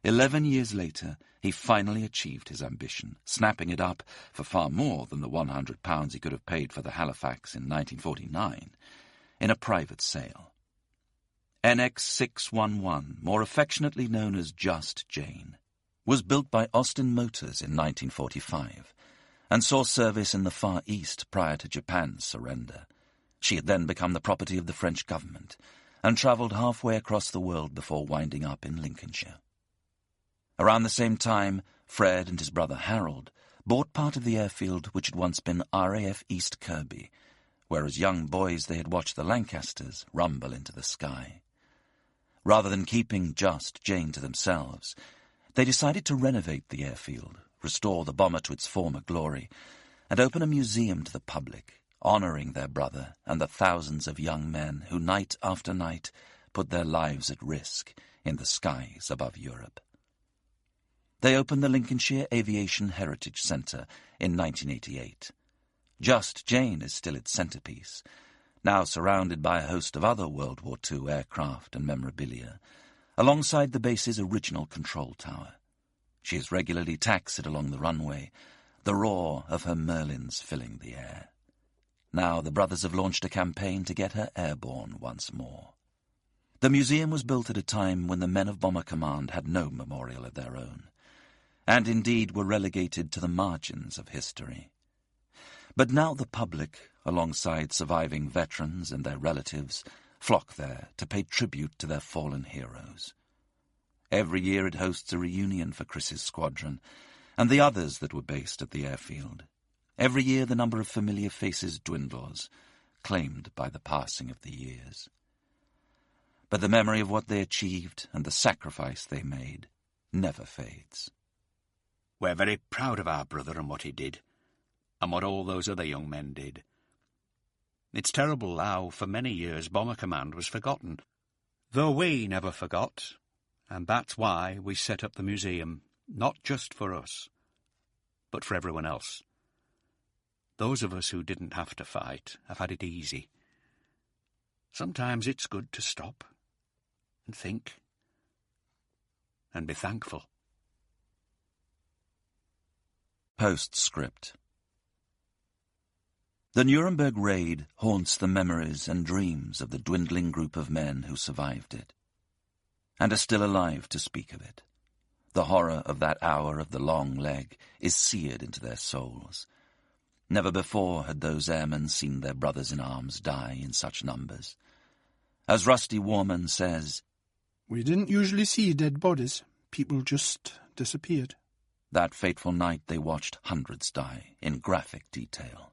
11 years later, he finally achieved his ambition, snapping it up for far more than the £100 he could have paid for the Halifax in 1949, in a private sale. NX 611, more affectionately known as Just Jane, was built by Austin Motors in 1945, and saw service in the Far East prior to Japan's surrender. She had then become the property of the French government, and travelled halfway across the world before winding up in Lincolnshire. Around the same time, Fred and his brother Harold bought part of the airfield which had once been RAF East Kirby, where as young boys they had watched the Lancasters rumble into the sky. Rather than keeping Just Jane to themselves, they decided to renovate the airfield, restore the bomber to its former glory, and open a museum to the public, honouring their brother and the thousands of young men who night after night put their lives at risk in the skies above Europe. They opened the Lincolnshire Aviation Heritage Centre in 1988. Just Jane is still its centrepiece, now surrounded by a host of other World War II aircraft and memorabilia, alongside the base's original control tower. She is regularly taxied along the runway, the roar of her Merlins filling the air. Now the brothers have launched a campaign to get her airborne once more. The museum was built at a time when the men of Bomber Command had no memorial of their own, and indeed were relegated to the margins of history. But now the public, alongside surviving veterans and their relatives, flock there to pay tribute to their fallen heroes. Every year it hosts a reunion for Chris's squadron, and the others that were based at the airfield. Every year the number of familiar faces dwindles, claimed by the passing of the years. But the memory of what they achieved and the sacrifice they made never fades. We're very proud of our brother and what he did, and what all those other young men did. It's terrible how, for many years, Bomber Command was forgotten, though we never forgot, and that's why we set up the museum, not just for us, but for everyone else. Those of us who didn't have to fight have had it easy. Sometimes it's good to stop and think and be thankful. Postscript. The Nuremberg raid haunts the memories and dreams of the dwindling group of men who survived it, and are still alive to speak of it. The horror of that hour of the long leg is seared into their souls. Never before had those airmen seen their brothers-in-arms die in such numbers. As Rusty Warman says, "We didn't usually see dead bodies. People just disappeared." That fateful night they watched hundreds die in graphic detail.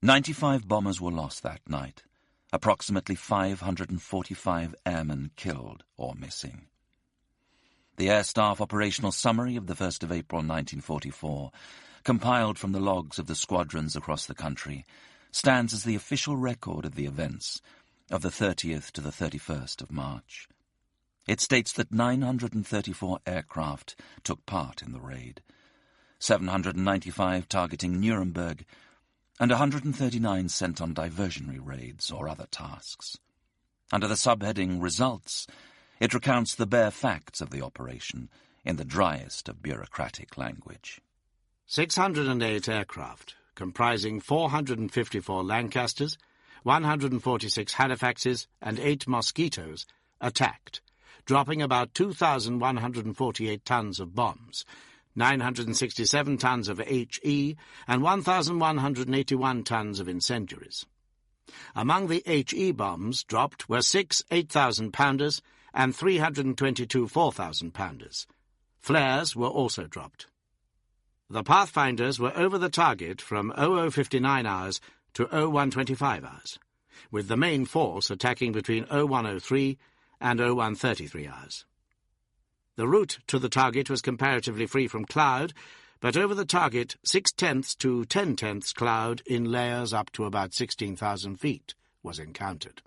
95 bombers were lost that night, approximately 545 airmen killed or missing. The Air Staff Operational Summary of the 1st of April 1944, compiled from the logs of the squadrons across the country, stands as the official record of the events of the 30th to the 31st of March. It states that 934 aircraft took part in the raid, 795 targeting Nuremberg, and 139 sent on diversionary raids or other tasks. Under the subheading Results, it recounts the bare facts of the operation in the driest of bureaucratic language. 608 aircraft, comprising 454 Lancasters, 146 Halifaxes, and 8 Mosquitoes, attacked, dropping about 2,148 tons of bombs, 967 tons of HE, and 1,181 tons of incendiaries. Among the HE bombs dropped were 6 8,000-pounders and 322 4,000-pounders. Flares were also dropped. The Pathfinders were over the target from 00:59 hours to 01:25 hours, with the main force attacking between 01:03 and 01:33 hours. The route to the target was comparatively free from cloud, but over the target 6/10 to 10/10 cloud in layers up to about 16,000 feet was encountered.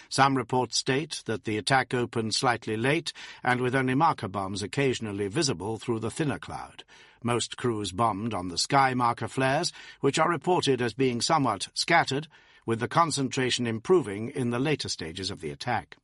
Some reports state that the attack opened slightly late and with only marker bombs occasionally visible through the thinner cloud. Most crews bombed on the sky marker flares, which are reported as being somewhat scattered, with the concentration improving in the later stages of the attack.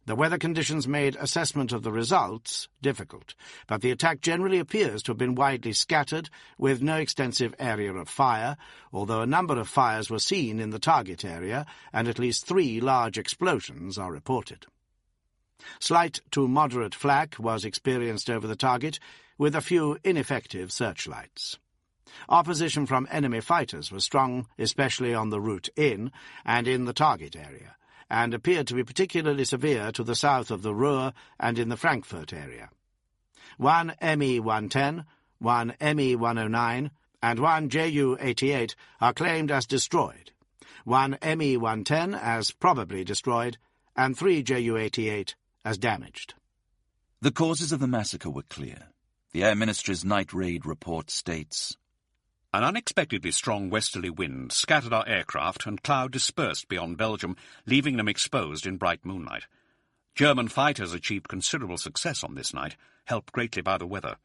The weather conditions made assessment of the results difficult, but the attack generally appears to have been widely scattered, with no extensive area of fire, although a number of fires were seen in the target area, and at least 3 large explosions are reported. Slight to moderate flak was experienced over the target, with a few ineffective searchlights. Opposition from enemy fighters was strong, especially on the route in and in the target area, and appeared to be particularly severe to the south of the Ruhr and in the Frankfurt area. 1 Me-110, 1 Me-109, and 1 Ju-88 are claimed as destroyed, 1 Me-110 as probably destroyed, and 3 Ju-88 as damaged. The causes of the massacre were clear. The Air Ministry's night raid report states, "An unexpectedly strong westerly wind scattered our aircraft and cloud dispersed beyond Belgium, leaving them exposed in bright moonlight. German fighters achieved considerable success on this night, helped greatly by the weather.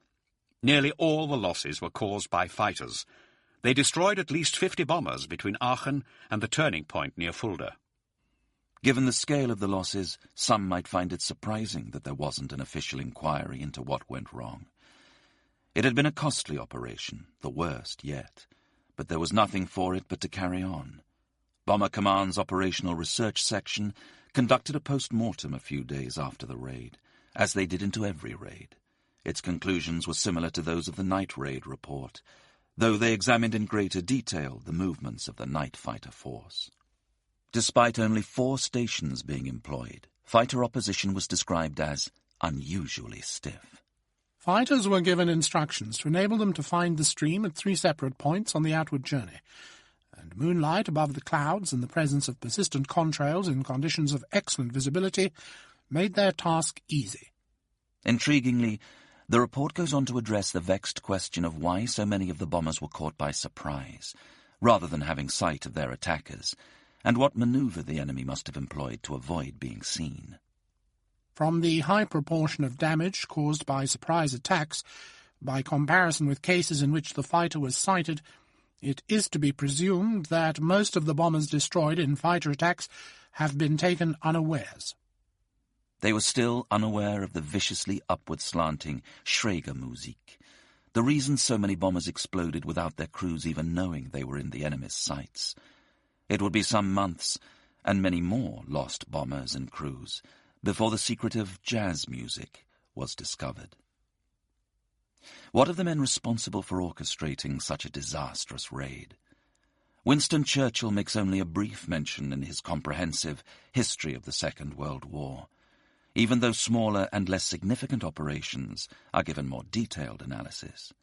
Nearly all the losses were caused by fighters. They destroyed at least 50 bombers between Aachen and the turning point near Fulda." Given the scale of the losses, some might find it surprising that there wasn't an official inquiry into what went wrong. It had been a costly operation, the worst yet, but there was nothing for it but to carry on. Bomber Command's Operational Research Section conducted a post-mortem a few days after the raid, as they did into every raid. Its conclusions were similar to those of the night raid report, though they examined in greater detail the movements of the night fighter force. Despite only 4 stations being employed, fighter opposition was described as unusually stiff. Fighters were given instructions to enable them to find the stream at 3 separate points on the outward journey, and moonlight above the clouds and the presence of persistent contrails in conditions of excellent visibility made their task easy. Intriguingly, the report goes on to address the vexed question of why so many of the bombers were caught by surprise, rather than having sight of their attackers, and what maneuver the enemy must have employed to avoid being seen. From the high proportion of damage caused by surprise attacks, by comparison with cases in which the fighter was sighted, it is to be presumed that most of the bombers destroyed in fighter attacks have been taken unawares. They were still unaware of the viciously upward-slanting Schrägermusik, the reason so many bombers exploded without their crews even knowing they were in the enemy's sights. It would be some months, and many more lost bombers and crews, before the secret of jazz music was discovered. What of the men responsible for orchestrating such a disastrous raid? Winston Churchill makes only a brief mention in his comprehensive History of the Second World War, even though smaller and less significant operations are given more detailed analysis.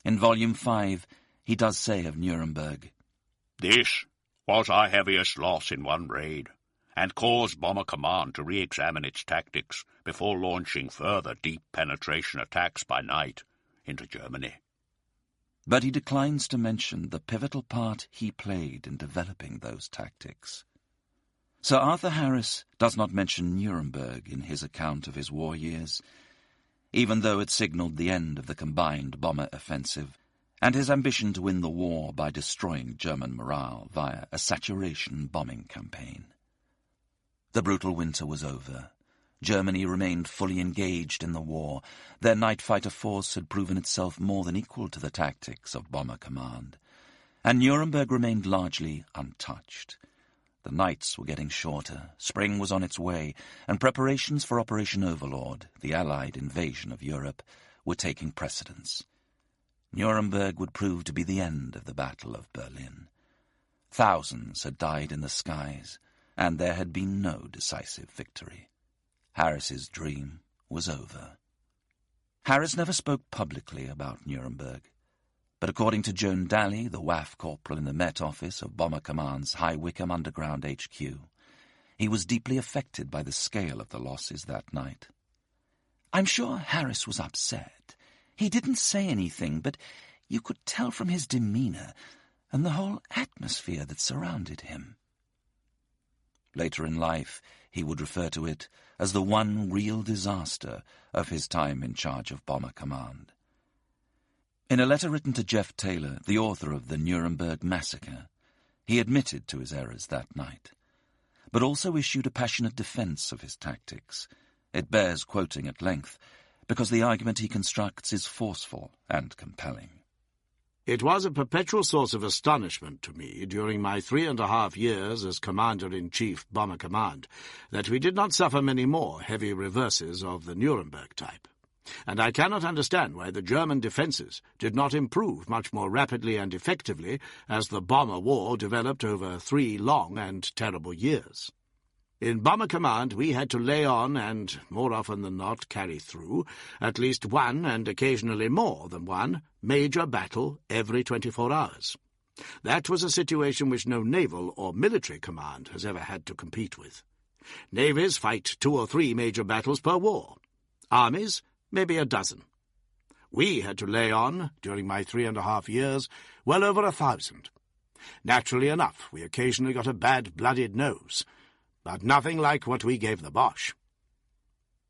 In Volume 5, he does say of Nuremberg, "This was our heaviest loss in one raid, and caused Bomber Command to re-examine its tactics before launching further deep penetration attacks by night into Germany." But he declines to mention the pivotal part he played in developing those tactics. Sir Arthur Harris does not mention Nuremberg in his account of his war years, even though it signalled the end of the combined bomber offensive and his ambition to win the war by destroying German morale via a saturation bombing campaign. The brutal winter was over. Germany remained fully engaged in the war. Their night fighter force had proven itself more than equal to the tactics of Bomber Command, and Nuremberg remained largely untouched. The nights were getting shorter, spring was on its way, and preparations for Operation Overlord, the Allied invasion of Europe, were taking precedence. Nuremberg would prove to be the end of the Battle of Berlin. Thousands had died in the skies, and there had been no decisive victory. Harris's dream was over. Harris never spoke publicly about Nuremberg, but according to Joan Daly, the WAF corporal in the Met Office of Bomber Command's High Wycombe Underground HQ, he was deeply affected by the scale of the losses that night. "I'm sure Harris was upset. He didn't say anything, but you could tell from his demeanour and the whole atmosphere that surrounded him." Later in life, he would refer to it as the one real disaster of his time in charge of Bomber Command. In a letter written to Jeff Taylor, the author of the Nuremberg Massacre, he admitted to his errors that night, but also issued a passionate defence of his tactics. It bears quoting at length, because the argument he constructs is forceful and compelling. It was a perpetual source of astonishment to me during my 3.5 years as Commander-in-Chief Bomber Command that we did not suffer many more heavy reverses of the Nuremberg type. And I cannot understand why the German defences did not improve much more rapidly and effectively as the bomber war developed over 3 long and terrible years. In Bomber Command, we had to lay on and, more often than not, carry through at least one, and occasionally more than one, major battle every 24 hours. That was a situation which no naval or military command has ever had to compete with. Navies fight 2 or 3 major battles per war. Armies, maybe a dozen. We had to lay on, during my 3.5 years, well over 1,000. Naturally enough, we occasionally got a bad blooded nose, but nothing like what we gave the Boche.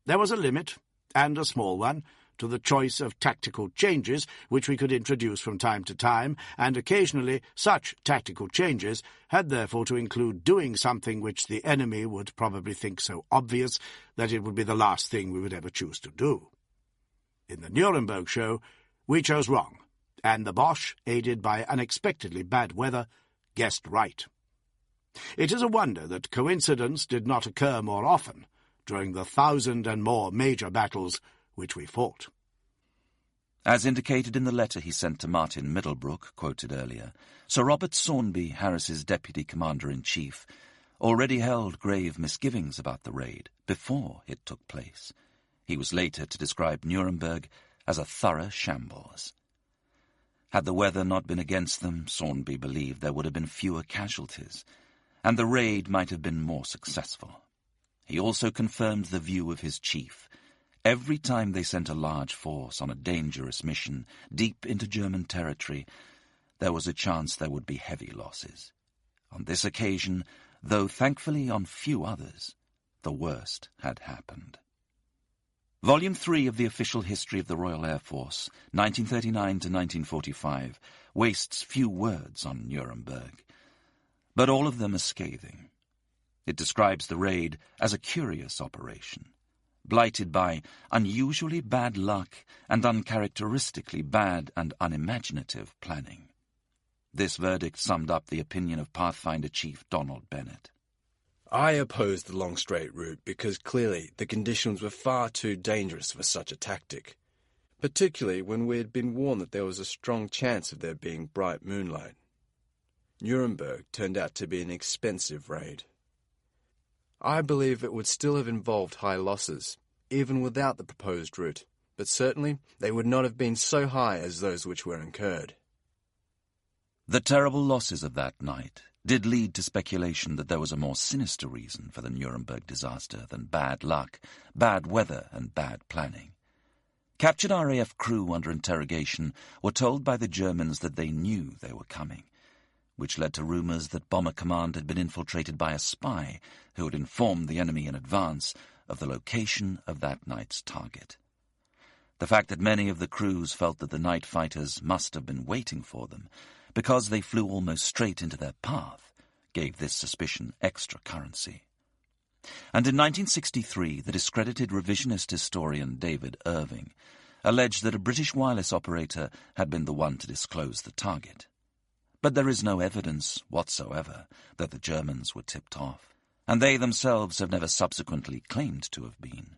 There was a limit, and a small one, to the choice of tactical changes which we could introduce from time to time, and occasionally such tactical changes had therefore to include doing something which the enemy would probably think so obvious that it would be the last thing we would ever choose to do. In the Nuremberg show, we chose wrong, and the Boche, aided by unexpectedly bad weather, guessed right. It is a wonder that coincidence did not occur more often during the 1,000 and more major battles which we fought. As indicated in the letter he sent to Martin Middlebrook, quoted earlier, Sir Robert Saunby, Harris's Deputy Commander-in-Chief, already held grave misgivings about the raid before it took place. He was later to describe Nuremberg as a thorough shambles. Had the weather not been against them, Saunby believed there would have been fewer casualties, and the raid might have been more successful. He also confirmed the view of his chief. Every time they sent a large force on a dangerous mission deep into German territory, there was a chance there would be heavy losses. On this occasion, though thankfully on few others, the worst had happened. Volume 3 of the Official History of the Royal Air Force, 1939 to 1945, wastes few words on Nuremberg, but all of them are scathing. It describes the raid as a curious operation, blighted by unusually bad luck and uncharacteristically bad and unimaginative planning. This verdict summed up the opinion of Pathfinder Chief Donald Bennett. I opposed the long straight route because clearly the conditions were far too dangerous for such a tactic, particularly when we had been warned that there was a strong chance of there being bright moonlight. Nuremberg turned out to be an expensive raid. I believe it would still have involved high losses, even without the proposed route, but certainly they would not have been so high as those which were incurred. The terrible losses of that night did lead to speculation that there was a more sinister reason for the Nuremberg disaster than bad luck, bad weather, and bad planning. Captured RAF crew under interrogation were told by the Germans that they knew they were coming, which led to rumours that Bomber Command had been infiltrated by a spy who had informed the enemy in advance of the location of that night's target. The fact that many of the crews felt that the night fighters must have been waiting for them because they flew almost straight into their path gave this suspicion extra currency. And in 1963, the discredited revisionist historian David Irving alleged that a British wireless operator had been the one to disclose the target. But there is no evidence whatsoever that the Germans were tipped off, and they themselves have never subsequently claimed to have been.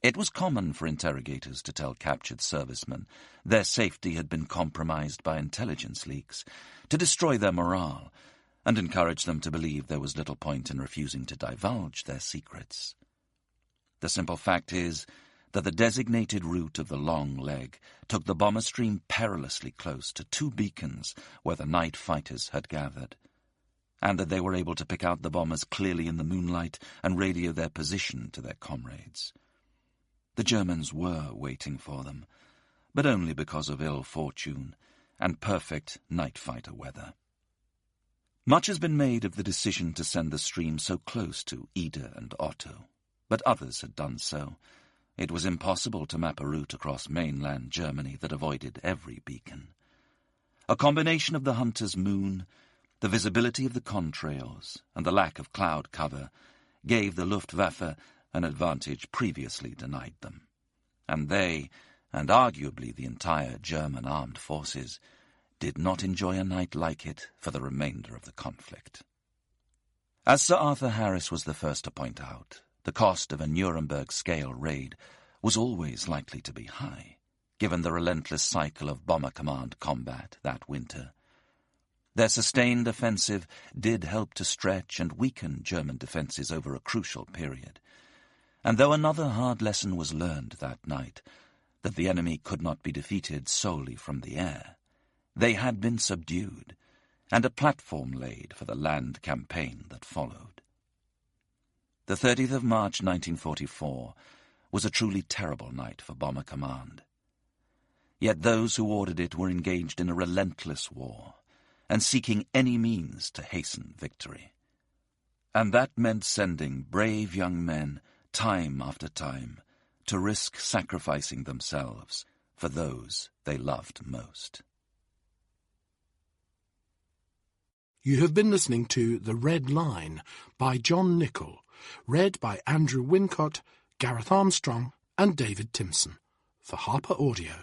It was common for interrogators to tell captured servicemen their safety had been compromised by intelligence leaks, to destroy their morale, and encourage them to believe there was little point in refusing to divulge their secrets. The simple fact is that the designated route of the long leg took the bomber stream perilously close to two beacons where the night fighters had gathered, and that they were able to pick out the bombers clearly in the moonlight and radio their position to their comrades. The Germans were waiting for them, but only because of ill fortune and perfect night fighter weather. Much has been made of the decision to send the stream so close to Ida and Otto, but others had done so. It was impossible to map a route across mainland Germany that avoided every beacon. A combination of the hunter's moon, the visibility of the contrails, and the lack of cloud cover gave the Luftwaffe an advantage previously denied them, and they, and arguably the entire German armed forces, did not enjoy a night like it for the remainder of the conflict. As Sir Arthur Harris was the first to point out, the cost of a Nuremberg-scale raid was always likely to be high, given the relentless cycle of Bomber Command combat that winter. Their sustained offensive did help to stretch and weaken German defences over a crucial period. And though another hard lesson was learned that night, that the enemy could not be defeated solely from the air, they had been subdued, and a platform laid for the land campaign that followed. The 30th of March 1944 was a truly terrible night for Bomber Command. Yet those who ordered it were engaged in a relentless war, and seeking any means to hasten victory. And that meant sending brave young men time after time, to risk sacrificing themselves for those they loved most. You have been listening to The Red Line by John Nichol, read by Andrew Wincott, Gareth Armstrong and David Timpson for Harper Audio.